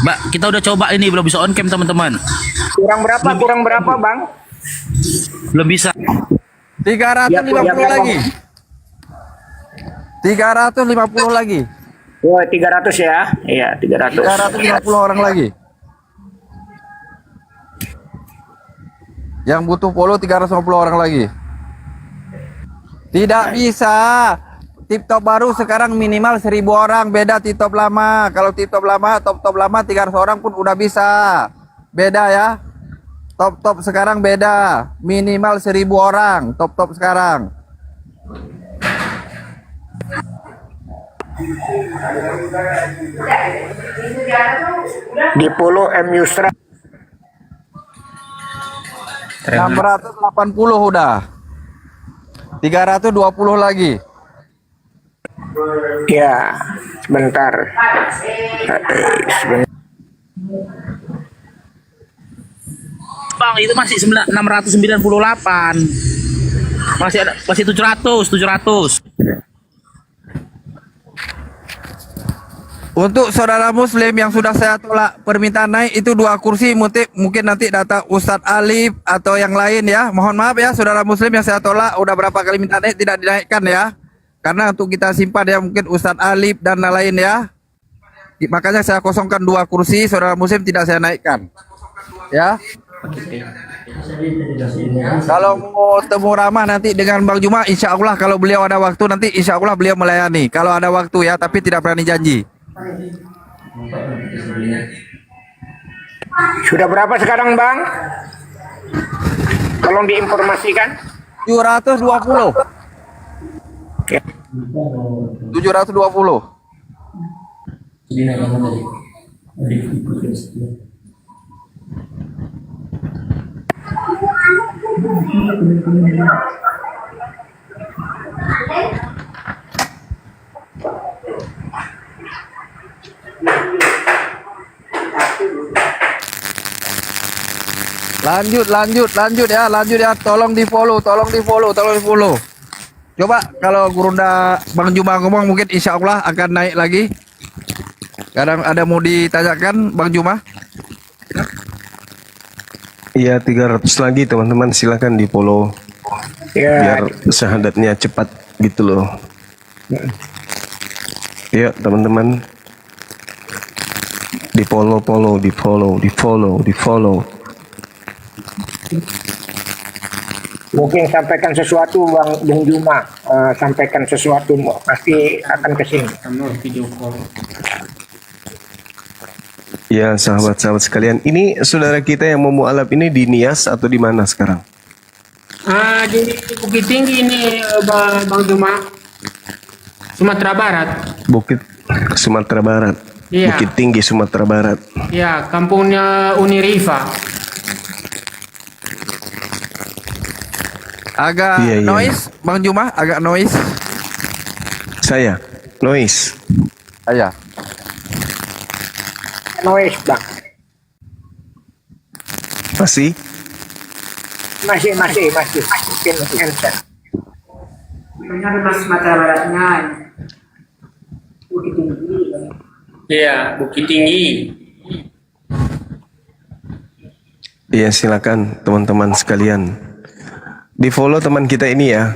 Mbak, kita udah coba ini belum bisa on cam teman-teman. Kurang berapa bang? Belum bisa. 350 lagi. 350 lagi. Oh, 300 ya. Iya, 300. 350 orang lagi. Yang butuh follow 350 orang lagi. Tidak bisa. Tip-top baru sekarang minimal 1000 orang. Beda tip-top lama. Kalau tip-top lama, top-top lama 300 orang pun udah bisa. Beda ya. Top-top sekarang beda. Minimal 1000 orang. Top-top sekarang. Di follow M Yusra. 680 udah. 320 lagi. Ya, sebentar. Bang, itu masih 698. Masih 700. Untuk saudara muslim yang sudah saya tolak permintaan naik itu 2 kursi, mungkin nanti datang Ustadz Alif atau yang lain ya. Mohon maaf ya saudara muslim yang saya tolak udah berapa kali minta naik tidak dinaikkan ya. Karena untuk kita simpan ya mungkin Ustadz Alif dan lain ya. Makanya saya kosongkan 2 kursi, saudara muslim tidak saya naikkan. Ya. Kalau mau temu ramah nanti dengan Bang Juma, insya Allah kalau beliau ada waktu nanti insya Allah beliau melayani. Kalau ada waktu ya, tapi tidak berani janji. Sudah berapa sekarang Bang? Tolong diinformasikan. 720. 720. Lanjut ya, tolong di follow. Coba kalau Gurunda Bang Juma ngomong mungkin insya Allah akan naik lagi. Kadang ada mau ditanyakan Bang Juma? Iya 300 lagi teman-teman, silakan di follow biar syahadatnya cepat gitu loh. Ya teman-teman, di follow. Mungkin sampaikan sesuatu Bung Juma, sampaikan sesuatu pasti akan ke sini. Video call. Ya, sahabat-sahabat sekalian, ini saudara kita yang mau mualaf ini di Nias atau di mana sekarang? Di Bukit Tinggi ini Bang Juma, Sumatera Barat. Bukit Sumatera Barat. Iya. Bukit Tinggi Sumatera Barat. Ya, kampungnya Uniriva. Agak Iya, iya. noise, Bang Juma, agak noise. Saya, noise. Iya. Noise, Bang. Masih? Masih. Mungkin answer. Benar Mas Sumatera Baratnya. Bukit Tinggi. Iya, Bukit Tinggi. Iya, silakan teman-teman sekalian. Di follow teman kita ini ya.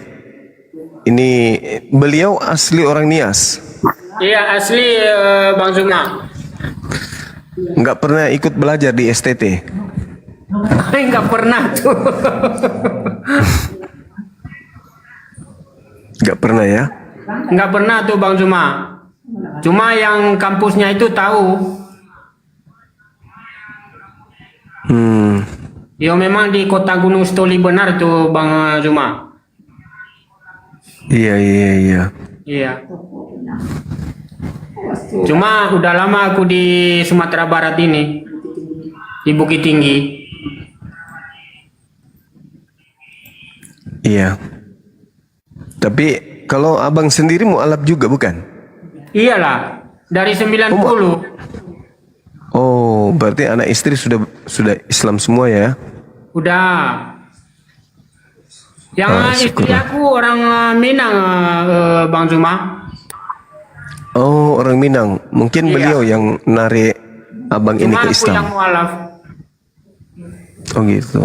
Ini beliau asli orang Nias. Iya, asli Bang Juma. Nggak pernah ikut belajar di STT. Nggak pernah tuh. Nggak pernah ya? Nggak pernah tuh Bang Juma. Cuma yang kampusnya itu tahu. Ya memang di kota Gunung Stoli benar tuh Bang Juma. Iya. Iya. Cuma udah lama aku di Sumatera Barat ini, di Bukit Tinggi. Iya. Tapi kalau abang sendiri mualaf juga bukan? Iyalah, dari 90. Oh, berarti anak istri sudah Islam semua ya? Udah. Yang istri aku orang Minang, Bang Juma. Oh, orang Minang. Mungkin Iya. beliau yang narik abang ini Cuma ke aku yang Islam. mualaf. Oh gitu.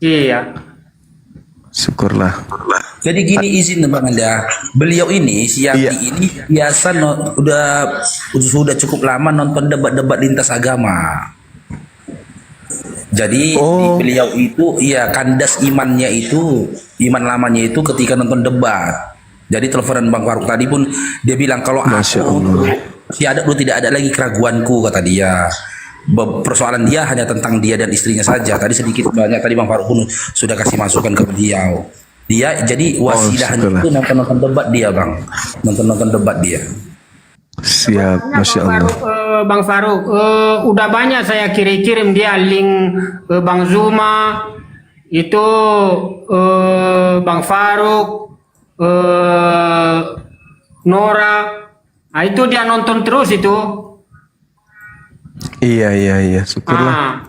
Iya. Syukurlah. Jadi gini izin Bang Anda, beliau ini si Yati ini biasa sudah cukup lama nonton debat-debat lintas agama. Jadi di beliau itu kandas imannya itu, iman lamanya itu ketika nonton debat. Jadi teleponan Bang Faruk tadi pun dia bilang kalau aku tidak ada lagi keraguanku kata dia. Persoalan dia hanya tentang dia dan istrinya saja. Tadi sedikit banyak tadi Bang Faruk pun sudah kasih masukan ke beliau. Dia jadi wasilahnya itu nonton debat dia Bang, nonton debat dia. Siap, Masya Allah. Bang Faruk, udah banyak saya kirim dia link Bang Zuma, itu Bang Faruk, Nora, nah itu dia nonton terus itu. Iya, syukurlah.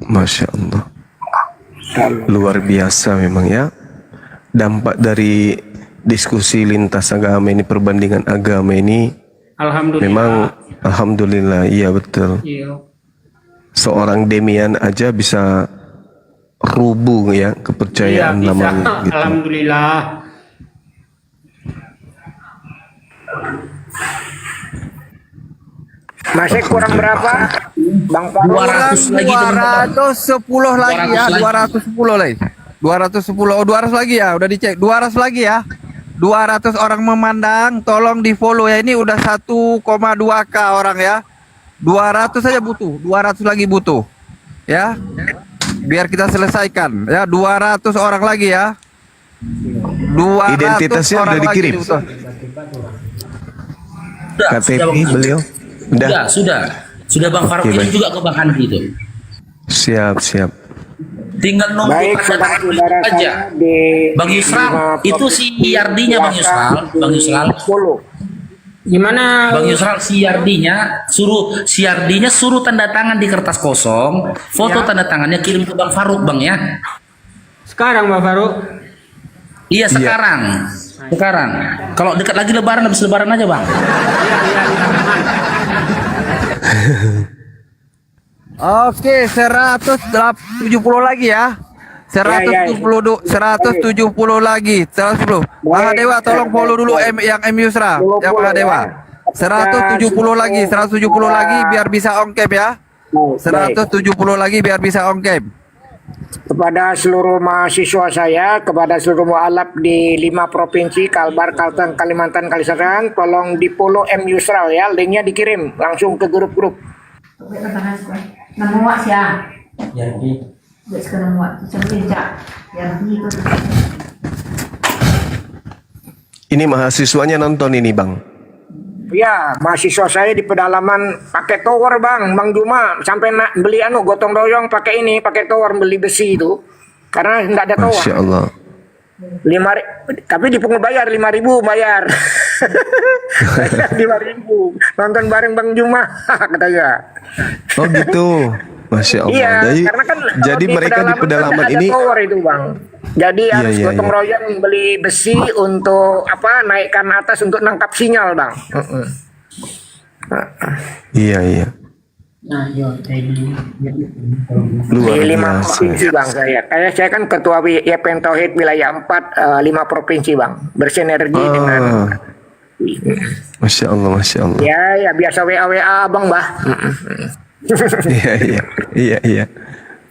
Masya Allah. Luar biasa memang ya. Dampak dari diskusi lintas agama ini, perbandingan agama ini, Alhamdulillah. memang alhamdulillah, iya betul. Iya. Seorang Demian aja bisa rubuh ya kepercayaan Iya, bisa. namanya gitu. Alhamdulillah. Masih kurang berapa? Bang Faruk? 200 lagi 210 lagi ya, 210 lagi. 210, oh 200 lagi ya, udah dicek. 200 lagi ya. 200 orang memandang, tolong di follow ya. Ini udah 1,2K orang ya. 200 saja butuh, 200 lagi butuh. Ya. Biar kita selesaikan ya, 200 orang lagi ya. 200 Identitasnya orang udah dikirim? lagi butuh. KTP beliau? Sudah Bang Faruk Oke, ini baik. juga ke Bang Handi itu. Siap. Tinggal nunggu Baik, saudara-saudara aja. saya di Bang Yusral, itu si Yardinya Bang Yusral. Gimana? Bang Yusral, si Yardinya suruh tanda tangan di kertas kosong, foto tanda tangannya kirim ke Bang Faruk Bang ya. Sekarang Bang Faruk? Iya sekarang. Sekarang. Kalau dekat lagi Lebaran, habis Lebaran aja Bang. Oke, 170 lagi ya. 170 lagi. 110. Mahadewa tolong follow dulu yang M Yusra, yang Mahadewa. 170 lagi, 170 lagi biar bisa on cam ya. 170 lagi biar bisa on cam. kepada seluruh mahasiswa saya, kepada seluruh mualaf di 5 provinsi, Kalbar, Kalteng, Kalimantan, Kalimantan, tolong di follow M Yusral ya, linknya dikirim langsung ke grup-grup. Namuak siya. Jadi. Buat sekarang muak. Jadi itu. Ini mahasiswanya nonton ini Bang. Ya, mahasiswa saya di pedalaman pakai tower Bang Juma sampai beli gotong royong pakai ini, pakai tower, beli besi itu. Karena enggak ada tower. Masya Allah. 5.000, tapi dipungut bayar 5.000 bayar. 5.000 nonton bareng Bang Juma katanya. Oh gitu. Masya Allah. Iya, jadi, karena kan jadi mereka di pedalaman kan ini ada tower itu Bang. Jadi harus gotong royong beli besi untuk naikkan atas untuk nangkap sinyal Bang. Iya. Luar Di 5 biasa. provinsi Bang saya. Saya kan ketua YPN Tauhid wilayah 4 5 provinsi Bang. Bersinergi dengan Masya Allah. Ya biasa WA Bang Bah. Iya.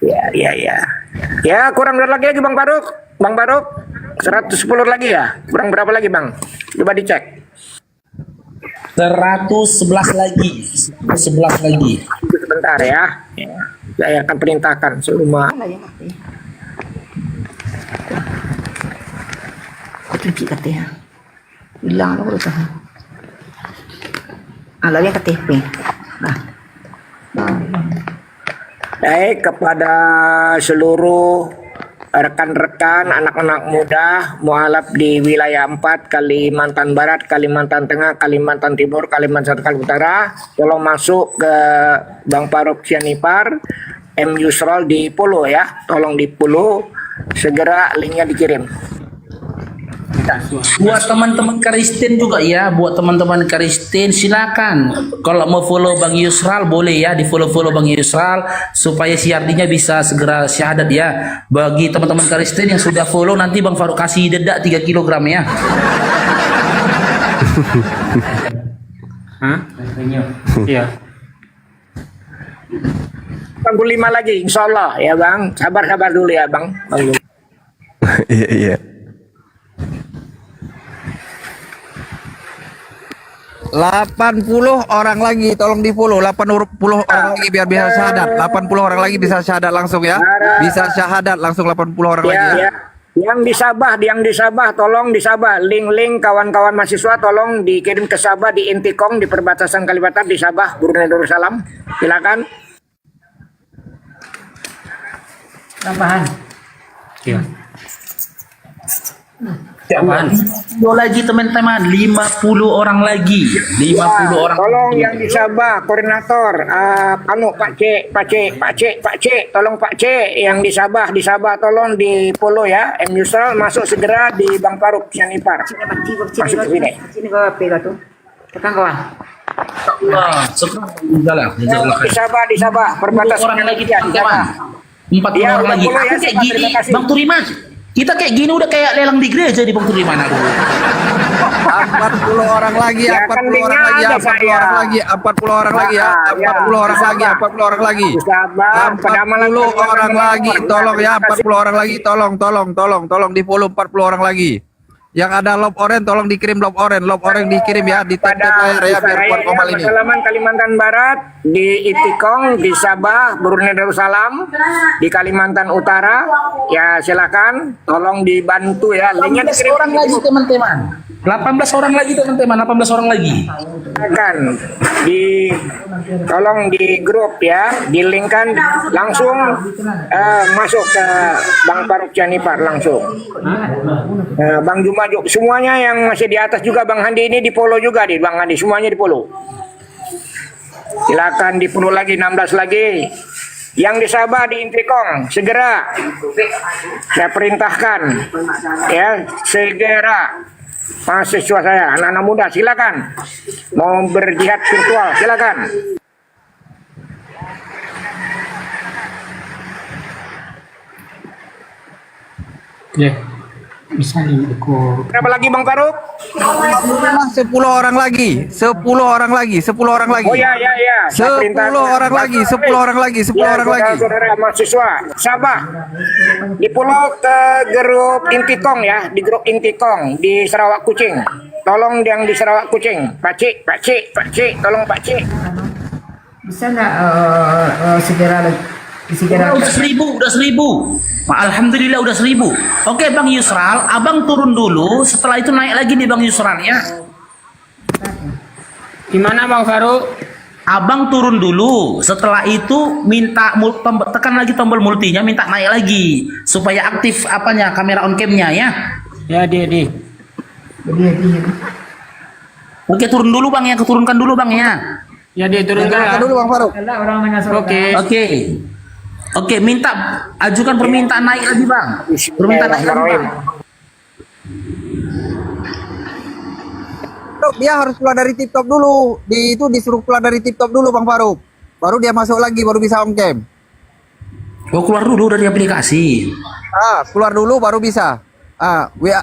Ya. Ya kurang berapa lagi Bang Faruk? 110 lagi ya? Kurang berapa lagi Bang? Coba dicek. 111 lagi. Sebentar ya. Saya akan perintahkan seluruh Kunci katanya. Bilang lo udah. Lagi KTP. Baik, kepada seluruh rekan-rekan anak-anak muda mualaf di wilayah 4 Kalimantan Barat, Kalimantan Tengah, Kalimantan Timur, Kalimantan Utara, tolong masuk ke Bang Faruk Sianipar, M Yusral di follow ya, tolong di follow, segera linknya dikirim. Buat teman-teman Kristen juga ya, buat teman-teman Kristen silakan. Kalau mau follow Bang Yusral boleh ya, di follow Bang Yusral supaya siardinya bisa segera syahadat ya. Bagi teman-teman Kristen yang sudah follow, nanti Bang Faruk kasih dedak 3 kilogram ya. Hah? Iya. 85 lagi insya Allah ya Bang, sabar dulu ya Bang. Iya. 80 orang lagi tolong di follow, 80 orang lagi biar bisa syahadat. 80 orang lagi bisa syahadat langsung ya. Bisa syahadat langsung 80 orang lagi ya. Yang di Sabah tolong di Sabah, link kawan-kawan mahasiswa tolong dikirim ke Sabah di Intikong di perbatasan Kalimantan di Sabah, Brunei Darussalam. Silakan. Tambahan. Iya. Lagi teman-teman, 50 orang lagi. 50 orang. Tolong yang di Sabah, koordinator Pak C, tolong Pak C yang di Sabah tolong di follow ya. M Yusral masuk segera di Bang Faruk Sianipar. Masuk ke sini. Sini bawa pega tuh. Tekan kawan. Di Sabah, perbatasan orang lagi di Sabah. 40 orang lagi. Ya, Kayak gini, Bang Turiman. Kita kayak gini udah kayak lelang di gereja di Bang Turiman. 40 orang lagi, 40 orang lagi, 40 orang lagi, 40 orang lagi ya, 40 orang lagi, 40 orang lagi. 40 orang lagi, tolong ya, 40 orang lagi, tolong di follow 40 orang lagi. Yang ada love orange tolong dikirim love orange dikirim ya di template layar ya biar kuat komal ini. Pedalaman Kalimantan Barat, di Itikong, di Sabah, Brunei Darussalam, di Kalimantan Utara, ya silakan, tolong dibantu ya. Linknya 18 orang lagi teman-teman. 18 orang lagi teman-teman, 18 orang lagi. Akan tolong di grup ya, dilingkan langsung masuk ke Bang Faruk Sianipar langsung. Bang Juma juga, semuanya yang masih di atas juga Bang Handi ini di follow juga di Bang Handi, semuanya di follow. Silakan di follow lagi 16 lagi. Yang di Sabah di Intikong segera saya perintahkan ya segera. Mahasiswa saya, anak-anak muda, silakan mau berjihad virtual, silakan. Ya, bisa diukur. Berapa lagi Bang Faruk? 10 orang lagi, 10 orang lagi, 10 orang lagi. Oh ya, ya, ya. 10 orang lagi, 10 orang lagi, 10 Ya, orang lagi. saudara mahasiswa, Sabah. Di pulau ke grup Intikong ya, di grup Intikong di Sarawak Kucing. Tolong yang di Sarawak Kucing, Pak Cik, tolong Pak Cik. Bisa nggak segera Udah 1000. Alhamdulillah udah 1000. Oke Bang Yusral, abang turun dulu. Setelah itu naik lagi nih Bang Yusral ya. Gimana Bang Faruk? Abang turun dulu. Setelah itu minta tekan lagi tombol multinya, minta naik lagi supaya aktif apanya kamera on camnya ya. Ya di. Oke turun dulu Bang ya, keturunkan dulu Bang ya. Ya diturunkan ya. Dulu Bang Faruk. Oke, minta ajukan permintaan naik lagi Bang. Permintaan naik lagi Bang. Dia harus keluar dari TikTok dulu. Itu disuruh keluar dari TikTok dulu Bang Faruk. Baru dia masuk lagi, baru bisa on cam. Oh keluar dulu dari aplikasi. Keluar dulu baru bisa. Ya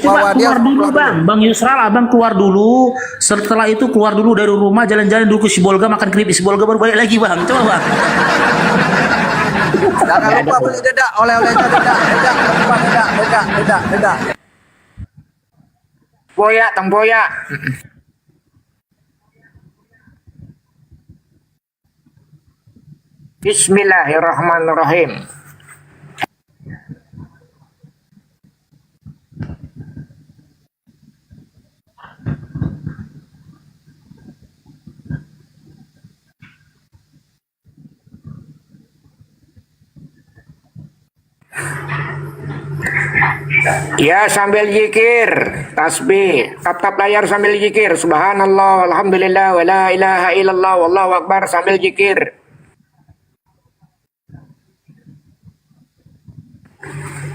coba keluar dulu Bang Yusral, abang keluar dulu. Setelah itu keluar dulu dari rumah, jalan-jalan dulu ke Sibolga, makan keripik Sibolga, baru balik lagi Bang. Coba Bang. Jangan lupa beli dedak, oleh-olehnya dedak. Boya, temboya. Bismillahirrahmanirrahim. Ya sambil zikir, tasbih, tap layar sambil zikir, subhanallah, alhamdulillah, wa la ilaha illallah, wallahu akbar sambil zikir.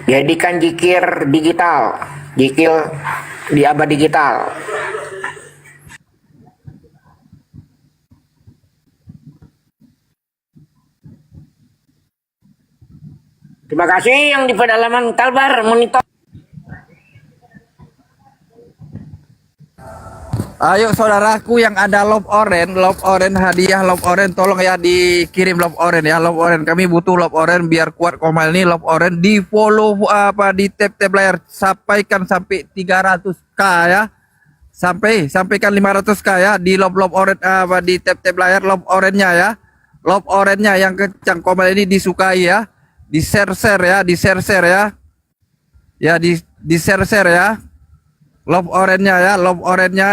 Jadikan zikir digital, zikir di abad digital. Terima kasih yang di pedalaman Kalbar monitor. Ayo saudaraku yang ada love orange hadiah love orange, tolong ya dikirim love orange ya, love orange. Kami butuh love orange biar kuat Komal ini. Love orange di follow di tap layar, sampaikan sampai 300k ya. Sampaikan 500k ya di love orange di tap layar love orange-nya ya. Love orange-nya yang kencang Komal ini disukai ya. Di share ya, di share ya. Ya di share ya. Love orange-nya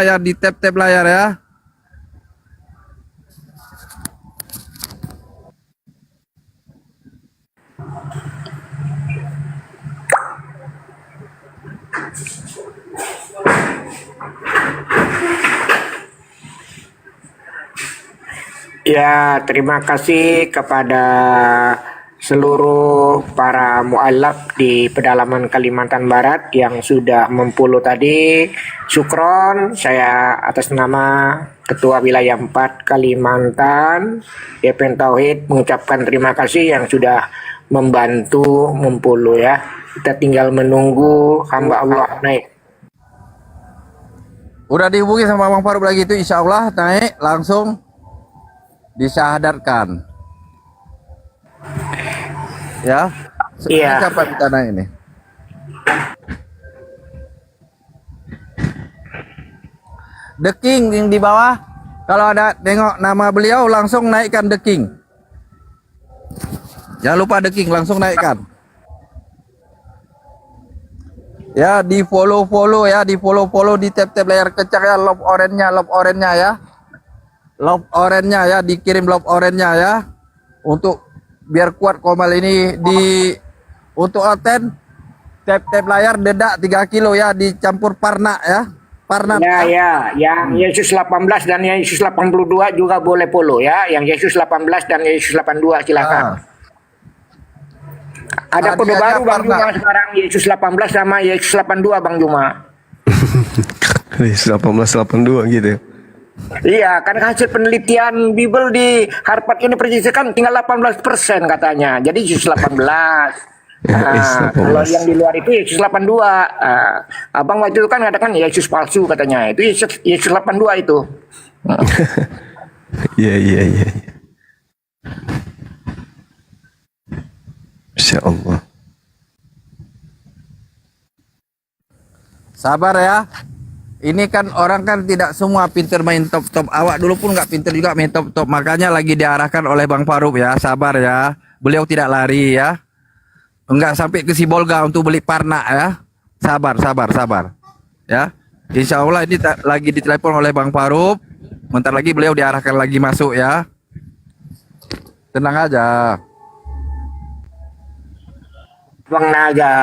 ya di tap layar ya. Ya, terima kasih kepada seluruh para mualaf di pedalaman Kalimantan Barat yang sudah mempulu tadi. Syukron, saya atas nama Ketua Wilayah 4 Kalimantan YPN Tauhid mengucapkan terima kasih yang sudah membantu mempulu ya. Kita tinggal menunggu hamba Allah naik. Udah dihubungi sama Bang Faruk lagi itu, insya Allah naik langsung disyahadatkan. Ya, iya. Siapa kita naik ini? The King yang di bawah, kalau ada tengok nama beliau langsung naikkan The King. Jangan lupa The King, langsung naikkan. Ya, di follow ya, di follow di tap layar kencang ya, love orange-nya ya. Love orange-nya ya, dikirim love orange-nya ya. Untuk biar kuat Komal ini untuk oten tap layar dedak 3 kilo ya, dicampur parna ya. Parna. Ya, yang Yesus 18 dan Yesus 82 juga boleh follow ya. Yang Yesus 18 dan Yesus 82 silakan. Ada kode baru Bang Juma sekarang, Yesus 18 sama Yesus 82 Bang Juma. Yesus 1882 gitu ya. Iya, kan hasil penelitian Bible di Harvard University kan tinggal 18% katanya. Jadi Yesus 18. Kalau yang di luar itu Yesus 82. Abang waktu itu kan katakan Yesus palsu katanya. Itu Yesus 82 itu. Iya. Masya Allah. Sabar ya. Ini kan orang kan tidak semua pinter main top-top. Awak dulu pun nggak pinter juga main top-top. Makanya lagi diarahkan oleh Bang Farouk ya. Sabar ya. Beliau tidak lari ya. Enggak sampai ke Sibolga untuk beli parnak ya. Sabar. Ya. Insya Allah ini lagi ditelepon oleh Bang Farouk. Bentar lagi beliau diarahkan lagi masuk ya. Tenang aja. Bang Naga.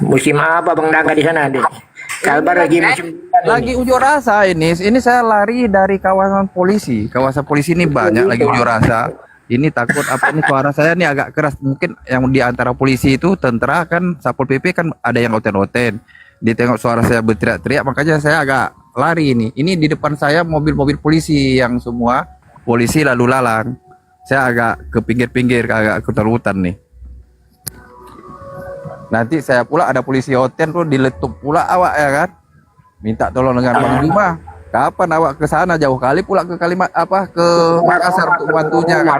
Musim apa Bang Naga di sana deh? Kalbar lagi musim Lagi unjuk rasa ini. Ini saya lari dari kawasan polisi. Kawasan polisi ini banyak lagi unjuk rasa. Ini takut apa ini suara saya ini agak keras. Mungkin yang di antara polisi itu tentara kan, Satpol PP kan ada yang oten-oten. Dia tengok suara saya berteriak-teriak, makanya saya agak lari ini. Ini di depan saya mobil-mobil polisi yang semua polisi lalu lalang. Saya agak ke pinggir-pinggir, agak ke hutan nih. Nanti saya pula ada polisi hotel tuh diletup pula awak ya kan. Minta tolong dengan Bang Juma. Kapan awak ke sana jauh kali pula ke ke Makassar untuk bantunya kan.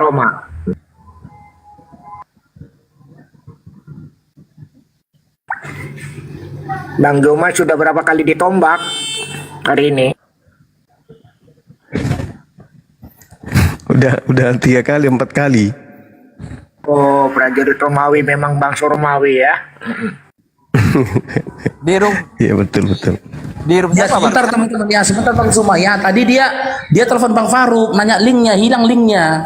Bang Juma sudah berapa kali ditombak hari ini? Udah 3 kali, 4 kali. Oh, prajurit Romawi memang bangsa Romawi ya. Iya betul. Ya sebentar teman-teman ya, sebentar Bang Zuma ya. Tadi dia telepon Bang Farouk, nanya linknya, hilang linknya.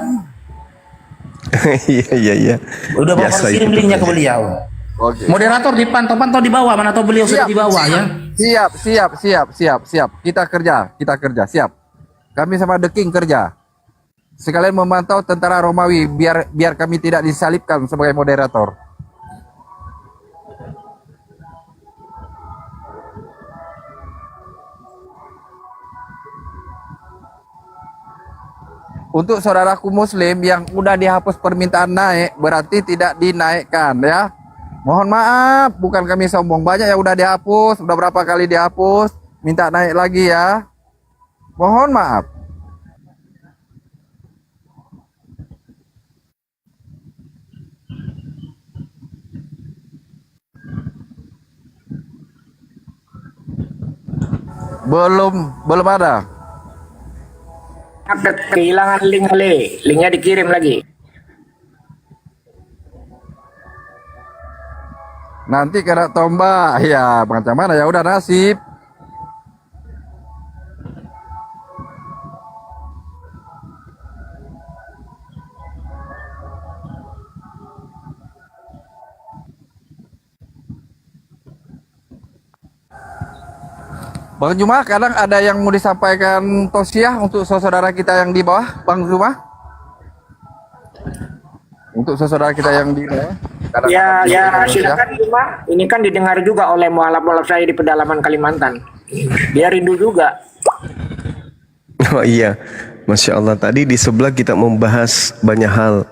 Iya. Udah Bang Farouk kirim linknya ke beliau. Oke. Moderator dipantau di bawah, mana tahu beliau sudah di bawah ya. Siap. Kita kerja, siap. Kami sama The King kerja. Sekalian memantau tentara Romawi biar kami tidak disalibkan sebagai moderator. Untuk saudaraku muslim yang udah dihapus permintaan naik, berarti tidak dinaikkan ya. Mohon maaf, bukan kami sombong. Banyak yang udah dihapus, udah berapa kali dihapus, minta naik lagi ya. Mohon maaf. Belum ada. Kehilangan linknya dikirim lagi. Nanti kena tombak, ya macam mana ya udah nasib. Bang Juma, kadang ada yang mau disampaikan tausiah untuk saudara kita yang di bawah, Bang Juma? Untuk saudara kita yang di bawah. Ya silakan Juma. Ini kan didengar juga oleh mualaf-mualaf saya di pedalaman Kalimantan. Dia rindu juga. Oh iya, Masya Allah. Tadi di sebelah kita membahas banyak hal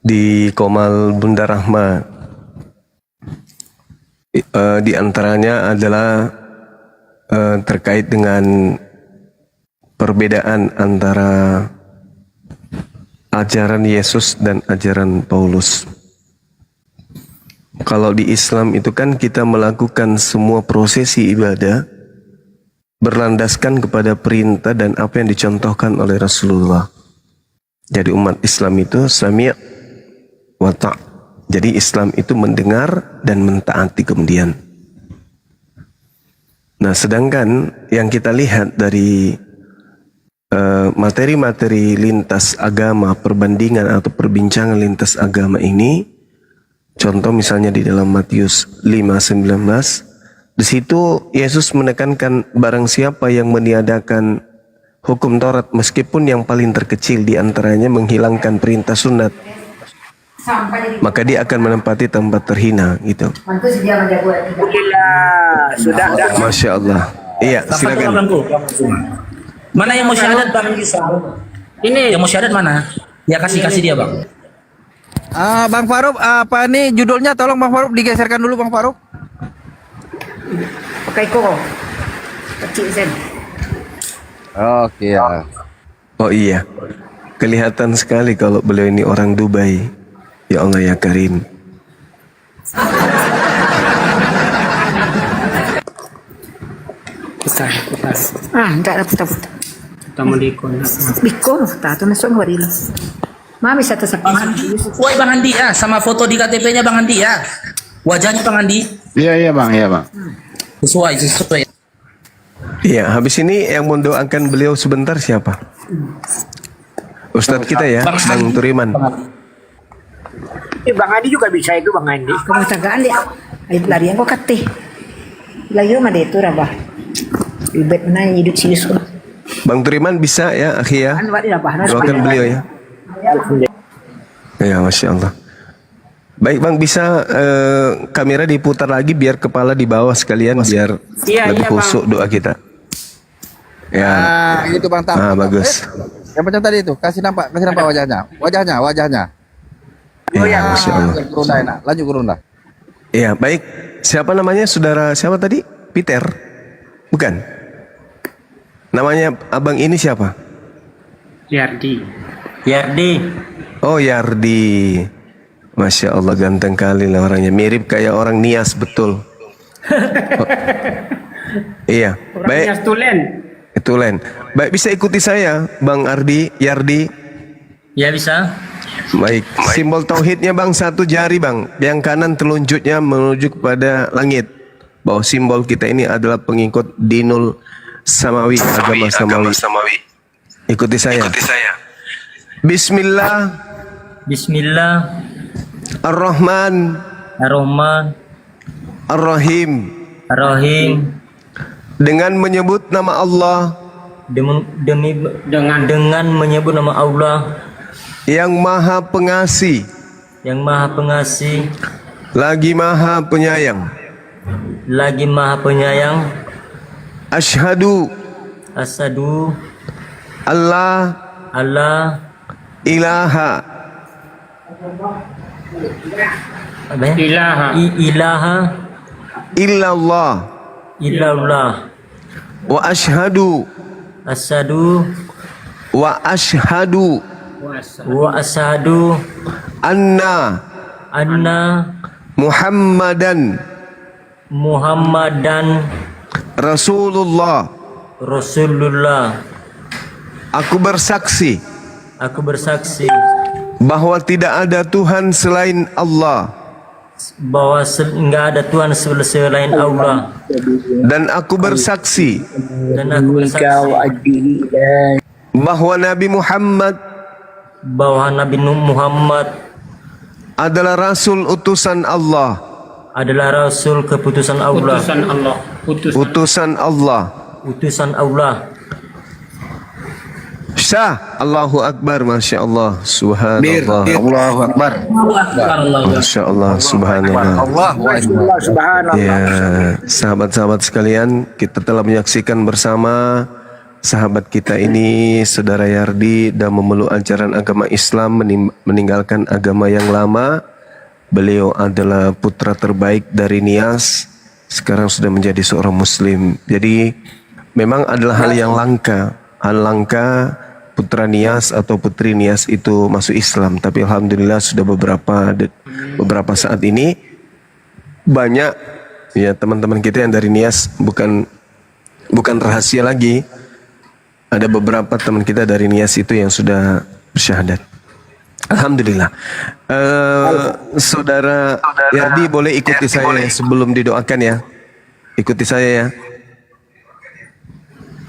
di Komal Bunda Rahma. Di antaranya adalah terkait dengan perbedaan antara ajaran Yesus dan ajaran Paulus. Kalau di Islam itu kan kita melakukan semua prosesi ibadah berlandaskan kepada perintah dan apa yang dicontohkan oleh Rasulullah. Jadi umat Islam itu sami' wa ta'. Jadi Islam itu mendengar dan mentaati kemudian. Nah, sedangkan yang kita lihat dari materi-materi lintas agama, perbandingan atau perbincangan lintas agama ini, contoh misalnya di dalam Matius 5:19, di situ Yesus menekankan barang siapa yang meniadakan hukum Taurat meskipun yang paling terkecil di antaranya menghilangkan perintah sunat, maka dia akan menempati tempat terhina gitu. Sudah. Masya Allah. Iya, silakan. Mana yang mau syahadat Bang Yusuf? Ini yang mau syahadat mana? Ya kasih dia Bang. Bang Faruk, apa nih judulnya? Tolong Bang Faruk digeserkan dulu Bang Faruk. Pakai koko. Kecil Zen. Oke ya. Oh iya, kelihatan sekali kalau beliau ini orang Dubai. Ya Allah ya Karim. Putar. Enggak ada putar. Tama dikon. Bikon, tato na song warila. Mami sa tasak. Woi Bang Andi ya, sama foto di KTP-nya Bang Andi ya. Wajahnya Bang Andi. Iya Bang, iya Bang. Sesuai. Iya, habis ini yang mendoakan beliau sebentar siapa? Ustadz kita ya, Bang Turiman. Bang Andi juga bisa itu Bang Andi. Kamu tagaan dia. Ay larian ko kate. Layo ma dito ra ba? Ibet na hidup serius ko. Bang Turiman bisa ya, akhi ya. Ano ba dia ba? Doakan beliau ya. Ya, Masya Allah. Baik Bang, bisa kamera diputar lagi biar kepala di bawah sekalian, biar lebih khusyuk doa kita. Ya. Gitu Bang Tam. Bagus. Yang macam tadi itu, kasih nampak wajahnya. Ya, Masya Allah. Lanjut kurun dah. Iya, baik. Siapa namanya? Saudara siapa tadi? Peter? Bukan? Namanya abang ini siapa? Yardi. Oh, Yardi. Masya Allah, ganteng kali lah orangnya. Mirip kayak orang Nias, betul. Iya. Baik. Nias Tulen. Tulen. Baik, bisa ikuti saya, Bang Yardi. Ya bisa. Baik, simbol tauhidnya Bang, satu jari Bang, yang kanan telunjuknya menuju kepada langit. Bahwa simbol kita ini adalah pengikut dinul samawi, agama samawi. Ikuti saya. Bismillah. Ar-Rahman. Ar-Rahim. Dengan menyebut nama Allah. Dengan menyebut nama Allah yang Maha Pengasih, lagi Maha Penyayang. Asyhadu Allah ilaha illallah wa asyhadu anna Muhammadan Rasulullah. Aku bersaksi bahwa tidak ada Tuhan selain Allah. Dan aku bersaksi bahwa Nabi Muhammad adalah Rasul utusan Allah. Utusan Allah. Syah. Allahu Akbar. Masya Allah. Subhanallah. Allahu Akbar. Masya Allah. Subhanallah. Ya, sahabat-sahabat sekalian, kita telah menyaksikan bersama sahabat kita ini, Saudara Yardi, dan memeluk ajaran agama Islam, meninggalkan agama yang lama. Beliau adalah putra terbaik dari Nias, sekarang sudah menjadi seorang Muslim. Jadi memang adalah hal yang langka, putra Nias atau putri Nias itu masuk Islam. Tapi alhamdulillah sudah beberapa saat ini banyak ya teman-teman kita yang dari Nias, bukan rahasia lagi. Ada beberapa teman kita dari Nias itu yang sudah bersyahadat. Alhamdulillah. Saudara Yardi boleh ikuti saya sebelum didoakan ya. Ikuti saya ya.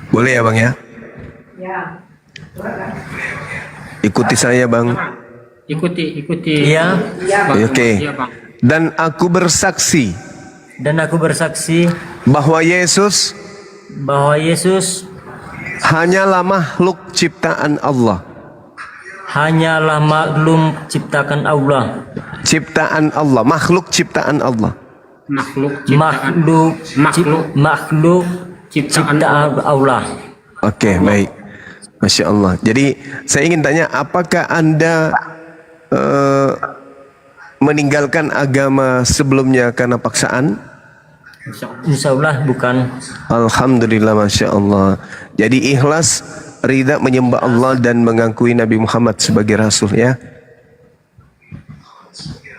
Boleh ya Bang ya? Ikuti saya Bang. Ikuti. Iya. Oke. Dan aku bersaksi bahwa Yesus hanyalah makhluk ciptaan Allah. Makhluk ciptaan Allah. Oke, baik. Masya Allah. Jadi saya ingin tanya, apakah Anda meninggalkan agama sebelumnya karena paksaan? Insya Allah bukan. Alhamdulillah, Masya Allah. Jadi ikhlas, ridha menyembah Allah dan mengakui Nabi Muhammad sebagai Rasul ya?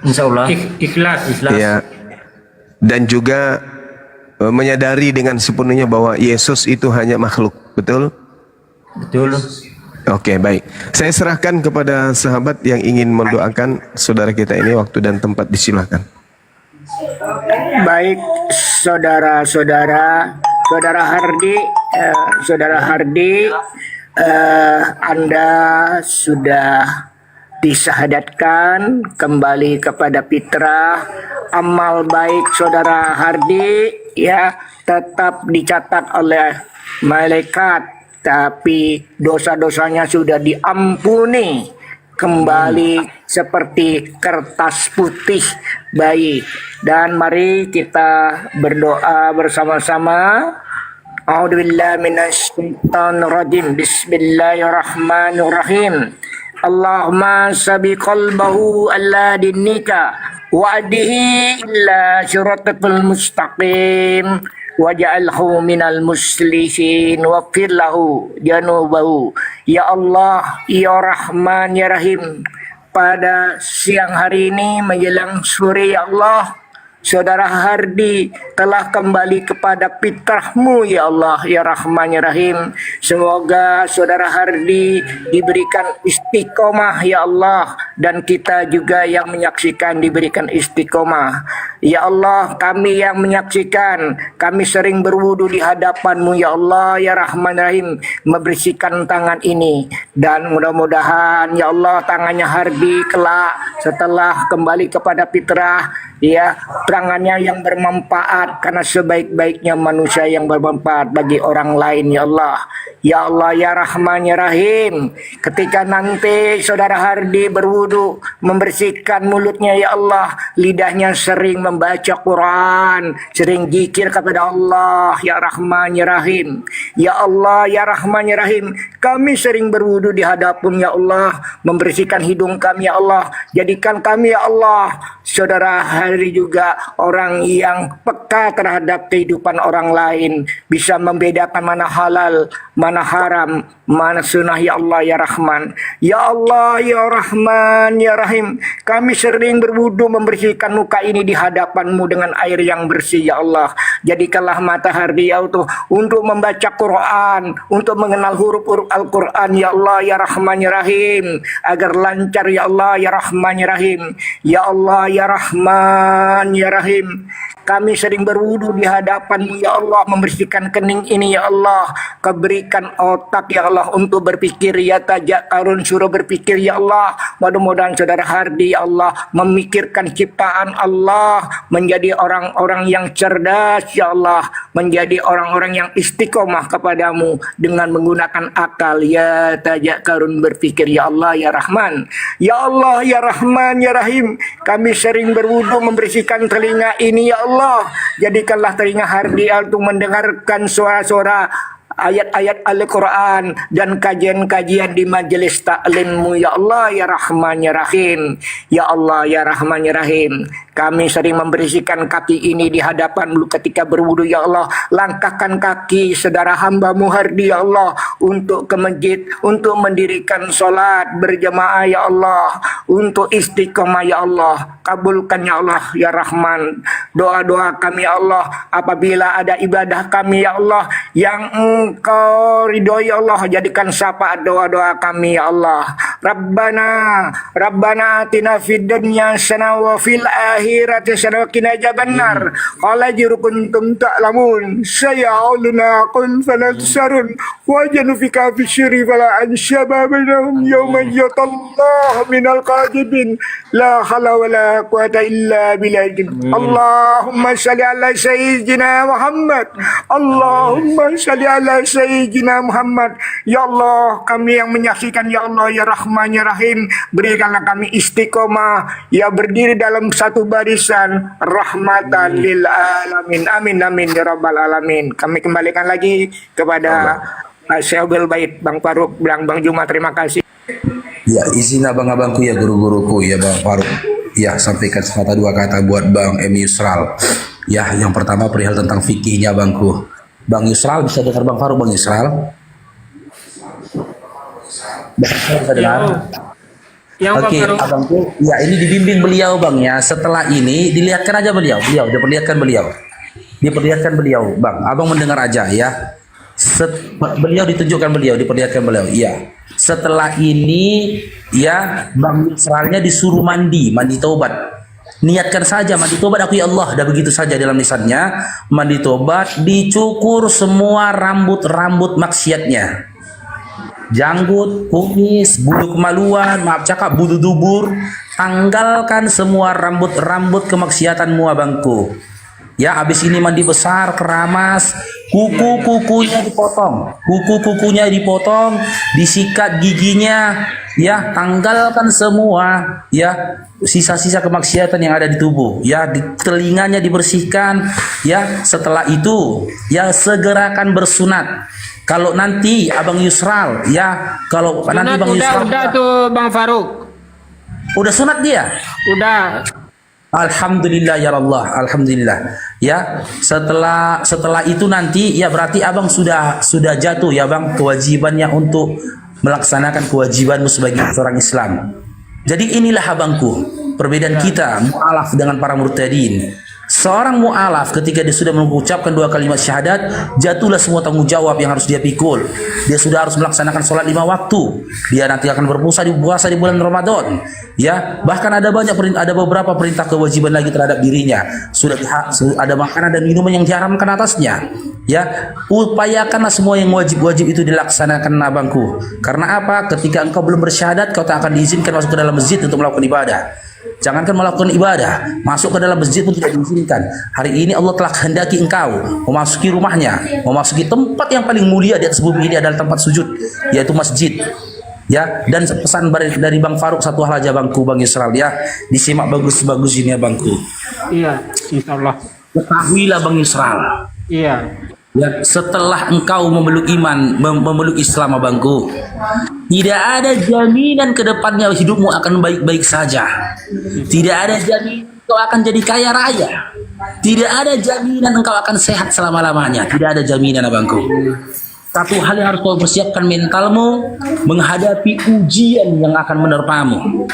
Insya Allah. Ikhlas. Ya. Dan juga menyadari dengan sepenuhnya bahwa Yesus itu hanya makhluk, betul? Betul. Oke, baik. Saya serahkan kepada sahabat yang ingin mendoakan saudara kita ini, waktu dan tempat disilakan. Baik, saudara-saudara, saudara Hardi, Anda sudah disahadatkan kembali kepada fitrah. Amal baik saudara Hardi ya tetap dicatat oleh malaikat, tapi dosa-dosanya sudah diampuni kembali seperti kertas putih baik. Dan mari kita berdoa bersama-sama. A'udzubillahi minasyaitonir rajim. Bismillahirrahmanirrahim. Allahumma sabi qalbahu alla dinika wa adihi illa syiratal mustaqim waj'alhu minal muslihin waghfir lahu janubahu. Ya Allah, ya Rahman, ya Rahim, pada siang hari ini menjelang sore ya Allah, saudara Hardi telah kembali kepada fitrahmu ya Allah, ya Rahman, ya Rahim. Semoga saudara Hardi diberikan istiqomah ya Allah, dan kita juga yang menyaksikan diberikan istiqomah. Ya Allah, kami yang menyaksikan, kami sering berwudu di hadapanmu ya Allah, ya Rahman, ya Rahim, membersihkan tangan ini. Dan mudah-mudahan ya Allah tangannya Hardi kelak setelah kembali kepada fitrah ya, tangannya yang bermanfaat, karena sebaik-baiknya manusia yang bermanfaat bagi orang lain ya Allah. Ya Allah, ya Rahman, ya Rahim, ketika nanti saudara Hardi berwudu membersihkan mulutnya ya Allah, lidahnya sering membaca Quran, sering zikir kepada Allah, ya Rahman, ya Rahim. Ya Allah, ya Rahman, ya Rahim, kami sering berwudu di hadapan ya Allah, membersihkan hidung kami ya Allah. Jadikan kami ya Allah, saudara Hardi juga orang yang peka terhadap kehidupan orang lain, bisa membedakan mana halal, mana haram, mana sunnah ya Allah, ya Rahman. Ya Allah, ya Rahman, ya Rahim, kami sering berwudu membersihkan muka ini di hadapanmu dengan air yang bersih ya Allah. Jadikanlah mata Hardi ya Allah untuk membaca Quran, untuk mengenal huruf-huruf Al-Quran ya Allah, ya Rahman, ya Rahim, agar lancar ya Allah, ya Rahman, ya Rahim. Ya Allah, ya Rahman, ya Rahim, kami sering berwudu di hadapanmu ya Allah, membersihkan kening ini ya Allah. Berikan otak ya Allah untuk berpikir, ya tajakarun, suruh berpikir ya Allah. Mudah-mudahan saudara Hardi ya Allah memikirkan ciptaan Allah, menjadi orang-orang yang cerdas ya Allah, menjadi orang-orang yang istiqomah kepadamu dengan menggunakan akal, ya tajakarun, berpikir ya Allah, ya Rahman. Ya Allah, ya Rahman, ya Rahim, kami sering berwudu membersihkan telinga ini ya Allah. Jadikanlah telinga Hardi untuk mendengarkan suara-suara ayat-ayat Al-Quran dan kajian-kajian di majelis taklimmu ya Allah, ya Rahman, ya Rahim. Ya Allah, ya Rahman, ya Rahim, kami sering membersihkan kaki ini di hadapanmu ketika berwudu ya Allah. Langkahkan kaki saudara hambamu Hardi ya Allah untuk ke masjid, untuk mendirikan sholat berjamaah ya Allah, untuk istiqomah ya Allah. Kabulkan ya Allah, ya Rahman, doa-doa kami ya Allah. Apabila ada ibadah kami ya Allah yang Engkau ridhoi ya Allah, jadikan syafaat doa-doa kami ya Allah. Rabbana atina fid dunya hasanah wa fil akhirati hasanah wa qina adzabannar. Qala jiru kuntum ta'lamun saya'uluna qul fala tusarun wa janu fika fi syri fala ansyaba bainahum yawma yatallahu minal qadibin la khala wa la quwata illa billah. Allahumma shalli ala sayyidina Muhammad. Allahumma shalli ala sayyidina Muhammad. Ya Allah, kami yang menyaksikan ya Allah, ya Rahman, ya Rahim, berikanlah kami istiqomah ya, berdiri dalam satu barisan rahmatan lil alamin. Amin amin ya rabbal alamin. Kami kembalikan lagi kepada Syaikhul Bait Bang Faruk, Bang Juma. Terima kasih. Ya, izin abang-abangku ya, guru-guruku ya Bang Faruk. Ya, sampaikan sepatah dua kata buat Bang M. Yusral. Ya, yang pertama perihal tentang fikihnya Bangku. Bang Yusral bisa dengar Bang Faruk, Bang Yusral? Bang Yusral bisa dengar? Oke, Abangku. Ya, ini dibimbing beliau Bang ya. Setelah ini dilihatkan aja beliau, diperlihatkan beliau. Diperlihatkan beliau, Bang. Abang mendengar aja ya. Beliau ditunjukkan beliau, diperlihatkan beliau. Iya. Setelah ini ya Bang Yusralnya disuruh mandi taubat. Niatkan saja mandi taubat aku ya Allah, dah begitu saja dalam lisannya. Mandi taubat, dicukur semua rambut maksiatnya. Janggut, kumis, bulu kemaluan, maaf cakap bulu dubur, tanggalkan semua rambut kemaksiatanmu abangku. Ya, habis ini mandi besar, keramas, kuku-kukunya dipotong, disikat giginya, ya, tanggalkan semua, ya, sisa-sisa kemaksiatan yang ada di tubuh, ya, di telinganya dibersihkan, ya, setelah itu, ya, segerakan bersunat. Kalau nanti Abang Yusral, ya, kalau Sunat nanti Bang Yusral udah tuh Bang Faruk. Udah sunat dia? Udah. Alhamdulillah ya Allah, alhamdulillah. Ya, setelah itu nanti ya berarti Abang sudah jatuh ya Bang kewajibannya untuk melaksanakan kewajibanmu sebagai seorang Islam. Jadi inilah abangku perbedaan kita mu'alaf dengan para murtadin. Seorang mu'alaf ketika dia sudah mengucapkan 2 kalimat syahadat, jatuhlah semua tanggung jawab yang harus dia pikul. Dia sudah harus melaksanakan sholat 5 waktu. Dia nanti akan berpuasa di bulan Ramadan. Ya, bahkan ada beberapa perintah kewajiban lagi terhadap dirinya. Sudah ada makanan dan minuman yang diharamkan atasnya. Ya, upayakanlah semua yang wajib-wajib itu dilaksanakan abangku. Karena apa? Ketika engkau belum bersyahadat, kau tak akan diizinkan masuk ke dalam masjid untuk melakukan ibadah. Jangankan melakukan ibadah, masuk ke dalam masjid pun tidak diizinkan. Hari ini Allah telah kehendaki engkau memasuki rumahnya, memasuki tempat yang paling mulia di atas bumi ini adalah tempat sujud, yaitu masjid. Ya, dan pesan dari Bang Faruk satu hal aja Bangku, Bang Yusral ya, disimak bagus-bagus ini ya Bangku. Iya, insyaallah. Ketahuilah Bang Yusral. Iya. Ya, setelah engkau memeluk iman, memeluk Islam abangku, tidak ada jaminan ke depannya hidupmu akan baik-baik saja. Tidak ada jaminan engkau akan jadi kaya raya. Tidak ada jaminan engkau akan sehat selama-lamanya. Tidak ada jaminan abangku. Satu hal yang harus kau persiapkan mentalmu menghadapi ujian yang akan menerpamu.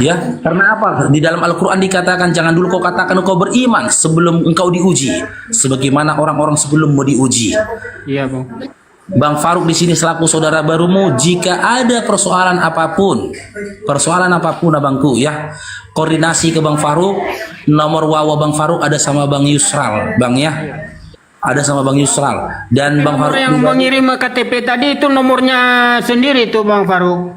Ya, karena apa? Di dalam Al-Quran dikatakan jangan dulu kau katakan kau beriman sebelum engkau diuji, sebagaimana orang-orang sebelummu diuji. Iya, Bang. Bang Faruk di sini selaku saudara barumu, jika ada persoalan apapun abangku ya, koordinasi ke Bang Faruk. Nomor wawa Bang Faruk ada sama Bang Yusral, Bang ya. Ada sama Bang Yusral dan Bang Faruk yang mengirim KTP tadi itu nomornya sendiri tuh Bang Faruk.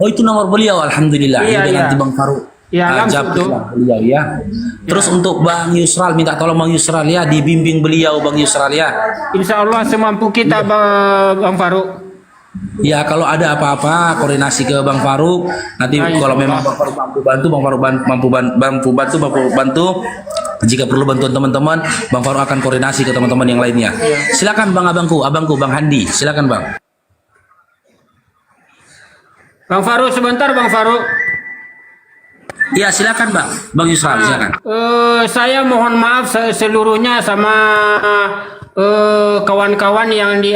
Oh, itu nomor beliau, alhamdulillah. Iya, Ini iya. nanti Bang Faruk langsung tuh beliau ya. Terus untuk Bang Yusral, minta tolong Bang Yusral ya, dibimbing beliau Bang Yusral ya. Insya Allah semampu kita Bang Faruk. Ya, kalau ada apa-apa koordinasi ke Bang Faruk. Nanti kalau memang Bang Faruk mampu bantu, Bang Faruk mampu bantu. Jika perlu bantuan teman-teman, Bang Faruk akan koordinasi ke teman-teman yang lainnya. Silakan Bang abangku, Bang Handi, silakan Bang. Bang Faruk sebentar Bang Faruk. Ya silakan Bang Yusral, silakan. Saya mohon maaf seluruhnya sama kawan-kawan yang di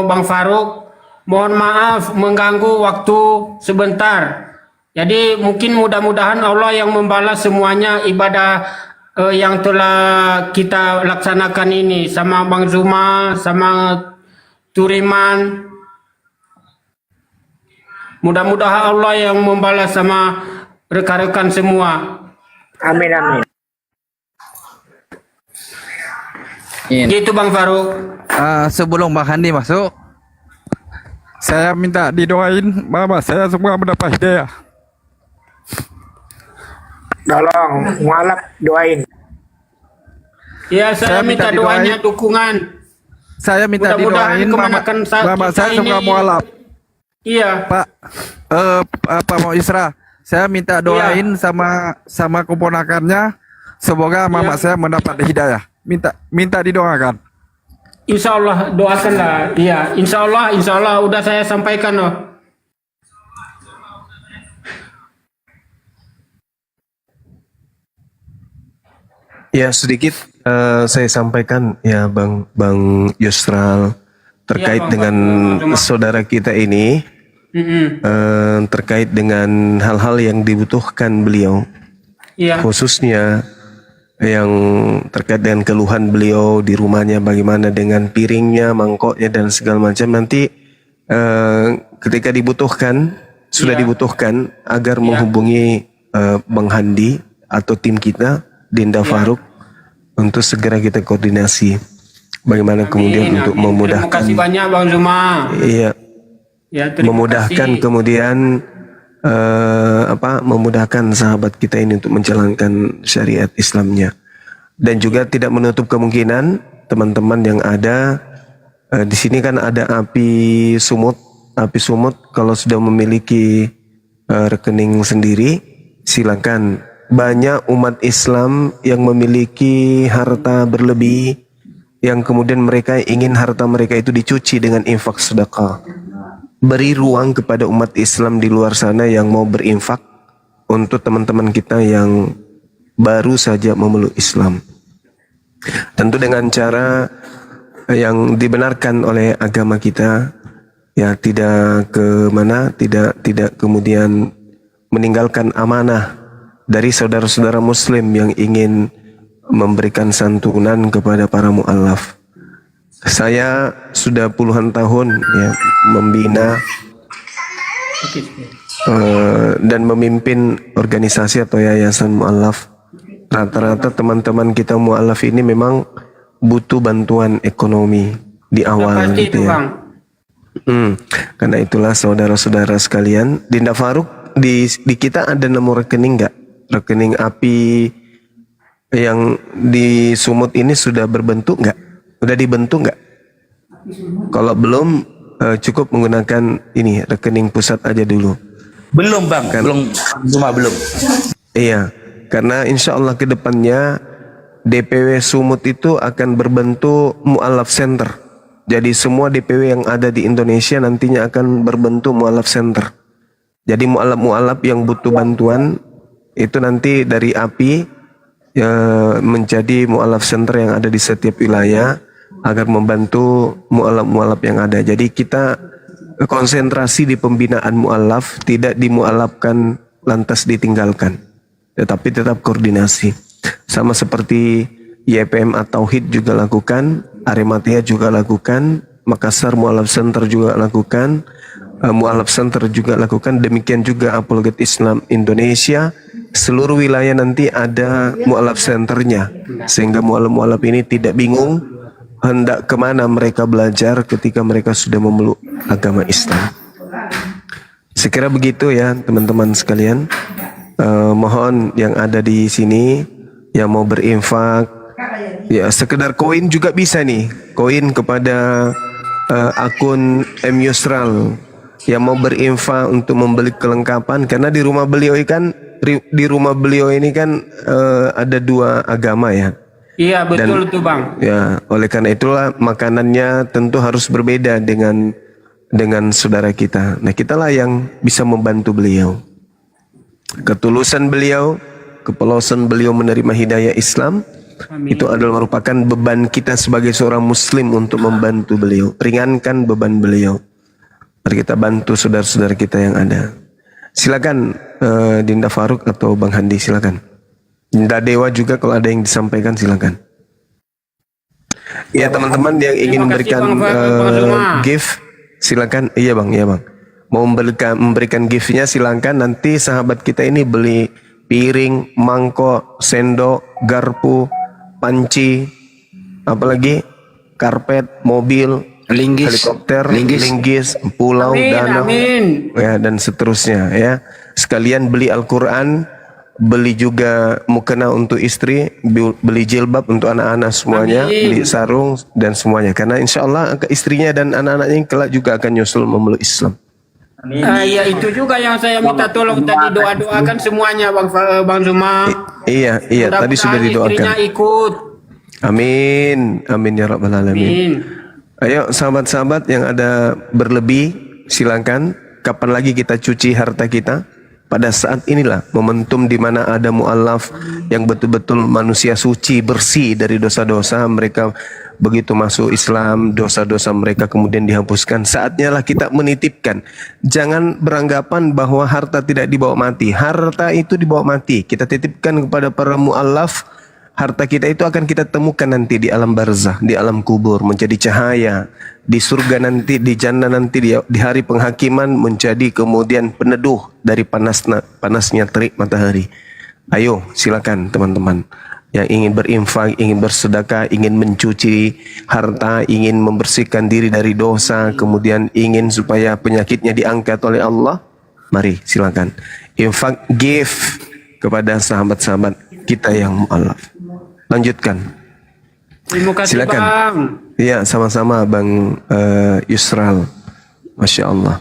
Bang Faruk. Mohon maaf mengganggu waktu sebentar. Jadi mungkin mudah-mudahan Allah yang membalas semuanya ibadah yang telah kita laksanakan ini sama Bang Zuma, sama Turiman. Mudah-mudahan Allah yang membalas sama rekan-rekan semua. Amin amin. Gitu Bang Faruk. Sebelum Bang Handi masuk, saya minta didoain mama saya semua mendapat hidayah. Tolong mualaf doain. Ya, saya minta doanya, dukungan. Saya minta Mudah-mudahan didoain mama saya semua mualaf. Iya. Pak mau Isra, saya minta doain sama keponakannya, semoga mama saya mendapat hidayah. Minta didoakan. Insya Allah doakanlah. Iya, insya Allah udah saya sampaikan loh. Ya sedikit saya sampaikan ya Bang Yusral terkait Bang, dengan saudara kita ini terkait dengan hal-hal yang dibutuhkan beliau, Iya. khususnya yang terkait dengan keluhan beliau di rumahnya, bagaimana dengan piringnya, mangkoknya dan segala macam. Nanti ketika dibutuhkan, sudah dibutuhkan agar menghubungi Bang Handi atau tim kita Dinda Faruk untuk segera kita koordinasi bagaimana kemudian untuk Terima memudahkan. kasih banyak Bang Zuma. Iya. Ya, terima Memudahkan kasih. kemudian memudahkan sahabat kita ini untuk menjalankan syariat Islamnya, dan juga tidak menutup kemungkinan teman-teman yang ada di sini kan ada api sumut kalau sudah memiliki rekening sendiri silakan. Banyak umat Islam yang memiliki harta berlebih yang kemudian mereka ingin harta mereka itu dicuci dengan infak sedekah. Beri ruang kepada umat Islam di luar sana yang mau berinfak untuk teman-teman kita yang baru saja memeluk Islam. Tentu dengan cara yang dibenarkan oleh agama kita, ya tidak tidak kemudian meninggalkan amanah dari saudara-saudara muslim yang ingin memberikan santunan kepada para mu'alaf. Saya sudah puluhan tahun ya membina dan memimpin organisasi atau yayasan mu'alaf. Rata-rata teman-teman kita mu'alaf ini memang butuh bantuan ekonomi di awal Pasti gitu itu, ya. Bang. Karena itulah saudara-saudara sekalian, Dinda Faruk, di kita ada nomor rekening nggak? Rekening api yang di Sumut ini sudah berbentuk nggak? Udah dibentuk nggak? Kalau belum, cukup menggunakan ini rekening pusat aja dulu. Belum Bang, belum. Iya, karena insya Allah kedepannya DPW Sumut itu akan berbentuk mu'alaf center. Jadi semua DPW yang ada di Indonesia nantinya akan berbentuk mu'alaf center. Jadi mu'alaf yang butuh bantuan itu nanti dari API menjadi mu'alaf center yang ada di setiap wilayah agar membantu mu'alaf yang ada. Jadi kita konsentrasi di pembinaan mu'alaf, tidak dimu'alafkan lantas ditinggalkan, tetapi tetap koordinasi. Sama seperti YPM atau Tauhid juga lakukan, Arematia juga lakukan, Makassar Mu'alaf Center juga lakukan, Mu'alaf Center juga lakukan, demikian juga Apologet Islam Indonesia. Seluruh wilayah nanti ada Mu'alaf Centernya, sehingga mu'alaf ini tidak bingung hendak kemana mereka belajar ketika mereka sudah memeluk agama Islam. Sekira begitu ya teman-teman sekalian. Mohon yang ada di sini yang mau berinfak, ya sekedar koin juga bisa nih, koin kepada akun M Yusral yang mau berinfak untuk membeli kelengkapan, karena di rumah beliau ini kan ada dua agama ya. Iya betul tuh Bang. Ya, oleh karena itulah makanannya tentu harus berbeda dengan saudara kita. Nah, kitalah yang bisa membantu beliau. Ketulusan beliau, kepelosan beliau menerima hidayah Islam, itu adalah merupakan beban kita sebagai seorang muslim untuk membantu beliau, ringankan beban beliau. Mari kita bantu saudara-saudara kita yang ada. Silakan Dinda Faruk atau Bang Handi, silakan. Dinda Dewa juga kalau ada yang disampaikan silakan. Ya teman-teman yang ingin memberikan gift silakan. Iya bang. Mau memberikan giftnya silakan. Nanti sahabat kita ini beli piring, mangkok, sendok, garpu, panci, apalagi karpet, mobil, helikopter, linggis, pulau, danau, ya dan seterusnya ya. Sekalian beli Al-Quran, beli juga mukena untuk istri, beli jilbab untuk anak-anak semuanya, beli sarung dan semuanya. Karena insya Allah istrinya dan anak-anaknya kelak juga akan nyusul memeluk Islam. Iya itu juga yang saya minta tolong tadi, doa-doakan semuanya Bang Zuma. Iya tadi sudah didoakan. Istrinya ikut. Amin ya rabbal alamin. Ayo sahabat-sahabat yang ada berlebih silakan. Kapan lagi kita cuci harta kita? Pada saat inilah momentum di mana ada mu'alaf yang betul-betul manusia suci, bersih dari dosa-dosa, mereka begitu masuk Islam, dosa-dosa mereka kemudian dihapuskan. Saatnya lah kita menitipkan. Jangan beranggapan bahwa harta tidak dibawa mati. Harta itu dibawa mati. Kita titipkan kepada para mu'alaf. Harta kita itu akan kita temukan nanti di alam barzah, di alam kubur, menjadi cahaya. Di surga nanti, di jannah nanti, di hari penghakiman menjadi kemudian peneduh dari panasnya terik matahari. Ayo silakan teman-teman yang ingin berinfak, ingin bersedekah, ingin mencuci harta, ingin membersihkan diri dari dosa, kemudian ingin supaya penyakitnya diangkat oleh Allah. Mari silakan infak, give kepada sahabat-sahabat kita yang mu'alaf. Lanjutkan. Terima kasih silakan. Bang. Iya, sama-sama Bang Yusral. Masya Allah.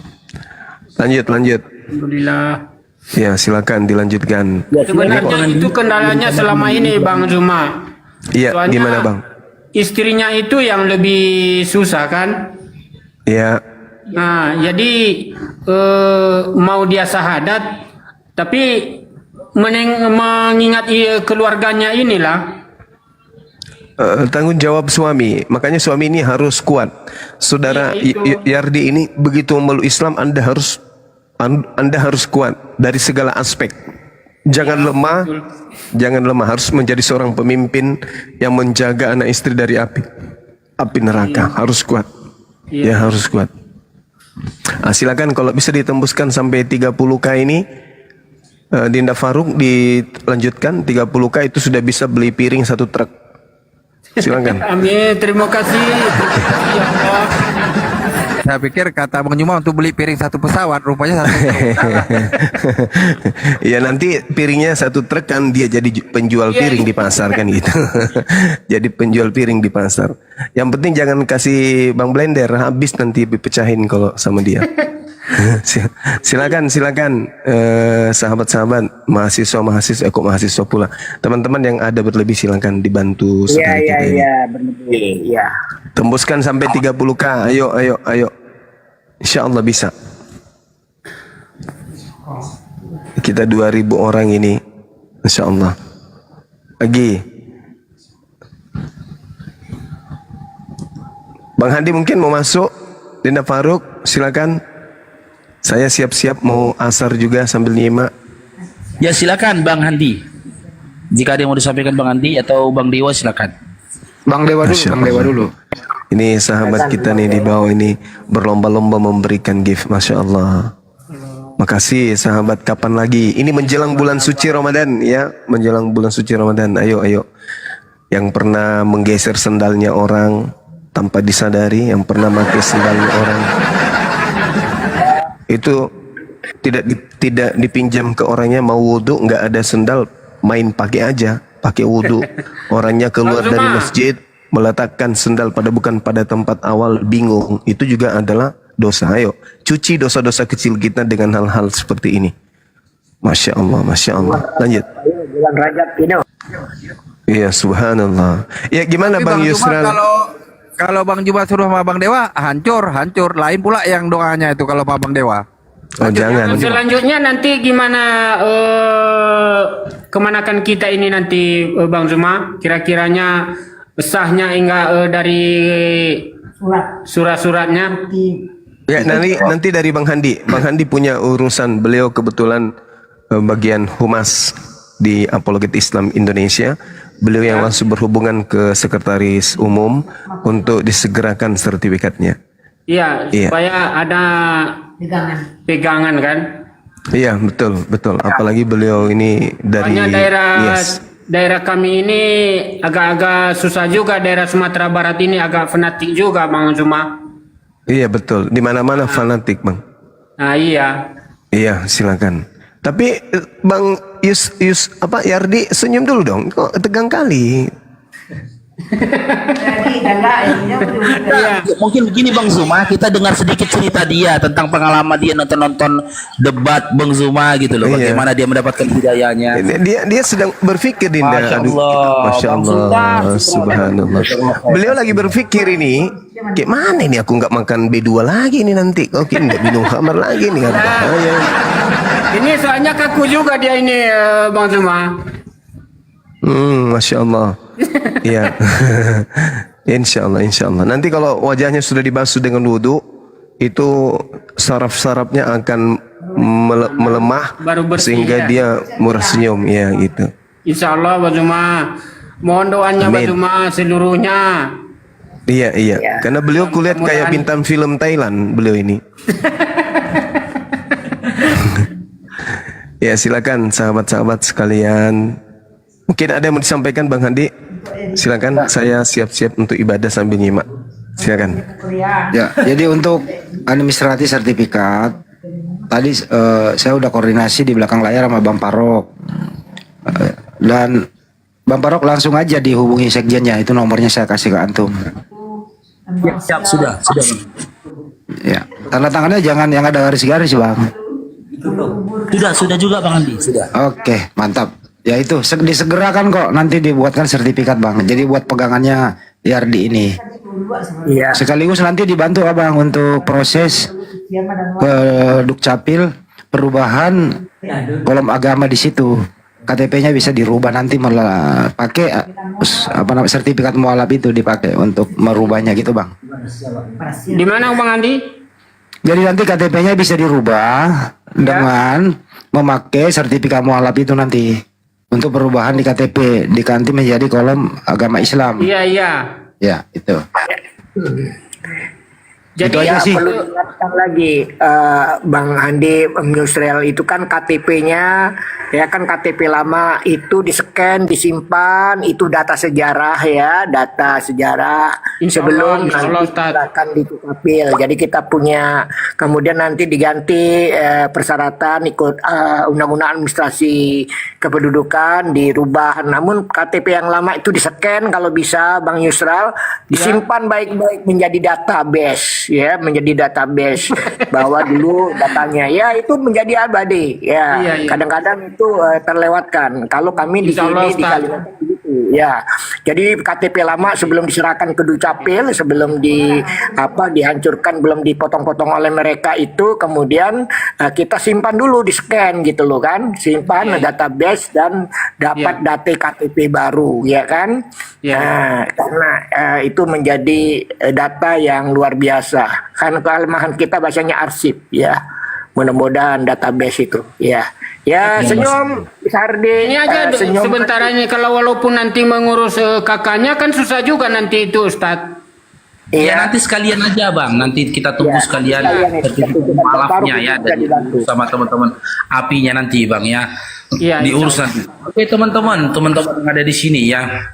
Lanjut. Alhamdulillah. Ya, silakan dilanjutkan. Sebenarnya itu kendalanya selama ini Bang Zuma. Iya, gimana Bang? Istrinya itu yang lebih susah kan? Iya. Nah, jadi mau dia syahadat, tapi mengingat keluarganya inilah. Tanggung jawab suami, makanya suami ini harus kuat. Saudara Yardi ini begitu memeluk Islam, Anda harus kuat dari segala aspek. Jangan lemah, harus menjadi seorang pemimpin yang menjaga anak istri dari api neraka. Harus kuat. Ya, harus kuat. Silakan kalau bisa ditembuskan sampai 30k ini. Dinda Faruk dilanjutkan 30k itu sudah bisa beli piring 1 truk. Silakan. Amin, terima kasih. Ya Allah. Saya pikir kata Bang Juma untuk beli piring 1 pesawat, rupanya 1 truk. Ya nanti piringnya 1 truk kan dia jadi penjual piring di pasar kan gitu. Jadi penjual piring di pasar. Yang penting jangan kasih Bang Blender, habis nanti dipecahin kalau sama dia. Silakan sahabat-sahabat mahasiswa kok mahasiswa pula, teman-teman yang ada berlebih silakan dibantu sekali kita ini. Berlebih ya. Tembuskan sampai 30k. Ayo insyaallah bisa. Kita 2000 orang ini insyaallah. Lagi Bang Handi mungkin mau masuk. Dinda Faruk silakan. Saya siap-siap mau asar juga sambil nyimak. Ya silakan Bang Handi. Jika ada yang mau disampaikan Bang Handi atau Bang Dewa silakan. Bang Dewa dulu. Ini sahabat kita nih di bawah ini berlomba-lomba memberikan gift. Masya Allah. Makasih sahabat, kapan lagi? Ini menjelang bulan suci Ramadan ya. Menjelang bulan suci Ramadan. Ayo. Yang pernah menggeser sendalnya orang tanpa disadari, yang pernah pakai sendalnya orang itu tidak dipinjam ke orangnya, mau wudhu nggak ada sendal, main pakai aja, pakai wudhu. Orangnya keluar dari masjid meletakkan sendal bukan pada tempat awal, bingung, itu juga adalah dosa. Ayo cuci dosa-dosa kecil kita dengan hal-hal seperti ini. Masya Allah. Lanjut. Bulan Rajab ini. Iya, subhanallah. Ya gimana Bang Yusran? Kalau Bang Juma suruh sama Bang Dewa, hancur. Lain pula yang doanya itu kalau Pak Bang Dewa. Oh, jangan. Selanjutnya nanti gimana kemanakan kita ini nanti Bang Zuma? Kira-kiranya sahnya hingga dari surat-suratnya? Ya nanti dari Bang Handi. Bang Handi punya urusan. Beliau kebetulan bagian humas di Apologet Islam Indonesia. Beliau yang langsung berhubungan ke sekretaris umum untuk disegerakan sertifikatnya. Iya, supaya ada pegangan kan? Iya, betul. Apalagi beliau ini dari daerah kami ini agak-agak susah juga, daerah Sumatera Barat ini agak fanatik juga Bang Zuma. Iya, betul. Di mana-mana fanatik, Bang. Nah, iya. Iya, silakan. Tapi Bang Yardi senyum dulu dong. Kok tegang kali? Mungkin begini Bang Zuma, kita dengar sedikit cerita dia tentang pengalaman dia nonton debat Bang Zuma gitu loh. Bagaimana dia mendapatkan hidayahnya. Dia sedang berpikir, Dinda. Masya Allah. Subhanallah. Beliau lagi berpikir ini, kayak mana ini aku nggak makan B2 lagi nih nanti. Oke, nggak minum khamar lagi nih, kan bahaya. Ini soalnya kaku juga dia ini Bang Zuma. Masya Allah. Iya. Insya Allah, insya Allah. Nanti kalau wajahnya sudah dibasuh dengan wudhu, itu saraf-sarafnya akan melemah Baru bersih, sehingga ya. dia murah senyum, ya gitu. Insya Allah Bang Zuma. Mohon doanya Bang Amin. Zuma seluruhnya. Iya, iya. Karena beliau kulihat kayak bintang film Thailand, beliau ini. Ya, silakan sahabat-sahabat sekalian. Mungkin ada yang mau disampaikan Bang Handi? Silakan, saya siap-siap untuk ibadah sambil nyimak. Silakan. Ya, jadi untuk administrasi sertifikat tadi saya udah koordinasi di belakang layar sama Bang Parok. Dan Bang Parok langsung aja dihubungi sekjennya, itu nomornya saya kasih ke antum. Ya, siap, sudah. Ya, tanda tangannya jangan yang ada garis-garis, Bang. Sudah juga Bang Andi, sudah. Oke, mantap. Ya itu disegerakan kok, nanti dibuatkan sertifikat, Bang. Jadi buat pegangannya Yardi ini. Iya. Sekaligus nanti dibantu Abang untuk proses ke Dukcapil perubahan kolom agama di situ. KTP-nya bisa dirubah nanti malah pakai sertifikat mualaf itu dipakai untuk merubahnya gitu, Bang. Di mana Bang Andi? Jadi nanti KTP-nya bisa dirubah dengan memakai sertifikat mualaf itu nanti untuk perubahan di KTP diganti menjadi kolom agama Islam. Iya, iya. Ya, itu. Jadi Itu aja ya, sih. perlu diingatkan lagi Bang Andi Newsreel itu kan KTP-nya ya kan KTP lama itu di-scan, disimpan, itu data sejarah ya, data sejarah sebelum nanti akan dikapil. Jadi kita punya kemudian nanti diganti persyaratan ikut undang-undang administrasi kependudukan dirubah. Namun KTP yang lama itu di-scan kalau bisa Bang Yusral disimpan baik-baik menjadi database. Ya, menjadi database bahwa dulu datanya ya itu menjadi abadi ya. Kadang-kadang itu terlewatkan. Kalau kami di sini di Kalimantan begitu ya. Jadi KTP lama sebelum diserahkan ke Dukcapil, sebelum dihancurkan, belum dipotong-potong oleh mereka itu kemudian kita simpan dulu di scan gitu loh kan, simpan database dan dapat data KTP baru ya kan. Nah, karena itu menjadi data yang luar biasa. Kan kelemahan kita bahasanya arsip ya. Mudah-mudahan database itu ya. Ya, senyum Sardi. Ini aja sebentar ini kalau walaupun nanti mengurus kakaknya kan susah juga nanti itu Ustadz. Ya nanti sekalian aja Bang, nanti kita tunggu sekalian sertifikat mualafnya ya dari sama teman-teman apinya nanti Bang ya. Diurus nanti. Oke teman-teman yang ada di sini ya,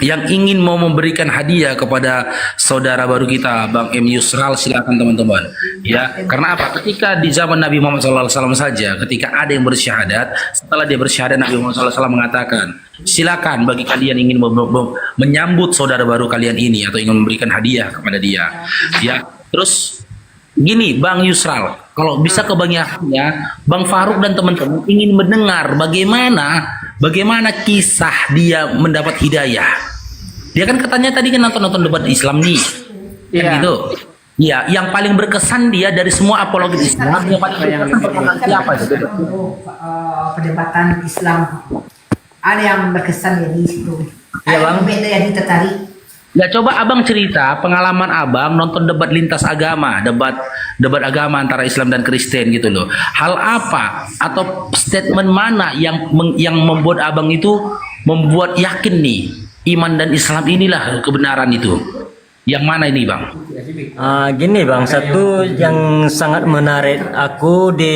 yang ingin mau memberikan hadiah kepada saudara baru kita Bang M. Yusral, silakan teman-teman ya. Karena apa? Ketika di zaman Nabi Muhammad SAW saja, ketika ada yang bersyahadat, setelah dia bersyahadat Nabi Muhammad SAW mengatakan, silakan bagi kalian ingin menyambut saudara baru kalian ini atau ingin memberikan hadiah kepada dia ya. Terus gini Bang Yusral, kalau bisa kebanyakannya Bang Faruk dan teman-teman ingin mendengar bagaimana kisah dia mendapat hidayah. Dia kan katanya tadi kan nonton debat Islam nih, kan gitu. Ya, yang paling berkesan dia dari semua apologet Islam yang paling berkesan siapa? Perdebatan Islam ada yang berkesan ya di situ. Ya Bang. Ada yang tertarik. Ya coba Abang cerita pengalaman Abang nonton debat lintas agama, debat agama antara Islam dan Kristen gitu loh. Hal apa atau statement mana yang membuat Abang itu membuat yakin nih iman dan Islam inilah kebenaran itu? Yang mana ini Bang? Gini Bang, satu yang sangat menarik aku di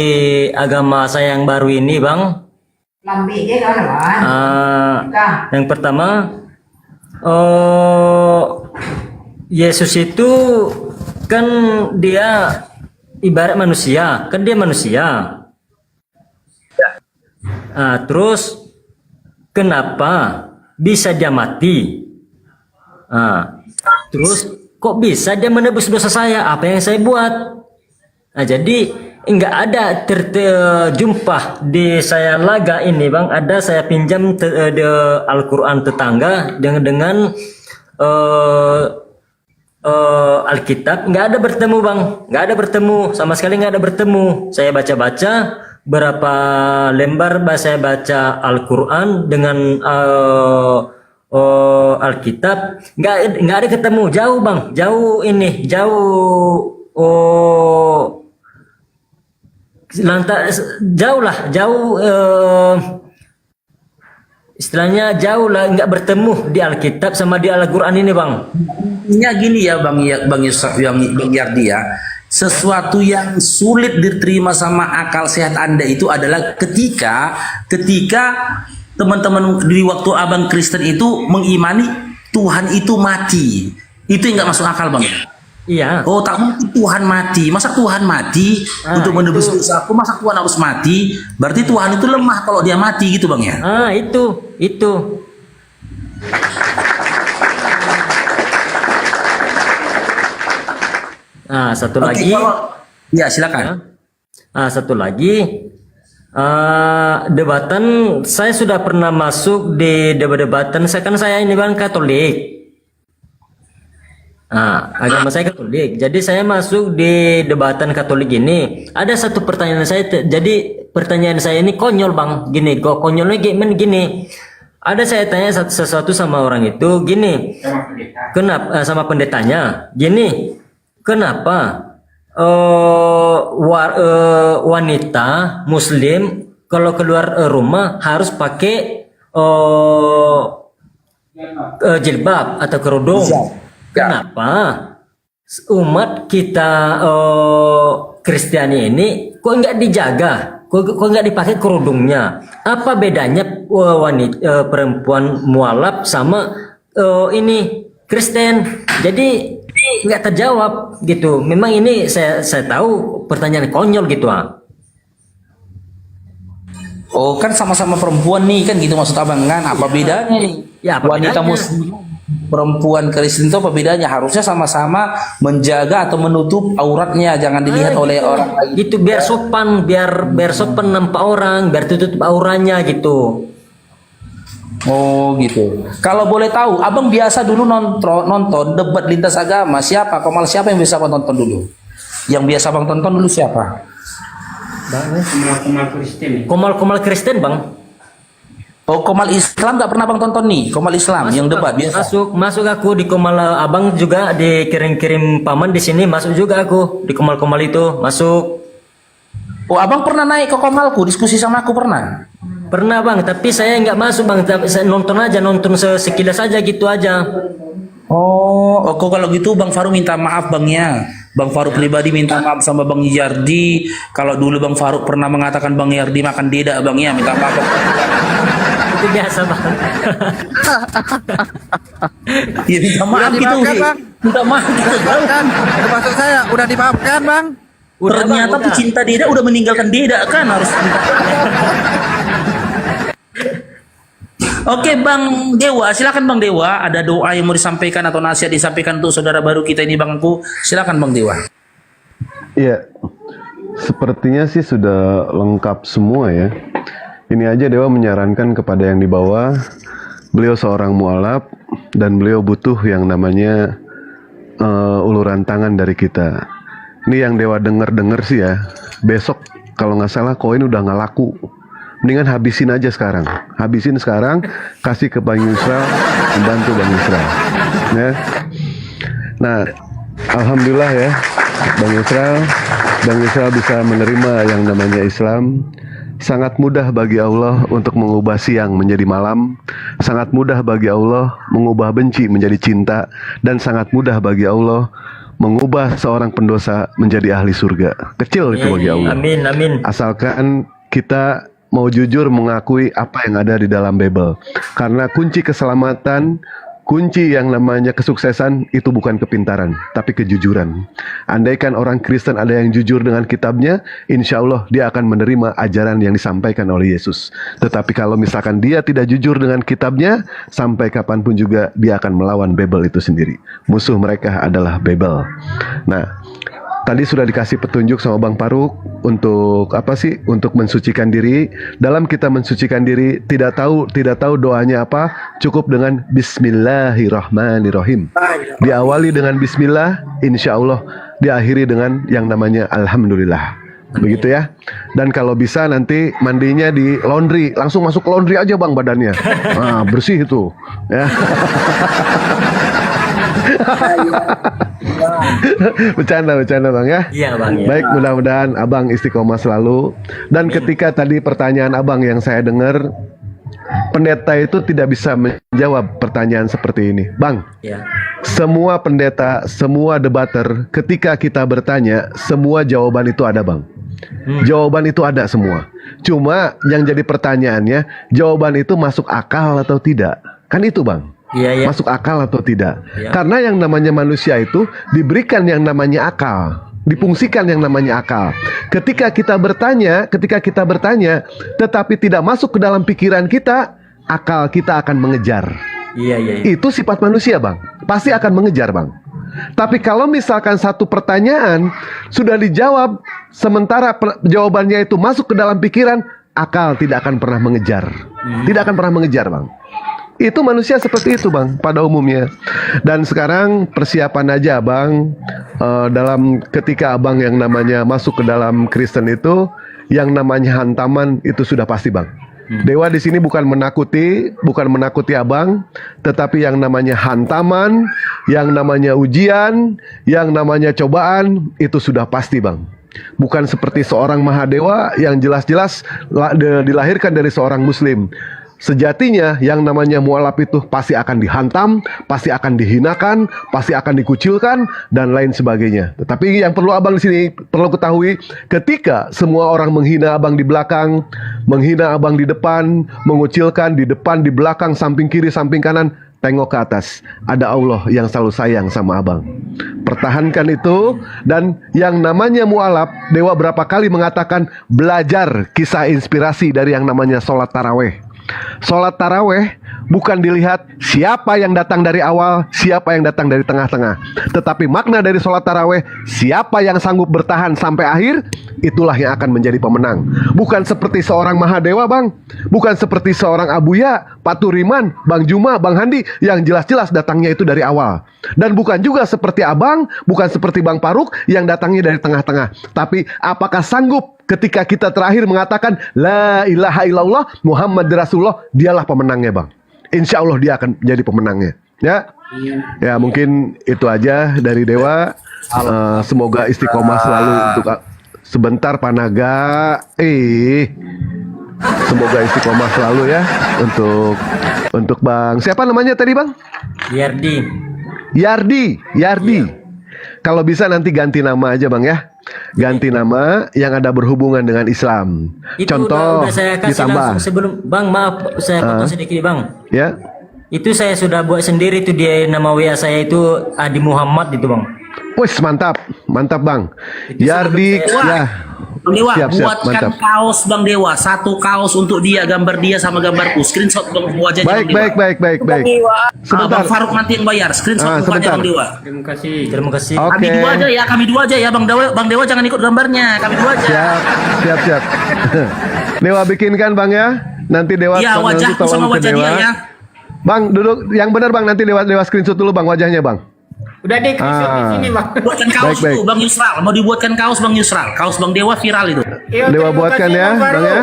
agama saya yang baru ini Bang. Yang pertama, Yesus itu kan dia ibarat manusia, kan dia manusia. Terus kenapa bisa dia mati? Terus kok bisa dia menebus dosa saya? Apa yang saya buat? Jadi enggak ada terjumpa di saya laga ini Bang, ada saya pinjam Al-Quran tetangga dengan Alkitab, nggak ada bertemu Bang, nggak ada bertemu, sama sekali nggak ada bertemu. Saya baca-baca, berapa lembar saya baca Al-Quran dengan Alkitab, nggak ada ketemu, jauh bang, jauh ini, jauh lah, istilahnya jauh lah, nggak bertemu di Alkitab sama di Al-Quran ini bang. Intinya gini ya Bang Yardi ya, sesuatu yang sulit diterima sama akal sehat Anda itu adalah ketika teman-teman di waktu abang Kristen itu mengimani Tuhan itu mati. Itu yang nggak masuk akal Bang. Iya. Oh, tak mungkin Tuhan mati. Masa Tuhan mati untuk menebus dosaku? Masa Tuhan harus mati? Berarti Tuhan itu lemah kalau dia mati gitu Bang ya? Itu. Satu lagi. Ya, silakan. Satu lagi. Debatan, saya sudah pernah masuk di debat-debatan. Saya ini bang Katolik. Agama saya Katolik. Jadi saya masuk di debatan Katolik ini. Ada satu pertanyaan saya. Jadi pertanyaan saya ini konyol bang. Gini, konyolnya gini. Ada saya tanya sesuatu sama orang itu. Gini. Kenapa sama pendetanya? Gini. Kenapa wanita Muslim kalau keluar rumah harus pakai jilbab atau kerudung? Kenapa umat kita Kristiani ini kok nggak dijaga? Kok nggak dipakai kerudungnya? Apa bedanya wanita perempuan mualaf sama ini Kristen? Jadi nggak terjawab gitu. Memang ini saya tahu pertanyaan konyol gitu Oh kan sama-sama perempuan nih kan gitu maksud abang kan? Apa bedanya nih? Ya, wanita Muslim, perempuan Kristen itu apa bedanya? Harusnya sama-sama menjaga atau menutup auratnya, jangan dilihat oleh orang lain. Gitu biar sopan, biar sopan nampak orang, biar tutup auranya gitu. Oh gitu. Kalau boleh tahu, abang biasa dulu nonton debat lintas agama siapa? Komal siapa yang biasa abang tonton dulu? Yang biasa abang tonton dulu siapa? Komal Kristen. Komal Kristen bang. Oh Komal Islam nggak pernah abang tonton nih? Komal Islam yang debat biasa. Masuk aku di Komal abang juga dikirim paman di sini masuk juga aku di Komal itu masuk. Oh abang pernah naik ke Komalku diskusi sama aku pernah? Pernah bang, tapi saya nggak masuk bang. Saya nonton sekilas aja gitu aja. Oh, kalau gitu Bang Faruk minta maaf Bang ya. Bang Faruk pribadi minta maaf sama Bang Yardi. Kalau dulu Bang Faruk pernah mengatakan Bang Yardi makan dedak Bang ya, minta maaf. Itu biasa Bang. Ya minta maaf gitu. Minta maaf gitu Bang. Termasuk saya udah dimaafkan Bang. Ternyata pecinta dedak udah meninggalkan dedak kan harus. Oke Bang Dewa, silakan Bang Dewa. Ada doa yang mau disampaikan atau nasihat disampaikan untuk saudara baru kita ini Bangku. Silakan Bang Dewa. Iya, sepertinya sih sudah lengkap semua ya. Ini aja Dewa menyarankan kepada yang di bawah. Beliau seorang mualaf dan beliau butuh yang namanya uluran tangan dari kita. Ini yang Dewa denger sih ya. Besok kalau nggak salah koin udah nggak laku. Mendingan habisin aja sekarang. Habisin sekarang, kasih ke Bang Yusra, membantu Bang Yusra. Ya. Nah, alhamdulillah ya, Bang Yusra bisa menerima yang namanya Islam. Sangat mudah bagi Allah untuk mengubah siang menjadi malam. Sangat mudah bagi Allah mengubah benci menjadi cinta. Dan sangat mudah bagi Allah mengubah seorang pendosa menjadi ahli surga. Kecil itu bagi Allah. Amin. Asalkan kita mau jujur mengakui apa yang ada di dalam Bible. Karena kunci keselamatan, kunci yang namanya kesuksesan itu bukan kepintaran, tapi kejujuran. Andaikan orang Kristen ada yang jujur dengan kitabnya, insya Allah dia akan menerima ajaran yang disampaikan oleh Yesus. Tetapi kalau misalkan dia tidak jujur dengan kitabnya, sampai kapanpun juga dia akan melawan Bible itu sendiri. Musuh mereka adalah Bible. Nah, tadi sudah dikasih petunjuk sama Bang Faruk untuk apa sih? Untuk mensucikan diri. Dalam kita mensucikan diri, tidak tahu doanya apa, cukup dengan Bismillahirrahmanirrahim. Diawali dengan Bismillah, insya Allah diakhiri dengan yang namanya Alhamdulillah. Begitu ya. Dan kalau bisa nanti mandinya di laundry, langsung masuk laundry aja Bang badannya. Nah, bersih itu. Ya. Bercanda Bang ya. Iya Bang ya. Baik, mudah-mudahan Abang istiqomah selalu. Dan ketika tadi pertanyaan Abang yang saya dengar, pendeta itu tidak bisa menjawab pertanyaan seperti ini. Bang, Ya. semua pendeta, semua debater, ketika kita bertanya, semua jawaban itu ada Bang. Jawaban itu ada semua. Cuma yang jadi pertanyaannya, jawaban itu masuk akal atau tidak? Kan itu Bang. Iya, iya. Masuk akal atau tidak? Iya. Karena yang namanya manusia itu diberikan yang namanya akal, difungsikan yang namanya akal. Ketika kita bertanya, tetapi tidak masuk ke dalam pikiran kita, akal kita akan mengejar. Iya, iya. Itu sifat manusia Bang, pasti akan mengejar Bang. Tapi kalau misalkan satu pertanyaan sudah dijawab, sementara jawabannya itu masuk ke dalam pikiran, akal tidak akan pernah mengejar. Tidak akan pernah mengejar Bang. Itu manusia seperti itu Bang pada umumnya. Dan sekarang persiapan aja Bang, dalam ketika Abang yang namanya masuk ke dalam Kristen itu, yang namanya hantaman itu sudah pasti Bang. Dewa di sini bukan menakuti Abang, tetapi yang namanya hantaman, yang namanya ujian, yang namanya cobaan itu sudah pasti Bang. Bukan seperti seorang Mahadewa yang jelas-jelas dilahirkan dari seorang Muslim. Sejatinya yang namanya mualaf itu pasti akan dihantam, pasti akan dihinakan, pasti akan dikucilkan dan lain sebagainya. Tetapi yang perlu Abang di sini perlu ketahui, ketika semua orang menghina Abang di belakang, menghina Abang di depan, mengucilkan di depan, di belakang, samping kiri, samping kanan, tengok ke atas. Ada Allah yang selalu sayang sama Abang. Pertahankan itu. Dan yang namanya mualaf, Dewa berapa kali mengatakan belajar kisah inspirasi dari yang namanya sholat taraweh. Sholat taraweh bukan dilihat siapa yang datang dari awal, siapa yang datang dari tengah-tengah, tetapi makna dari sholat taraweh, siapa yang sanggup bertahan sampai akhir, itulah yang akan menjadi pemenang. Bukan seperti seorang Mahadewa Bang, bukan seperti seorang Abuya, Pak Turiman, Bang Juma, Bang Handi, yang jelas-jelas datangnya itu dari awal. Dan bukan juga seperti Abang, bukan seperti Bang Faruk yang datangnya dari tengah-tengah. Tapi apakah sanggup ketika kita terakhir mengatakan La ilaha illallah Muhammad Rasulullah, dialah pemenangnya Bang. Insya Allah dia akan jadi pemenangnya. Ya mungkin itu aja dari Dewa. Semoga istiqomah selalu untuk sebentar Panaga. Semoga istiqomah selalu ya untuk Bang. Siapa namanya tadi Bang? Yardi. Kalau bisa nanti ganti nama aja Bang ya. Ganti nama yang ada berhubungan dengan Islam. Itu Contoh udah saya kasih ditambah. langsung sebelum Bang, maaf saya potong sedikit Bang. Ya. Itu saya sudah buat sendiri tuh, dia nama WA saya itu Adi Muhammad itu Bang. Wih mantap Bang. Yardi ya. Bang Dewa, Siap, buatkan mantap. kaos Bang Dewa, satu kaos untuk dia, gambar dia sama gambarku, screenshot Bang wajahnya Bang Dewa. Baik. Sebentar. Bang Faruk nanti yang bayar, screenshot mukanya sebentar. Bang Dewa. Terima kasih. Oke. Kami dua aja ya Bang Dewa jangan ikut gambarnya, kami dua aja. Siap. Dewa bikinkan Bang ya. Nanti Dewa Iya, nanti wajahku tolong sama ke wajah Dewa. dia ya. Bang, duduk yang benar Bang, nanti Dewa screenshot dulu Bang wajahnya Bang. Udah deh, di sini Bang. Buatkan kaos Baik. tuh Bang Yusral, mau dibuatkan kaos Bang Yusral, kaos Bang Dewa viral itu. Dewa buatkan ya Bang ya.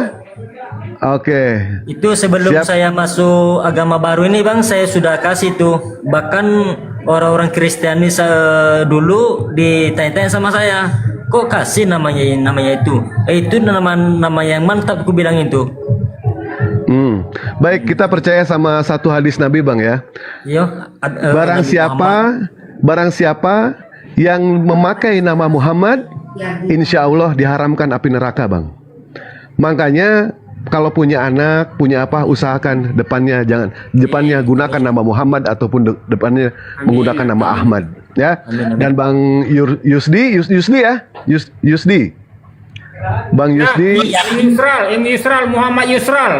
Oke. Itu sebelum Siap. saya masuk agama baru ini Bang, saya sudah kasih tuh. Bahkan orang-orang Kristiani dulu ditanya-tanya sama saya, kok kasih namanya itu? Itu nama yang mantap, aku bilang itu. Baik, kita percaya sama satu hadis Nabi Bang ya. Barang siapa yang memakai nama Muhammad, insya Allah diharamkan api neraka Bang. Makanya kalau punya anak, punya apa, usahakan depannya gunakan nama Muhammad ataupun depannya menggunakan nama Ahmad ya. Dan Bang Yusdi ya, Yusdi. Bang Yusdi. Yusral, Muhammad Yusral.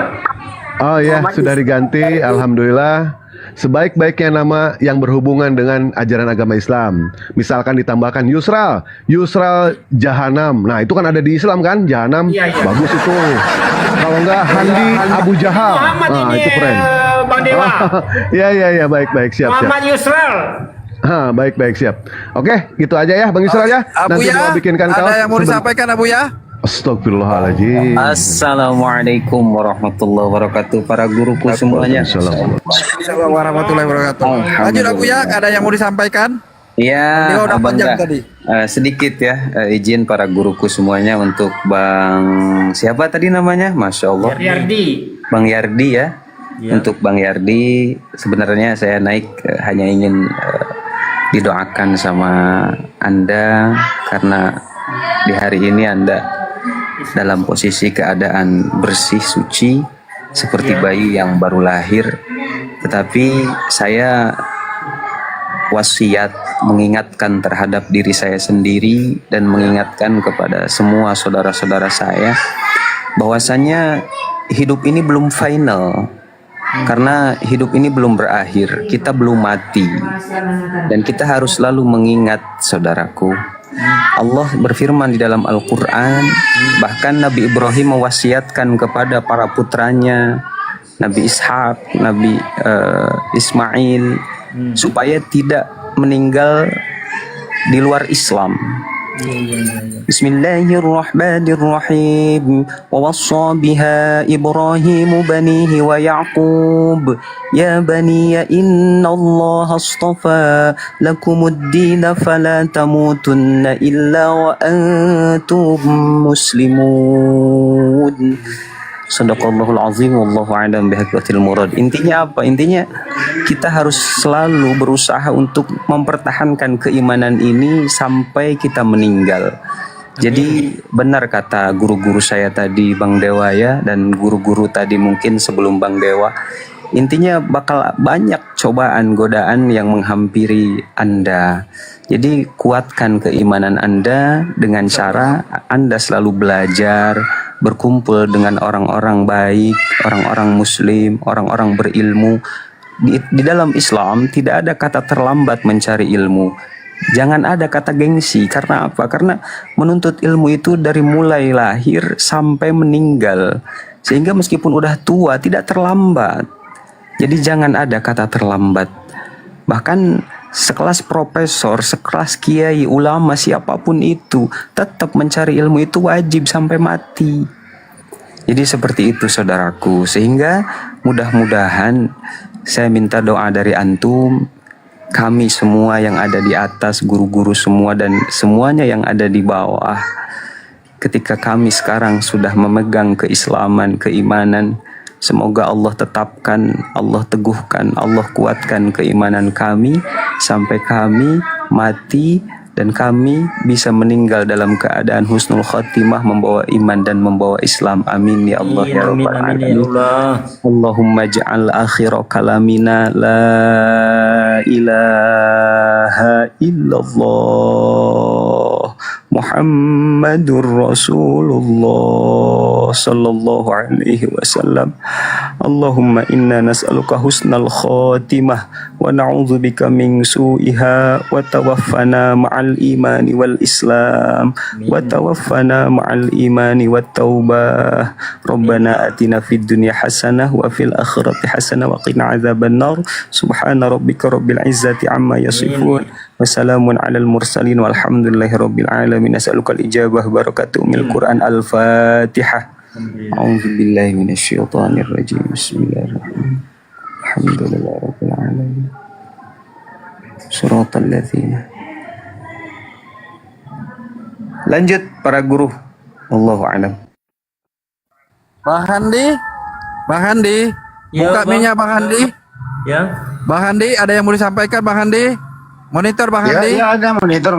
Oh ya, sudah diganti, alhamdulillah. Sebaik-baiknya nama yang berhubungan dengan ajaran agama Islam. Misalkan ditambahkan Yusral Jahanam. Nah, itu kan ada di Islam kan, Jahanam. Iya. Bagus itu. Kalau enggak Handi Abu Jahal. Nah, itu keren. Bang Dewa. Iya, baik, siap. Muhammad Yusral. Baik, siap. Oke, gitu aja ya Bang Yusral ya. Nanti Abuya, mau bikinkan kaos. ada yang mau disampaikan Abuya? Astagfirullahaladzim. Assalamualaikum warahmatullahi wabarakatuh. Para guruku semuanya. Assalamualaikum warahmatullahi wabarakatuh. Lanjut aku ya, ada yang mau disampaikan? Ya, Dia udah Abang panjang Dah. tadi. Sedikit ya, izin para guruku semuanya untuk Bang siapa tadi namanya? Masya Allah. Yardi. Bang Yardi ya. Untuk Bang Yardi, sebenarnya saya naik hanya ingin didoakan sama Anda karena di hari ini Anda dalam posisi keadaan bersih, suci, seperti bayi yang baru lahir. Tetapi saya wasiat mengingatkan terhadap diri saya sendiri dan mengingatkan kepada semua saudara-saudara saya bahwasanya hidup ini belum final. Karena hidup ini belum berakhir, kita belum mati. Dan kita harus selalu mengingat, saudaraku, Allah berfirman di dalam Al-Quran, bahkan Nabi Ibrahim mewasiatkan kepada para putranya, Nabi Ishak, Nabi Ismail, supaya tidak meninggal di luar Islam. Bismillahirrahmanirrahim. Wa wassa biha Ibrahim banihi wa Yaqub ya baniya innallaha astafa lakumud-din fala tamutunna illa wa antum muslimun. Sadaqallahul azim wallahu a'lam bihaqqiqatil murad. Intinya apa? Intinya kita harus selalu berusaha untuk mempertahankan keimanan ini sampai kita meninggal. Jadi benar kata guru-guru saya tadi, Bang Dewa ya, dan guru-guru tadi mungkin sebelum Bang Dewa. Intinya bakal banyak cobaan, godaan yang menghampiri Anda. Jadi kuatkan keimanan Anda dengan cara Anda selalu belajar, berkumpul dengan orang-orang baik, orang-orang muslim, orang-orang berilmu. Di dalam Islam tidak ada kata terlambat mencari ilmu. Jangan ada kata gengsi. Karena apa? Karena menuntut ilmu itu dari mulai lahir sampai meninggal. Sehingga meskipun udah tua tidak terlambat. Jadi jangan ada kata terlambat. Bahkan sekelas profesor, sekelas kiai, ulama, siapapun itu, tetap mencari ilmu itu wajib sampai mati. Jadi seperti itu saudaraku. Sehingga mudah-mudahan saya minta doa dari antum, kami semua yang ada di atas, guru-guru semua dan semuanya yang ada di bawah. Ketika kami sekarang sudah memegang keislaman, keimanan, semoga Allah tetapkan, Allah teguhkan, Allah kuatkan keimanan kami sampai kami mati dan kami bisa meninggal dalam keadaan husnul khatimah, membawa iman dan membawa Islam. Amin ya Allah ya Rabbal alamin. Allahumma ja'al akhir kalamina la ilaha illallah Muhammadur Rasulullah sallallahu alaihi wasallam. Allahumma inna nas'aluka husnal khatimah wa na'udzubika min su'iha wa tawaffana ma'al imani wal islam wa tawaffana ma'al imani wat taubah. Rabbana atina fid dunya hasanah wa fil akhirati hasanah wa qina adzabannar. Subhana rabbika rabbil izzati amma yasifun. Wassalamun alal mursalin walhamdulillahi rabbil alamin. As'alukal ijabah barakatumil Quran. Al-Fatihah. A'udzu billahi minasyaitonir rajim. Bismillahirrahmanirrahim. Alhamdulillahi rabbil alamin. Shiratal ladzina. Lanjut para guru. Allahu a'lam. Bang Handi, Bang Handi, buka minyak Bang Handi. Ya. Bang Handi, ada yang mau disampaikan Bang Handi? Monitor Bang Handi. Ya ada monitor.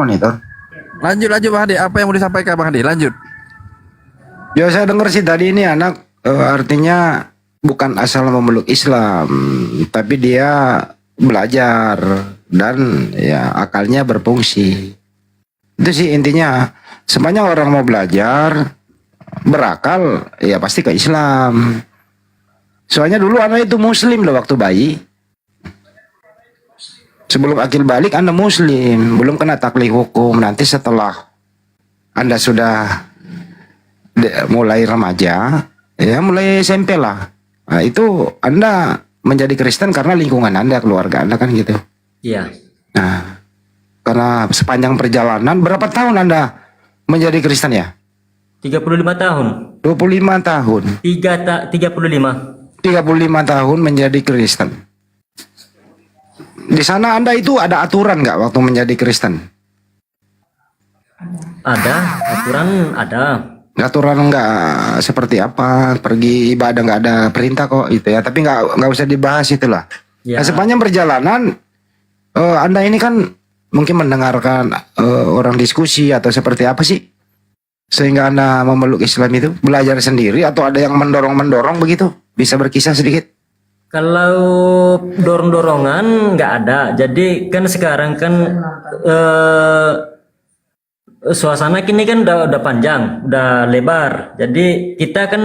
Lanjut Bang Handi, apa yang mau disampaikan Bang Handi? Lanjut. Ya saya dengar sih tadi ini anak artinya bukan asal memeluk Islam, tapi dia belajar dan ya akalnya berfungsi. Itu sih intinya. Semuanya orang mau belajar, berakal, ya pasti ke Islam. Soalnya dulu anak itu muslim loh waktu bayi. Sebelum akil balik Anda muslim, belum kena taklif hukum. Nanti setelah Anda sudah mulai remaja, ya mulai SMP lah. Nah, itu Anda menjadi Kristen karena lingkungan Anda, keluarga Anda kan gitu. Iya. Nah, karena sepanjang perjalanan berapa tahun Anda menjadi Kristen ya? 35 tahun. 25 tahun. 35. 35 tahun menjadi Kristen. Di sana Anda itu ada aturan nggak waktu menjadi Kristen? Ada, aturan ada. Aturan nggak seperti apa? Pergi ibadah nggak ada perintah kok itu ya. Tapi nggak usah dibahas itulah. Ya. Nah, sepanjang perjalanan Anda ini kan mungkin mendengarkan orang diskusi atau seperti apa sih? Sehingga Anda memeluk Islam itu belajar sendiri atau ada yang mendorong begitu? Bisa berkisah sedikit? Kalau dorong-dorongan nggak ada. Jadi kan sekarang kan suasana kini kan udah panjang, udah lebar. Jadi kita kan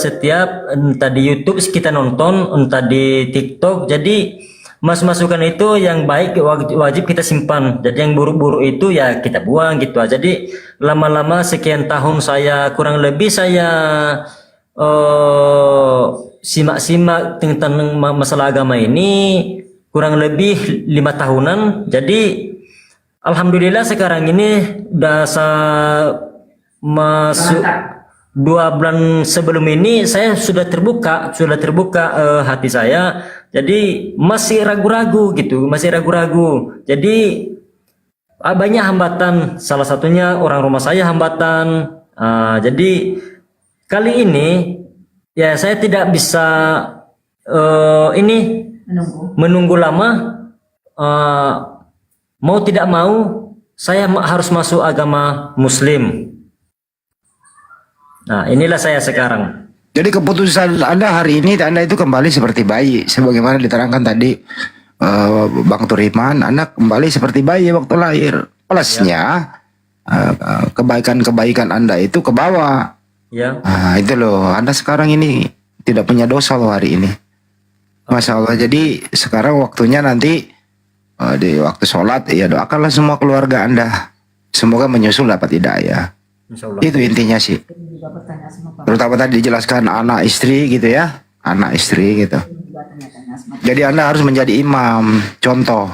setiap entah di YouTube kita nonton, entah di TikTok. Jadi masukan itu yang baik wajib kita simpan. Jadi yang buruk-buruk itu ya kita buang gitu aja. Jadi lama-lama sekian tahun saya kurang lebih saya simak tentang masalah agama ini kurang lebih 5 tahunan. Jadi alhamdulillah sekarang ini udah masuk 2 bulan sebelum ini saya sudah terbuka hati saya. Jadi masih ragu-ragu gitu, masih ragu-ragu. Jadi banyak hambatan, salah satunya orang rumah saya hambatan. Jadi kali ini ya saya tidak bisa menunggu lama. Mau tidak mau saya harus masuk agama Muslim. Nah, inilah saya sekarang. Jadi keputusan Anda hari ini Anda itu kembali seperti bayi, sebagaimana diterangkan tadi Bang Turiman, Anda kembali seperti bayi waktu lahir. Plusnya kebaikan-kebaikan Anda itu ke bawah. Ya. Nah, itu loh, Anda sekarang ini tidak punya dosa loh hari ini. Masya Allah. Jadi sekarang waktunya nanti di waktu sholat ya doakanlah semua keluarga Anda. Semoga menyusul dapat hidayah. Itu intinya sih. Terutama tadi dijelaskan anak istri gitu ya, anak istri gitu. Jadi Anda harus menjadi imam, contoh.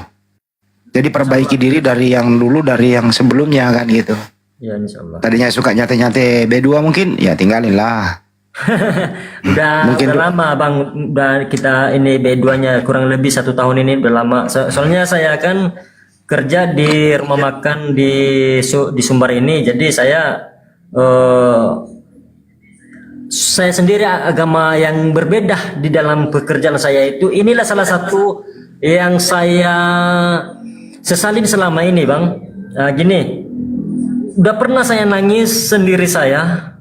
Jadi perbaiki diri dari yang dulu, dari yang sebelumnya kan gitu. Ya, insyaallah. Tadinya suka nyate-nyate B2 mungkin, ya tinggalin lah. udah lama Bang, udah kita ini B2-nya kurang lebih 1 tahun ini udah lama. Soalnya saya kan kerja di rumah makan di Sumbar ini, jadi saya sendiri agama yang berbeda di dalam pekerjaan saya itu. Inilah salah satu yang saya sesalin selama ini Bang. Gini, udah pernah saya nangis sendiri saya.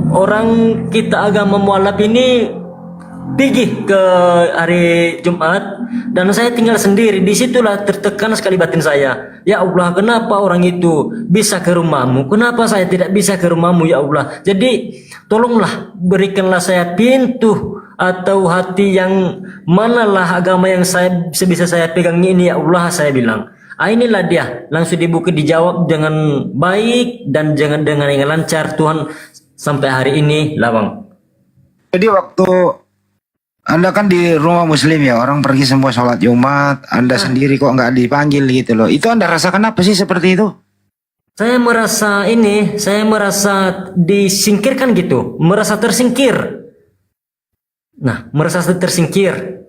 Orang kita agama mualaf ini pergi ke hari Jumat dan saya tinggal sendiri. Disitulah tertekan sekali batin saya. Ya Allah, kenapa orang itu bisa ke rumahmu? Kenapa saya tidak bisa ke rumahmu ya Allah? Jadi tolonglah berikanlah saya pintu atau hati yang manalah agama yang bisa saya pegang ini ya Allah, saya bilang. Inilah dia, langsung dibuka, dijawab dengan baik dan jangan dengan yang lancar Tuhan sampai hari ini lah Bang. Jadi waktu Anda kan di rumah Muslim ya, orang pergi semua sholat Jumat, Anda sendiri kok nggak dipanggil gitu loh. Itu Anda rasakan apa sih seperti itu? Saya merasa disingkirkan gitu, merasa tersingkir. Nah, merasa tersingkir.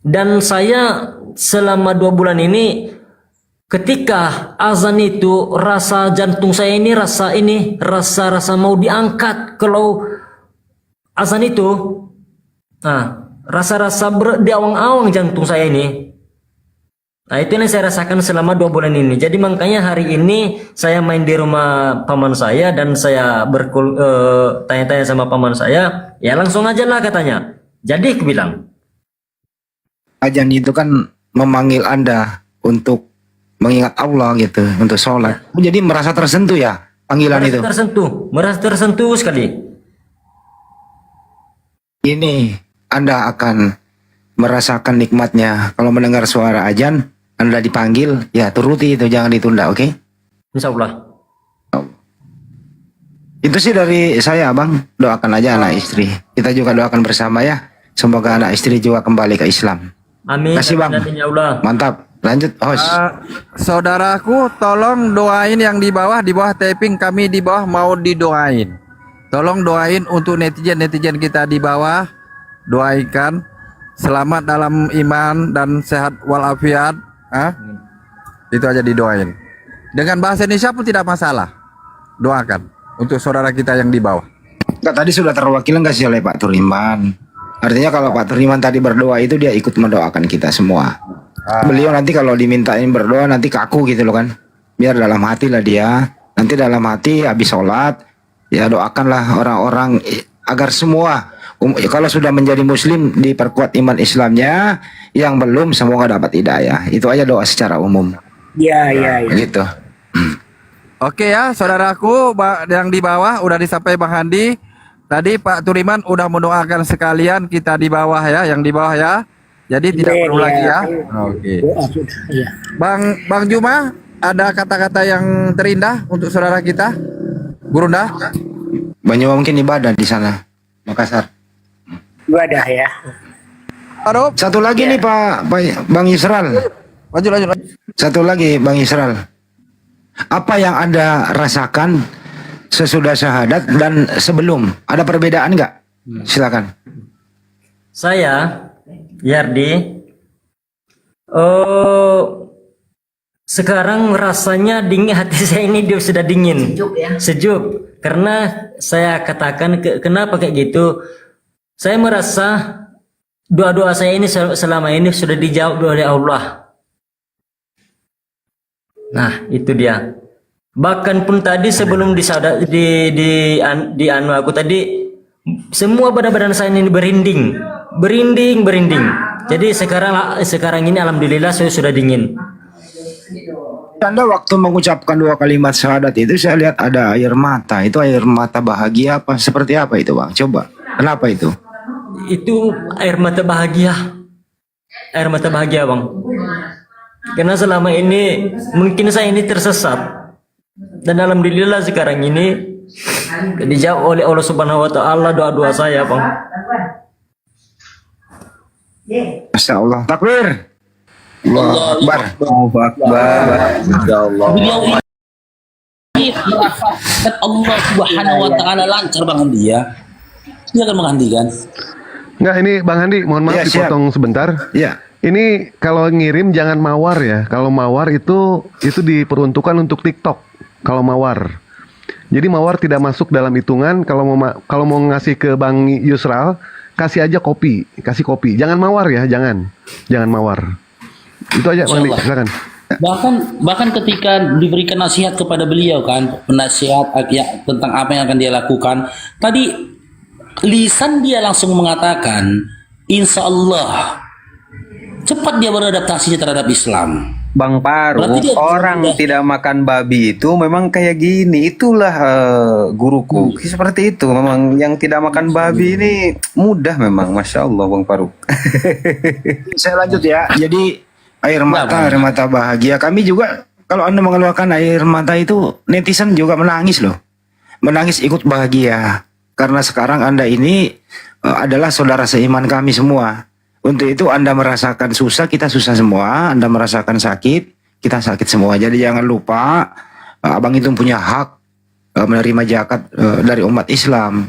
Dan saya selama 2 bulan ini, ketika azan itu rasa jantung saya ini rasa mau diangkat kalau azan itu. Nah, rasa-rasa di awang-awang jantung saya ini. Nah, itu yang saya rasakan selama 2 bulan ini. Jadi makanya hari ini saya main di rumah paman saya dan saya tanya-tanya sama paman saya, ya langsung aja lah katanya. Jadi aku bilang, azan itu kan memanggil Anda untuk mengingat Allah gitu, untuk sholat. Jadi merasa tersentuh ya panggilan itu? Merasa tersentuh sekali. Ini Anda akan merasakan nikmatnya kalau mendengar suara azan, Anda dipanggil, ya turuti itu, jangan ditunda, oke? Insya Allah. Itu sih dari saya Bang, doakan aja anak istri. Kita juga doakan bersama ya, semoga anak istri juga kembali ke Islam. Amin. Kasih Bang. Ya Allah. Mantap. Lanjut, host. Saudaraku, tolong doain yang di bawah taping, kami di bawah mau didoain. Tolong doain untuk netizen kita di bawah, doakan selamat dalam iman dan sehat walafiat. Itu aja didoain. Dengan bahasa Indonesia pun tidak masalah. Doakan untuk saudara kita yang di bawah. Enggak, tadi sudah terwakili nggak sih oleh Pak Turiman? Artinya kalau Pak Turiman tadi berdoa itu dia ikut mendoakan kita semua. Beliau nanti kalau dimintain berdoa nanti kaku gitu loh kan. Biar dalam hati lah dia. Nanti dalam hati habis sholat ya doakanlah orang-orang agar semua kalau sudah menjadi muslim diperkuat iman Islamnya, yang belum semoga dapat hidayah. Itu aja doa secara umum. Iya. Gitu. Oke ya, saudaraku yang di bawah udah disampaikan Bang Handi. Tadi Pak Turiman udah mendoakan sekalian kita di bawah ya, yang di bawah ya. Jadi tidak perlu lagi ya. Oke. Iya. Bang Juma, ada kata-kata yang terindah untuk saudara kita? Gurunda? Bang Juma mungkin ibadah di sana, Makassar. Ibadah ya. Satu lagi nih Pak Bang Israel. Lanjut. Satu lagi Bang Israel. Apa yang Anda rasakan sesudah syahadat dan sebelum? Ada perbedaan nggak? Silakan. Saya, Yardi, sekarang rasanya dingin, hati saya ini dia sudah dingin, sejuk. Karena saya katakan kenapa kayak gitu? Saya merasa doa-doa saya ini selama ini sudah dijawab oleh Allah. Nah, itu dia. Bahkan pun tadi sebelum di anu aku tadi, semua badan saya ini berinding. Jadi sekarang ini alhamdulillah saya sudah dingin. Anda waktu mengucapkan 2 kalimat syahadat itu saya lihat ada air mata. Itu air mata bahagia apa? Seperti apa itu Bang? Coba. Kenapa itu? Itu air mata bahagia. Air mata bahagia Bang. Karena selama ini mungkin saya ini tersesat. Dan alhamdulillah sekarang ini dijawab oleh Allah Subhanahu wa taala doa-doa saya, Bang. Masya Allah. Takbir. Allahu Akbar. Allahu Akbar. Masya Allah. Beliau ini firafat Allah Subhanahu wa taala lancar Bang Handi ya. Dia akan menghandikan. Enggak, ini Bang Handi, mohon maaf dipotong sebentar. Iya. Ini kalau ngirim jangan mawar ya. Kalau mawar itu diperuntukkan untuk TikTok. Kalau mawar. Jadi mawar tidak masuk dalam hitungan. Kalau mau ngasih ke Bang Yusral, kasih aja kopi, kasih kopi. Jangan mawar ya, jangan mawar. Itu aja Bang Handi, silakan. Bahkan ketika diberikan nasihat kepada beliau kan, penasihat ya, tentang apa yang akan dia lakukan, tadi lisan dia langsung mengatakan, insya Allah cepat dia beradaptasinya terhadap Islam. Bang Paru, orang tidak makan babi itu memang kayak gini. Itulah guruku. Seperti itu memang, yang tidak makan babi ini mudah memang. Masya Allah Bang Paru. Saya lanjut ya. Jadi air mata bahagia. Kami juga kalau Anda mengeluarkan air mata itu, netizen juga menangis loh. Menangis ikut bahagia. Karena sekarang Anda ini adalah saudara seiman kami semua. Untuk itu Anda merasakan susah, kita susah semua. Anda merasakan sakit, kita sakit semua. Jadi jangan lupa, Abang itu punya hak menerima zakat dari umat Islam.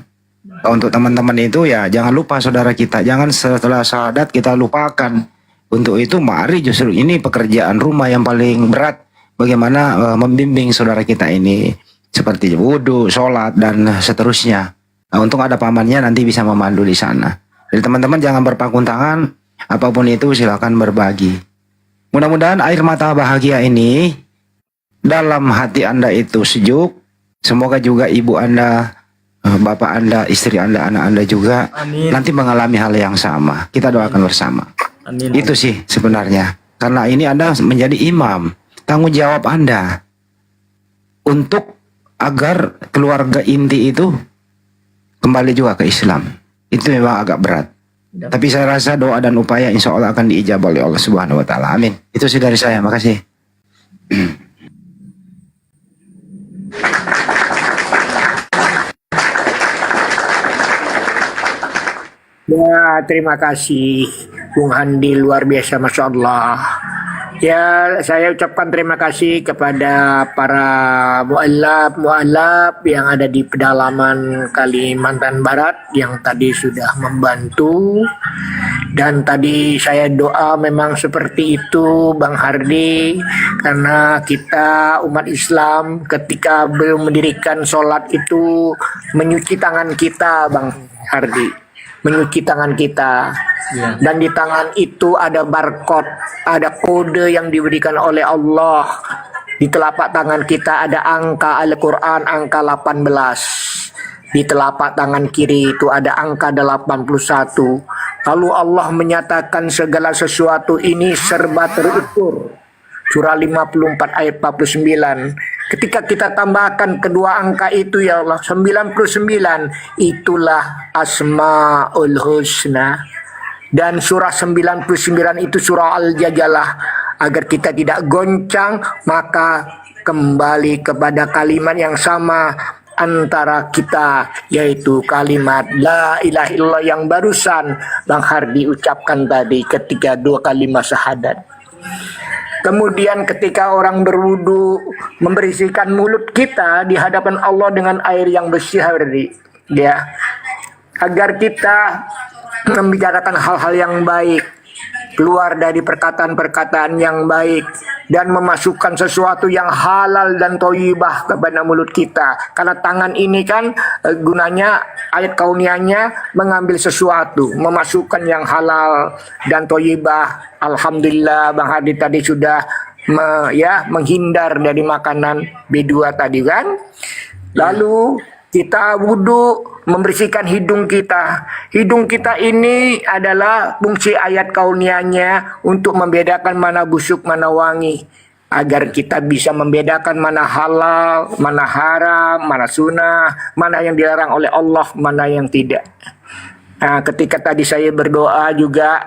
Untuk teman-teman itu ya jangan lupa saudara kita. Jangan setelah syahadat kita lupakan. Untuk itu mari justru ini pekerjaan rumah yang paling berat. Bagaimana membimbing saudara kita ini. Seperti wudhu, sholat, dan seterusnya. Untung ada pamannya nanti bisa memandu di sana. Jadi teman-teman jangan berpangku tangan, apapun itu silakan berbagi. Mudah-mudahan air mata bahagia ini dalam hati Anda itu sejuk. Semoga juga ibu Anda, bapak Anda, istri Anda, anak Anda juga nanti mengalami hal yang sama. Kita doakan bersama. Amin. Itu sih sebenarnya. Karena ini Anda menjadi imam. Tanggung jawab Anda untuk agar keluarga inti itu kembali juga ke Islam. Itu memang agak berat. Tapi saya rasa doa dan upaya insya Allah akan diijabah oleh Allah Subhanahu wa taala. Amin. Itu sih dari saya. Makasih. Ya, terima kasih Bung Handi, luar biasa, Masya Allah. Ya, saya ucapkan terima kasih kepada para mualaf yang ada di pedalaman Kalimantan Barat yang tadi sudah membantu. Dan tadi saya doa memang seperti itu Bang Hardi, karena kita umat Islam ketika belum mendirikan sholat itu menyuci tangan kita Bang Hardi, menyuci tangan kita. Dan di tangan itu ada barcode, ada kode yang diberikan oleh Allah. Di telapak tangan kita ada angka Al-Quran, angka 18. Di telapak tangan kiri itu ada angka 81. Lalu Allah menyatakan segala sesuatu ini serba terukur. Surah 54 ayat 49. Ketika kita tambahkan kedua angka itu ya Allah 99, itulah Asmaul Husna. Dan surah 99 itu surah Al-Jadalah. Agar kita tidak goncang, maka kembali kepada kalimat yang sama antara kita, yaitu kalimat La ilaha illallah yang barusan Bang Hardi ucapkan tadi ketika dua kalimat syahadat. Kemudian ketika orang berwudu, membersihkan mulut kita di hadapan Allah dengan air yang bersih, ya, agar kita membicarakan hal-hal yang baik, keluar dari perkataan-perkataan yang baik, dan memasukkan sesuatu yang halal dan thayyibah kepada mulut kita. Karena tangan ini kan gunanya, ayat kauniyahnya mengambil sesuatu, memasukkan yang halal dan thayyibah. Alhamdulillah Bang Hadi tadi sudah menghindar dari makanan B2 tadi kan. Lalu kita wudhu, membersihkan hidung kita. Hidung kita ini adalah fungsi ayat kauniyahnya untuk membedakan mana busuk, mana wangi. Agar kita bisa membedakan mana halal, mana haram, mana sunnah, mana yang dilarang oleh Allah, mana yang tidak. Nah, ketika tadi saya berdoa juga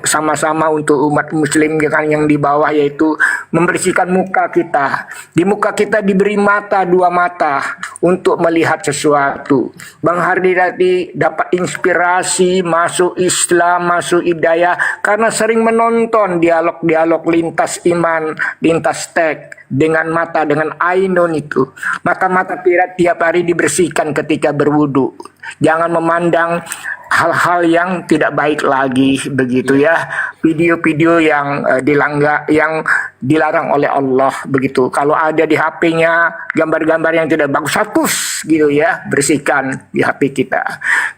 sama-sama untuk umat muslim yang di bawah, yaitu membersihkan muka kita. Di muka kita diberi mata, dua mata untuk melihat sesuatu. Bang Hardi tadi dapat inspirasi masuk Islam, masuk hidayah karena sering menonton dialog-dialog lintas iman, lintas teks dengan mata, dengan ainun itu. Maka mata pirat tiap hari dibersihkan ketika berwudu. Jangan memandang hal-hal yang tidak baik lagi begitu ya, video-video yang dilarang oleh Allah begitu. Kalau ada di HP-nya gambar-gambar yang tidak bagus, hapus gitu ya, bersihkan di HP kita.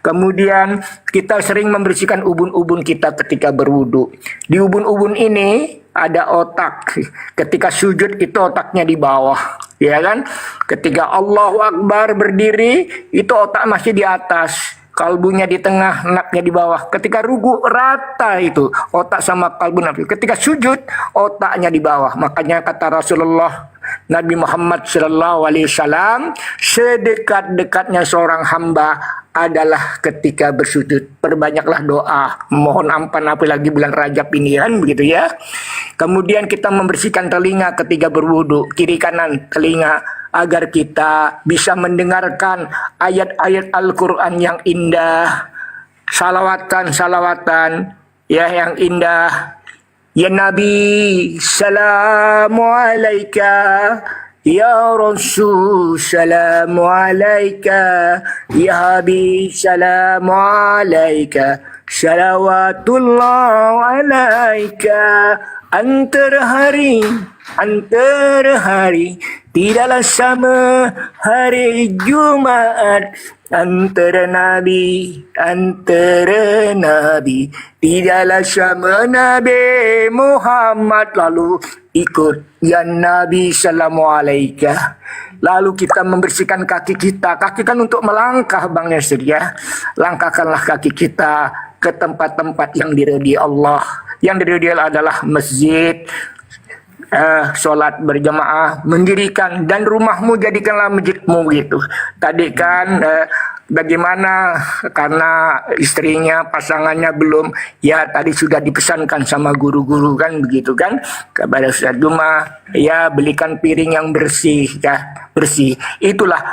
Kemudian kita sering membersihkan ubun-ubun kita ketika berwudu. Di ubun-ubun ini ada otak. Ketika sujud itu otaknya di bawah, ya kan? Ketika Allahu Akbar berdiri itu otak masih di atas, kalbunya di tengah, naknya di bawah. Ketika ruku rata itu otak sama kalbu Nabi. Ketika sujud otaknya di bawah. Makanya kata Rasulullah Nabi Muhammad SAW, sedekat-dekatnya seorang hamba adalah ketika bersujud. Perbanyaklah doa, mohon ampun apalagi bulan Rajab ini kan begitu ya. Kemudian kita membersihkan telinga ketika berwudu, kiri kanan telinga, agar kita bisa mendengarkan ayat-ayat Al-Quran yang indah, salawatan ya yang indah. Ya Nabi, salamu alaika. Ya Rasul, salamu alaika. Ya Habib, salamu alaika. Salawatullah alaika. Antara hari tidaklah sama hari Jumaat. Antara nabi tidaklah sama Nabi Muhammad. Lalu ikut ya Nabi salamu alaika. Lalu kita membersihkan kaki kita. Kaki kan untuk melangkah Bang Yasir ya. Langkahkanlah kaki kita ke tempat-tempat yang diridhai Allah. Yang diridhai adalah masjid, sholat berjamaah, mendirikan, dan rumahmu jadikanlah masjidmu gitu. Tadi kan bagaimana karena istrinya, pasangannya belum, ya tadi sudah dipesankan sama guru-guru kan begitu kan kepada Ustaz Juma, ya belikan piring yang bersih ya, bersih. Itulah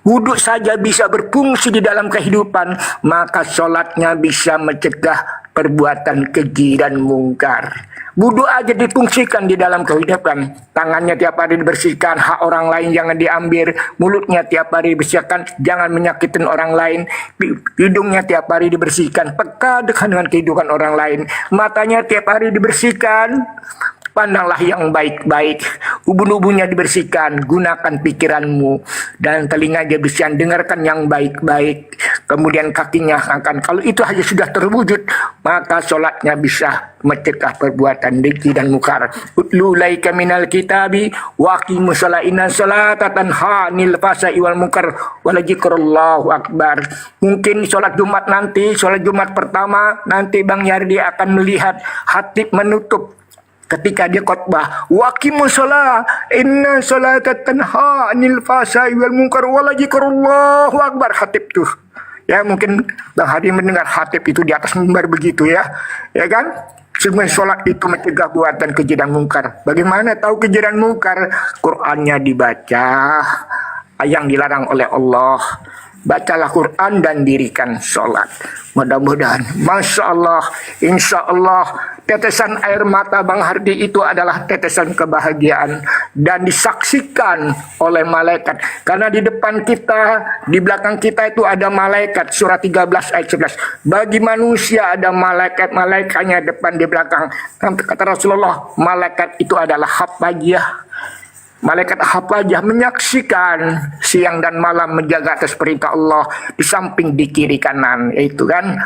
wudhu saja bisa berfungsi di dalam kehidupan, maka sholatnya bisa mencegah perbuatan keji dan mungkar. Wudhu aja difungsikan di dalam kehidupan. Tangannya tiap hari dibersihkan, hak orang lain jangan diambil. Mulutnya tiap hari dibersihkan, jangan menyakitin orang lain. Hidungnya tiap hari dibersihkan, peka dengan kehidupan orang lain. Matanya tiap hari dibersihkan, pandanglah yang baik-baik. Ubun-ubunnya dibersihkan, gunakan pikiranmu. Dan telinga dibersihkan, dengarkan yang baik-baik. Kemudian kakinya akan, kalau itu aja sudah terwujud, maka sholatnya bisa mencegah perbuatan dengki dan mungkar. Utlu laika minal kitabi wa aqimu sholata inna sholata tanha 'anil fahsya'i wal munkar wa la dzikrullahu akbar. Mungkin sholat Jumat nanti, sholat Jumat pertama nanti Bang Yardi akan melihat khatib menutup ketika dia khotbah, waqimus shalah inna sholata tanha 'anil fahsya'i wal munkar wa la dzikrullahu akbar. Khatib tuh ya, mungkin Bang Hadi mendengar khatib itu di atas mimbar begitu ya kan. Semua sholat itu mencegah perbuatan keji dan mungkar. Bagaimana tahu keji dan mungkar? Qur'annya dibaca, yang dilarang oleh Allah. Bacalah Quran dan dirikan sholat. Mudah-mudahan, Masya Allah, Insya Allah, tetesan air mata Bang Hardi itu adalah tetesan kebahagiaan dan disaksikan oleh malaikat. Karena di depan kita, di belakang kita itu ada malaikat. Surah 13 ayat 11. Bagi manusia ada malaikat, malaikatnya depan di belakang. Kata Rasulullah, malaikat itu adalah hafajah. Malaikat hafajah menyaksikan siang dan malam, menjaga atas perintah Allah di samping di kiri kanan. Itu kan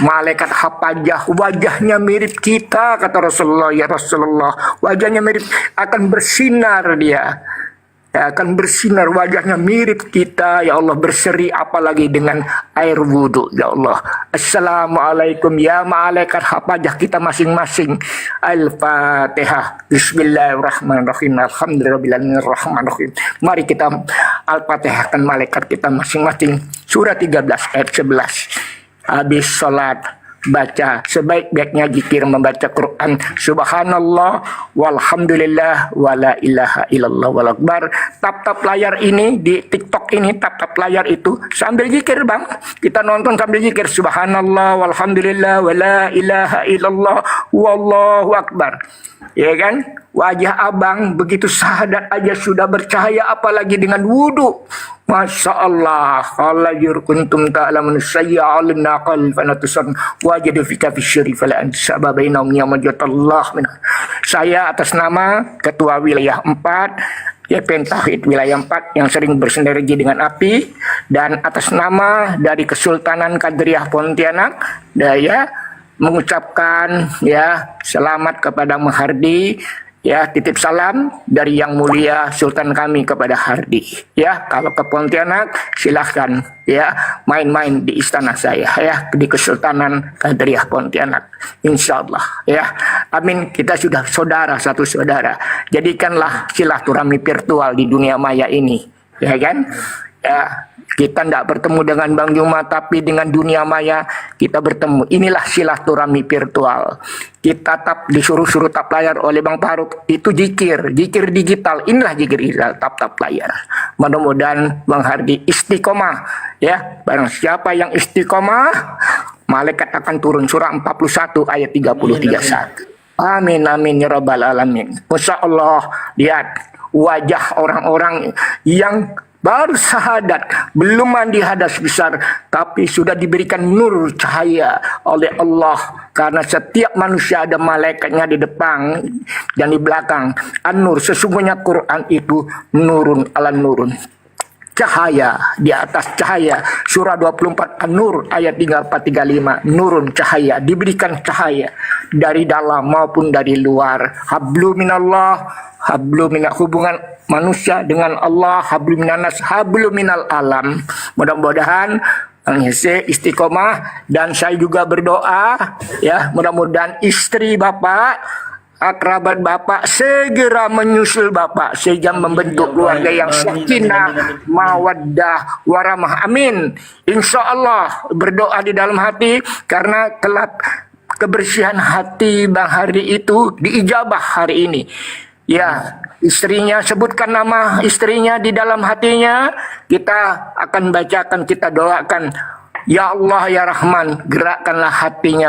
malaikat hafajah, wajahnya mirip kita, kata Rasulullah. Ya Rasulullah, wajahnya mirip, akan bersinar dia. Akan bersinar, wajahnya mirip kita. Ya Allah, berseri apalagi dengan air wudhu. Ya Allah, Assalamualaikum ya malaikat hafajah kita masing-masing. Al-Fatihah. Bismillahirrahmanirrahim. Alhamdulillahirrahmanirrahim. Mari kita Al-Fatihahkan malaikat kita masing-masing. Surah 13 ayat 11. Habis sholat baca sebaik-baiknya zikir membaca Quran. Subhanallah walhamdulillah wala ilaha illallah wal akbar. Tap-tap layar ini di TikTok ini, tap-tap layar itu sambil zikir Bang. Kita nonton sambil zikir. Subhanallah walhamdulillah wala ilaha illallah wallahu akbar. Ya kan? Wajah abang begitu syahadat aja sudah bercahaya, apalagi dengan wudhu. Masya Allah. Allah yurkuntum ta'alamun sayya'alun naqal fanatusan wajadu fika fisyiri fala ansaba bainahum yamajatallah. Saya atas nama Ketua Wilayah 4 YPN Tauhid Wilayah 4 yang sering bersinergi dengan API, dan atas nama dari Kesultanan Qadariyah Pontianak Daya mengucapkan ya selamat kepada Bang Hardi. Ya, titip salam dari Yang Mulia Sultan kami kepada Hardi. Ya, kalau ke Pontianak silahkan ya main-main di istana saya ya, di Kesultanan Qadariyah Pontianak. Insya Allah ya. Amin. Kita sudah saudara, satu saudara. Jadikanlah silaturahmi virtual di dunia maya ini. Ya kan? Ya, kita tidak bertemu dengan Bang Juma, tapi dengan dunia maya kita bertemu. Inilah silaturahmi virtual. Kita disuruh-suruh tap layar oleh Bang Faruk. Itu zikir digital. Inilah zikir digital, tap layar. Mudah-mudahan Bang Hardi istiqomah. Ya, barang siapa yang istiqomah, malaikat akan turun. Surah 41 ayat 30-31. Amin amin ya rabbal alamin. Masya Allah, lihat wajah orang-orang yang baru syahadat, belum mandi hadas besar, tapi sudah diberikan nur cahaya oleh Allah. Karena setiap manusia ada malaikatnya di depan dan di belakang. An-nur, sesungguhnya Quran itu nurun ala nurun. Cahaya di atas cahaya. Surah 24 An-Nur ayat 34-35. Nurun, cahaya, diberikan cahaya dari dalam maupun dari luar. Hablu minallah, hablu minal, hubungan manusia dengan Allah, hablu minanas, hablu minal alam. Mudah-mudahan istiqomah, dan saya juga berdoa ya, mudah-mudahan istri Bapak, akrabat Bapak segera menyusul Bapak sehingga membentuk keluarga yang sakinah, mawaddah, warahmah. Amin. Insya Allah berdoa di dalam hati, karena kelak kebersihan hati Bang Hardi itu diijabah hari ini. Ya, istrinya, sebutkan nama istrinya di dalam hatinya, kita akan bacakan, kita doakan. Ya Allah ya Rahman, gerakkanlah hatinya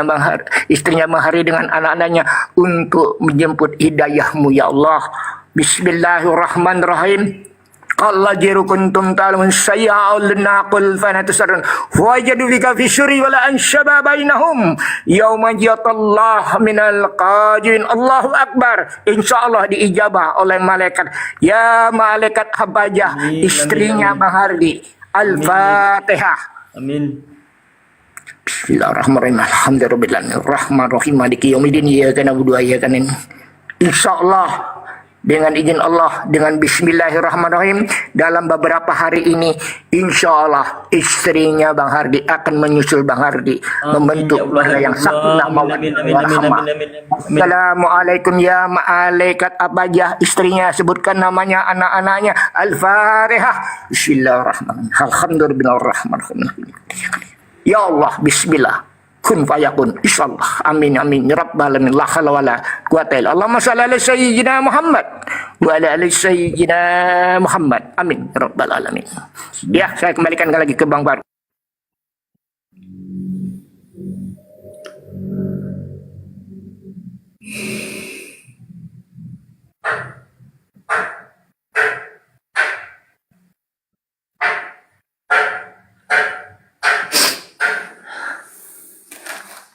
istrinya Bang Hardi dengan anak-anaknya untuk menjemput hidayahmu ya Allah. Bismillahirrahmanirrahim. Allah jiru kuntum ta'lamun sayya'ul naqul fanatusarun wajadu fika fi syuri wala ansyaba bainahum yauma jiyatallah minal qajin. Allahu Akbar. InsyaAllah diijabah oleh malaikat. Ya malaikat Habajah, istrinya Bang Hardi. Al-Fatihah. Amin. Bismillahirrahmanirrahim. Alhamdulillahirabbil rahmanirrahim maliki yaumiddin iyyaka na'budu wa iyyaka nasta'in. Insyaallah dengan izin Allah, dengan bismillahirrahmanirrahim, dalam beberapa hari ini insyaallah istrinya Bang Hardi akan menyusul Bang Hardi membentuk keluarga yang sakinah mawaddah warahmah. Assalamualaikum ya malaikat Abajah, istrinya sebutkan namanya, anak-anaknya. Al-Fatihah. Bismillahirrahmanirrahim. Alhamdulillahirrahmanirrahim. Ya Allah, bismillah. Kun fayakun. Insyaallah. Amin amin. Ya Rabbal alamin. La haula wala quwata illa billah. Allahumma shalli ala sayyidina Muhammad wa ala ali sayyidina Muhammad. Amin. Ya Rabbal alamin. Ya, saya kembalikan lagi ke Bang Bar.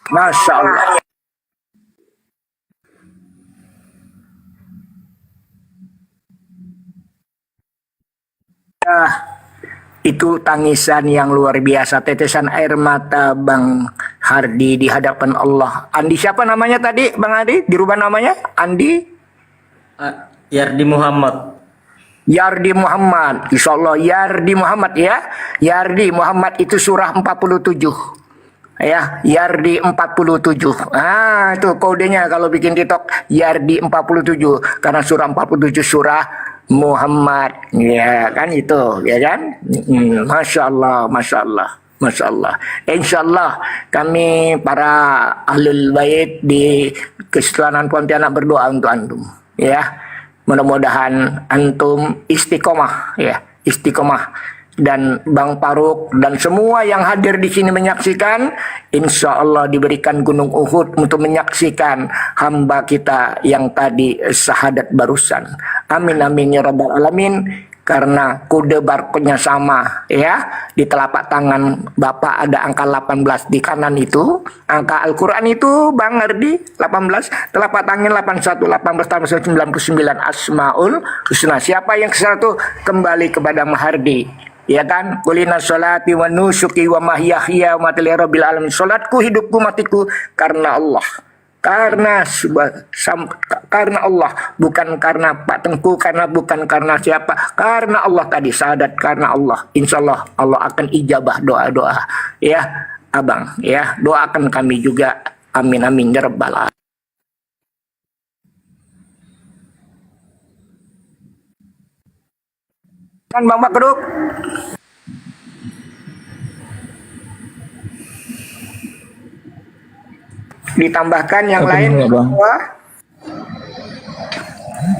Masya Allah. Itu tangisan yang luar biasa, tetesan air mata Bang Hardi di hadapan Allah. Andi siapa namanya tadi Bang Hardi? Dirubah namanya? Andi? Yardi Muhammad. Yardi Muhammad. Insyaallah Yardi Muhammad ya. Yardi Muhammad itu surah 47. Ya, Yardi 47. Ah, itu kodenya kalau bikin TikTok, Yardi 47 karena surah 47 surah Muhammad. Ya, kan itu, ya kan? Masya Allah, Masya Allah, Masya Allah. Insyaallah kami para ahlul bait di Kesultanan Pontianak berdoa untuk antum, ya. Mudah-mudahan antum istiqomah, ya, istiqomah. Dan Bang Faruk dan semua yang hadir di sini menyaksikan, insya Allah diberikan gunung Uhud untuk menyaksikan hamba kita yang tadi syahadat barusan. Amin amin ya Rabbal alamin. Karena kode barcode-nya sama, ya. Di telapak tangan Bapak ada angka 18 di kanan itu, angka Al-Quran itu Bang Hardi 18, telapak tangan 81, 18 tambah 99 Asmaul Husna. Siapa yang ke satu kembali kepada Bang Hardi. Ya kan, kulina sholati wa nusuki wa mahyahya wa mati rabbil alamin. Salatku, hidupku, matiku karena Allah. Karena Allah, bukan karena Pak Tengku, karena bukan karena siapa, karena Allah tadi syahadat karena Allah. Insyaallah Allah akan ijabah doa-doa. Ya, Abang, ya, doakan kami juga. Amin amin ya rabbal alamin. Kan Bang Makruk. Ditambahkan yang lain bahwa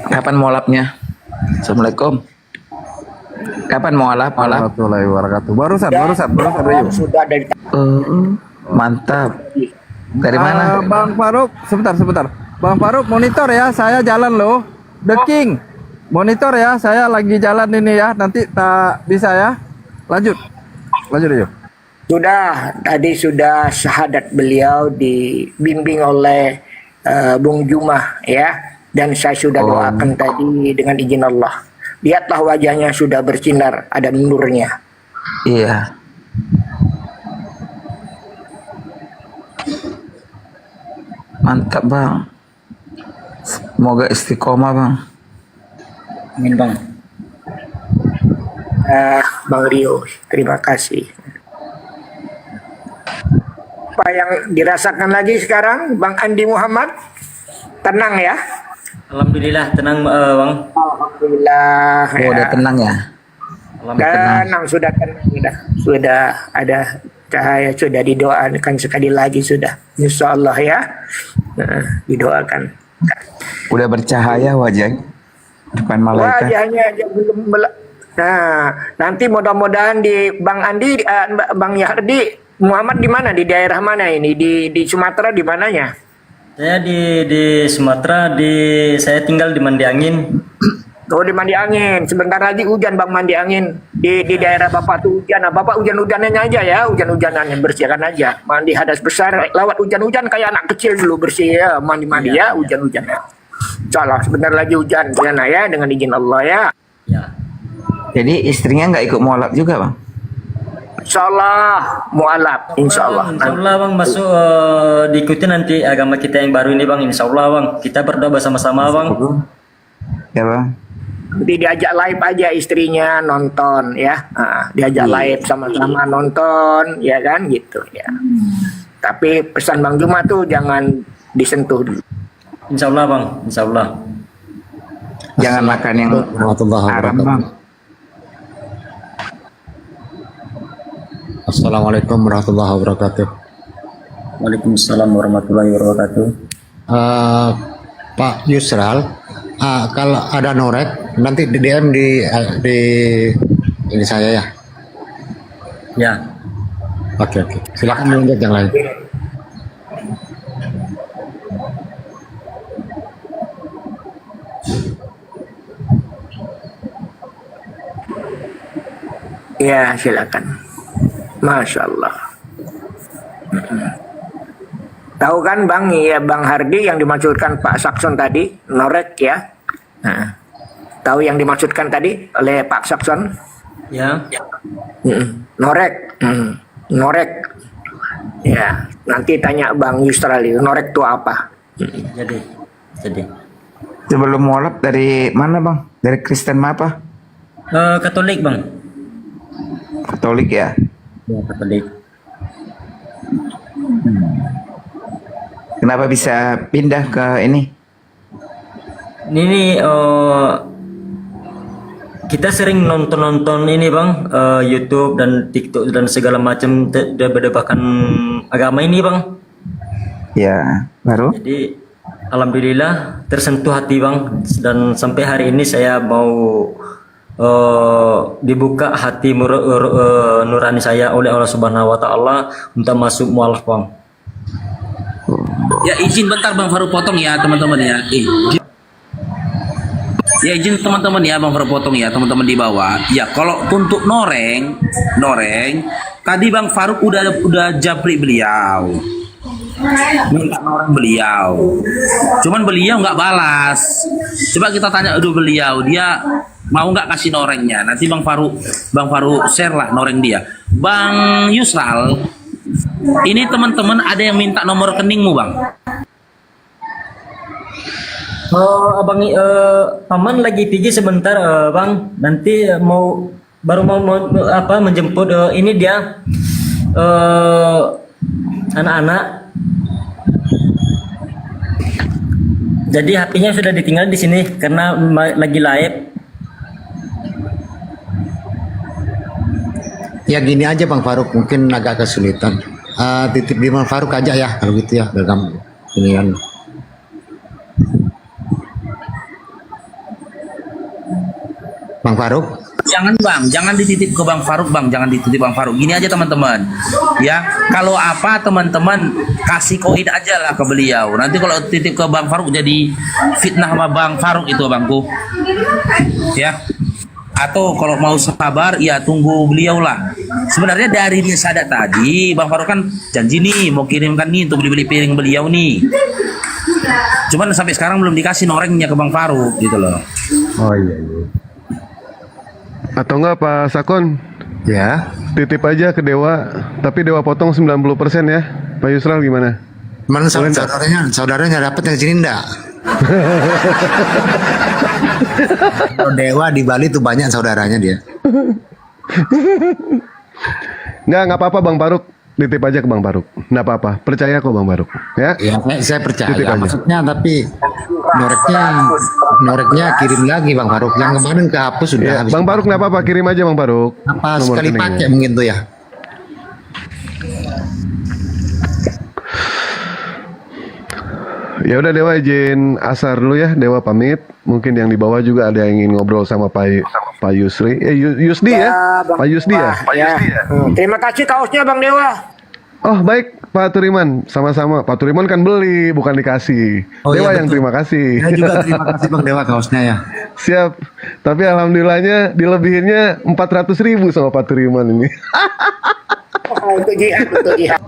Kapan mau lapnya? Assalamualaikum. Kapan mau lap? Warahmatullahi wabarakatuh. Barusan Rio. Sudah dari mantap. Dari mana? Bang Faruk, sebentar. Bang Faruk monitor ya, saya jalan loh. The King. Monitor ya, saya lagi jalan ini ya. Nanti tak bisa ya. Lanjut Rio. Tadi sudah syahadat beliau dibimbing oleh Bung Jumah ya, dan saya sudah doakan tadi dengan izin Allah. Lihatlah wajahnya sudah bersinar, ada nurnya. Iya. Mantap Bang. Semoga istiqomah Bang. Amin Bang. Bang Rio, terima kasih. Apa yang dirasakan lagi sekarang Bang Andi Muhammad? Tenang ya? Alhamdulillah tenang Bang. Alhamdulillah. Udah tenang ya? Tenang, sudah tenang, sudah ada cahaya, sudah didoakan sekali lagi sudah. Insya Allah ya, didoakan. Udah bercahaya wajah depan malaikat. Wajahnya aja belum. Nah, nanti mudah-mudahan di Bang Andi, Bang Yardi Muhammad di mana? Di daerah mana ini? Di Sumatera di mananya? Saya di Sumatera, saya tinggal di Mandi Angin. Oh, di Mandi Angin. Sebentar lagi hujan Bang Mandi Angin. Di daerah Bapak tuh hujan. Nah, Bapak hujan-hujanannya aja ya, hujan-hujanannya bersihkan aja. Mandi hadas besar lewat hujan-hujan kayak anak kecil dulu bersih ya, mandi-mandi ya, hujan-hujan ya. Insyaallah sebentar lagi hujan ya dengan izin Allah ya. Jadi istrinya nggak ikut mualaf juga Bang? Insyaallah mualaf, insyaallah. Insyaallah Bang masuk diikuti nanti agama kita yang baru ini Bang. Insyaallah Bang. Kita berdoa bersama-sama Bang. Ya Bang. Nanti diajak live aja istrinya nonton ya, diajak live sama-sama nonton ya kan gitu ya. Tapi pesan Bang Juma tuh jangan disentuh dulu. Insyaallah Bang, insyaallah. Jangan makan yang haram Bang. Assalamualaikum warahmatullahi wabarakatuh. Waalaikumsalam warahmatullahi wabarakatuh. Pak Yusral, kalau ada norek nanti di DM di ini saya ya. Ya. Oke. Silakan lanjut yang lain. Ya silakan. Masya Allah. Tahu kan Bang, ya Bang Hardi yang dimaksudkan Pak Sakson tadi, norek ya. Nah, tahu yang dimaksudkan tadi oleh Pak Sakson? Ya. Norek, norek. Ya, nanti tanya Bang Yusrali, norek itu apa? Jadi. Sebelum mualaf dari mana Bang? Dari Kristen apa? Katolik Bang. Katolik ya? Ya, Katolik. Kenapa bisa pindah ke ini? Ini kita sering nonton ini Bang, YouTube dan TikTok dan segala macam berdebatkan agama ini Bang. Ya, baru. Jadi alhamdulillah tersentuh hati Bang, dan sampai hari ini saya mau dibuka hati nurani saya oleh Allah Subhanahu wa taala untuk masuk mualaf Bang. Ya izin bentar Bang Faruk potong ya teman-teman ya. Ya izin teman-teman ya Bang Faruk potong ya teman-teman di bawah. Ya kalau untuk noreng tadi Bang Faruk udah japri beliau. Minta noreng beliau. Cuman beliau nggak balas. Coba kita tanya dulu beliau, dia mau nggak kasih norengnya? Nanti Bang Faruk share lah noreng dia. Bang Yusral, ini teman-teman ada yang minta nomor rekeningmu Bang. Abang paman lagi pergi sebentar Bang. Nanti baru mau menjemput ini dia anak-anak. Jadi HP-nya sudah ditinggal di sini karena lagi live. Ya gini aja Bang Faruk, mungkin agak kesulitan. Titip di Bang Faruk aja ya kalau gitu ya dalam inian. Bang Faruk? Jangan Bang, jangan dititip ke Bang Faruk Bang, jangan dititip Bang Faruk. Gini aja teman-teman, ya kalau apa teman-teman kasih koin aja lah ke beliau. Nanti kalau titip ke Bang Faruk jadi fitnah sama Bang Faruk itu Bangku, ya. Atau kalau mau sabar, ya tunggu beliau lah. Sebenarnya dari dia sadat tadi, Bang Faruk kan janji nih mau kirimkan nih untuk beli-beli piring beliau nih. Cuman sampai sekarang belum dikasih norengnya ke Bang Faruk gitu loh. Oh iya. Atau enggak Pak Sakon? Ya. Titip aja ke Dewa, tapi Dewa potong 90% ya. Pak Yusral gimana? Mana saudaranya dapat yang sini enggak? Kalau Dewa di Bali tuh banyak saudaranya dia. Nggak apa-apa Bang Faruk. Titip aja ke Bang Faruk. Nggak apa-apa. Percaya kok Bang Faruk. Ya, saya percaya. Titip aja. Maksudnya tapi noreknya kirim lagi Bang Faruk. Yang kemarin kehapus sudah ya, habis. Bang Faruk nggak apa-apa. Kirim aja Bang Faruk. Apa sekali pakai mungkin tuh ya. Ya udah Dewa izin asar dulu ya. Dewa pamit. Mungkin yang di bawah juga ada yang ingin ngobrol sama Pak Yusri. Yusdi ya? Pak Yusdi ya? Terima kasih kaosnya Bang Dewa. Oh baik Pak Turiman, sama-sama. Pak Turiman kan beli, bukan dikasih. Oh, Dewa iya, yang betul. terima kasih. Saya juga terima kasih Bang Dewa kaosnya ya. Siap. Tapi alhamdulillahnya dilebihinnya 400.000 sama Pak Turiman ini. Untuk jihad, untuk jihad.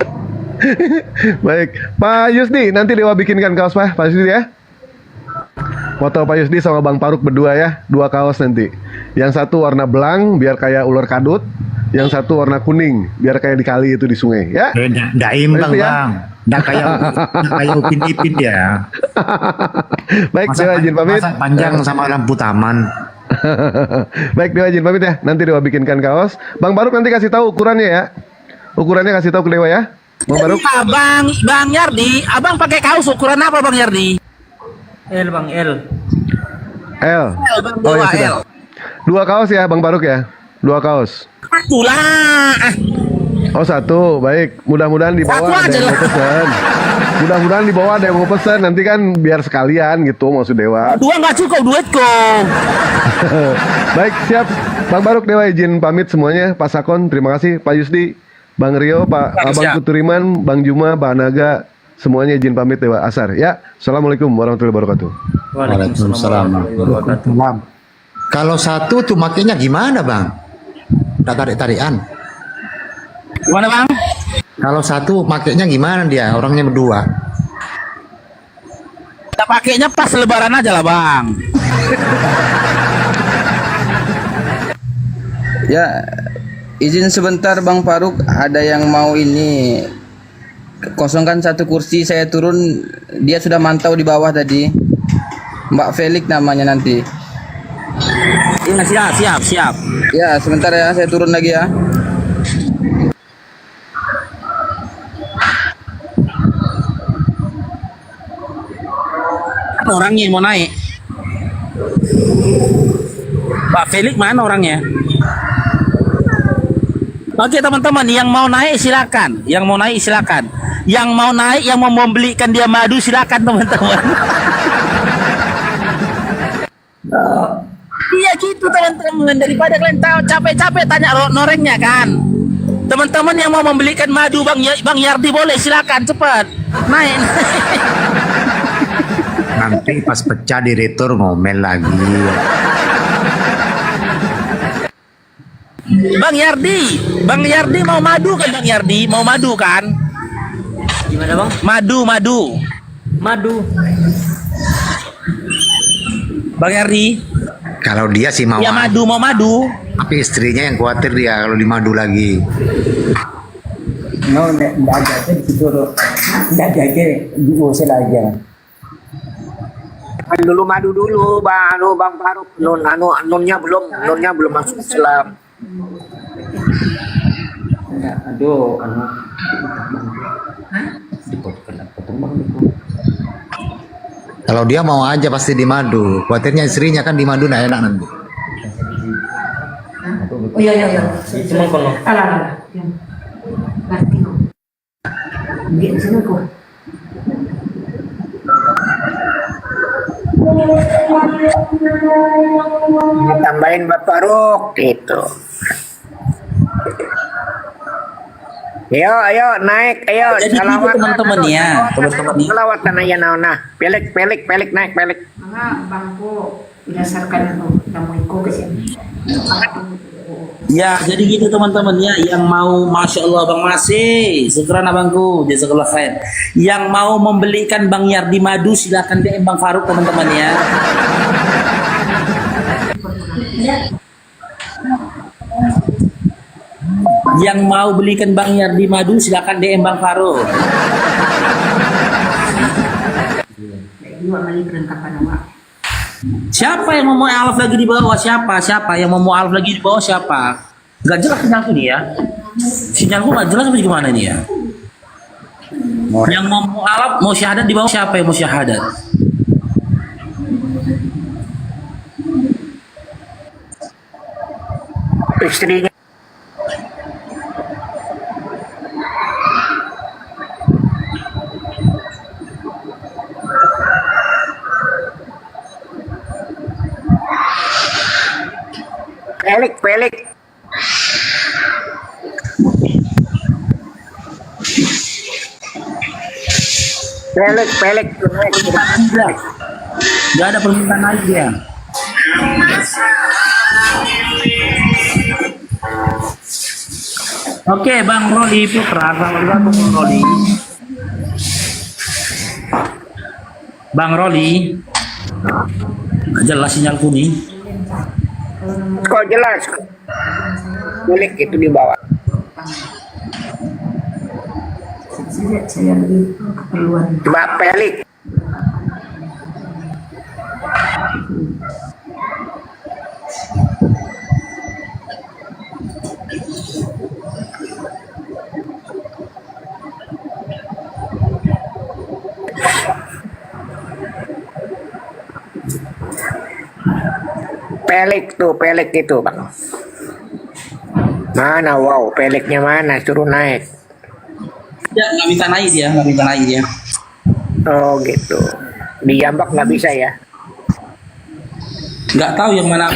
Baik, Pak Yusdi, nanti Dewa bikinkan kaos Pak Yusdi ya. Foto Pak Yusdi sama Bang Faruk berdua ya, 2 kaos nanti. Yang satu warna belang biar kayak ular kadut, yang satu warna kuning biar kayak di kali itu di sungai ya. Nggak imbang Pak Yusdi, ya? Bang. Nggak kayak Upin Ipin ya. Baik, Dewa izin pamit. Masa panjang sama lampu taman. Baik, Dewa izin pamit ya. Nanti Dewa bikinkan kaos. Bang Faruk nanti kasih tahu ukurannya ya. Ukurannya kasih tahu ke Dewa ya. Bang Faruk. Bang Yardi, abang pakai kaos ukuran apa Bang Yardi? L Bang L. L. Bang Oh ya Dewa, sudah. L. 2 kaos ya Bang Faruk ya. 2 kaos. Itulah. Oh 1, baik. Mudah-mudahan di bawah Satu ada aja yang lah. mau pesen. Mudah-mudahan di bawah ada yang mau pesen. Nanti kan biar sekalian gitu maksud Dewa. 2 nggak cukup duitku. Baik, siap. Bang Faruk, Dewa izin pamit semuanya. Pak Sakon, terima kasih. Pak Yusdi, Bang Rio, Pak Siap. Abang Kuturiman, Bang Juma, Pak Naga, semuanya izin pamit Dewa Asar. Ya, Assalamualaikum warahmatullahi wabarakatuh. Waalaikumsalam. Kalau satu tuh makainya gimana Bang? Tak tarik-tarikan. Gimana Bang? Kalau satu makainya gimana dia? Orangnya berdua. Kita pakainya pas lebaran aja lah Bang. Ya, izin sebentar Bang Faruk, ada yang mau ini kosongkan 1 kursi, saya turun, dia sudah mantau di bawah tadi. Mbak Felix namanya nanti. Iya, siap. Ya, sebentar ya, saya turun lagi ya. Orangnya yang mau naik. Pak Felix mana orangnya? Oke teman-teman, yang mau naik silakan. Yang mau naik silakan. Yang mau naik, yang mau membelikan dia madu silakan teman-teman. Iya gitu teman-teman, daripada kalian tahu capek-capek tanya norengnya kan. Teman-teman yang mau membelikan madu Bang Yardi boleh silakan cepat naik. Nanti pas pecah di retur ngomel lagi. Bang Yardi mau madu kan Bang Yardi? Mau madu kan? Gimana Bang? Madu. Bang Yardi? Kalau dia sih mau. Ya mau madu. Tapi istrinya yang khawatir dia kalau dimadu lagi. No, enggak ada aja di situ. Enggak ada aja diusir aja. Dulu madu dulu Bang Faruk. Nonnya belum masuk Islam. Aduh, Kalau dia mau aja pasti dimadu. Khawatirnya istrinya kan dimadu nggak enak nanti. Oh iya. Cuma kalau Alah. Ngerti kok. Di sini kok. Tambahin Bapak Faruk gitu. Ayo naik, ayo. Jadi gitu teman-teman ya, teman-teman. Selawatan aja nah. Pelik naik. Mga bangko berdasarkan namuinku ke sini. Ya, jadi gitu teman-teman ya, yang mau Masya Allah Bang Masih, syukran abangku, jazakallah khair. Yang mau membelikan Bang Yardi madu silakan DM Bang Faruk teman-teman ya. Yang mau belikan Bang Yardi madu silakan DM Bang Faruk. Siapa yang mau alaf lagi di bawah? Siapa yang mau alaf lagi di bawah? Siapa? Gak jelas sinyalku nih ya. Sinyalku gak jelas apa gimana nih ya? Yang mau alaf, mau syahadat di bawah siapa yang mau syahadat? Istrinya. Pelik. Pelek tuh naik. Nggak ada permintaan naik dia. Oke, Bang Roli Putra, Assalamualaikum Bang Roli. Bang Roli, nggak jelas sinyalku nih. Kok jelas? Kulik itu di bawah. Saya lebih keperluan. Mbak Pelik. Pelik itu Bang. Mana peliknya mana, suruh naik. Ya, nggak minta naik dia. Oh gitu. Di Jambak nggak bisa ya? Nggak tahu yang mana.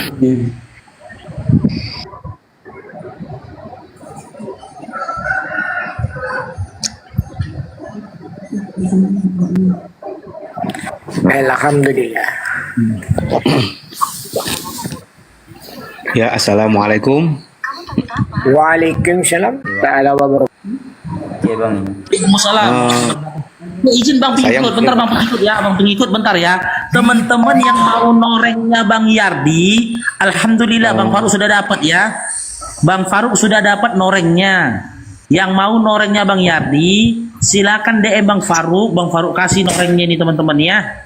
Alhamdulillah. Ya, assalamualaikum. Waalaikumsalam. Ta'ala wabarakatuh. Oke Bang. Waalaikumsalam. Izin Bang pengikut, bentar Bang pengikut ya, Bang pengikut bentar ya. Teman-teman yang mau norengnya Bang Yardi, alhamdulillah Bang Faruk sudah dapat ya. Bang Faruk sudah dapat norengnya. Yang mau norengnya Bang Yardi, silakan DM Bang Faruk kasih norengnya ini teman-teman ya.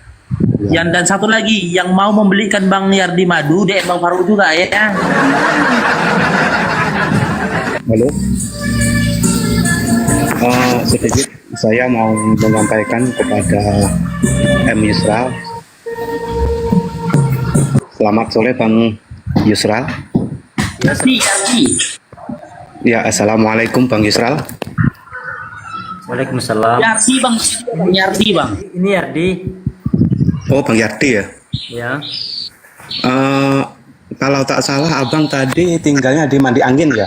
Yang dan satu lagi yang mau membelikan Bang Yardi madu, DM Bang Faruk juga ya. Halo. Sedikit saya mau menyampaikan kepada M. Yusra. Selamat sore Bang Yusra. Ya, assalamualaikum Bang Yusra. Waalaikumsalam. Yardi Bang. Ini Yardi. Oh, Bang Yardi ya. Ya. Kalau tak salah Abang tadi tinggalnya di Mandi Angin ya?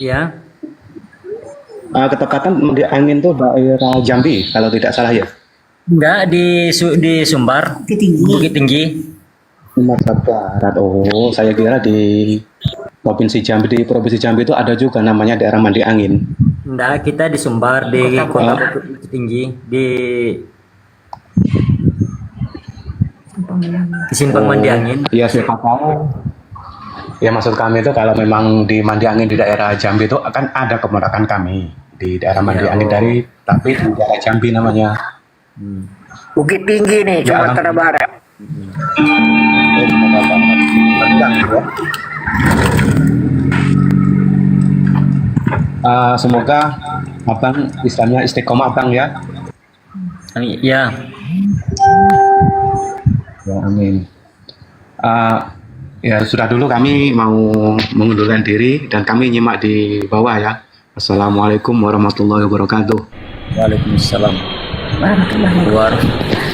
Ya. Ketepatan Mandi Angin itu daerah Jambi kalau tidak salah ya? Enggak, di Sumbar. Bukit Tinggi. Sumatera Barat. Oh, saya kira di Provinsi Jambi itu ada juga namanya daerah Mandi Angin. Enggak, kita di Sumbar, di kota Bukit Tinggi, di Simpang Mandi Angin. Iya, siapa tahu. Ya, maksud kami itu kalau memang di Mandi Angin di daerah Jambi itu akan ada keponakan kami di daerah Mandi Angin tapi di daerah Jambi namanya. Bukit Tinggi nih, Sumatera Barat. Semoga Abang Islamnya istiqomah Bang ya. Ya. Ya, amin. Ya sudah dulu kami mau mengundurkan diri dan kami nyimak di bawah ya. Assalamualaikum warahmatullahi wabarakatuh. Waalaikumsalam warahmatullahi wabarakatuh.